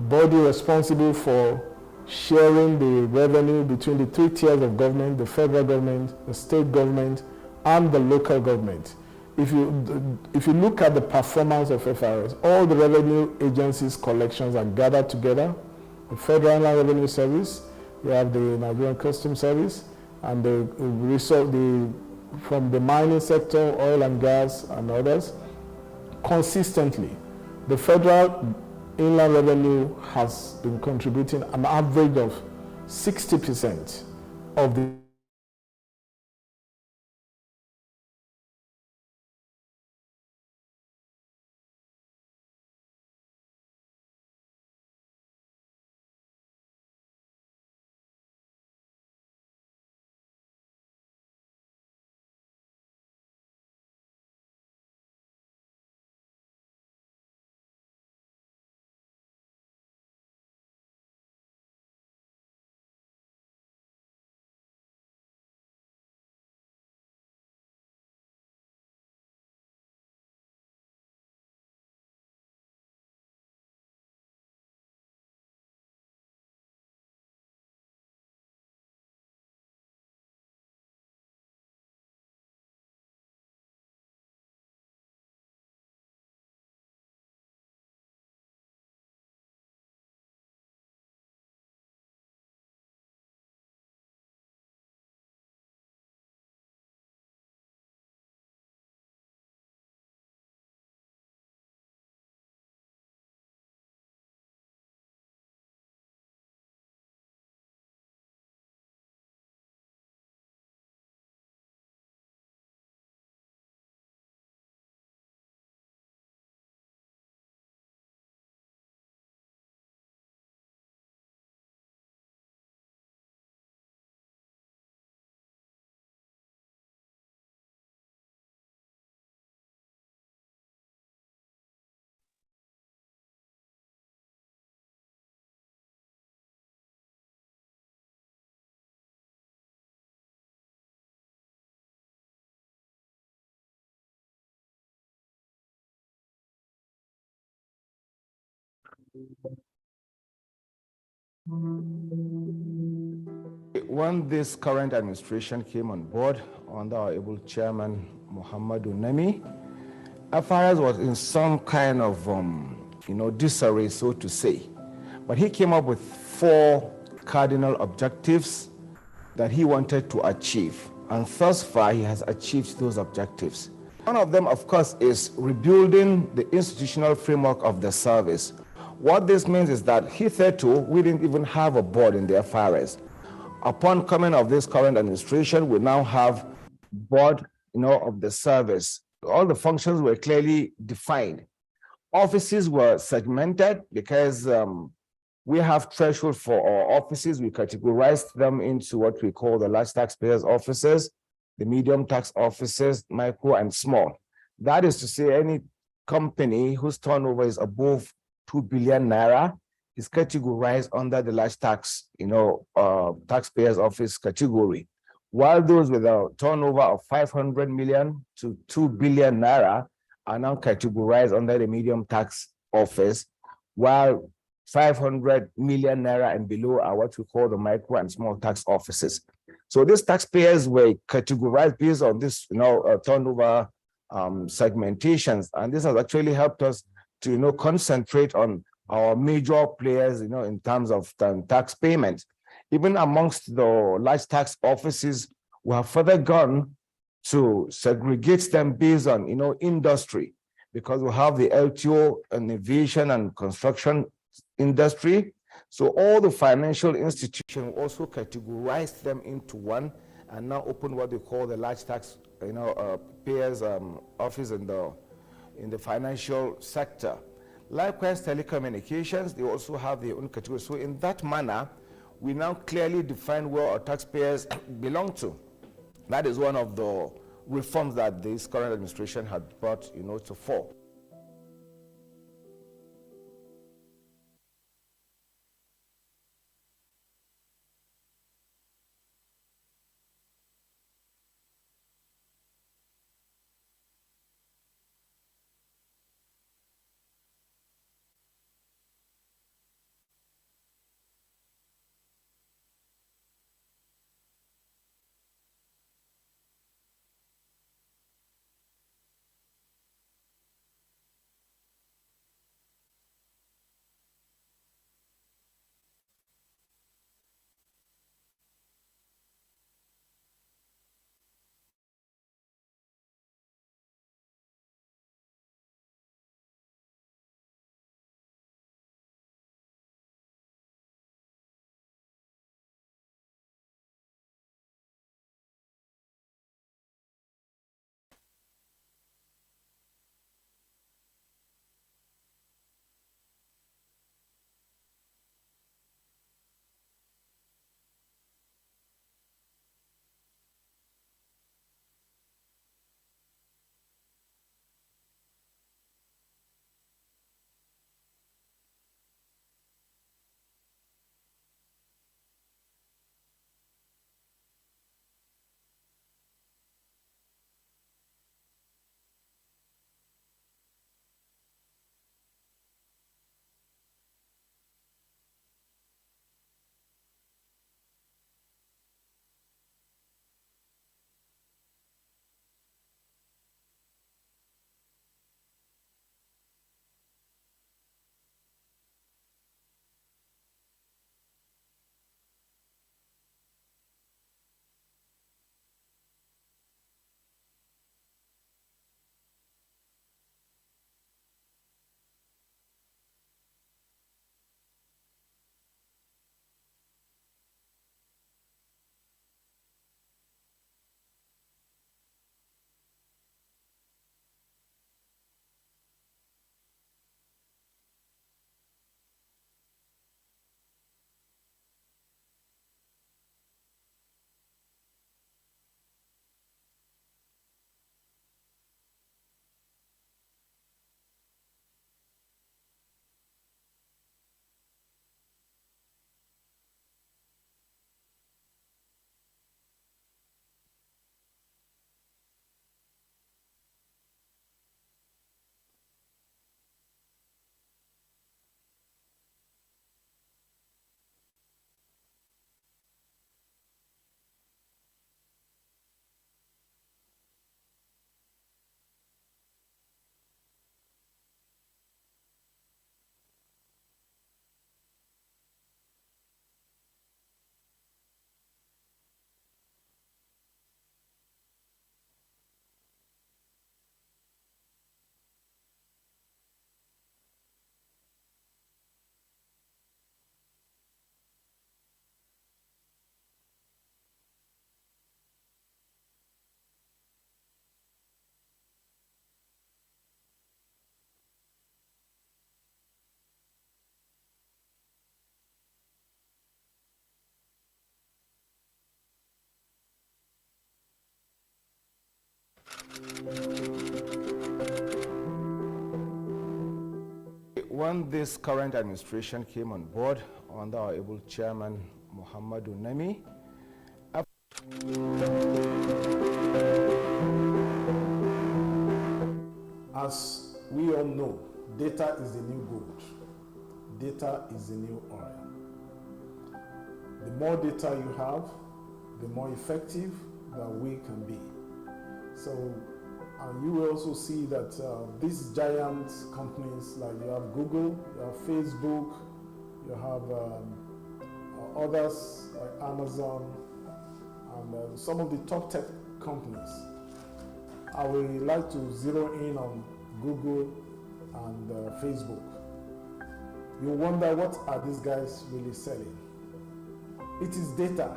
body responsible for sharing the revenue between the three tiers of government: the federal government, the state government, and the local government. If you look at the performance of FRS, all the revenue agencies' collections are gathered together. The Federal Inland Revenue Service, you have the Nigerian Customs Service, and from the mining sector, oil and gas, and others. Consistently, the Federal Inland Revenue has been contributing an average of 60% of the When this current administration came on board under our able chairman, Muhammadu Nemi, FRS was in some kind of, disarray, so to say. But he came up with 4 cardinal objectives that he wanted to achieve. And thus far, he has achieved those objectives. One of them, of course, is rebuilding the institutional framework of the service. What this means is that hitherto, we didn't even have a board in the FRS. Upon coming of this current administration, we now have board, of the service. All the functions were clearly defined. Offices were segmented because we have threshold for our offices. We categorized them into what we call the large taxpayers offices, the medium tax offices, micro and small. That is to say, any company whose turnover is above 2 billion naira is categorized under the large tax, taxpayers office category, while those with a turnover of 500 million to 2 billion naira are now categorized under the medium tax office, while 500 million naira and below are what we call the micro and small tax offices. So these taxpayers were categorized based on this, turnover segmentations, and this has actually helped us to, concentrate on our major players, in terms of tax payments. Even amongst the large tax offices, we have further gone to segregate them based on, industry, because we have the LTO and aviation and construction industry. So all the financial institutions also categorize them into one and now open what they call the large tax, payers office in the financial sector. Likewise, telecommunications, they also have their own category. So in that manner, we now clearly define where our taxpayers belong to. That is one of the reforms that this current administration had brought, to fore. When this current administration came on board under our able chairman, Muhammadu Nemi, as we all know, data is the new gold. Data is the new oil. The more data you have, the more effective that we can be. So you will also see that these giant companies, like you have Google, you have Facebook, you have others like Amazon, and some of the top tech companies. I would like to zero in on Google and Facebook. You wonder, what are these guys really selling? It is data.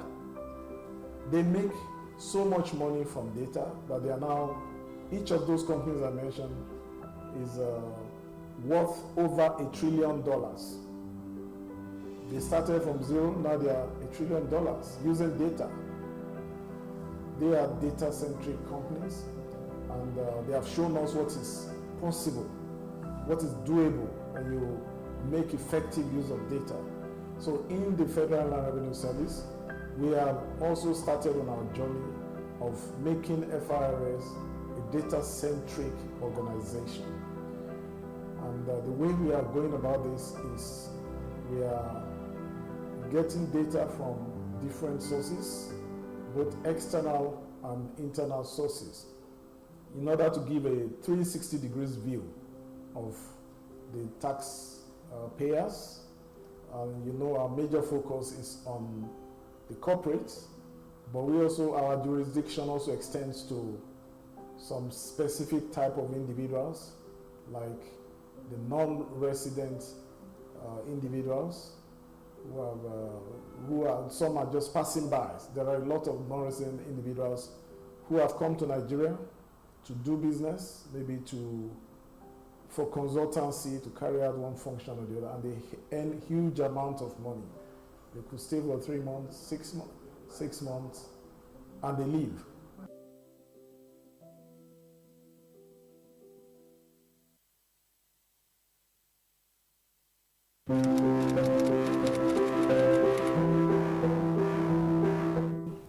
They make so much money from data that they are now, each of those companies I mentioned is worth over $1 trillion. They started from zero, now they are $1 trillion using data. They are data-centric companies, and they have shown us what is possible, what is doable when you make effective use of data. So in the Federal Land Revenue Service, we have also started on our journey of making FIRS a data-centric organization. And the way we are going about this is we are getting data from different sources, both external and internal sources, in order to give a 360 degrees view of the tax payers. You know, our major focus is on the corporates, but we also, our jurisdiction also extends to some specific type of individuals, like the non-resident individuals who are, some are just passing by. There are a lot of non-resident individuals who have come to Nigeria to do business, maybe for consultancy, to carry out one function or the other, and they earn huge amount of money. They could stay for 3 months, 6 months, and they leave.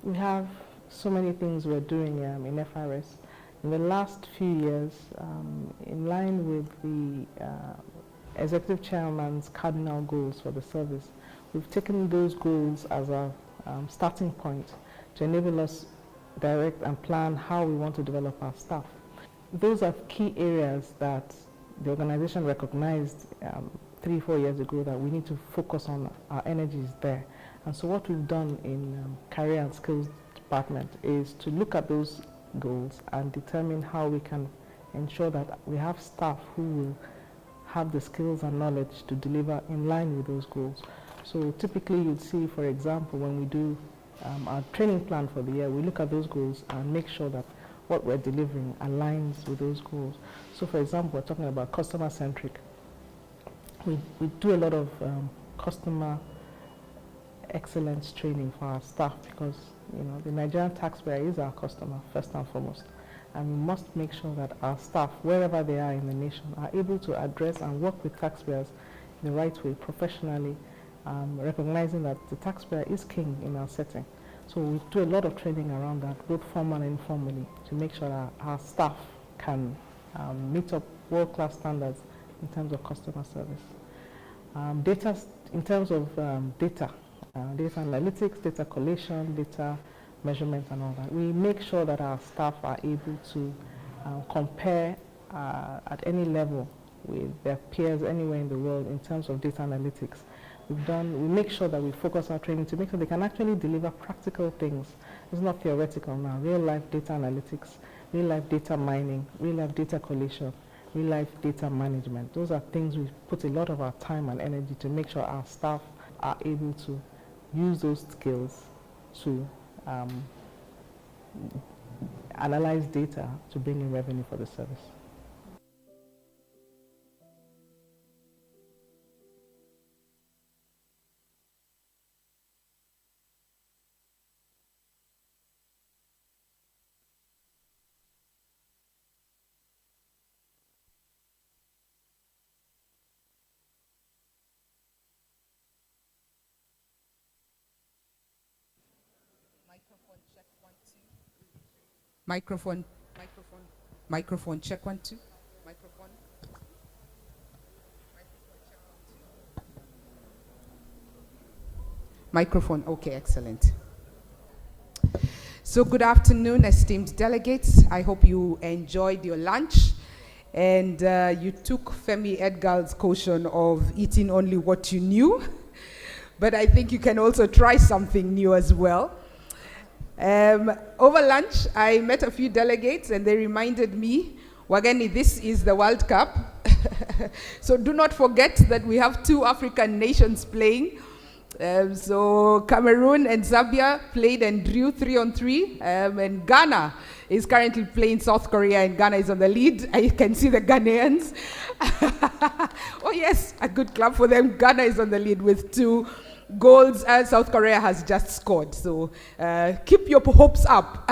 We have so many things we're doing in FRS. In the last few years, in line with the Executive Chairman's cardinal goals for the service, we've taken those goals as a starting point to enable us direct and plan how we want to develop our staff. Those are key areas that the organization recognized 3-4 years ago that we need to focus on our energies there. And so what we've done in Career and Skills Department is to look at those goals and determine how we can ensure that we have staff who will have the skills and knowledge to deliver in line with those goals. So typically you'd see, for example, when we do our training plan for the year, we look at those goals and make sure that what we're delivering aligns with those goals. So for example, we're talking about customer-centric. We do a lot of customer excellence training for our staff, because the Nigerian taxpayer is our customer first and foremost, and we must make sure that our staff, wherever they are in the nation, are able to address and work with taxpayers in the right way, professionally, recognizing that the taxpayer is king in our setting. So we do a lot of training around that, both formal and informally, to make sure that our staff can meet up world-class standards in terms of customer service. Data, in terms of data analytics, data collation, data measurement and all that, we make sure that our staff are able to compare at any level with their peers anywhere in the world in terms of data analytics. We make sure that we focus our training to make sure they can actually deliver practical things. It's not theoretical now. Real life data analytics, real life data mining, real life data collation, real life data management. Those are things we put a lot of our time and energy to make sure our staff are able to use those skills to analyze data to bring in revenue for the service. Microphone, microphone, check 1, 2. Microphone. Microphone, okay, excellent. So good afternoon, esteemed delegates. I hope you enjoyed your lunch and you took Femi Edgar's caution of eating only what you knew. But I think you can also try something new as well. Over lunch, I met a few delegates and they reminded me, Wageni, this is the World Cup. So do not forget that we have 2 African nations playing. So Cameroon and Zambia played and drew 3-3. And Ghana is currently playing South Korea and Ghana is on the lead. I can see the Ghanaians. Oh yes, a good clap for them. Ghana is on the lead with 2 goals and South Korea has just scored. So keep your hopes up.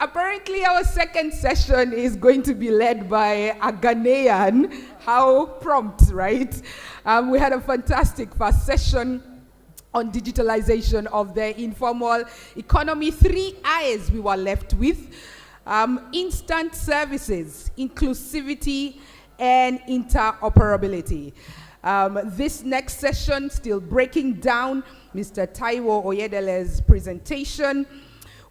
Apparently our second session is going to be led by a Ghanaian. How prompt, right? We had a fantastic first session on digitalization of the informal economy. 3 I's we were left with. Instant services, inclusivity, and interoperability. This next session, still breaking down Mr. Taiwo Oyedele's presentation.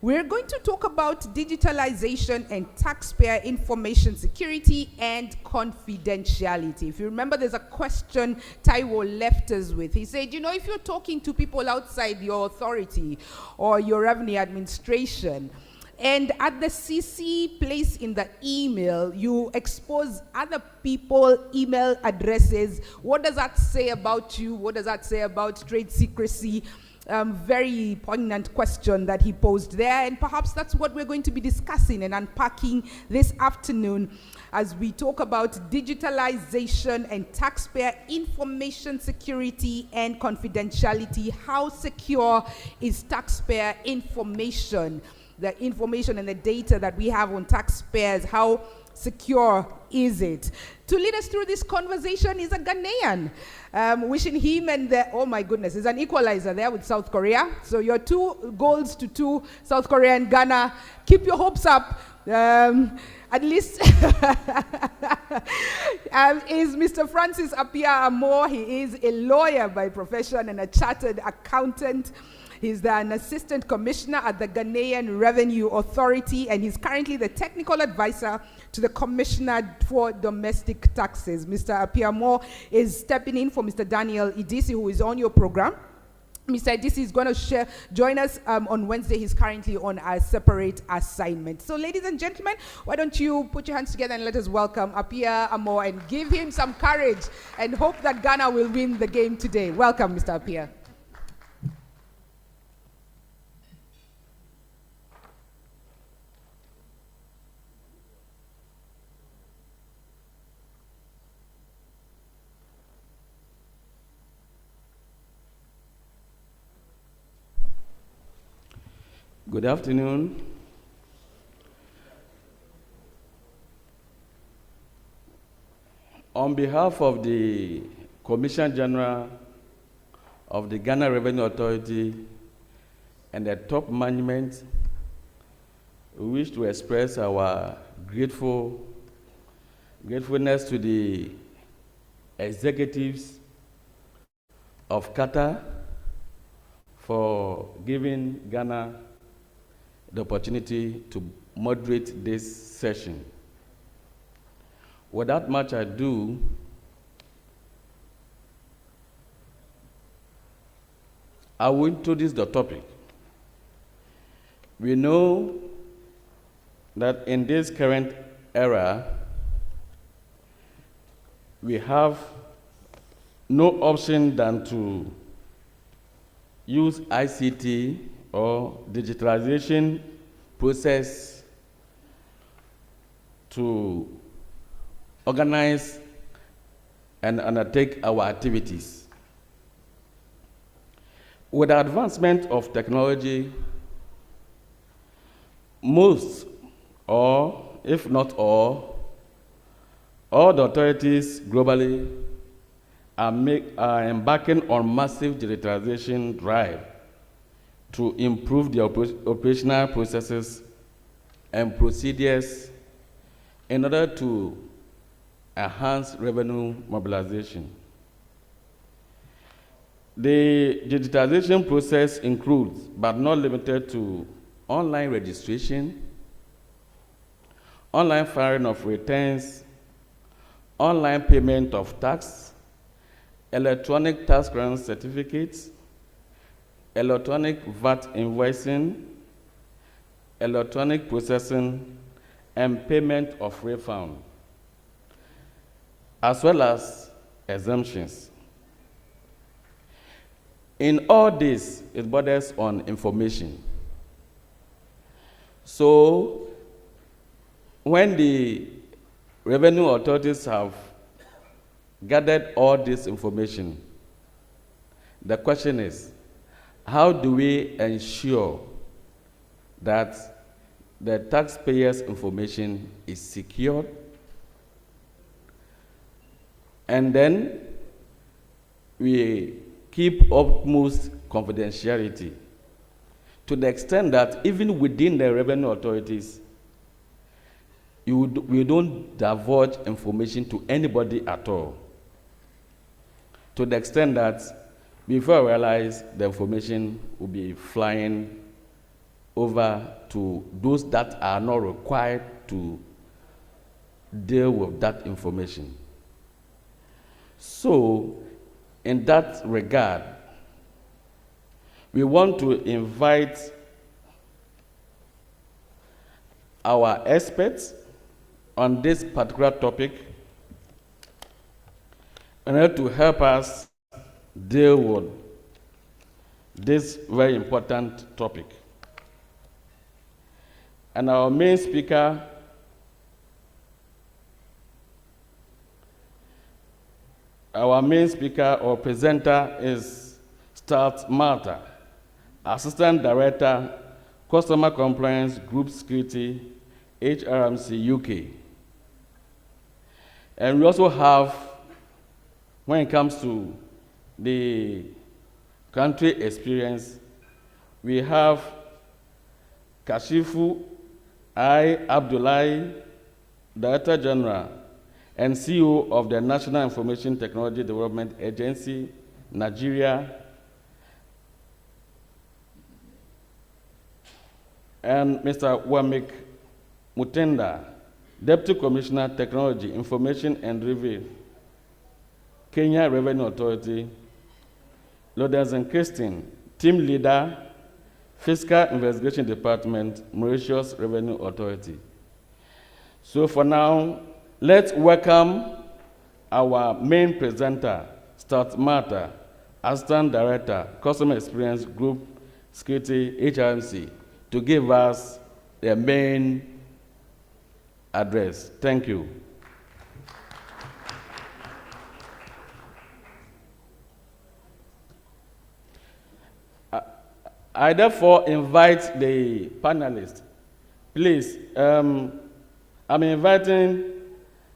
We're going to talk about digitalization and taxpayer information security and confidentiality. If you remember, there's a question Taiwo left us with. He said, you know, if you're talking to people outside your authority or your revenue administration, and at the CC place in the email, you expose other people's email addresses. What does that say about you? What does that say about trade secrecy? Very poignant question that he posed there, and perhaps that's what we're going to be discussing and unpacking this afternoon as we talk about digitalization and taxpayer information security and confidentiality. How secure is taxpayer information? The information and the data that we have on taxpayers, how secure is it? To lead us through this conversation is a Ghanaian. Wishing him and oh my goodness, there's an equalizer there with South Korea. So your 2 goals to 2, South Korea and Ghana. Keep your hopes up. At least is Mr. Francis Apia Amor. He is a lawyer by profession and a chartered accountant. He's an assistant commissioner at the Ghanaian Revenue Authority, and he's currently the technical advisor to the Commissioner for Domestic Taxes. Mr. Apiamo is stepping in for Mr. Daniel Idisi, who is on your program. Mr. Idisi is going to join us on Wednesday. He's currently on a separate assignment. So, ladies and gentlemen, why don't you put your hands together and let us welcome Apia Amo and give him some courage and hope that Ghana will win the game today. Welcome, Mr. Apia. Good afternoon. On behalf of the Commissioner General of the Ghana Revenue Authority and the top management, we wish to express our gratefulness to the executives of Cata for giving Ghana the opportunity to moderate this session. Without much ado, I will introduce the topic. We know that in this current era, we have no option than to use ICT or digitalization process to organize and undertake our activities. With the advancement of technology, most, or if not all the authorities globally are embarking on massive digitalization drive to improve their operational processes and procedures in order to enhance revenue mobilization. The digitalization process includes, but not limited to, online registration, online filing of returns, online payment of tax, electronic tax clearance certificates, electronic VAT invoicing, electronic processing, and payment of refund, as well as exemptions. In all this, it borders on information. So, when the revenue authorities have gathered all this information, the question is, how do we ensure that the taxpayers' information is secured? And then we keep utmost confidentiality to the extent that even within the revenue authorities, we don't divulge information to anybody at all. To the extent that before I realize, the information will be flying over to those that are not required to deal with that information. So, in that regard, we want to invite our experts on this particular topic in order to help us deal with this very important topic. And our main speaker or presenter is Stuart Martha, Assistant Director, Customer Compliance Group Security, HRMC UK. And we also have, when it comes to the country experience, we have Kashifu I. Abdullahi, Director General and CEO of the National Information Technology Development Agency, Nigeria, and Mr. Wamek Mutenda, Deputy Commissioner, Technology, Information and Review, Kenya Revenue Authority, Lodenzen Christine, Team Leader, Fiscal Investigation Department, Mauritius Revenue Authority. So for now, let's welcome our main presenter, Stuart Martha, Assistant Director, Customer Experience Group Security, HRMC, to give us the main address. Thank you. I therefore invite the panelists. Please, I'm inviting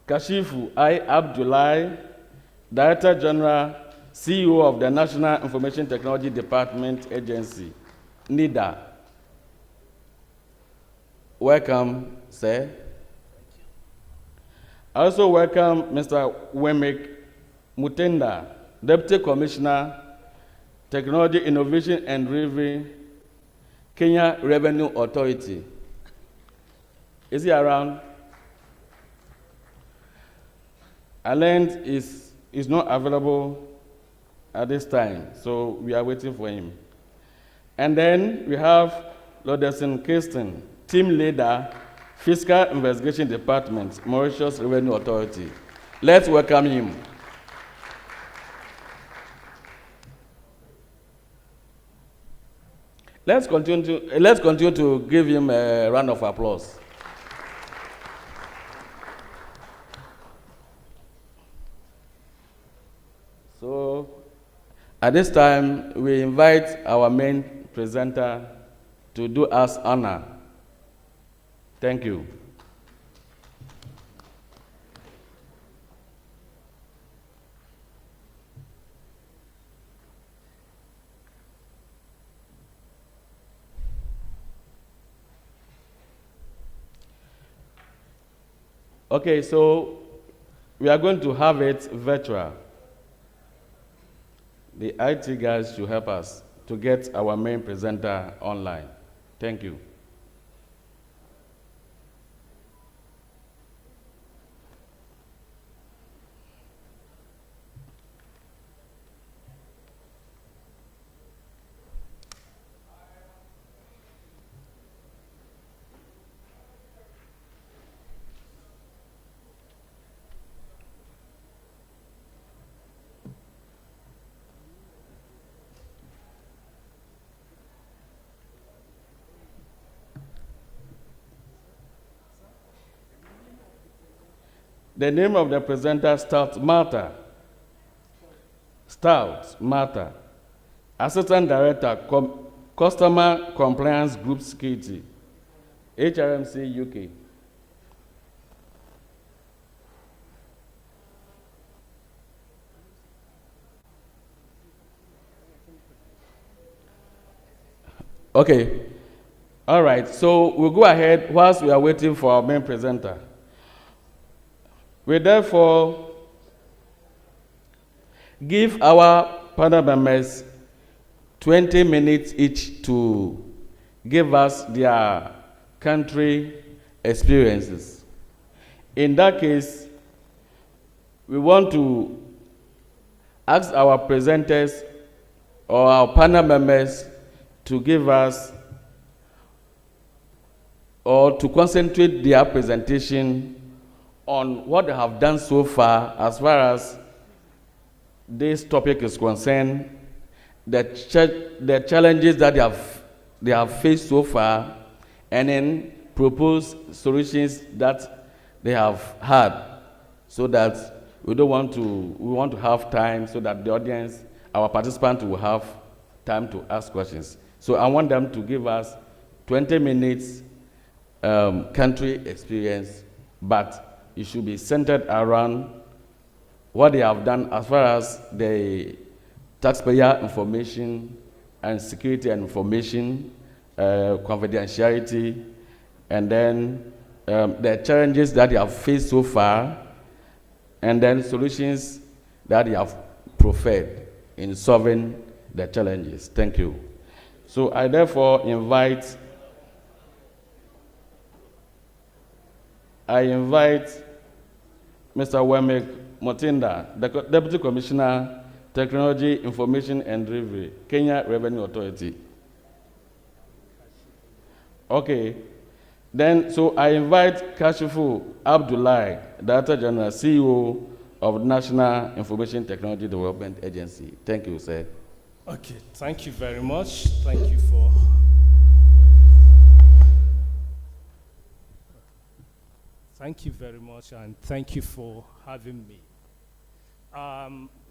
Kashifu I. Abdullahi, Director General, CEO of the National Information Technology Department Agency, NIDA. Welcome, sir. I also welcome Mr. Wamek Mutenda, Deputy Commissioner, Technology, Innovation and Review, Kenya Revenue Authority. Is he around? Aland is not available at this time, so we are waiting for him. And then we have Lodenzen Kirsten, Team Leader, Fiscal Investigation Department, Mauritius Revenue Authority. Let's welcome him. Let's continue to give him a round of applause. So, at this time, we invite our main presenter to do us honor. Thank you. Okay, so we are going to have it virtual. The IT guys should help us to get our main presenter online. Thank you. The name of the presenter, Stout Martha. Stout Martha, Assistant Director, Customer Compliance Group Security, HRMC UK. Okay. All right. So we'll go ahead whilst we are waiting for our main presenter. We therefore give our panel members 20 minutes each to give us their country experiences. In that case, we want to ask our presenters or our panel members to give us or to concentrate their presentation on what they have done so far as far as this topic is concerned, the challenges that they have faced so far, and then propose solutions that they have had, so that we want to have time so that the audience, our participants, will have time to ask questions. So I want them to give us 20 minutes country experience, but it should be centered around what they have done as far as the taxpayer information and security and information, confidentiality, and then the challenges that they have faced so far, and then solutions that they have proffered in solving the challenges. Thank you. So I therefore invite Mr. Wemek Motinda, the Deputy Commissioner, Technology, Information and Delivery, Kenya Revenue Authority. Okay. Then, so I invite Kashifu Abdullahi, Director General, CEO of the National Information Technology Development Agency. Thank you, sir. Okay, thank you very much. Thank you for... Thank you very much, and thank you for having me.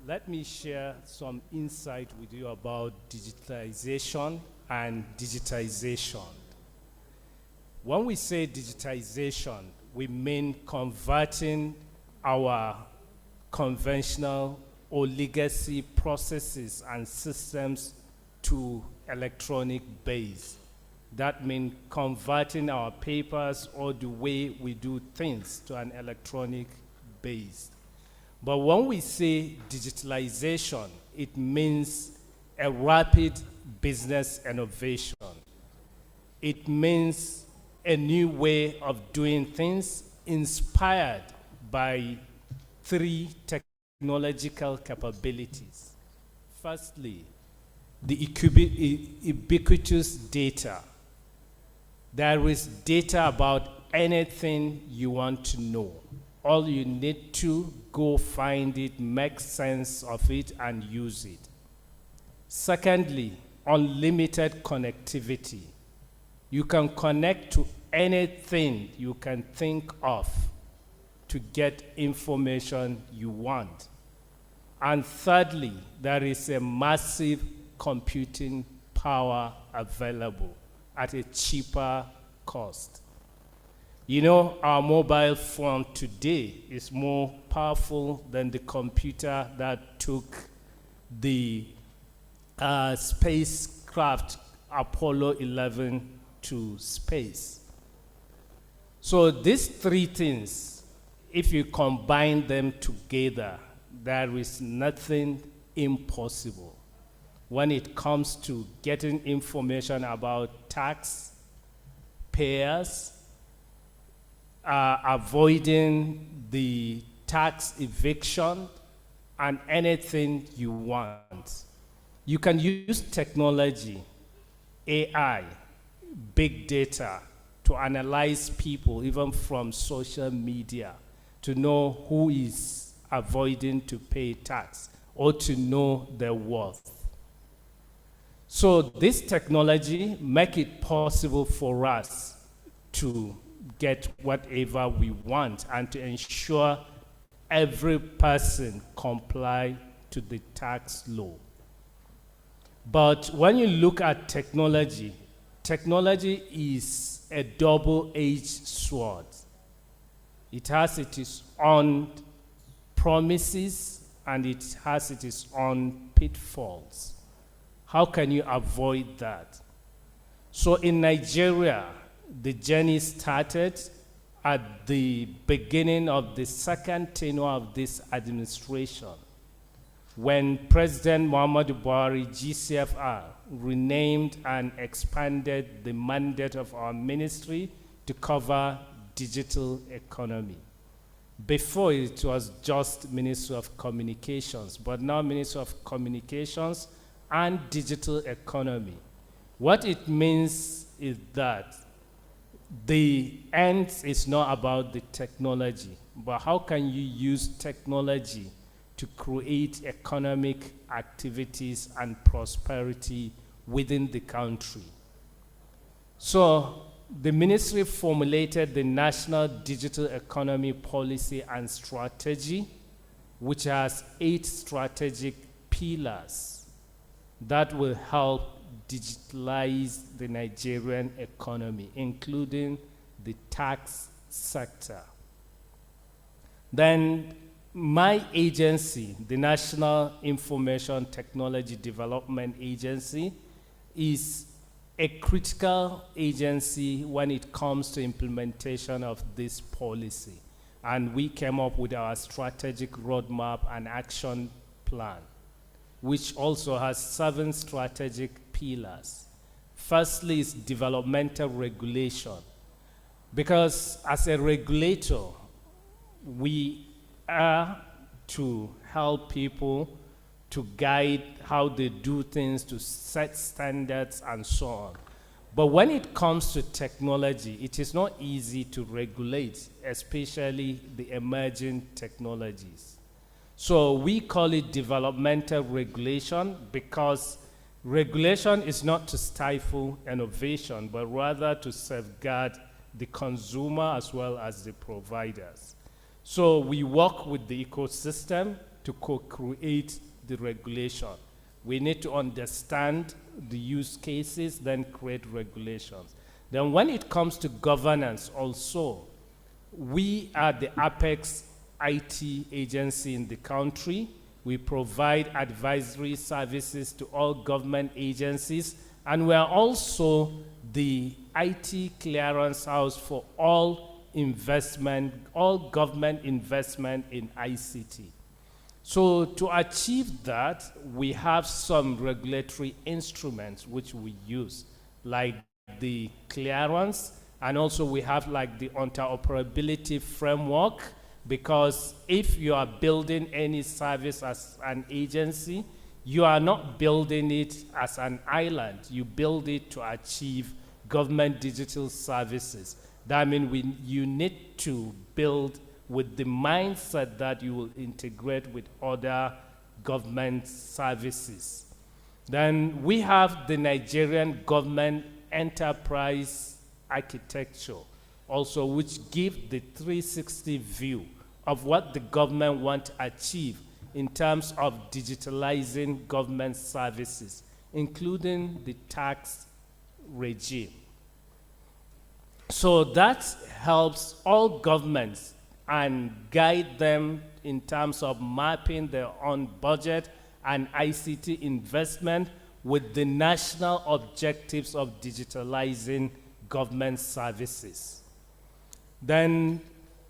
Let me share some insight with you about digitalization and digitization. When we say digitization, we mean converting our conventional or legacy processes and systems to electronic base. That means converting our papers or the way we do things to an electronic base. But when we say digitalization, it means a rapid business innovation. It means a new way of doing things inspired by 3 technological capabilities. Firstly, the ubiquitous data. There is data about anything you want to know. All you need to go find it, make sense of it, and use it. Secondly, unlimited connectivity. You can connect to anything you can think of to get information you want. And thirdly, there is a massive computing power available at a cheaper cost. You know, our mobile phone today is more powerful than the computer that took the spacecraft Apollo 11 to space. So these 3 things, if you combine them together, there is nothing impossible when it comes to getting information about tax payers, avoiding the tax eviction, and anything you want. You can use technology, AI, big data, to analyze people, even from social media, to know who is avoiding to pay tax or to know their worth. So this technology make it possible for us to get whatever we want and to ensure every person comply to the tax law. But when you look at technology, technology is a double-edged sword. It has its own promises and it has its own pitfalls. How can you avoid that? So in Nigeria, the journey started at the beginning of the second tenure of this administration, when President Muhammadu Buhari, GCFR, renamed and expanded the mandate of our ministry to cover digital economy. Before, it was just Ministry of Communications, but now Ministry of Communications and Digital Economy. What it means is that the end is not about the technology, but how can you use technology to create economic activities and prosperity within the country. So the ministry formulated the National Digital Economy Policy and Strategy, which has 8 strategic pillars that will help digitalize the Nigerian economy, including the tax sector. Then my agency, the National Information Technology Development Agency, is a critical agency when it comes to implementation of this policy. And we came up with our strategic roadmap and action plan, which also has 7 strategic pillars. Firstly is developmental regulation, because as a regulator, we are to help people to guide how they do things, to set standards and so on. But when it comes to technology, it is not easy to regulate, especially the emerging technologies. So we call it developmental regulation, because regulation is not to stifle innovation, but rather to safeguard the consumer as well as the providers. So we work with the ecosystem to co-create the regulation. We need to understand the use cases, then create regulations. Then when it comes to governance also, we are the apex IT agency in the country. We provide advisory services to all government agencies, and we are also the IT clearance house for all investment, all government investment in ICT. So to achieve that, we have some regulatory instruments which we use, like the clearance, and also we have like the interoperability framework, because if you are building any service as an agency, you are not building it as an island. You build it to achieve government digital services. That means you need to build with the mindset that you will integrate with other government services. Then we have the Nigerian government enterprise architecture, also, which give the 360 view of what the government want to achieve in terms of digitalizing government services, including the tax regime. So that helps all governments and guide them in terms of mapping their own budget and ICT investment with the national objectives of digitalizing government services. Then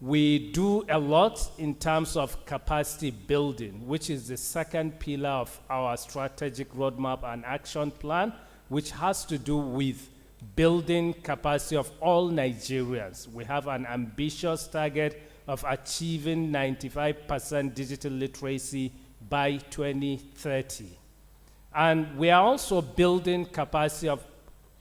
We do a lot in terms of capacity building, which is the second pillar of our strategic roadmap and action plan, which has to do with building capacity of all Nigerians. We have an ambitious target of achieving 95% digital literacy by 2030. And we are also building capacity of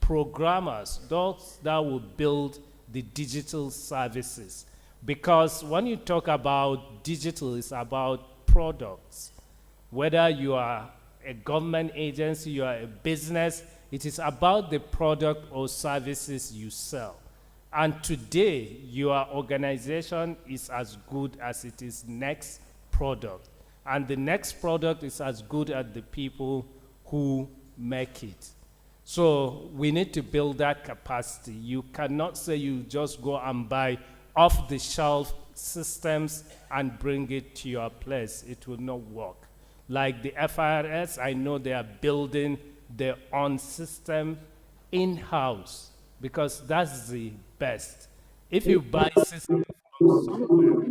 programmers, those that will build the digital services. Because when you talk about digital, it's about products. Whether you are a government agency, you are a business, it is about the product or services you sell. And today, your organization is as good as it is next product. And the next product is as good as the people who make it. So we need to build that capacity. You cannot say you just go and buy off-the-shelf systems and bring it to your place. It will not work. Like the FIRS, I know they are building their own system in-house because that's the best. If you buy system from somewhere,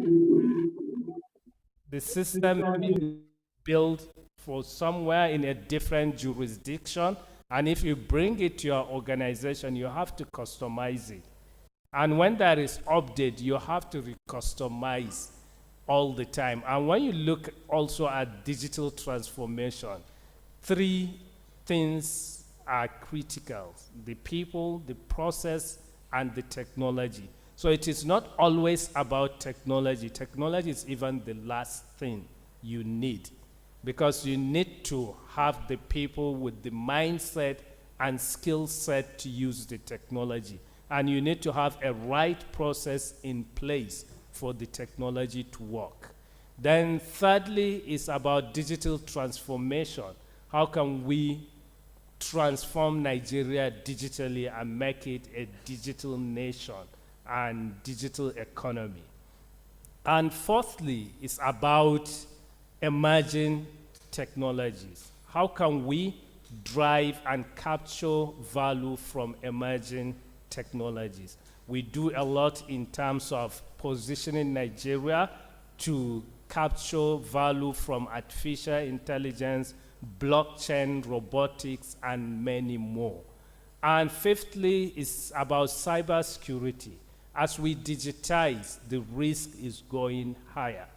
the system is built for somewhere in a different jurisdiction, and if you bring it to your organization, you have to customize it. And when there is update, you have to customize all the time. And when you look also at digital transformation, three things are critical: the people, the process, and the technology. So it is not always about technology. Technology is even the last thing you need, because you need to have the people with the mindset and skill set to use the technology. And you need to have a right process in place for the technology to work. Then thirdly is about digital transformation. How can we transform Nigeria digitally and make it a digital nation and digital economy? And fourthly is about emerging technologies. How can we drive and capture value from emerging technologies? We do a lot in terms of positioning Nigeria to capture value from artificial intelligence, blockchain, robotics, and many more. And fifthly is about cybersecurity. As we digitize, the risk is going higher.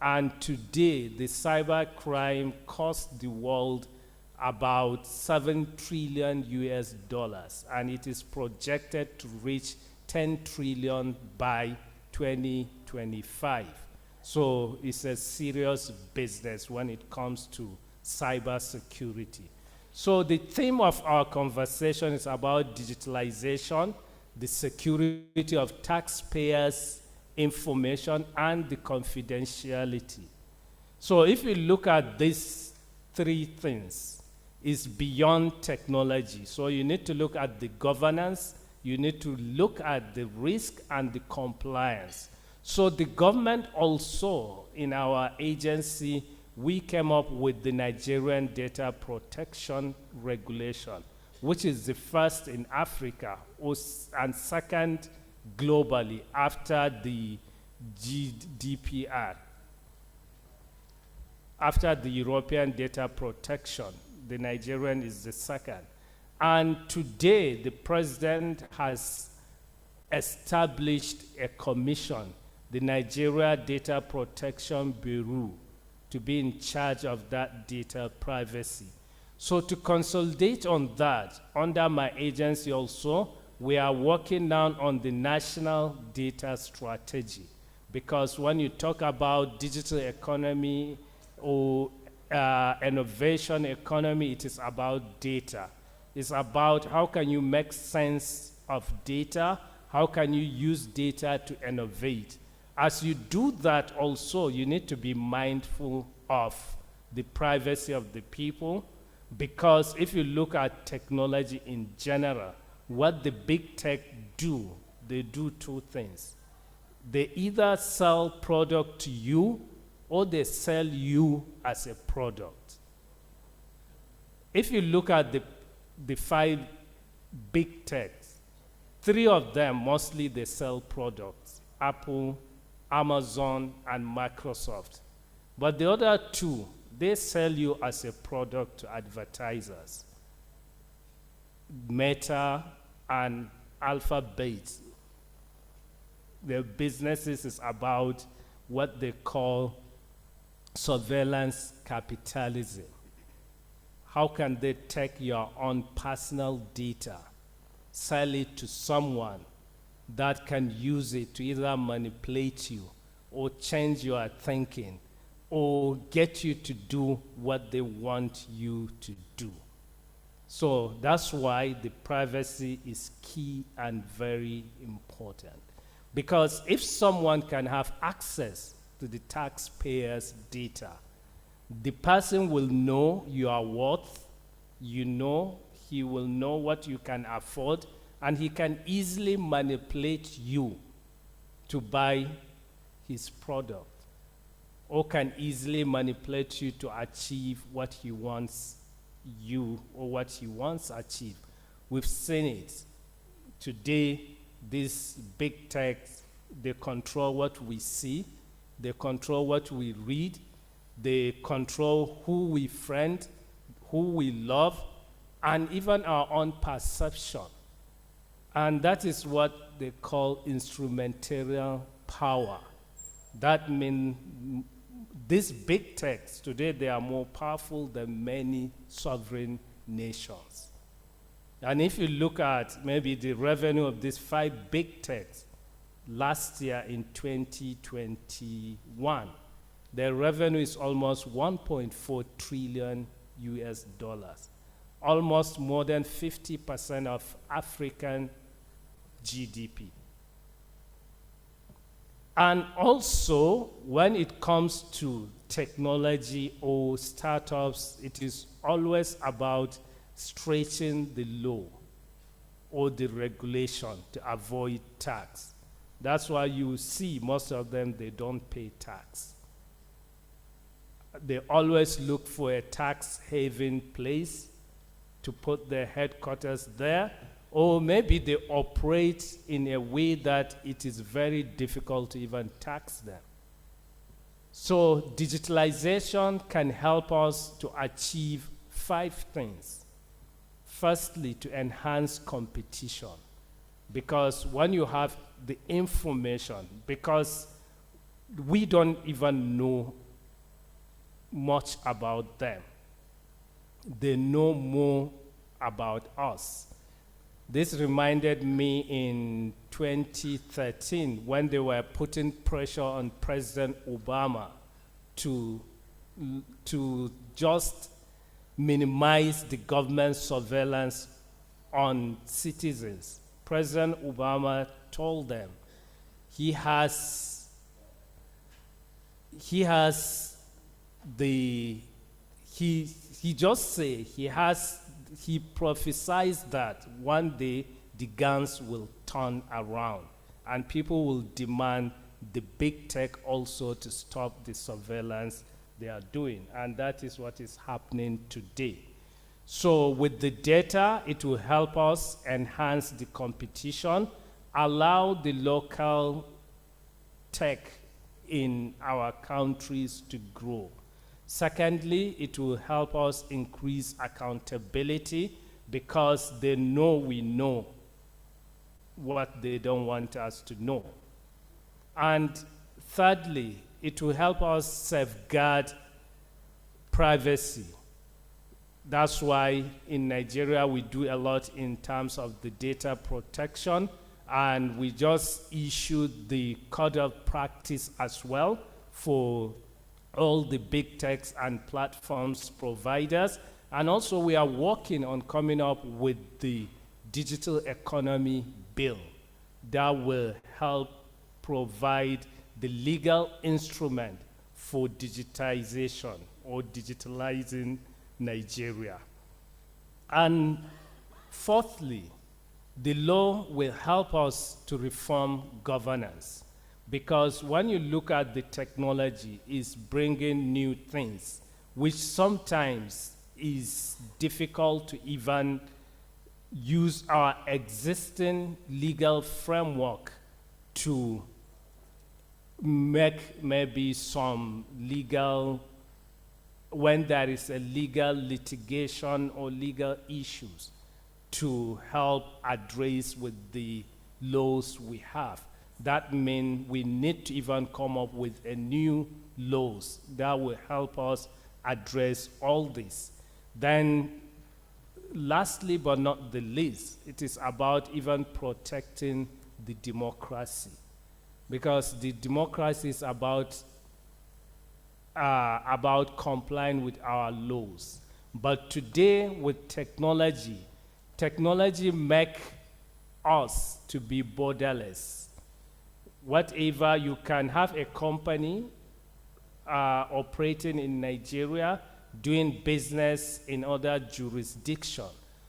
And today, the cybercrime cost the world about $7 trillion US, and it is projected to reach 10 trillion by 2025. So it's a serious business when it comes to cybersecurity. So the theme of our conversation is about digitalization, the security of taxpayers' information, and the confidentiality. So if you look at these three things, it's beyond technology. So you need to look at the governance, you need to look at the risk and the compliance. So the government also, in our agency, we came up with the Nigerian Data Protection Regulation, which is the first in Africa and second globally after the GDPR. After the European Data Protection, the Nigerian is the second. And today, the president has established a commission, the Nigeria Data Protection Bureau, to be in charge of that data privacy. So to consolidate on that, under my agency also, we are working now on the national data strategy. Because when you talk about digital economy or innovation economy, it is about data. It's about how can you make sense of data, how can you use data to innovate. As you do that also, you need to be mindful of the privacy of the people, because if you look at technology in general, what the big tech do, they do two things. They either sell product to you or they sell you as a product. If you look at the five big techs, three of them mostly they sell products: Apple, Amazon, and Microsoft. But the other two, they sell you as a product to advertisers. Meta and Alphabet, their businesses is about what they call surveillance capitalism. How can they take your own personal data, sell it to someone that can use it to either manipulate you or change your thinking or get you to do what they want you to do? So that's why the privacy is key and very important. Because if someone can have access to the taxpayer's data, the person will know your worth, he will know what you can afford, and he can easily manipulate you to buy his product, or can easily manipulate you to achieve what he wants you or what he wants achieved. We've seen it. Today, these big tech, they control what we see, they control what we read, they control who we friend, who we love, and even our own perception. And that is what they call instrumental power. That means these big techs, today they are more powerful than many sovereign nations. And if you look at maybe the revenue of these 5 big techs last year in 2021, their revenue is almost 1.4 trillion US dollars, almost more than 50% of African GDP. And also, when it comes to technology or startups, it is always about stretching the law or the regulation to avoid tax. That's why you see most of them, they don't pay tax. They always look for a tax haven place to put their headquarters there, or maybe they operate in a way that it is very difficult to even tax them. So digitalization can help us to achieve 5 things. Firstly, to enhance competition, because when you have the information, because we don't even know much about them, they know more about us. This reminded me in 2013 when they were putting pressure on President Obama to just minimize the government surveillance on citizens. President Obama told them he prophesies that one day the guns will turn around and people will demand the big tech also to stop the surveillance they are doing. And that is what is happening today. So with the data, it will help us enhance the competition, allow the local tech in our countries to grow. Secondly, it will help us increase accountability because they know we know what they don't want us to know. And thirdly, it will help us safeguard privacy. That's why in Nigeria we do a lot in terms of the data protection, and we just issued the code of practice as well for all the big techs and platforms providers. And also we are working on coming up with the digital economy bill that will help provide the legal instrument for digitization or digitalizing Nigeria. And fourthly, the law will help us to reform governance, because when you look at the technology, it's bringing new things, which sometimes is difficult to even use our existing legal framework to make maybe some legal, when there is a legal litigation or legal issues, to help address with the laws we have. That means we need to even come up with a new laws that will help us address all this. Then lastly but not the least, it is about even protecting the democracy, because the democracy is about complying with our laws. But today with technology make us to be borderless. Whatever, you can have a company operating in Nigeria, doing business in other jurisdiction.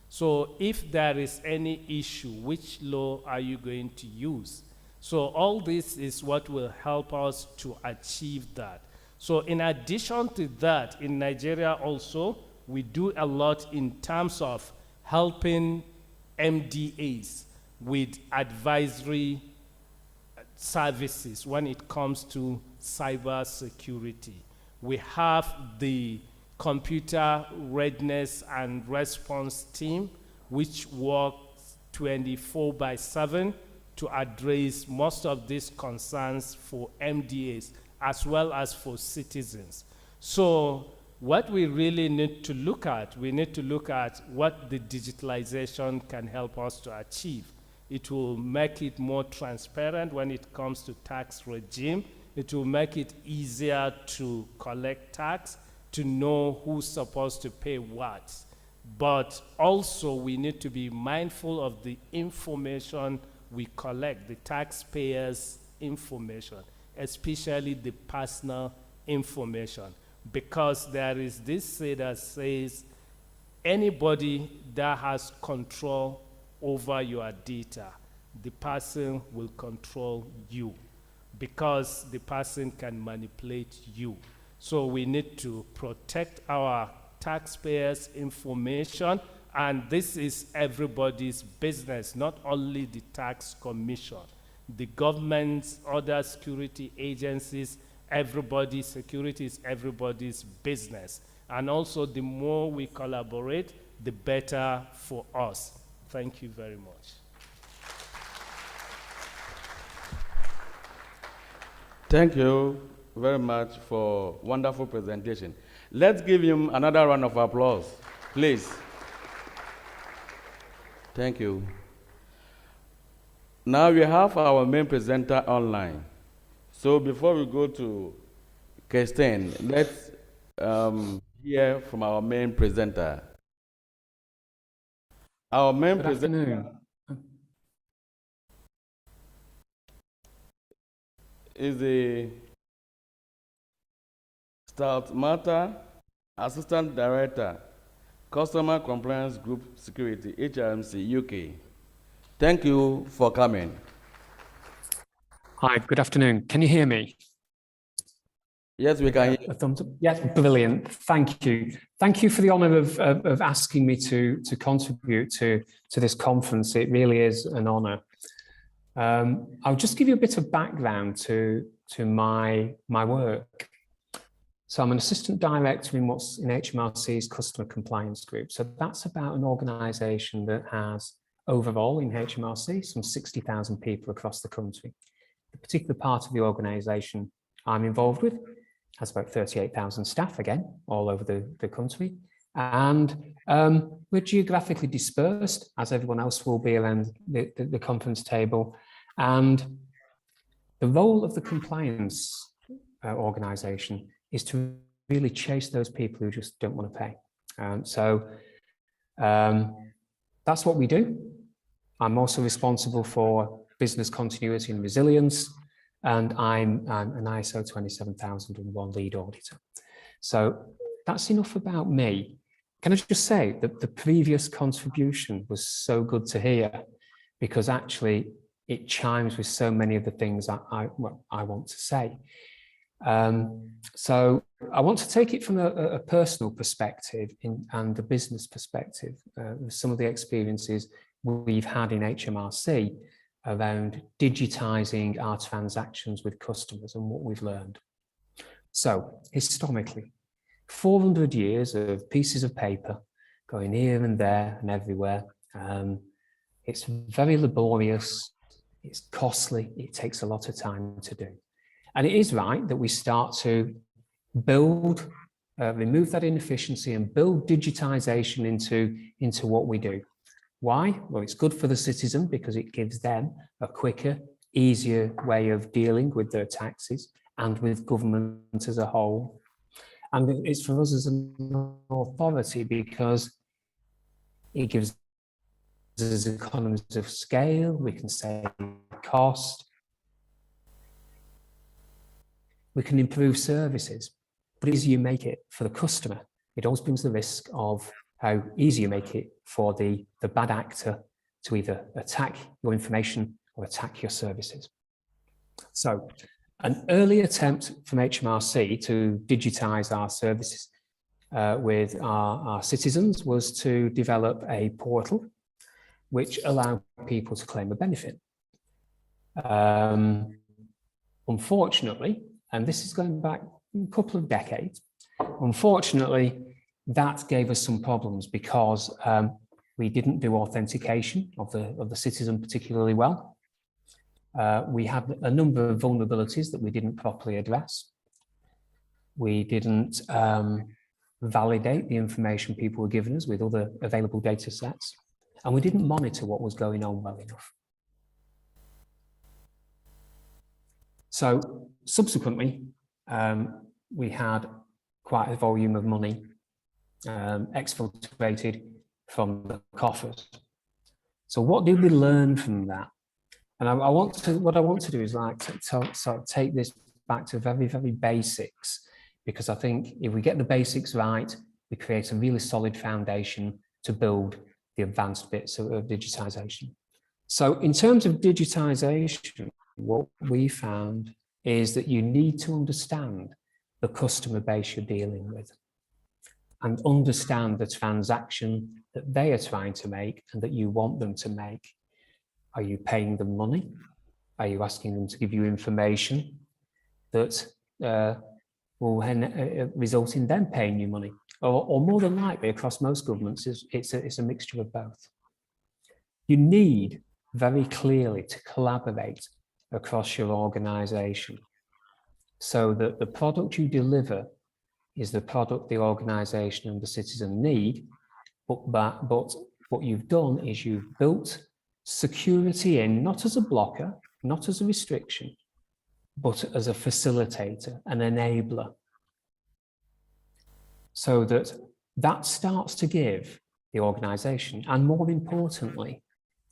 So if there is any issue, which law are you going to use? So all this is what will help us to achieve that. So in addition to that, in Nigeria also, we do a lot in terms of helping MDAs with advisory services when it comes to cyber security. We have the computer readiness and response team, which works 24/7 to address most of these concerns for MDAs as well as for citizens. So what we really need to look at, we need to look at what the digitalization can help us to achieve. It will make it more transparent when it comes to tax regime. It will make it easier to collect tax, to know who's supposed to pay what. But also we need to be mindful of the information we collect, the taxpayers' information, especially the personal information. Because there is this say that says, anybody that has control over your data, the person will control you, because the person can manipulate you. So we need to protect our taxpayers' information, and this is everybody's business, not only the tax commission. The governments, other security agencies, everybody's security is everybody's business. And also, the more we collaborate, the better for us. Thank you very much. Thank you very much for wonderful presentation. Let's give him another round of applause, please. Thank you. Now we have our main presenter online. So before we go to Kirsten, let's hear from our main presenter. Our main presenter is the Stout Mata, Assistant Director, Customer Compliance Group Security, HRMC, UK. Thank you for coming. Hi, good afternoon. Can you hear me? Yes, we can hear you. A thumbs up. Yes, brilliant. Thank you. Thank you for the honor of asking me to contribute to this conference. It really is an honor. I'll just give you a bit of background to my work. So I'm an assistant director in what's in HMRC's Customer Compliance Group. So that's about an organization that has overall in HMRC some 60,000 people across the country. The particular part of the organization I'm involved with has about 38,000 staff, again, all over the country. And we're geographically dispersed, as everyone else will be around the conference table. And the role of the compliance organization is to really chase those people who just don't want to pay. That's what we do. I'm also responsible for business continuity and resilience, and I'm an ISO 27001 lead auditor. So that's enough about me. Can I just say that the previous contribution was so good to hear, because actually it chimes with so many of the things I want to say. So I want to take it from a personal perspective and a business perspective, some of the experiences we've had in HMRC around digitizing our transactions with customers and what we've learned. So, historically, 400 years of pieces of paper going here and there and everywhere. It's very laborious, it's costly, it takes a lot of time to do. And it is right that we start to build, remove that inefficiency and build digitization into what we do. Why? Well, it's good for the citizen because it gives them a quicker, easier way of dealing with their taxes and with government as a whole. And it's for us as an authority because it gives us economies of scale, we can save cost, we can improve services. But as you make it for the customer, it always brings the risk of how easy you make it for the bad actor to either attack your information or attack your services. So an early attempt from HMRC to digitize our services with our citizens was to develop a portal which allowed people to claim a benefit. Unfortunately, and this is going back a couple of decades, unfortunately, that gave us some problems because we didn't do authentication of the citizen particularly well. We had a number of vulnerabilities that we didn't properly address. We didn't validate the information people were giving us with other available data sets, and we didn't monitor what was going on well enough. So subsequently, we had quite a volume of money exfiltrated from the coffers. So what did we learn from that? And what I want to do is like to take this back to very, very basics, because I think if we get the basics right, we create a really solid foundation to build the advanced bits of digitization. So in terms of digitization, what we found is that you need to understand the customer base you're dealing with and understand the transaction that they are trying to make and that you want them to make. Are you paying them money? Are you asking them to give you information that will result in them paying you money? Or more than likely, across most governments, it's a mixture of both. You need very clearly to collaborate across your organisation so that the product you deliver is the product the organisation and the citizen need, but what you've done is you've built security in, not as a blocker, not as a restriction, but as a facilitator, an enabler. So that starts to give the organisation, and more importantly,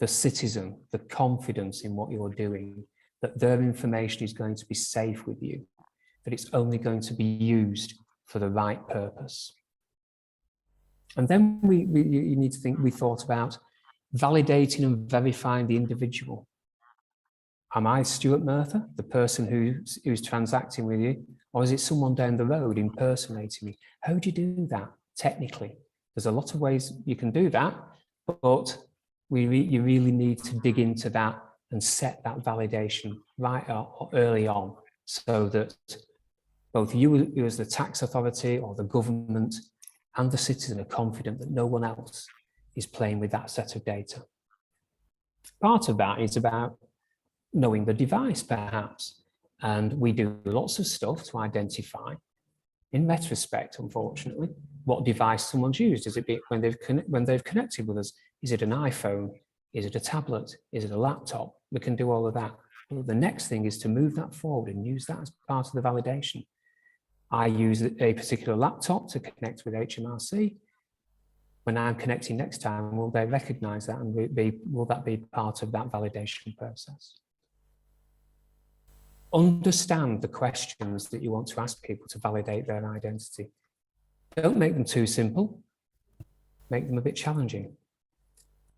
the citizen, the confidence in what you're doing, that their information is going to be safe with you, that it's only going to be used for the right purpose. And then you need to think, we thought about validating and verifying the individual. Am I Stuart Murtha, the person who's transacting with you, or is it someone down the road impersonating me? How do you do that technically? There's a lot of ways you can do that, but you really need to dig into that and set that validation right early on, so that both you as the tax authority or the government and the citizen are confident that no one else is playing with that set of data. Part of that is about knowing the device, perhaps, and we do lots of stuff to identify, in retrospect, unfortunately, what device someone's used. Is it when they've connected with us? Is it an iPhone? Is it a tablet? Is it a laptop? We can do all of that. But the next thing is to move that forward and use that as part of the validation. I use a particular laptop to connect with HMRC. When I'm connecting next time, will they recognize that, and will that be part of that validation process? Understand the questions that you want to ask people to validate their identity. Don't make them too simple. Make them a bit challenging.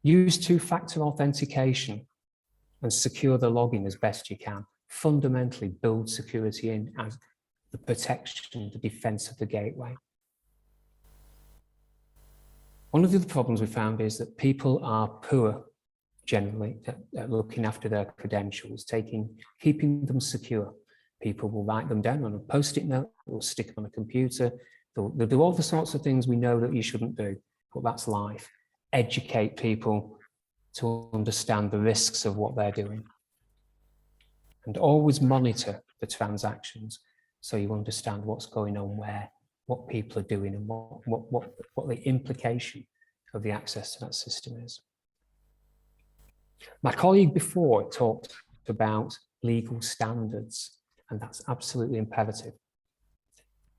Use two-factor authentication and secure the login as best you can. Fundamentally build security in as the protection, the defense of the gateway. One of the other problems we found is that people are poor generally at looking after their credentials, keeping them secure. People will write them down on a post-it note, will stick them on a computer, they'll do all the sorts of things we know that you shouldn't do, but that's life. Educate people to understand the risks of what they're doing. And always monitor the transactions so you understand what's going on where, what people are doing, and what the implication of the access to that system is. My colleague before talked about legal standards, and that's absolutely imperative.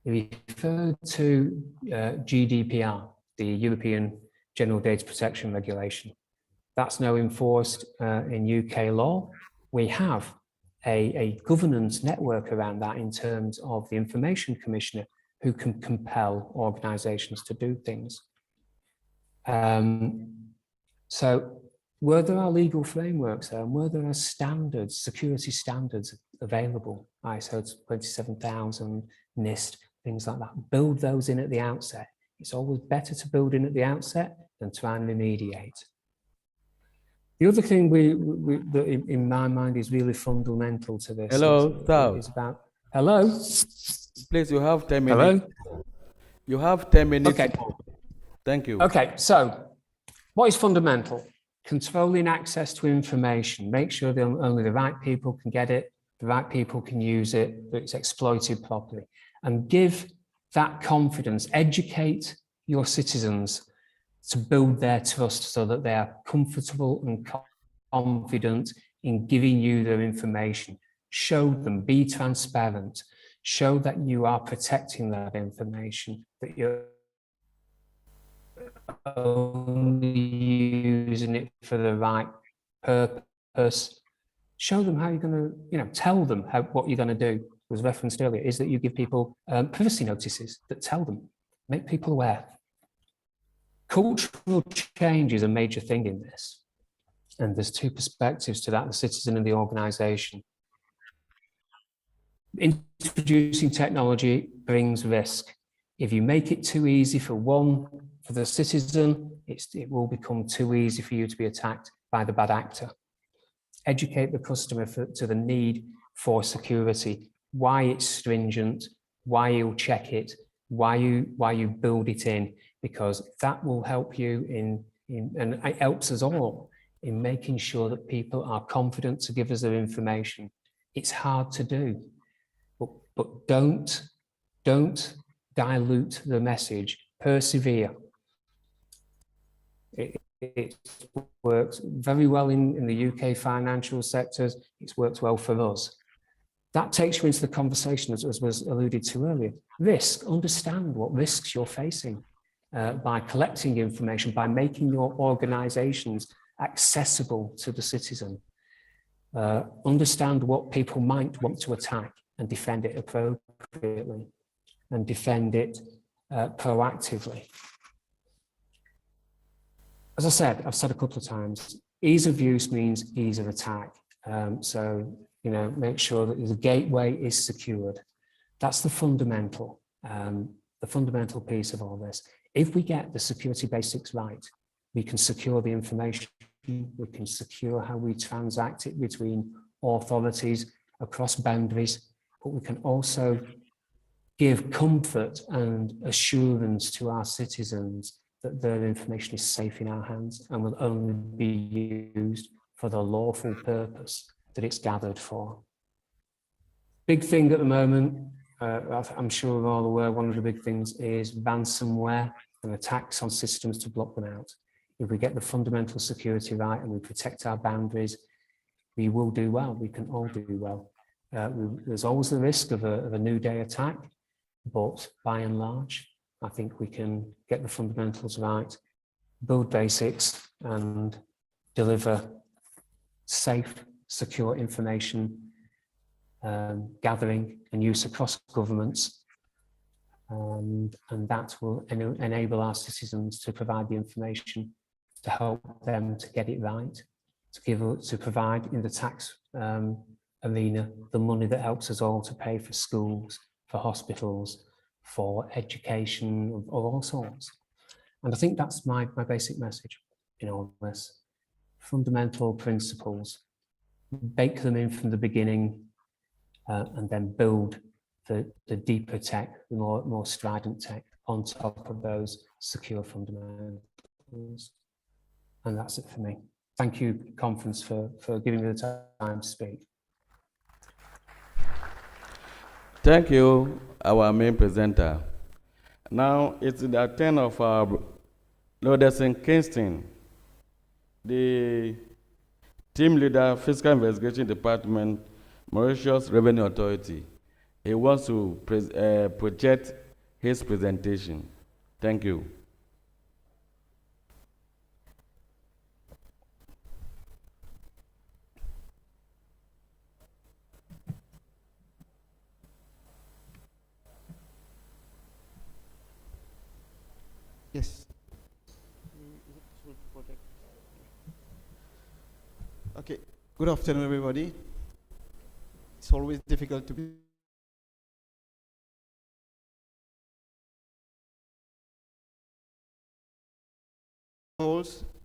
He referred to GDPR, the European General Data Protection Regulation. That's now enforced in UK law. We have a governance network around that in terms of the Information Commissioner who can compel organisations to do things. So where there are legal frameworks there and where there are standards, security standards available, ISO 27000, NIST, things like that, build those in at the outset. It's always better to build in at the outset than try and remediate. The other thing that in my mind is really fundamental to this is about, hello? Please, you have 10 minutes. Hello? You have 10 minutes. Okay. Thank you. Okay, so what is fundamental? Controlling access to information. Make sure that only the right people can get it, the right people can use it, that it's exploited properly. And give that confidence, educate your citizens to build their trust so that they are comfortable and confident in giving you their information. Show them, be transparent, show that you are protecting that information, that you're only using it for the right purpose. Show them how you're going to, tell them what you're going to do, was referenced earlier, is that you give people privacy notices that tell them, make people aware. Cultural change is a major thing in this. And there's two perspectives to that, the citizen and the organisation. Introducing technology brings risk. If you make it too easy for the citizen, it will become too easy for you to be attacked by the bad actor. Educate the customer to the need for security, why it's stringent, why you'll check it, why you build it in, because that will help you and it helps us all in making sure that people are confident to give us their information. It's hard to do, but don't dilute the message. Persevere. It works very well in the UK financial sectors. It's worked well for us. That takes you into the conversation, as was alluded to earlier. Risk, understand what risks you're facing by collecting information, by making your organisations accessible to the citizen. Understand what people might want to attack and defend it appropriately and defend it proactively. As I said, I've said a couple of times, ease of use means ease of attack. So, make sure that the gateway is secured. That's the fundamental piece of all this. If we get the security basics right, we can secure the information, we can secure how we transact it between authorities across boundaries, but we can also give comfort and assurance to our citizens that their information is safe in our hands and will only be used for the lawful purpose that it's gathered for. Big thing at the moment, I'm sure we're all aware, one of the big things is ransomware and attacks on systems to block them out. If we get the fundamental security right and we protect our boundaries, we will do well. We can all do well. There's always the risk of a new day attack, but by and large, I think we can get the fundamentals right, build basics, and deliver safe, secure information gathering and use across governments. And that will enable our citizens to provide the information to help them to get it right, to provide in the tax arena the money that helps us all to pay for schools, for hospitals, for education of all sorts. And I think that's my basic message in all this. fundamental principles, bake them in from the beginning, and then build the deeper tech, the more strident tech on top of those secure fundamentals. And that's it for me. Thank you, conference, for giving me the time to speak. Thank you, our main presenter. Now it's the turn of our Loderson Kingston, the team leader, Fiscal Investigation Department, Mauritius Revenue Authority. He wants to project his presentation. Thank you. Yes. Okay. Good afternoon, everybody. It's always difficult to be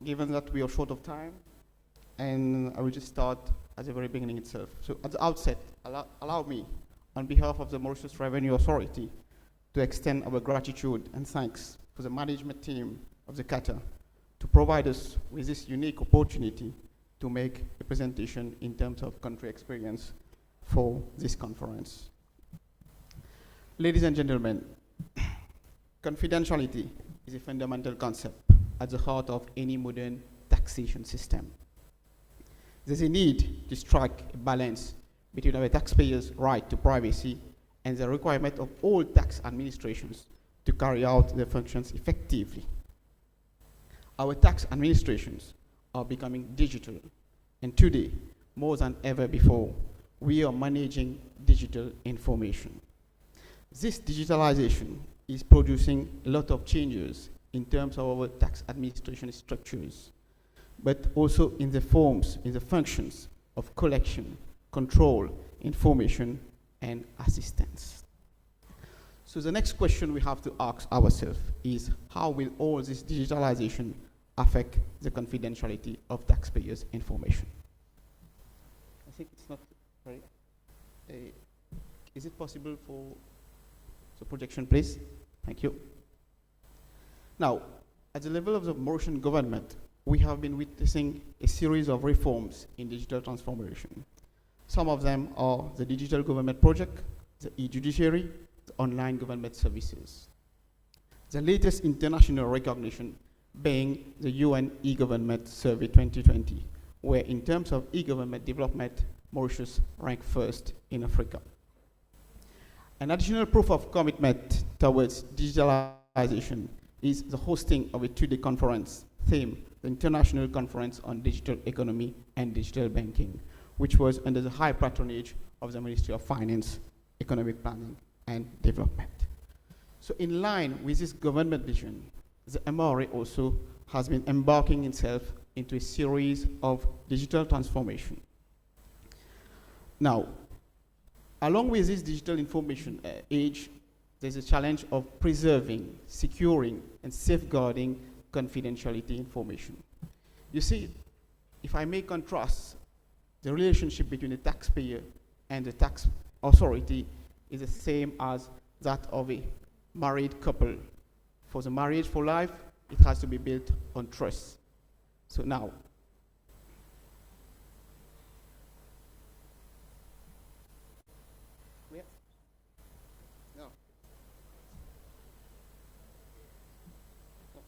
given that we are short of time, and I will just start at the very beginning itself. So at the outset, allow me, on behalf of the Mauritius Revenue Authority, to extend our gratitude and thanks for the management team of the Cata to provide us with this unique opportunity to make a presentation in terms of country experience for this conference. Ladies and gentlemen, confidentiality is a fundamental concept at the heart of any modern taxation system. There's a need to strike a balance between our taxpayers' right to privacy and the requirement of all tax administrations to carry out their functions effectively. Our tax administrations are becoming digital, and today, more than ever before, we are managing digital information. This digitalization is producing a lot of changes in terms of our tax administration structures, but also in the forms, in the functions of collection, control, information, and assistance. So the next question we have to ask ourselves is, how will all this digitalization affect the confidentiality of taxpayers' information? I think it's not very, is it possible for the projection, please? Thank you. Now, at the level of the Mauritian government, we have been witnessing a series of reforms in digital transformation. Some of them are the Digital Government Project, the e-judiciary, the online government services. The latest international recognition being the UN e-government survey 2020, where in terms of e-government development, Mauritius ranked first in Africa. An additional proof of commitment towards digitalization is the hosting of a two-day conference theme, the International Conference on Digital Economy and Digital Banking, which was under the high patronage of the Ministry of Finance, Economic Planning and Development. So in line with this government vision, the MRA also has been embarking itself into a series of digital transformation. Now, along with this digital information age, there's a challenge of preserving, securing, and safeguarding confidentiality information. You see, if I may contrast, the relationship between the taxpayer and the tax authority is the same as that of a married couple. For the marriage for life, it has to be built on trust. So now,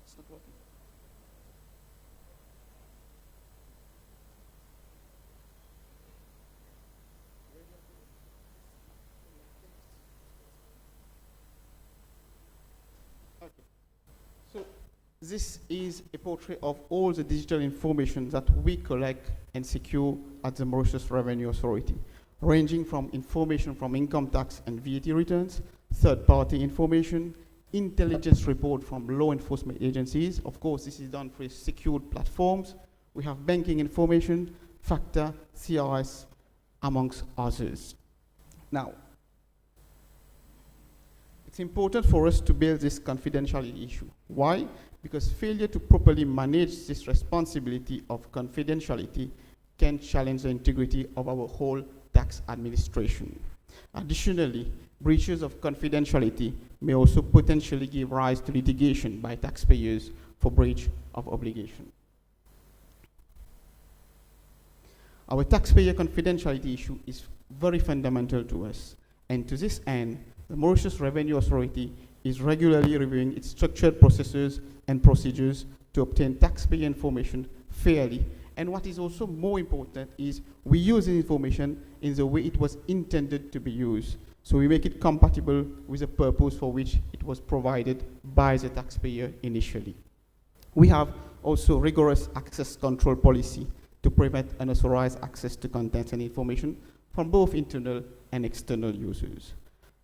it's not working. Okay. So this is a portrait of all the digital information that we collect and secure at the Mauritius Revenue Authority, ranging from information from income tax and VAT returns, third-party information, intelligence report from law enforcement agencies. Of course, this is done through secured platforms. We have banking information, FACTA, CRS, amongst others. Now, it's important for us to build this confidentiality issue. Why? because failure to properly manage this responsibility of confidentiality can challenge the integrity of our whole tax administration. Additionally, breaches of confidentiality may also potentially give rise to litigation by taxpayers for breach of obligation. Our taxpayer confidentiality issue is very fundamental to us, and to this end, the Mauritius Revenue Authority is regularly reviewing its structured processes and procedures to obtain taxpayer information fairly. And what is also more important is we use the information in the way it was intended to be used. So we make it compatible with the purpose for which it was provided by the taxpayer initially. We have also rigorous access control policy to prevent unauthorized access to content and information from both internal and external users.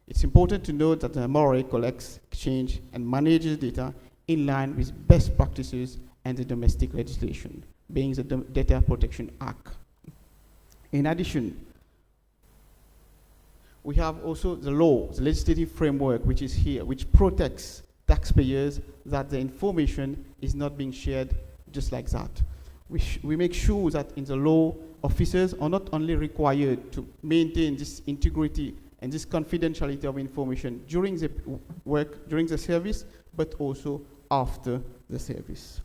It's important to note that the MRA collects, exchanges, and manages data in line with best practices and the domestic legislation, being the Data Protection Act. In addition, we have also the law, the legislative framework, which is here, which protects taxpayers that the information is not being shared just like that. We make sure that in the law, officers are not only required to maintain this integrity and this confidentiality of information during the work, during the service, but also after the service.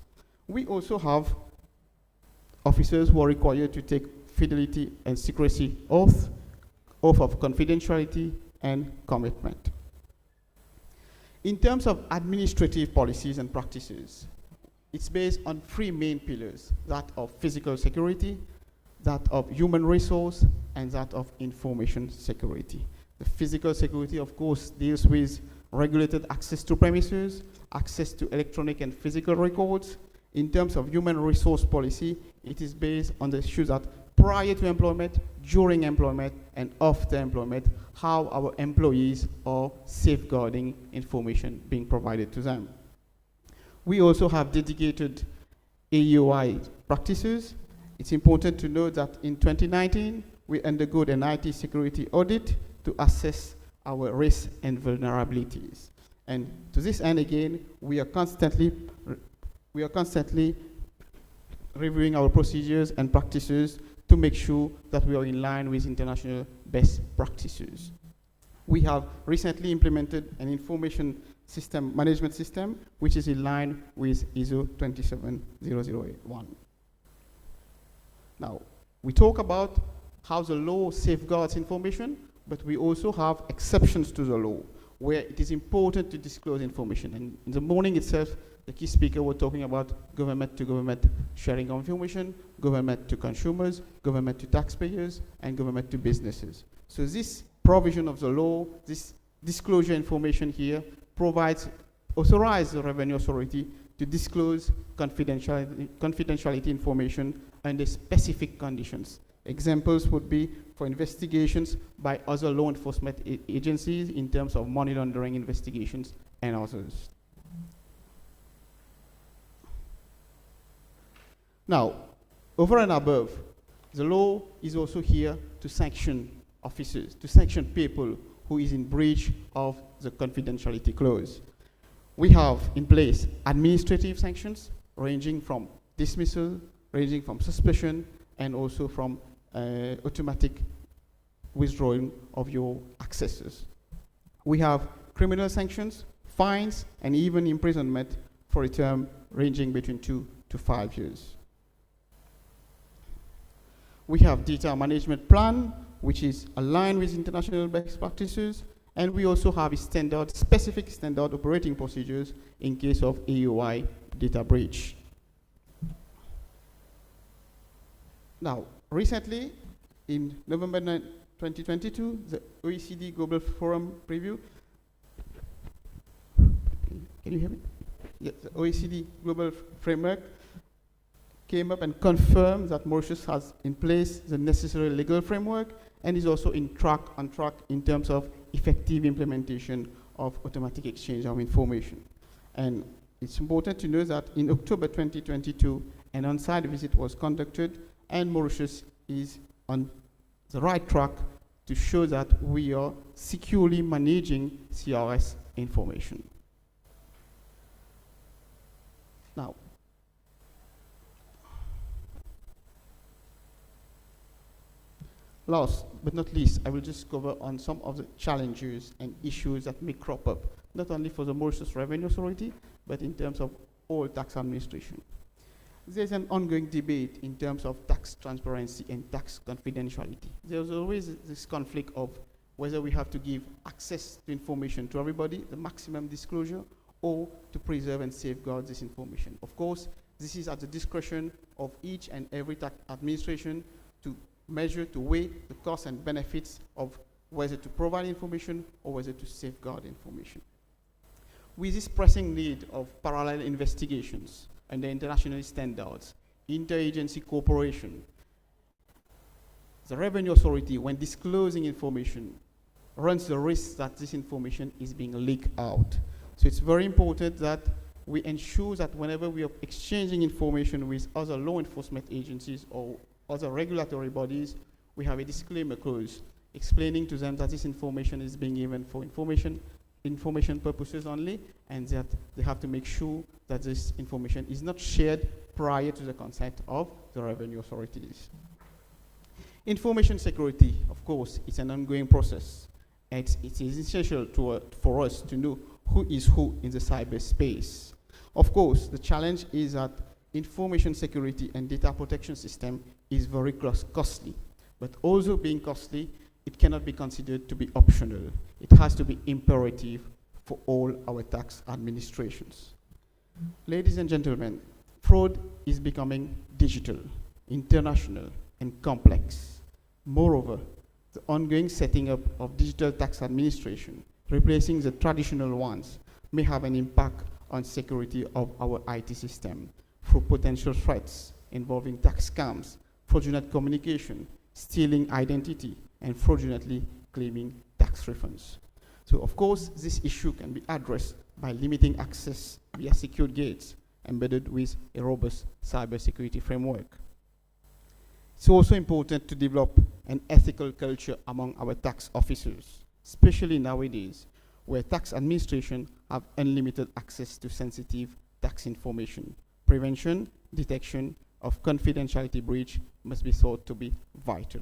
We also have officers who are required to take fidelity and secrecy oath of confidentiality and commitment. In terms of administrative policies and practices, it's based on three main pillars: that of physical security, that of human resource, and that of information security. The physical security, of course, deals with regulated access to premises, access to electronic and physical records. In terms of human resource policy, it is based on the issue that prior to employment, during employment, and after employment, how our employees are safeguarding information being provided to them. We also have dedicated AUI practices. It's important to note that in 2019, we undergo an IT security audit to assess our risks and vulnerabilities. And to this end, again, we are constantly reviewing our procedures and practices to make sure that we are in line with international best practices. We have recently implemented an information system management system, which is in line with ISO 27001. Now, we talk about how the law safeguards information, but we also have exceptions to the law, where it is important to disclose information. And in the morning itself, the key speaker was talking about government-to-government sharing of information, government to consumers, government to taxpayers, and government to businesses. So this provision of the law, this disclosure information here, authorizes the Revenue Authority to disclose confidentiality information under specific conditions. Examples would be for investigations by other law enforcement agencies in terms of money laundering investigations and others. Now, over and above, the law is also here to sanction officers, to sanction people who is in breach of the confidentiality clause. We have in place administrative sanctions ranging from dismissal, ranging from suspicion, and also from automatic withdrawing of your accesses. We have criminal sanctions, fines, and even imprisonment for a term ranging between 2 to 5 years. We have data management plan, which is aligned with international best practices, and we also have specific standard operating procedures in case of AUI data breach. Now, recently, in November 2022, the OECD Global Forum preview. Can you hear me? Yes, the OECD Global Framework came up and confirmed that Mauritius has in place the necessary legal framework and is also on track in terms of effective implementation of automatic exchange of information. And it's important to know that in October 2022, an on-site visit was conducted, and Mauritius is on the right track to show that we are securely managing CRS information. Now, last but not least, I will just cover on some of the challenges and issues that may crop up, not only for the Mauritius Revenue Authority, but in terms of all tax administration. There's an ongoing debate in terms of tax transparency and tax confidentiality. There's always this conflict of whether we have to give access to information to everybody, the maximum disclosure, or to preserve and safeguard this information. Of course, this is at the discretion of each and every tax administration to measure, to weigh the costs and benefits of whether to provide information or whether to safeguard information. With this pressing need of parallel investigations under international standards, interagency cooperation, the Revenue Authority, when disclosing information, runs the risk that this information is being leaked out. So it's very important that we ensure that whenever we are exchanging information with other law enforcement agencies or other regulatory bodies, we have a disclaimer clause explaining to them that this information is being given for information purposes only, and that they have to make sure that this information is not shared prior to the consent of the revenue authorities. Information security, of course, is an ongoing process. It is essential for us to know who is who in the cyberspace. Of course, the challenge is that information security and data protection system is very costly, but also being costly, it cannot be considered to be optional. It has to be imperative for all our tax administrations. Ladies and gentlemen, fraud is becoming digital, international, and complex. Moreover, the ongoing setting up of digital tax administration, replacing the traditional ones, may have an impact on security of our IT system through potential threats involving tax scams, fraudulent communication, stealing identity, and fraudulently claiming tax refunds. So of course, this issue can be addressed by limiting access via secured gates embedded with a robust cybersecurity framework. It's also important to develop an ethical culture among our tax officers, especially nowadays, where tax administration have unlimited access to sensitive tax information. Prevention, detection of confidentiality breach must be thought to be vital.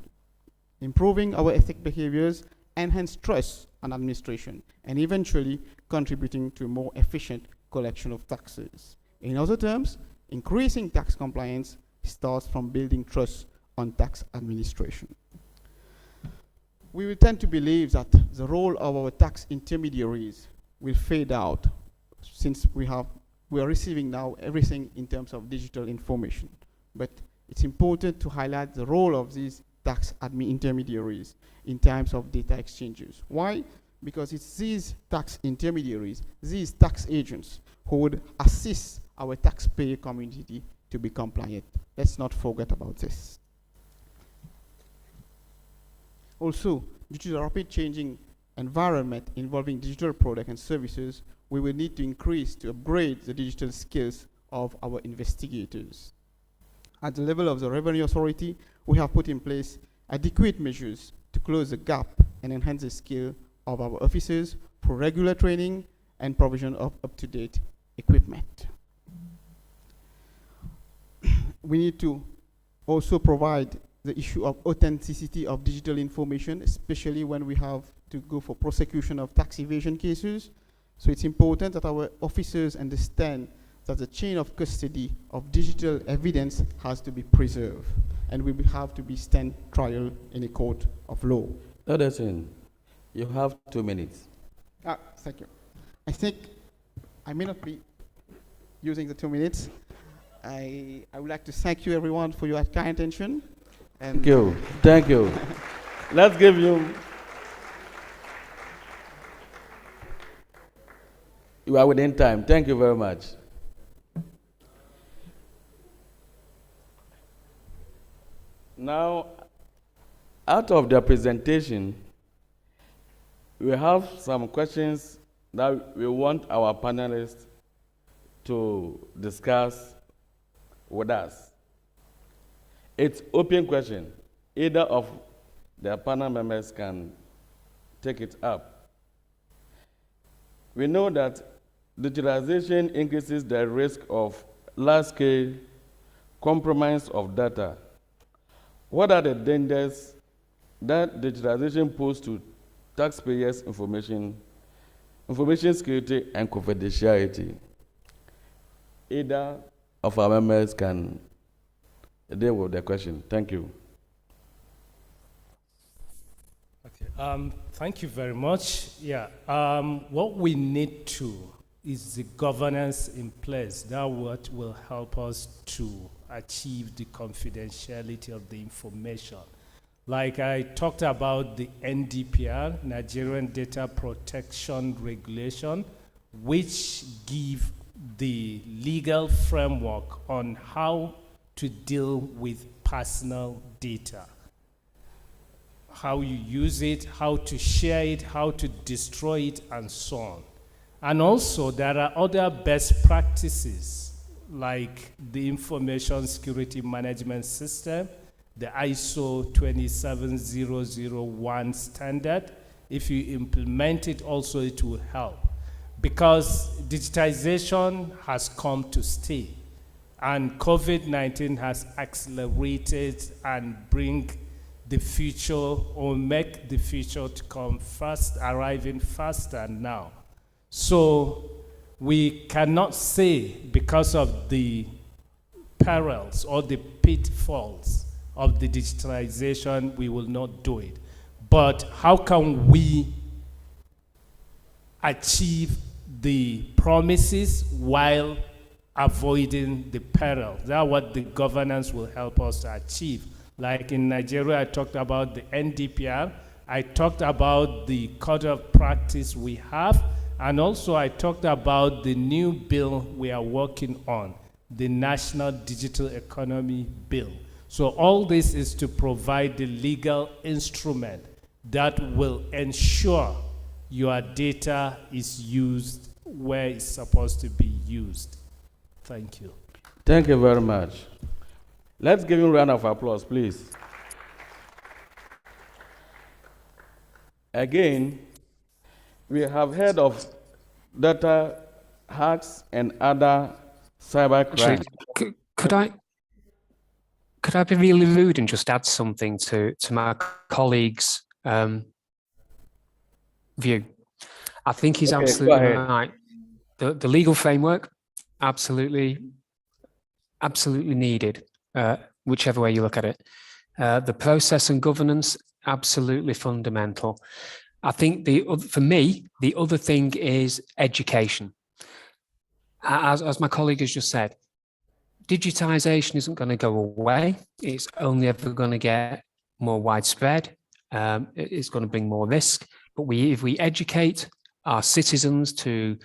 Improving our ethic behaviors enhance trust on administration and eventually contributing to a more efficient collection of taxes. In other terms, increasing tax compliance starts from building trust on tax administration. We will tend to believe that the role of our tax intermediaries will fade out since we are receiving now everything in terms of digital information. But it's important to highlight the role of these tax intermediaries in terms of data exchanges. Why? Because it's these tax intermediaries, these tax agents, who would assist our taxpayer community to be compliant. Let's not forget about this. Also, due to the rapid changing environment involving digital products and services, we will need to upgrade the digital skills of our investigators. At the level of the Revenue Authority, we have put in place adequate measures to close the gap and enhance the skill of our officers through regular training and provision of up-to-date equipment. We need to also provide the issue of authenticity of digital information, especially when we have to go for prosecution of tax evasion cases. So it's important that our officers understand that the chain of custody of digital evidence has to be preserved, and we will have to be stand trial in a court of law. Anderson, you have 2 minutes. Thank you. I think I may not be using the 2 minutes. I would like to thank you everyone for your kind attention. And thank you. Thank you. Let's give you. You are within time. Thank you very much. Now, out of the presentation, we have some questions that we want our panelists to discuss with us. It's open question. Either of the panel members can take it up. We know that digitalization increases the risk of large-scale compromise of data. What are the dangers that digitalization poses to taxpayers' information security, and confidentiality? Either of our members can deal with the question. Thank you. Okay. Thank you very much. Yeah. What we need is the governance in place. That what will help us to achieve the confidentiality of the information. Like I talked about the NDPR, Nigerian Data Protection Regulation, which give the legal framework on how to deal with personal data. How you use it, how to share it, how to destroy it, and so on. And also, there are other best practices, like the Information Security Management System, the ISO 27001 standard. If you implement it also, it will help. Because digitization has come to stay. And COVID-19 has accelerated and bring the future, or make the future to come fast, arriving faster now. So we cannot say, because of the perils or the pitfalls of the digitalization, we will not do it. But how can we achieve the promises while avoiding the perils? That's what the governance will help us to achieve. Like in Nigeria, I talked about the NDPR, I talked about the code of practice we have, and also I talked about the new bill we are working on, the National Digital Economy Bill. So all this is to provide the legal instrument that will ensure your data is used where it's supposed to be used. Thank you. Thank you very much. Let's give him a round of applause, please. Again, we have heard of data hacks and other cyber crimes. Could I be really rude and just add something to my colleague's view? I think he's absolutely right. The legal framework, absolutely needed, whichever way you look at it. The process and governance, absolutely fundamental. I think for me, the other thing is education. As my colleague has just said, digitization isn't going to go away. It's only ever going to get more widespread. It's going to bring more risk. But if we educate our citizens to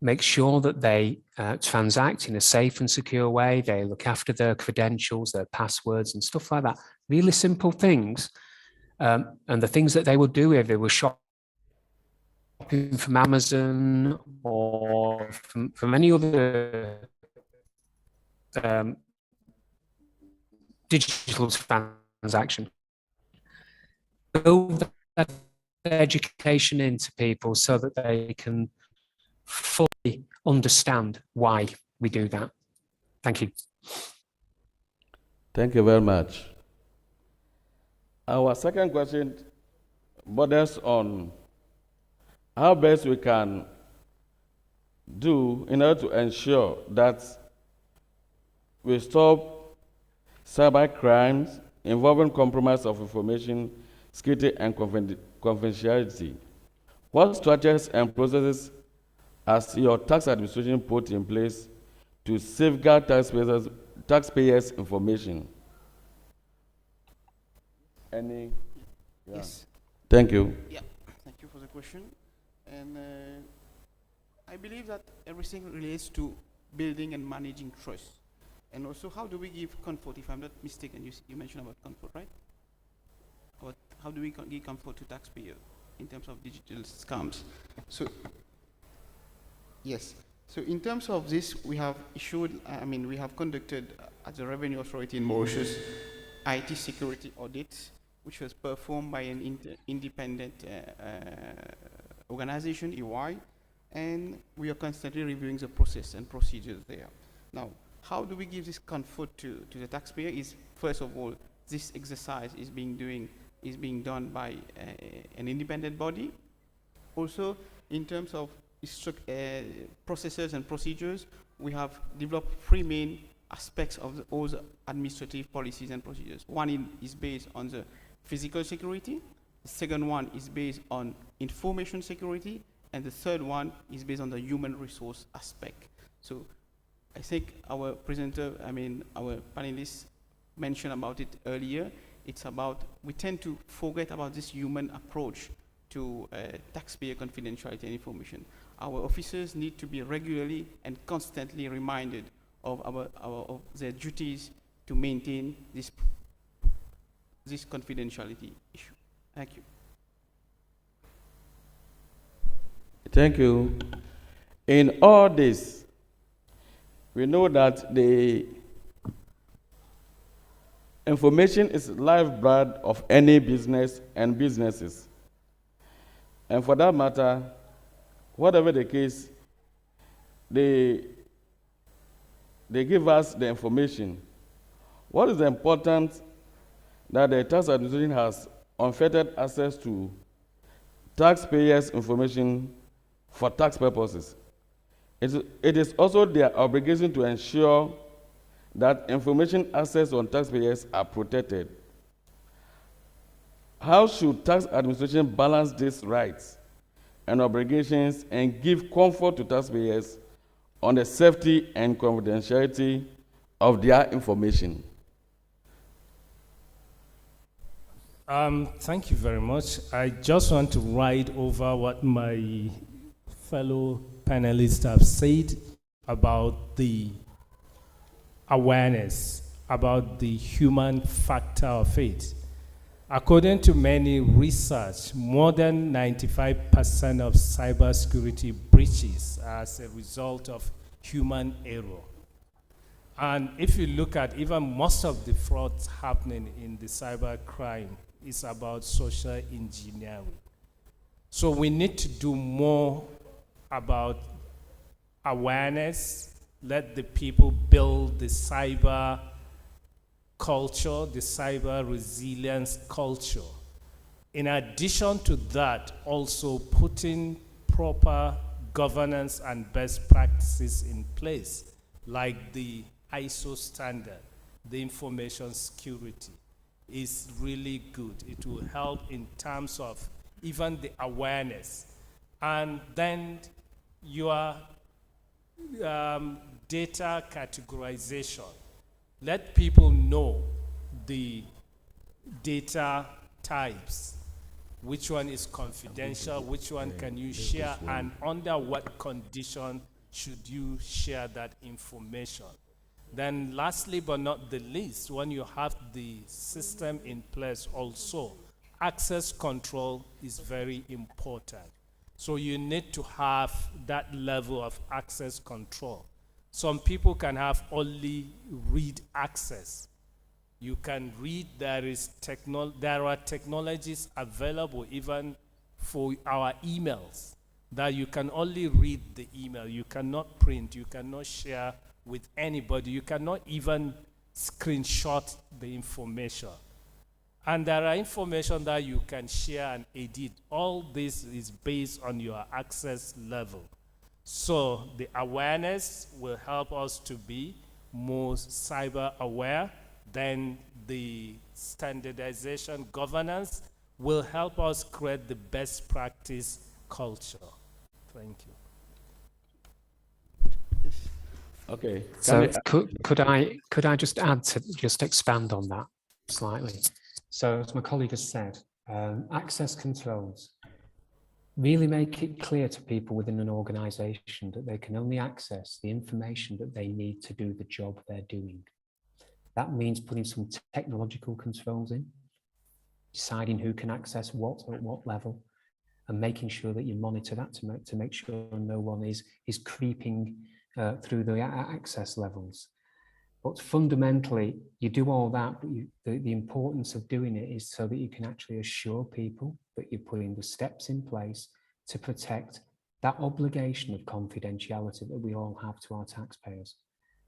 make sure that they transact in a safe and secure way, they look after their credentials, their passwords and stuff like that, really simple things, and the things that they would do if they were shopping from Amazon or from any other digital transaction. Build that education into people so that they can fully understand why we do that. Thank you. Thank you very much. Our second question borders on how best we can do in order to ensure that we stop cyber crimes involving compromise of information security and confidentiality. What structures and processes has your tax administration put in place to safeguard taxpayers' information? Any? Yeah. Yes. Thank you. Yeah, thank you for the question. And I believe that everything relates to building and managing trust. And also, how do we give comfort? If I'm not mistaken, you mentioned about comfort, right? About how do we give comfort to taxpayers in terms of digital scams? So, yes. So in terms of this, we have issued, we have conducted at the Revenue Authority in Mauritius IT security audit, which was performed by an independent organization, EY, and we are constantly reviewing the process and procedures there. Now, how do we give this comfort to the taxpayer is, first of all, this exercise is being done by an independent body. Also, in terms of processes and procedures, we have developed three main aspects of all the administrative policies and procedures. One is based on the physical security, the second one is based on information security, and the third one is based on the human resource aspect. So I think our panelists mentioned about it earlier. It's about, we tend to forget about this human approach to taxpayer confidentiality and information. Our officers need to be regularly and constantly reminded of their duties to maintain this confidentiality issue. Thank you. Thank you. In all this, we know that the information is the lifeblood of any business and businesses. And for that matter, whatever the case, they give us the information. What is important that the tax administration has unfettered access to taxpayers' information for tax purposes. It is also their obligation to ensure that information access on taxpayers are protected. How should tax administration balance these rights and obligations and give comfort to taxpayers on the safety and confidentiality of their information? Thank you very much. I just want to ride over what my fellow panelists have said about the awareness, about the human factor of it. According to many research, more than 95% of cybersecurity breaches are as a result of human error. And if you look at even most of the frauds happening in the cyber crime, it's about social engineering. So we need to do more about awareness, let the people build the cyber culture, the cyber resilience culture. In addition to that, also putting proper governance and best practices in place, like the ISO standard, the information security, is really good. It will help in terms of even the awareness. And then your data categorization. Let people know the data types, which one is confidential, which one can you share, and under what condition should you share that information. Then lastly but not the least, when you have the system in place also, access control is very important. So you need to have that level of access control. Some people can have only read access. You can read, there are technologies available even for our emails that you can only read the email. You cannot print, you cannot share with anybody. You cannot even screenshot the information. And there are information that you can share and edit. All this is based on your access level. So the awareness will help us to be more cyber aware. Then the standardization governance will help us create the best practice culture. Thank you. Okay. So could I just add to just expand on that slightly? So as my colleague has said, access controls really make it clear to people within an organization that they can only access the information that they need to do the job they're doing. That means putting some technological controls in, deciding who can access what at what level, and making sure that you monitor that to make sure no one is creeping through the access levels. But fundamentally, you do all that, but the importance of doing it is so that you can actually assure people that you're putting the steps in place to protect that obligation of confidentiality that we all have to our taxpayers.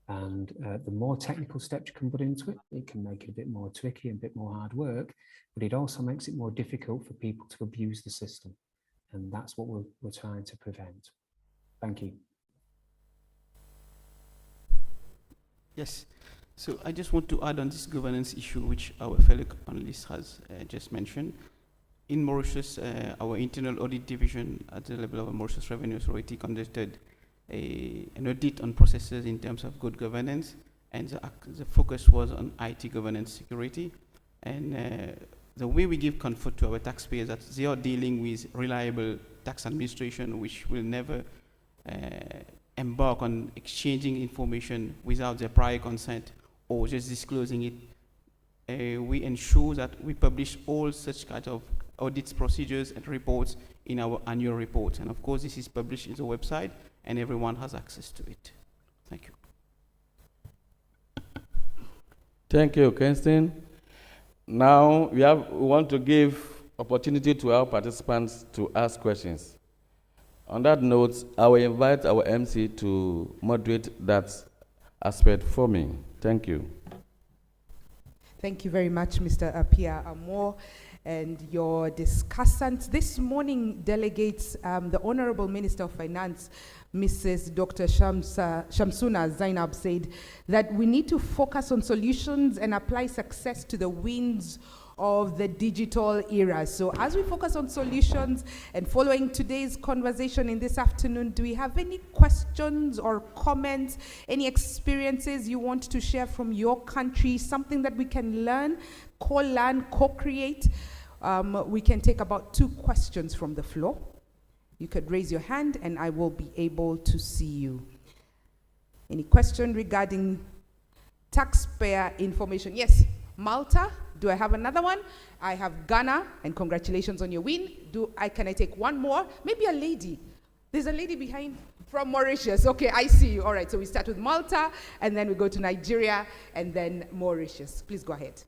And the more technical steps you can put into it, it can make it a bit more tricky and a bit more hard work, but it also makes it more difficult for people to abuse the system. And that's what we're trying to prevent. Thank you. Yes. So I just want to add on this governance issue, which our fellow panelist has just mentioned. In Mauritius, our internal audit division at the level of Mauritius Revenue Authority conducted an audit on processes in terms of good governance, and the focus was on IT governance security. And the way we give comfort to our taxpayers that they are dealing with reliable tax administration, which will never embark on exchanging information without their prior consent or just disclosing it. We ensure that we publish all such kind of audits, procedures, and reports in our annual report. And of course, this is published in the website, and everyone has access to it. Thank you. Thank you, Kenstin. Now we want to give opportunity to our participants to ask questions. On that note, I will invite our MC to moderate that aspect for me. Thank you. Thank you very much, Mr. Apia Amor, and your discussants. This morning, delegates, the Honorable Minister of Finance, Mrs. Dr. Shamsuna Zainab, said that we need to focus on solutions and apply success to the winds of the digital era. So as we focus on solutions and following today's conversation in this afternoon, do we have any questions or comments, any experiences you want to share from your country, something that we can learn, co-learn, co-create? We can take about 2 questions from the floor. You could raise your hand and I will be able to see you. Any question regarding taxpayer information? Yes, Malta. Do I have another one? I have Ghana, and congratulations on your win. Can I take one more? Maybe a lady. There's a lady behind from Mauritius. Okay, I see you. All right, so we start with Malta, and then we go to Nigeria, and then Mauritius. Please go ahead.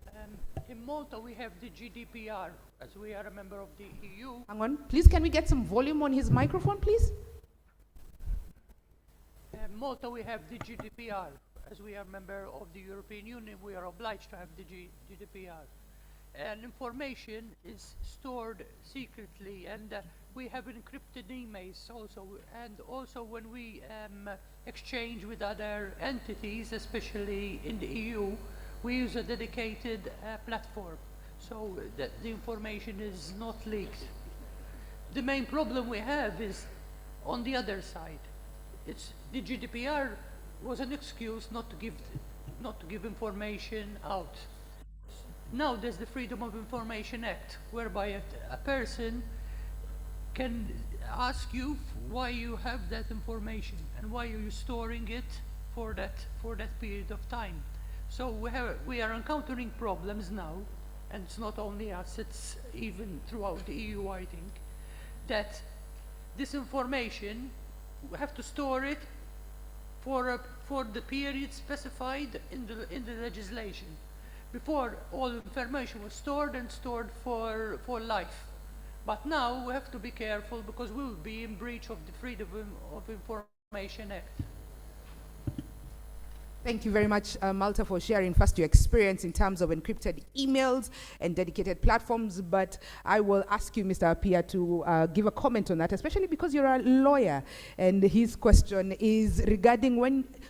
In Malta, we have the GDPR, as we are a member of the EU. Hang on, please, can we get some volume on his microphone, please? In Malta, we have the GDPR. As we are a member of the European Union, we are obliged to have the GDPR. And information is stored secretly, and we have encrypted emails also. And also when we exchange with other entities, especially in the EU, we use a dedicated platform, so that the information is not leaked. The main problem we have is on the other side. It's the GDPR was an excuse not to give information out. Now there's the Freedom of Information Act, whereby a person can ask you why you have that information and why are you storing it for that period of time. So we are encountering problems now, and it's not only us, it's even throughout the EU, I think, that this information, we have to store it for the period specified in the legislation. Before, all information was stored for life. But now we have to be careful because we will be in breach of the Freedom of Information Act. Thank you very much, Malta, for sharing first your experience in terms of encrypted emails and dedicated platforms. But I will ask you, Mr. Apia, to give a comment on that, especially because you're a lawyer. And his question is regarding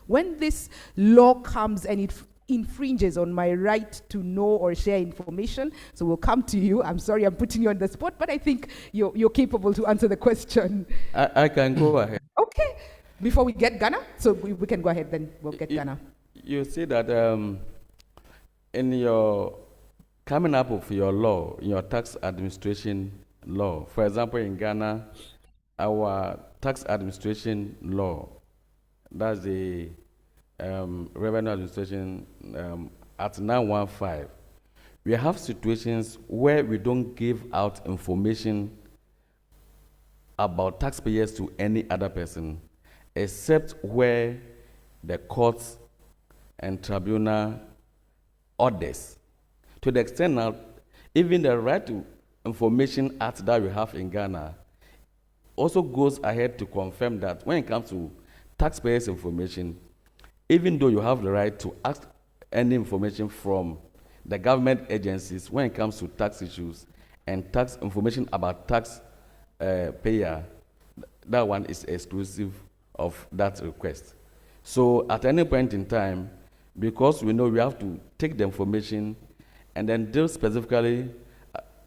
when this law comes and it infringes on my right to know or share information. So we'll come to you. I'm sorry I'm putting you on the spot, but I think you're capable to answer the question. I can go ahead. Okay. Before we get Ghana, so we can go ahead, then we'll get Ghana. You see that in your coming up with your law, your tax administration law, for example, in Ghana, our tax administration law, that's the Revenue Administration Act 915, we have situations where we don't give out information about taxpayers to any other person, except where the courts and tribunal orders. To the extent now, even the Right to Information Act that we have in Ghana also goes ahead to confirm that when it comes to taxpayers' information, even though you have the right to ask any information from the government agencies when it comes to tax issues and tax information about tax payer, that one is exclusive of that request. So at any point in time, because we know we have to take the information and then deal specifically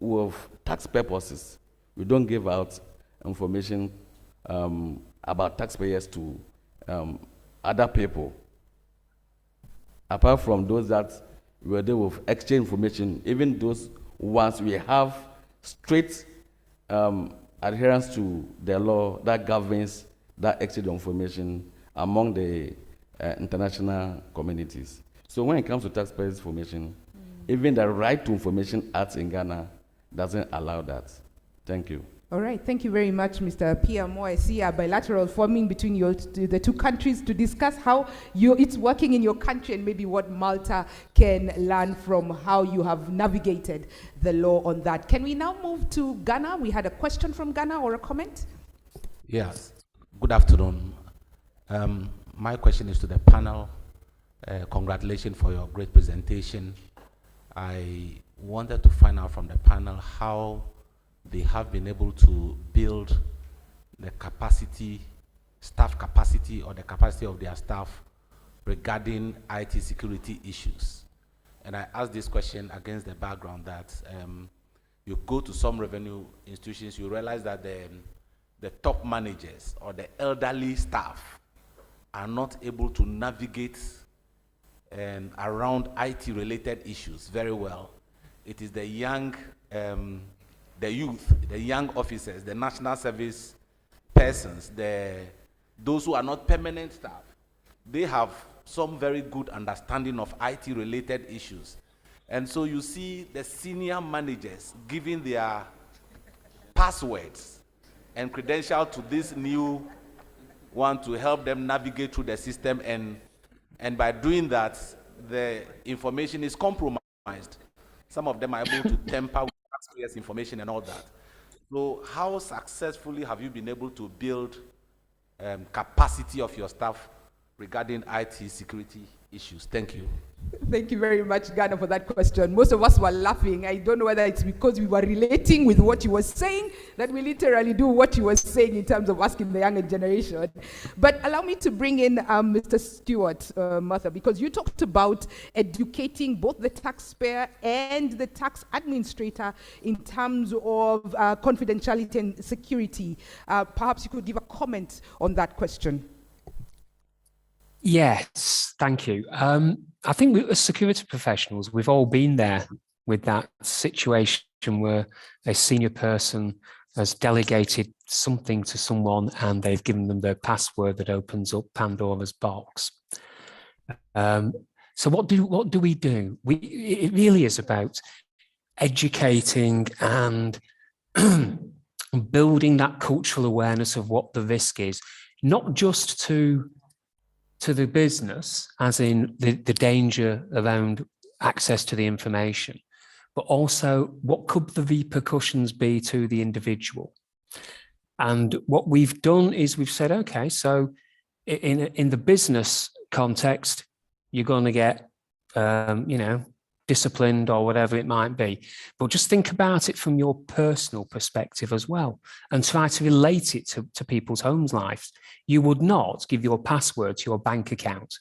with tax purposes, we don't give out information about taxpayers to other people. Apart from those that we deal with exchange information, even those ones we have strict adherence to the law that governs that exchange of information among the international communities. So when it comes to taxpayers' information, even the Right to Information Act in Ghana doesn't allow that. Thank you. All right, thank you very much, Mr. PMO. I see a bilateral forming between the two countries to discuss how it's working in your country and maybe what Malta can learn from how you have navigated the law on that. Can we now move to Ghana? We had a question from Ghana or a comment? Yes, good afternoon. My question is to the panel. Congratulations for your great presentation. I wanted to find out from the panel how they have been able to build the capacity, staff capacity, or the capacity of their staff regarding IT security issues. And I ask this question against the background that you go to some revenue institutions, you realize that the top managers or the elderly staff are not able to navigate around IT-related issues very well. It is the young, the youth, the young officers, the national service persons, those who are not permanent staff. They have some very good understanding of IT-related issues. And so you see the senior managers giving their passwords and credentials to this new one to help them navigate through the system, and by doing that, the information is compromised. Some of them are able to tamper with taxpayers' information and all that. So how successfully have you been able to build capacity of your staff regarding IT security issues? Thank you. Thank you very much, Ghana, for that question. Most of us were laughing. I don't know whether it's because we were relating with what you were saying that we literally do what you were saying in terms of asking the younger generation. But allow me to bring in Mr. Stewart, Martha, because you talked about educating both the taxpayer and the tax administrator in terms of confidentiality and security. Perhaps you could give a comment on that question. Yes, thank you. I think we, as security professionals, we've all been there with that situation where a senior person has delegated something to someone and they've given them their password that opens up Pandora's box. So what do we do? It really is about educating and building that cultural awareness of what the risk is, not just to the business, as in the danger around access to the information, but also what could the repercussions be to the individual. And what we've done is we've said, okay, so in the business context, you're going to get, disciplined or whatever it might be. But just think about it from your personal perspective as well and try to relate it to people's home lives. You would not give your password to your bank account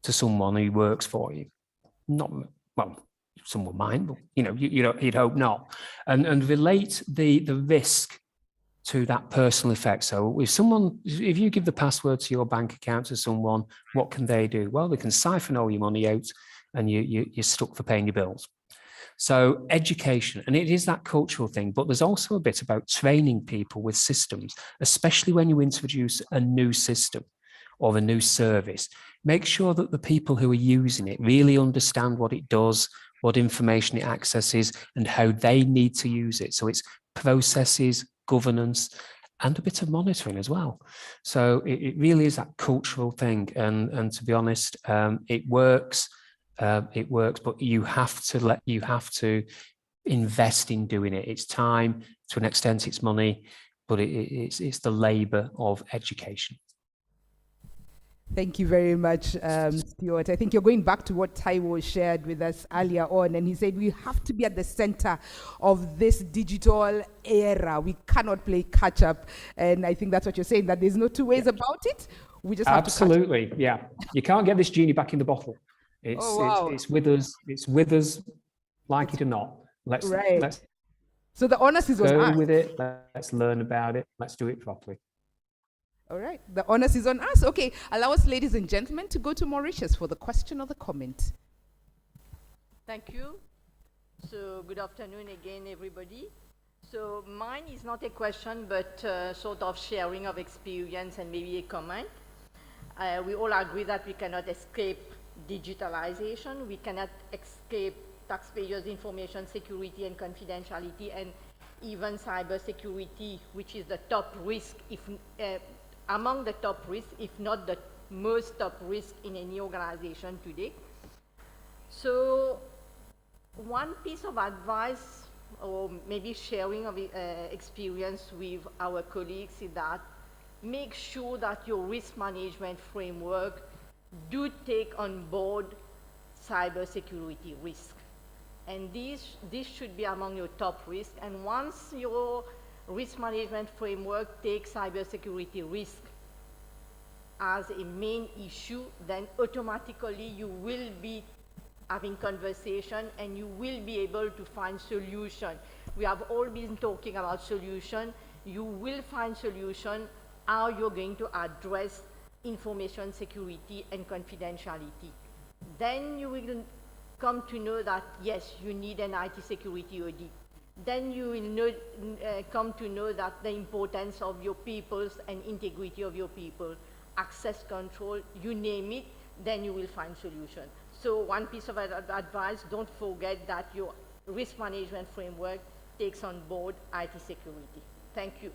to someone who works for you. Not, well, someone might, but you'd hope not. And relate the risk to that personal effect. So if you give the password to your bank account to someone, what can they do? Well, they can siphon all your money out and you're stuck for paying your bills. So education, and it is that cultural thing, but there's also a bit about training people with systems, especially when you introduce a new system or a new service. Make sure that the people who are using it really understand what it does, what information it accesses, and how they need to use it. So it's processes, governance, and a bit of monitoring as well. So it really is that cultural thing. And to be honest, it works. It works, but you have to invest in doing it. It's time, to an extent, it's money, but it's the labor of education. Thank you very much, Stuart. I think you're going back to what Taiwo shared with us earlier on, and he said we have to be at the center of this digital era. We cannot play catch up, and I think that's what you're saying, that there's no two ways about it. We just have to Absolutely, yeah. You can't get this genie back in the bottle. It's with us. It's with us, like it or not. Let's So the onus is on go us. with it. Let's learn about it. Let's do it properly. All right, the onus is on us. Okay, allow us, ladies and gentlemen, to go to Mauritius for the question or the comment. Thank you. So good afternoon again, everybody. So mine is not a question, but sort of sharing of experience and maybe a comment. We all agree that we cannot escape digitalization. We cannot escape taxpayers' information security and confidentiality, and even cyber security, which is the top risk, if among the top risks, if not the most top risk in any organization today. So one piece of advice, or maybe sharing of experience with our colleagues, is that make sure that your risk management framework do take on board cybersecurity risk. And this should be among your top risks. And once your risk management framework takes cybersecurity risk as a main issue, then automatically you will be having conversation and you will be able to find solution. We have all been talking about solution. You will find solution how you're going to address information security and confidentiality. Then you will come to know that, yes, you need an IT security audit. Then you will come to know that the importance of your peoples and integrity of your people, access control, you name it, then you will find solution. So one piece of advice, don't forget that your risk management framework takes on board IT security. Thank you.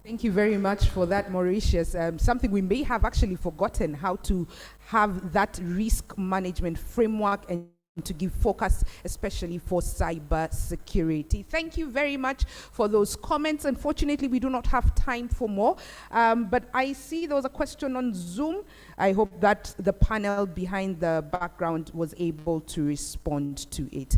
Thank you very much for that, Mauritius. Something we may have actually forgotten, how to have that risk management framework and to give focus, especially for cyber security. Thank you very much for those comments. Unfortunately, we do not have time for more, but I see there was a question on Zoom. I hope that the panel behind the background was able to respond to it.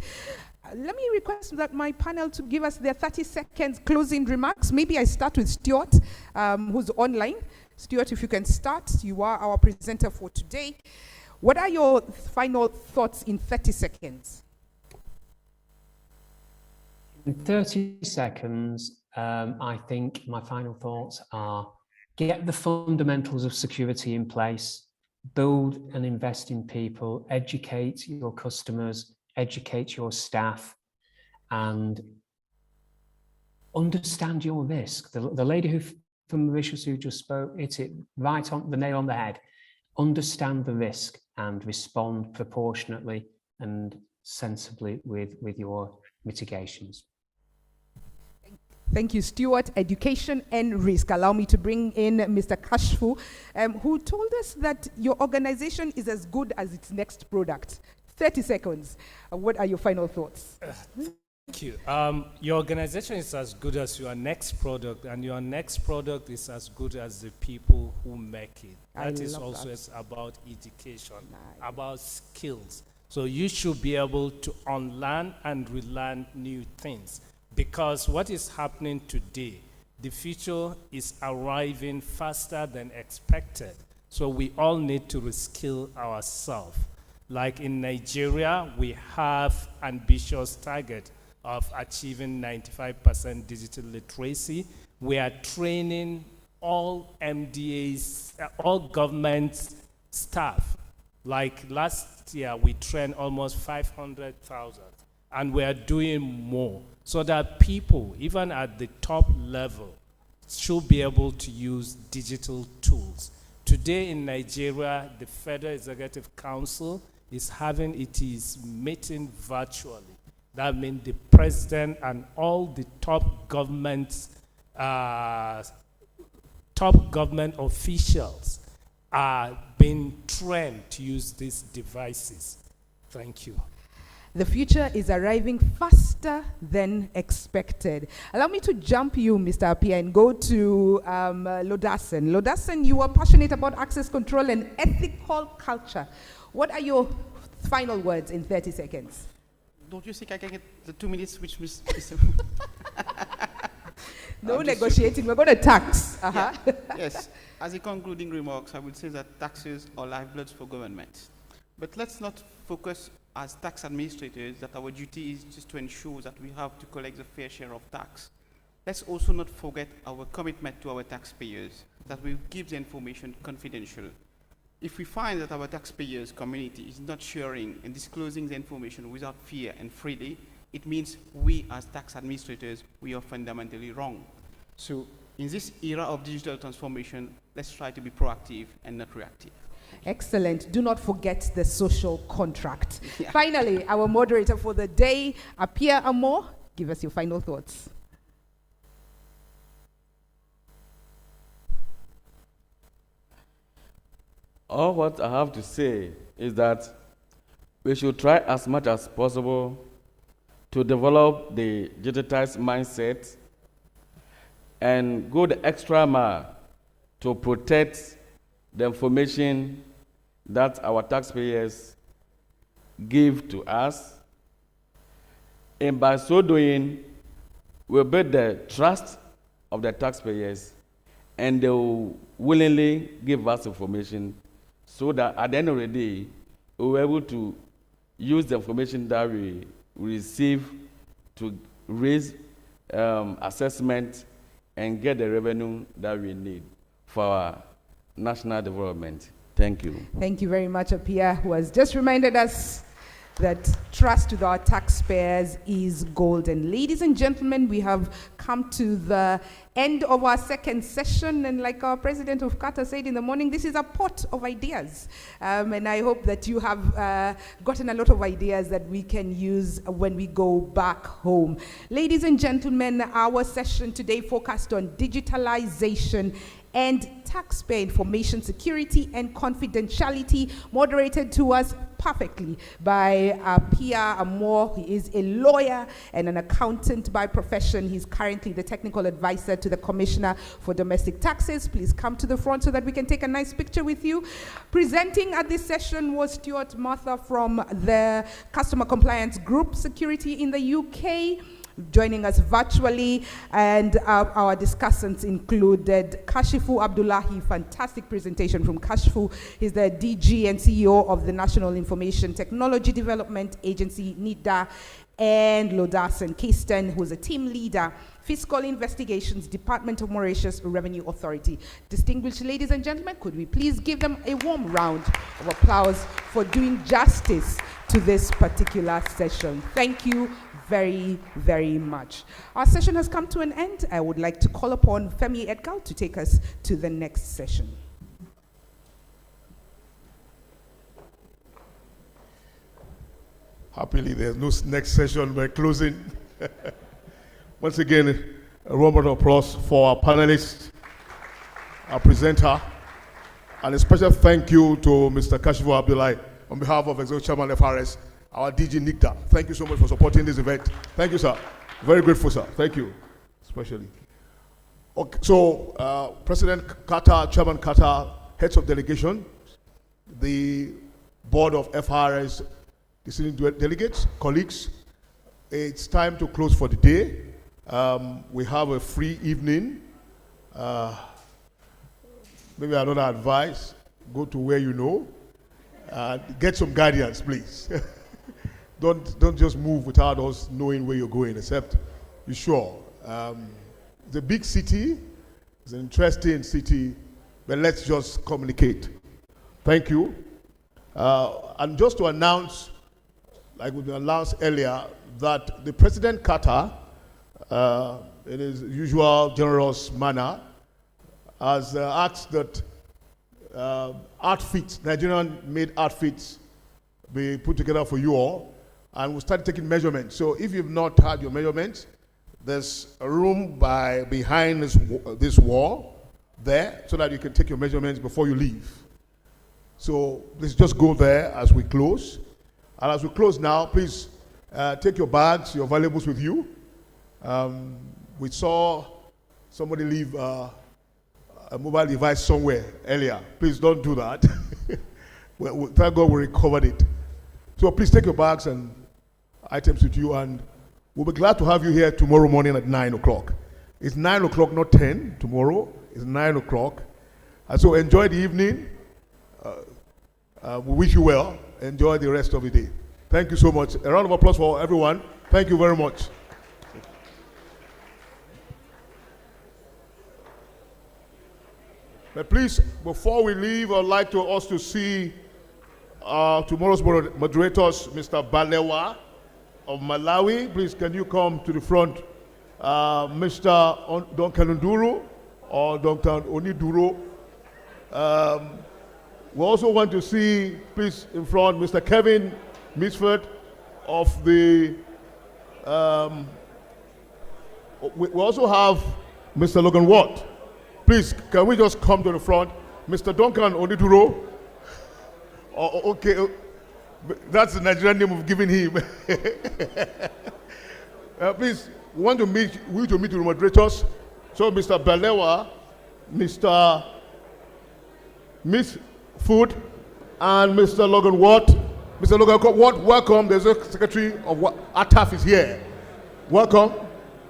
Let me request that my panel to give us their 30 seconds closing remarks. Maybe I start with Stuart, who's online. Stuart, if you can start. You are our presenter for today. What are your final thoughts in 30 seconds? In 30 seconds, I think my final thoughts are: get the fundamentals of security in place, build and invest in people, educate your customers, educate your staff, and understand your risk. The lady from Mauritius who just spoke, hit it right on the nail on the head. Understand the risk and respond proportionately and sensibly with your mitigations. Thank you, Stuart. Education and risk. Allow me to bring in Mr. Kashfu, who told us that your organization is as good as its next product. 30 seconds. What are your final thoughts? Thank you. Your organization is as good as your next product, and your next product is as good as the people who make it. That is also about education, about skills. So you should be able to unlearn and relearn new things, because what is happening today, the future is arriving faster than expected. So we all need to reskill ourselves. Like in Nigeria, we have ambitious target of achieving 95% digital literacy. We are training all MDAs, all government staff. Like last year, we trained almost 500,000, and we are doing more so that people, even at the top level, should be able to use digital tools. Today in Nigeria, the Federal Executive Council is having its meeting virtually. That means the president and all the top government officials are being trained to use these devices. Thank you. The future is arriving faster than expected. Allow me to jump you, Mr. Appiah, and go to Lodasen. Lodasen, you are passionate about access control and ethical culture. What are your final words in 30 seconds? Don't you think I can get the 2 minutes which No negotiating, we're going to tax. Yeah. Yes, as a concluding remarks, I would say that taxes are lifebloods for government. But let's not focus as tax administrators that our duty is just to ensure that we have to collect the fair share of tax. Let's also not forget our commitment to our taxpayers, that we keep the information confidential. If we find that our taxpayers community is not sharing and disclosing the information without fear and freely, it means we as tax administrators, we are fundamentally wrong. So in this era of digital transformation, let's try to be proactive and not reactive. Excellent. Do not forget the social contract. Yeah. Finally, our moderator for the day, Appiah Amor, give us your final thoughts. All what I have to say is that we should try as much as possible to develop the digitized mindset and go the extra mile to protect the information that our taxpayers give to us. And by so doing, we build the trust of the taxpayers, and they will willingly give us information so that at the end of the day, we're able to use the information that we receive to raise assessment and get the revenue that we need for our national development. Thank you. Thank you very much, Appiah, who has just reminded us that trust with our taxpayers is golden. Ladies and gentlemen, we have come to the end of our second session, and like our president of Cata said in the morning, this is a pot of ideas, and I hope that you have gotten a lot of ideas that we can use when we go back home. Ladies and gentlemen, our session today focused on digitalization and taxpayer information security and confidentiality, moderated to us perfectly by Appiah Amor. He is a lawyer and an accountant by profession. He's currently the technical advisor to the Commissioner for Domestic Taxes. Please come to the front so that we can take a nice picture with you. Presenting at this session was Stuart Martha from the Customer Compliance Group Security in the UK. Joining us virtually, and our discussants included Kashifu Abdullahi. Fantastic presentation from Kashifu. He's the DG and CEO of the National Information Technology Development Agency, NIDA, and Lodasen Keaston, who's a team leader, Fiscal Investigations, Department of Mauritius Revenue Authority. Distinguished ladies and gentlemen, could we please give them a warm round of applause for doing justice to this particular session. Thank you very, very much. Our session has come to an end. I would like to call upon Femi Edgar to take us to the next session. Happily, there's no next session. We're closing. Once again, a round of applause for our panelists, our presenter, and a special thank you to Mr. Kashifu Abdullahi on behalf of Executive Chairman FRS, our DG NICTA. Thank you so much for supporting this event. Thank you, sir. Very grateful, sir. Thank you, especially. Okay, so, President Cata, Chairman Cata, heads of delegation, the board of FRS, distinguished delegates, colleagues, it's time to close for the day. We have a free evening. Maybe another advice, go to where you know, get some guidance, please. Don't just move without us knowing where you're going, except you're sure. It's a big city, it's an interesting city, but let's just communicate. Thank you. And just to announce, like we announced earlier, that the President Cata, in his usual generous manner, has asked that outfits, Nigerian-made outfits, be put together for you all, and we'll start taking measurements. So if you've not had your measurements, there's a room behind this wall there, so that you can take your measurements before you leave. So let's just go there as we close. And as we close now, please Take your bags, your valuables with you. We saw somebody leave a mobile device somewhere earlier. Please don't do that. Thank God we recovered it. So please take your bags and items with you, and we'll be glad to have you here tomorrow morning at 9 o'clock. It's 9 o'clock, not 10 tomorrow. It's 9 o'clock. And so enjoy the evening. We wish you well. Enjoy the rest of the day. Thank you so much. A round of applause for everyone. Thank you very much. But please, before we leave, I'd like to also see tomorrow's moderators, Mr. Balewa of Malawi. Please, can you come to the front? Mr. Duncan Nduru or Dr. Oniduro. We also want to see, please, in front, Mr. Kevin Misford of the, we also have Mr. Logan Watt. Please, can we just come to the front? Mr. Duncan Oniduro. Okay, that's the Nigerian name we've given him. Please, we want to meet the moderators. So, Mr. Balewa, Mr. Miss Food, and Mr. Logan Watt. Mr. Logan Watt, welcome. There's a secretary of ATAF is here. Welcome.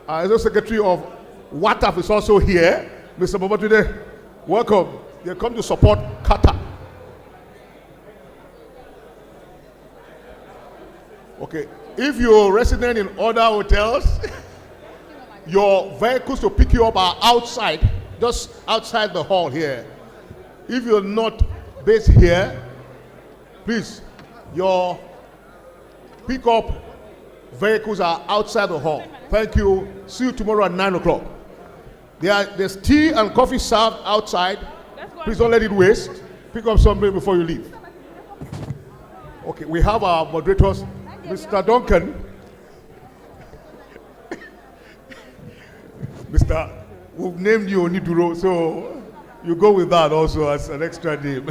There's a secretary of WATAF is also here. Mr. Babatude, welcome. They come to support Cata. Okay, if you're resident in other hotels, your vehicles to pick you up are outside, just outside the hall here. If you're not based here, please, your pickup vehicles are outside the hall. Thank you. See you tomorrow at 9 o'clock. There's tea and coffee served outside. Please don't let it waste. Pick up something before you leave. Okay, we have our moderators. Mr. Duncan. We've named you Oniduro, so you go with that also as an extra name.